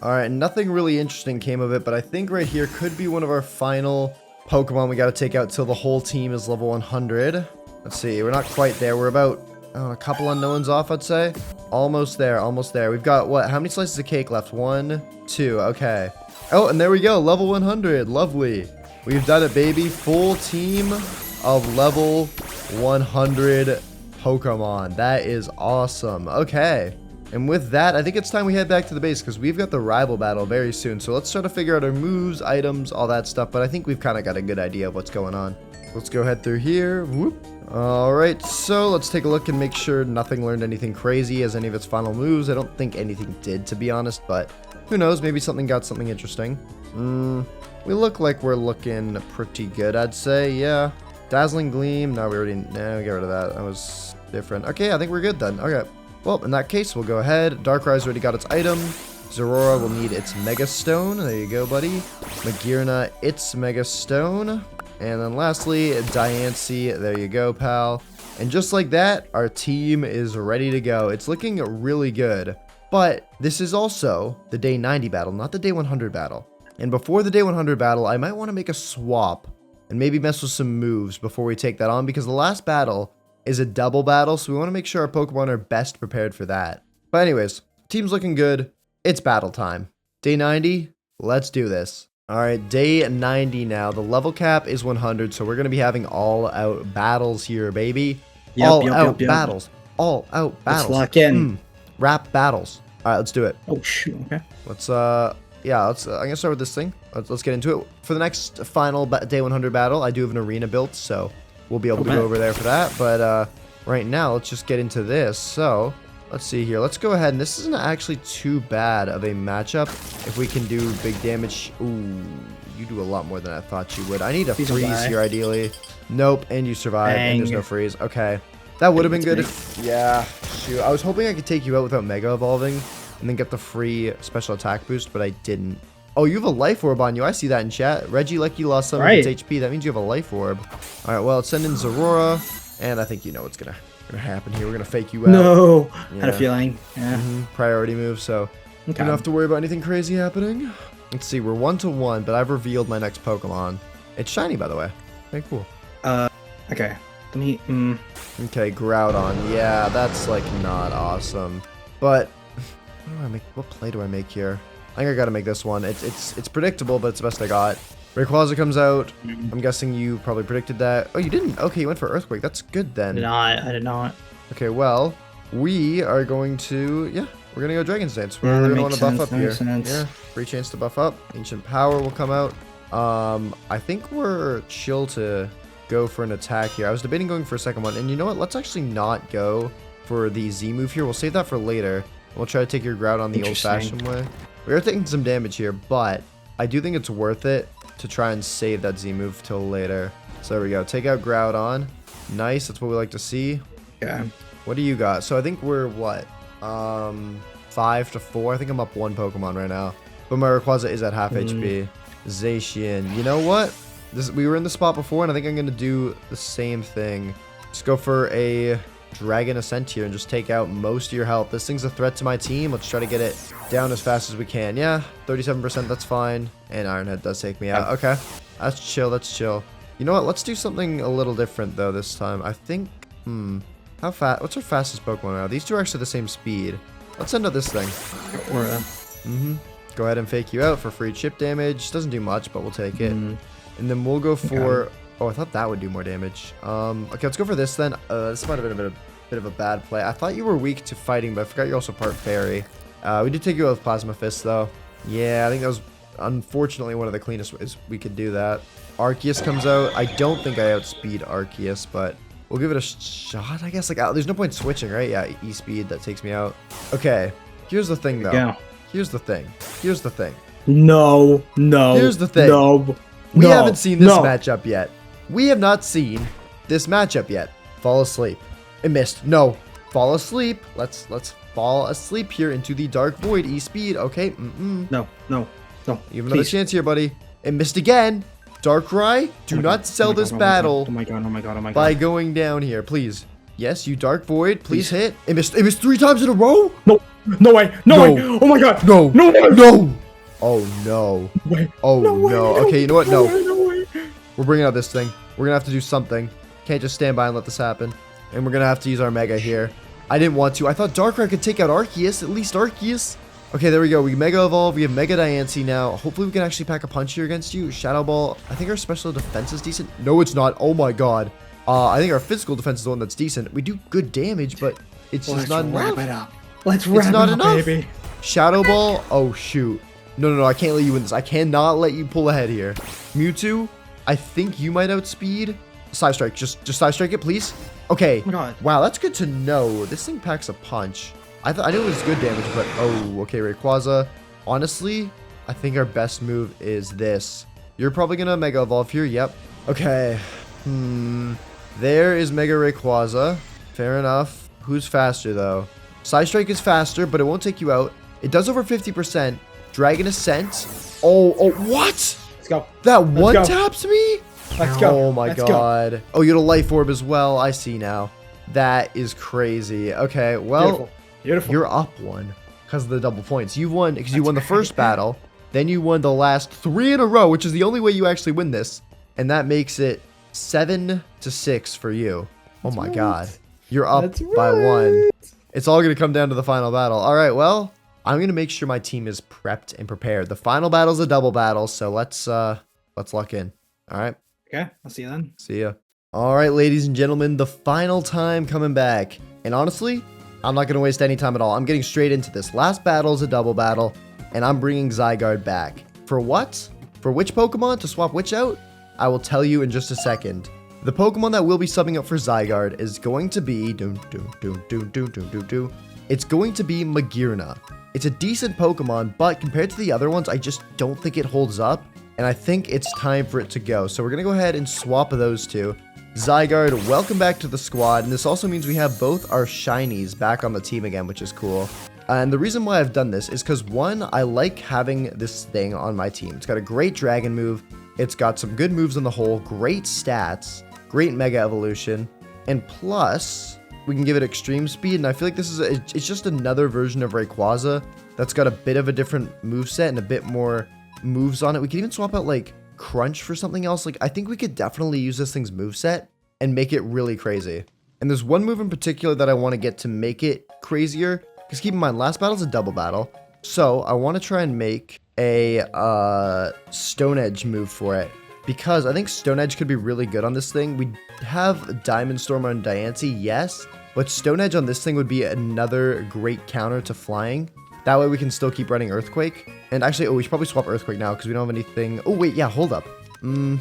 Alright, nothing really interesting came of it, but I think right here could be one of our final Pokemon we got to take out till the whole team is level 100. Let's see, we're not quite there. We're about a couple unknowns off, I'd say. Almost there, almost there. We've got, what, how many slices of cake left? 1, 2, okay. Oh, and there we go, level 100, lovely. We've done it, baby. Full team of level 100 Pokemon. That is awesome. Okay. And with that, I think it's time we head back to the base because we've got the rival battle very soon. So let's try to figure out our moves, items, all that stuff. But I think we've kind of got a good idea of what's going on. Let's go head through here. Whoop. All right, so let's take a look and make sure nothing learned anything crazy as any of its final moves. I don't think anything did, to be honest, but who knows? Maybe something got something interesting. We look like we're looking pretty good, I'd say. Yeah. Dazzling Gleam. No, we get rid of that. That was different. Okay, I think we're good then. Okay. Well, in that case, we'll go ahead. Darkrai's already got its item. Zorora will need its Mega Stone. There you go, buddy. Magearna, its Mega Stone. And then lastly, Diancie. There you go, pal. And just like that, our team is ready to go. It's looking really good. But this is also the day 90 battle, not the day 100 battle. And before the day 100 battle, I might want to make a swap and maybe mess with some moves before we take that on, because the last battle is a double battle, so we want to make sure our Pokemon are best prepared for that. But anyways, team's looking good. It's battle time. Day 90, let's do this. All right, day 90 now. The level cap is 100, so we're going to be having all-out battles here, baby. All-out battles. All-out battles. Let's lock in. Rap battles. All right, let's do it. Oh, shoot. Okay. Let's, yeah, I'm going to start with this thing. Let's get into it. For the next final day 100 battle, I do have an arena built, so we'll be able to go over there for that. But right now, let's just get into this. So let's see here. Let's go ahead. And this isn't actually too bad of a matchup if we can do big damage. Ooh, you do a lot more than I thought you would. I need a freeze here, ideally. Nope, and you survive, and there's no freeze. Okay. That would have been good if... Yeah, shoot. I was hoping I could take you out without Mega Evolving, and then get the free special attack boost, but I didn't. Oh, you have a life orb on you. I see that in chat. Reggie, like you lost some of its HP. That means you have a life orb. All right, well, let's send in Zorora, and I think you know what's gonna happen here. We're gonna fake you out. No, I had a feeling. Yeah. Priority move, so you don't have to worry about anything crazy happening. Let's see, we're 1-1, but I've revealed my next Pokemon. It's shiny, by the way. Okay, cool. Okay. Let me. Okay, Groudon. Yeah, that's like not awesome. But what do I make? What play do I make here? I think I gotta make this one. It's predictable, but it's the best I got. Rayquaza comes out. I'm guessing you probably predicted that. Oh, you didn't? Okay, you went for Earthquake. That's good then. I did not. Okay, well, we are going to, we're gonna go Dragon Stance. We're gonna want to buff up here. Yeah, free chance to buff up. Ancient Power will come out. I think we're chill to go for an attack here. I was debating going for a second one, and you know what? Let's actually not go for the Z move here. We'll save that for later. We'll try to take your Groudon the old-fashioned way. We are taking some damage here, but I do think it's worth it to try and save that Z move till later. So there we go. Take out Groudon. Nice. That's what we like to see. Yeah. What do you got? So I think we're what? 5-4. I think I'm up 1 Pokemon right now. But my Rayquaza is at half HP. Zacian. You know what? We were in the spot before, and I think I'm going to do the same thing. Just go for a Dragon Ascent here and just take out most of your health. This thing's a threat to my team. Let's try to get it down as fast as we can. Yeah, 37%, that's fine. And Ironhead does take me out. Okay, that's chill, that's chill. You know what? Let's do something a little different, though, this time. I think, how fast? What's our fastest Pokemon now? These two are actually the same speed. Let's send out this thing. Go ahead and fake you out for free chip damage. Doesn't do much, but we'll take it. And then we'll go for... Oh, I thought that would do more damage. Okay, let's go for this then. This might have been a bit of a bad play. I thought you were weak to fighting, but I forgot you're also part fairy. We did take you out with Plasma Fist, though. Yeah, I think that was unfortunately one of the cleanest ways we could do that. Arceus comes out. I don't think I outspeed Arceus, but we'll give it a shot, I guess. Like, there's no point switching, right? Yeah, E-speed, that takes me out. Okay, here's the thing, though. Here's the thing. Here's the thing. No. Here's the thing. No. We haven't seen this matchup yet. We have not seen this matchup yet. Fall asleep. It missed. No. Fall asleep. Let's fall asleep here into the Dark Void. E-speed. Okay. No. You have another chance here, buddy. It missed again. Darkrai, do not sell this battle. Oh my god. By going down here, please. Yes, you Dark Void. Please hit. It missed 3 times in a row? No way. Oh my god. No. Oh no. Wait. Oh no. Okay, you know what? No. way. We're bringing out this thing. We're gonna have to do something. Can't just stand by and let this happen. And we're gonna have to use our Mega here. I didn't want to. I thought Darkrai could take out Arceus. At least Arceus. Okay, there we go. We Mega Evolve. We have Mega Diancie now. Hopefully we can actually pack a punch here against you. Shadow Ball. I think our special defense is decent. No, it's not. Oh my god. I think our physical defense is the one that's decent. We do good damage, but it's just not enough. Let's wrap it up, baby. Shadow Ball. Oh, shoot. No. I can't let you win this. I cannot let you pull ahead here. Mewtwo, I think you might outspeed. Side Strike. Just Side Strike it, please. Okay. Oh my god. Wow, that's good to know. This thing packs a punch. I knew it was good damage, but oh, okay, Rayquaza. Honestly, I think our best move is this. You're probably gonna Mega Evolve here. Yep. Okay. There is Mega Rayquaza. Fair enough. Who's faster though? Side Strike is faster, but it won't take you out. It does over 50%. Dragon Ascent. Oh, what? Let's go. That one taps me? Let's go. Oh my god. Oh, you had a Life Orb as well. I see now. That is crazy. Okay, well, Beautiful. You're up 1 because of the double points. You won because you won the first battle. Then you won the last 3 in a row, which is the only way you actually win this. And that makes it 7-6 for you. Oh my god. You're up by 1. It's all going to come down to the final battle. All right, well, I'm going to make sure my team is prepped and prepared. The final battle is a double battle, so let's lock in. All right. Okay, I'll see you then. See ya. All right, ladies and gentlemen, the final time coming back. And honestly, I'm not going to waste any time at all. I'm getting straight into this. Last battle is a double battle, and I'm bringing Zygarde back. For what? For which Pokemon to swap which out? I will tell you in just a second. The Pokemon that will be subbing up for Zygarde is going to be... It's going to be Magearna. It's a decent Pokemon, but compared to the other ones, I just don't think it holds up. And I think it's time for it to go. So we're going to go ahead and swap those two. Zygarde, welcome back to the squad. And this also means we have both our shinies back on the team again, which is cool. And the reason why I've done this is because, one, I like having this thing on my team. It's got a great dragon move. It's got some good moves on the whole, great stats, great mega evolution, and plus, we can give it extreme speed. And I feel like this is, it's just another version of Rayquaza that's got a bit of a different moveset and a bit more moves on it. We can even swap out like Crunch for something else. Like, I think we could definitely use this thing's moveset and make it really crazy. And there's one move in particular that I want to get to make it crazier. Because keep in mind, last battle's a double battle. So I want to try and make a Stone Edge move for it. Because I think Stone Edge could be really good on this thing. We have Diamond Storm on Diancie, yes. But Stone Edge on this thing would be another great counter to flying. That way we can still keep running Earthquake. And actually, we should probably swap Earthquake now because we don't have anything. Oh, wait, yeah, hold up. No.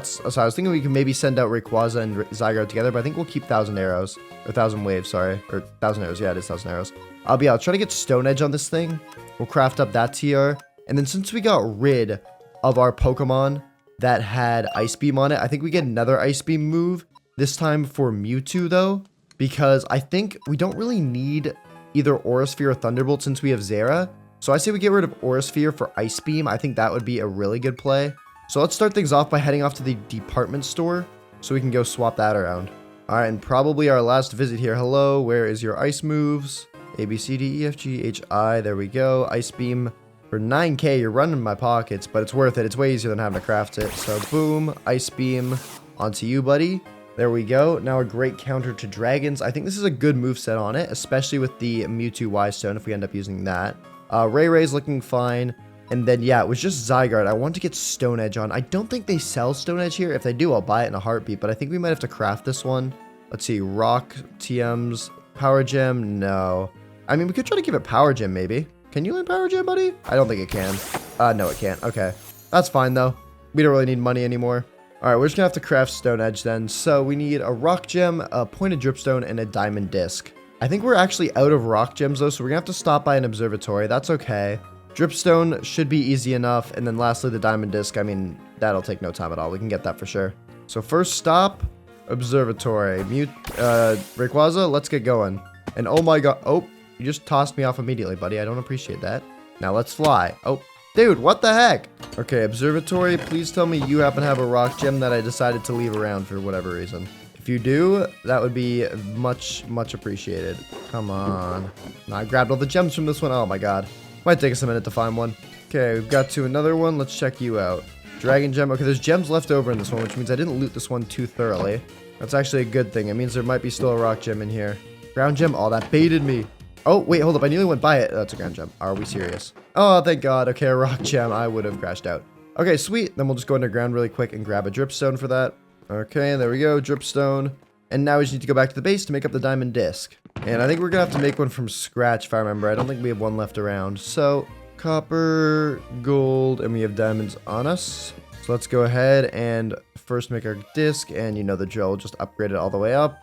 So I was thinking we can maybe send out Rayquaza and Zygarde together, but I think we'll keep 1,000 arrows. Or 1,000 waves, sorry. Or 1,000 arrows. Yeah, it is 1,000 arrows. I'll try to get Stone Edge on this thing. We'll craft up that TR. And then since we got rid of our Pokemon that had Ice Beam on it, I think we get another Ice Beam move. This time for Mewtwo, though. Because I think we don't really need either Aura Sphere or Thunderbolt since we have Zera. So I say we get rid of Aura Sphere for Ice Beam. I think that would be a really good play. So let's start things off by heading off to the department store so we can go swap that around. Alright, and probably our last visit here. Hello, where is your ice moves? A, B, C, D, E, F, G, H, I. There we go. Ice Beam for 9k. You're running my pockets, but it's worth it. It's way easier than having to craft it. So boom, Ice Beam onto you, buddy. There we go. Now a great counter to dragons. I think this is a good moveset on it, especially with the Mewtwo Y-Stone if we end up using that. Ray's looking fine. And then, yeah, it was just Zygarde. I want to get Stone Edge on. I don't think they sell Stone Edge here. If they do, I'll buy it in a heartbeat. But I think we might have to craft this one. Let's see. Rock, TMs, Power Gem. No. I mean, we could try to give it Power Gem, maybe. Can you learn Power Gem, buddy? I don't think it can. No, it can't. Okay. That's fine, though. We don't really need money anymore. All right, we're just going to have to craft Stone Edge then. So we need a Rock Gem, a Pointed Dripstone, and a Diamond Disc. I think we're actually out of Rock Gems, though, so we're going to have to stop by an observatory. That's okay. Dripstone should be easy enough. And then lastly, the Diamond Disc. I mean, that'll take no time at all. We can get that for sure. So first stop, observatory. Rayquaza, let's get going. And oh my god. Oh, you just tossed me off immediately, buddy. I don't appreciate that. Now let's fly. Oh, dude, what the heck? Okay, observatory, please tell me you happen to have a rock gem that I decided to leave around for whatever reason. If you do, that would be much, much appreciated. Come on. Now, I grabbed all the gems from this one. Oh my god. Might take us a minute to find one. Okay, we've got to another one. Let's check you out. Dragon Gem. Okay, there's gems left over in this one, which means I didn't loot this one too thoroughly. That's actually a good thing. It means there might be still a rock gem in here. Ground Gem. Oh, that baited me. Oh, wait, hold up. I nearly went by it. That's a ground gem. Are we serious? Oh, thank God. Okay, a rock gem. I would have crashed out. Okay, sweet. Then we'll just go underground really quick and grab a dripstone for that. Okay, there we go. Dripstone. And now we just need to go back to the base to make up the diamond disc. And I think we're going to have to make one from scratch, if I remember. I don't think we have one left around. So, copper, gold, and we have diamonds on us. So let's go ahead and first make our disc. And you know the drill. Just upgrade it all the way up.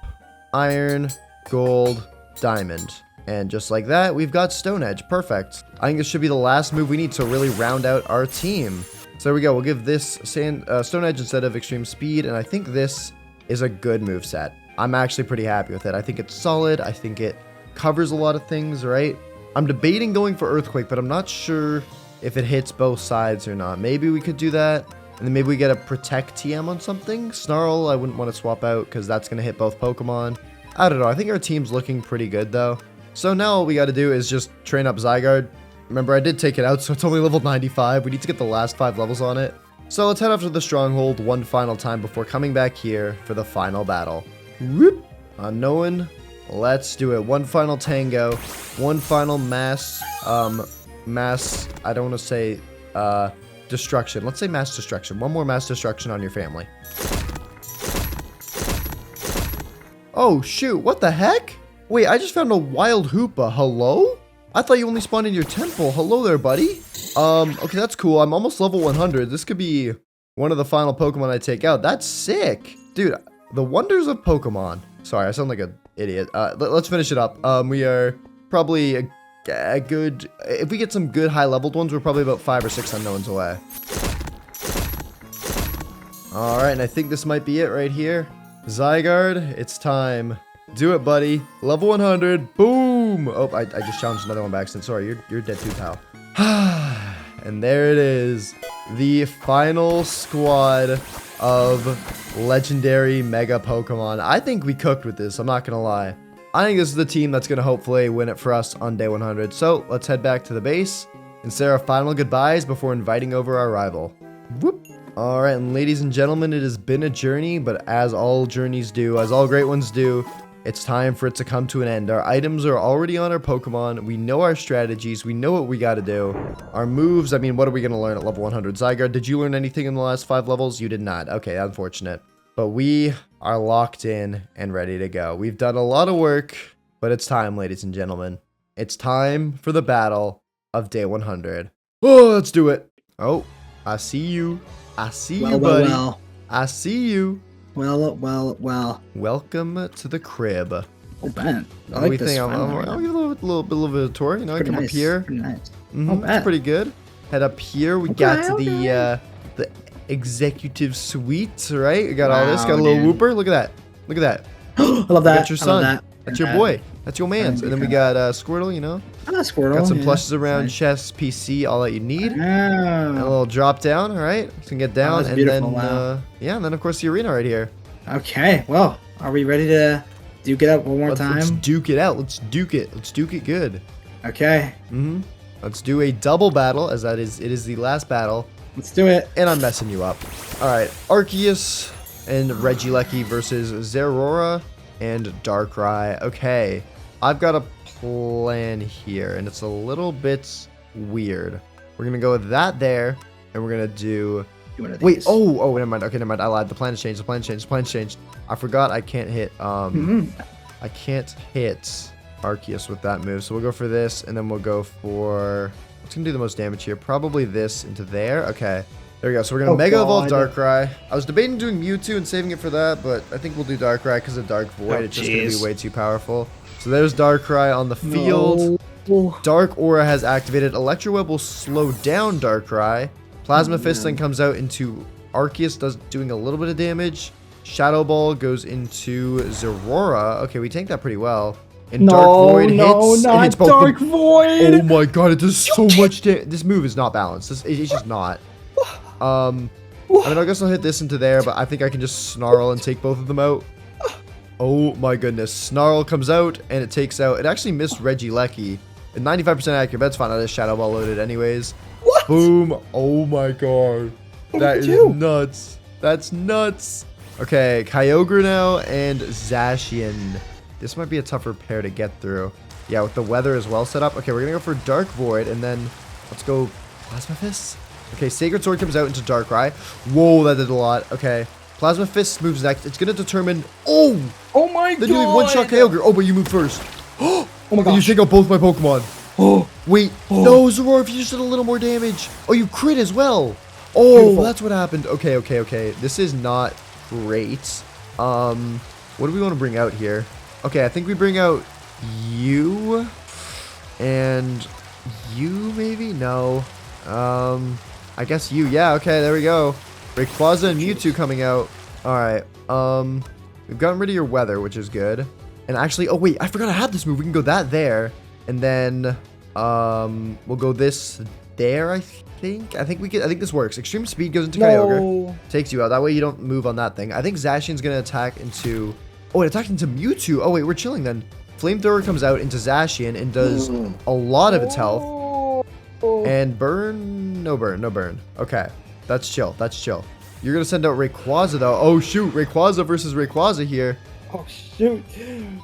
Iron, gold, diamond. And just like that, we've got Stone Edge. Perfect. I think this should be the last move we need to really round out our team. So there we go. We'll give this Stone Edge instead of Extreme Speed. And I think this is a good moveset. I'm actually pretty happy with it. I think it's solid. I think it covers a lot of things, right? I'm debating going for Earthquake, but I'm not sure if it hits both sides or not. Maybe we could do that. And then maybe we get a Protect TM on something. Snarl, I wouldn't want to swap out because that's going to hit both Pokemon. I don't know. I think our team's looking pretty good, though. So now all we got to do is just train up Zygarde. Remember, I did take it out, so it's only level 95. We need to get the last 5 levels on it. So let's head off to the Stronghold one final time before coming back here for the final battle. Whoop! Unknown. Let's do it. One final tango. One final mass, I don't want to say, destruction. Let's say mass destruction. One more mass destruction on your family. Oh, shoot. What the heck? Wait, I just found a wild Hoopa. Hello? I thought you only spawned in your temple. Hello there, buddy. Okay, that's cool. I'm almost level 100. This could be one of the final Pokemon I take out. That's sick. Dude, the wonders of Pokemon. Sorry, I sound like an idiot. Let's finish it up. We are probably a good... If we get some good high-leveled ones, we're probably about 5 or 6 unknowns away. Alright, and I think this might be it right here. Zygarde, it's time Do it, buddy. Level 100. Boom. Oh, I just challenged another one by accident. Sorry, you're dead too, pal. And there it is. The final squad of legendary mega Pokemon. I think we cooked with this. I'm not going to lie. I think this is the team that's going to hopefully win it for us on day 100. So let's head back to the base and say our final goodbyes before inviting over our rival. Whoop. All right, and ladies and gentlemen, it has been a journey, but as all journeys do, as all great ones do, it's time for it to come to an end. Our items are already on our Pokemon. We know our strategies. We know what we got to do. Our moves, I mean, what are we going to learn at level 100? Zygarde, did you learn anything in the last 5 levels? You did not. Okay, unfortunate. But we are locked in and ready to go. We've done a lot of work, but it's time, ladies and gentlemen. It's time for the battle of day 100. Oh, let's do it. Oh, I see you. I see you, buddy. Well. I see you. Well. Welcome to the crib. Oh, Ben. What I do like you this. think? I'll give a little bit of a tour. You know, I come up here. Pretty nice. It's pretty good. Head up here. We got to the executive suite, right? We got all this. Got a little whooper. Look at that. Look at that. I love that. Got your son. That's your boy. That's your man's. And then we got Squirtle, you know. Squirtle. Got some plushes around, chest, PC, all that you need. And a little drop down, all right? So you can get down. And then, yeah, and then, of course, the arena right here. Okay, well, are we ready to duke it up one more time? Let's duke it out. Let's duke it. Let's duke it good. Okay. Let's do a double battle, as it is the last battle. Let's do it. And I'm messing you up. All right, Arceus and Regieleki versus Zeraora and Darkrai. Okay, I've got a plan here, and it's a little bit weird. We're gonna go with that there, and we're gonna do. Wait, oh, never mind. Okay, never mind. I lied. The plan has changed. The plan has changed. I forgot I can't hit. I can't hit Arceus with that move. So we'll go for this, and then we'll go for. What's gonna do the most damage here? Probably this into there. Okay. There we go. So we're gonna Mega Evolve Darkrai. I was debating doing Mewtwo and saving it for that, but I think we'll do Darkrai because of Dark Void. It's just gonna be way too powerful. So there's Darkrai on the field. Dark Aura has activated. Electro Web will slow down Darkrai. Plasma Fist then comes out into Arceus, doing a little bit of damage. Shadow Ball goes into Zeraora. Okay, we tank that pretty well. And Dark Void hits both Dark Void. Oh my god, it does so much damage. This move is not balanced. It's just not. I mean, I guess I'll hit this into there, but I think I can just Snarl and take both of them out. Oh my goodness. Snarl comes out, and it takes out. It actually missed Regieleki. And 95% accurate. That's fine. I just Shadow Ball loaded anyways. What? Boom. Oh my god. That is nuts. That's nuts. Okay, Kyogre now and Zacian. This might be a tougher pair to get through. Yeah, with the weather as well set up. Okay, we're going to go for Dark Void, and then let's go Plasma Fist. Okay, Sacred Sword comes out into Darkrai. Whoa, that did a lot. Okay, Plasma Fist moves next. It's going to determine... Oh my god. Then you one-shot Kyogre. Oh, but you move first. Oh my god. You take out both my Pokemon. Oh. Wait. No, Zeraora, if you just did a little more damage. Oh, you crit as well. Oh, beautiful. That's what happened. Okay. This is not great. What do we want to bring out here? Okay, I think we bring out you. And you, maybe? No. I guess you. Yeah, okay, there we go. Rayquaza and Mewtwo coming out. Alright, we've gotten rid of your weather, which is good. And actually, oh wait, I forgot I had this move. We can go that there. And then, we'll go this there, I think. I think this works. Extreme Speed goes into Kyogre. Takes you out. That way you don't move on that thing. I think Zacian's gonna attack into... Oh, it attacked into Mewtwo. Oh wait, we're chilling then. Flamethrower comes out into Zacian and does a lot of its health. And burn? No burn. Okay. That's chill. You're going to send out Rayquaza, though. Oh, shoot. Rayquaza versus Rayquaza here. Oh, shoot.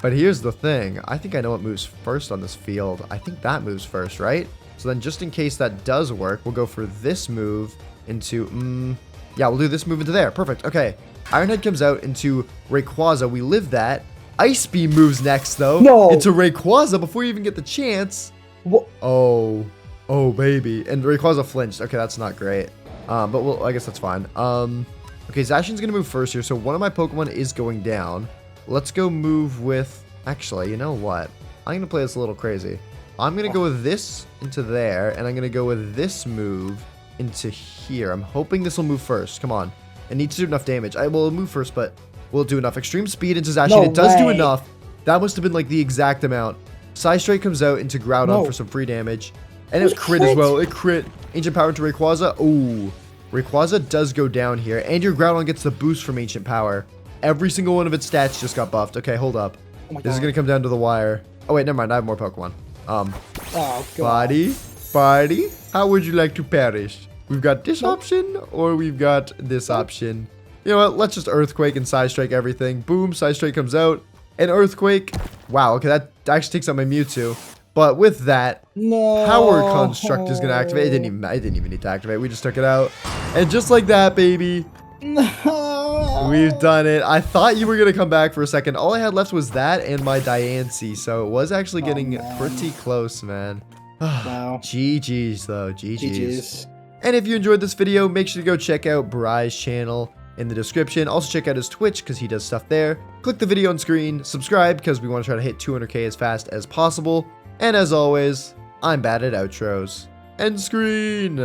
But here's the thing. I think I know what moves first on this field. I think that moves first, right? So then just in case that does work, we'll go for this move into... yeah, we'll do this move into there. Perfect. Okay. Ironhead comes out into Rayquaza. We live that. Ice Beam moves next, though. No. Into Rayquaza before you even get the chance. What? Oh, baby. And Rayquaza flinched. Okay, that's not great. But I guess that's fine. Okay, Zacian's going to move first here. So one of my Pokemon is going down. Let's go move with... Actually, you know what? I'm going to play this a little crazy. I'm going to go with this into there. And I'm going to go with this move into here. I'm hoping this will move first. Come on. It needs to do enough damage. I will move first, but will it do enough? Extreme Speed into Zacian. It does do enough. That must have been like the exact amount. Psystrike comes out into Groudon No. for some free damage. And it It crit as crit. well. It crit. Ancient Power into Rayquaza. Ooh. Rayquaza does go down here. And your Groudon gets the boost from Ancient Power. Every single one of its stats just got buffed. Okay, hold up. Oh my This is God. going to come down to the wire. Oh, wait, never mind. I have more Pokemon. Oh, God. Buddy, how would you like to perish? We've got this option, or we've got this option. You know what? Let's just Earthquake and Psystrike everything. Boom, Psystrike comes out. And Earthquake. Wow, okay, that actually takes out my Mewtwo. But with that, No. Power Construct is going to activate. It didn't even need to activate. We just took it out. And just like that, baby, No. we've done it. I thought you were going to come back for a second. All I had left was that and my Diancie. So it was actually getting man. pretty close, man. Wow. GG's though, GG's. GG's. And if you enjoyed this video, make sure to go check out Bry's channel in the description. Also check out his Twitch because he does stuff there. Click the video on screen, subscribe because we want to try to hit 200k as fast as possible. And as always, I'm bad at outros. End screen.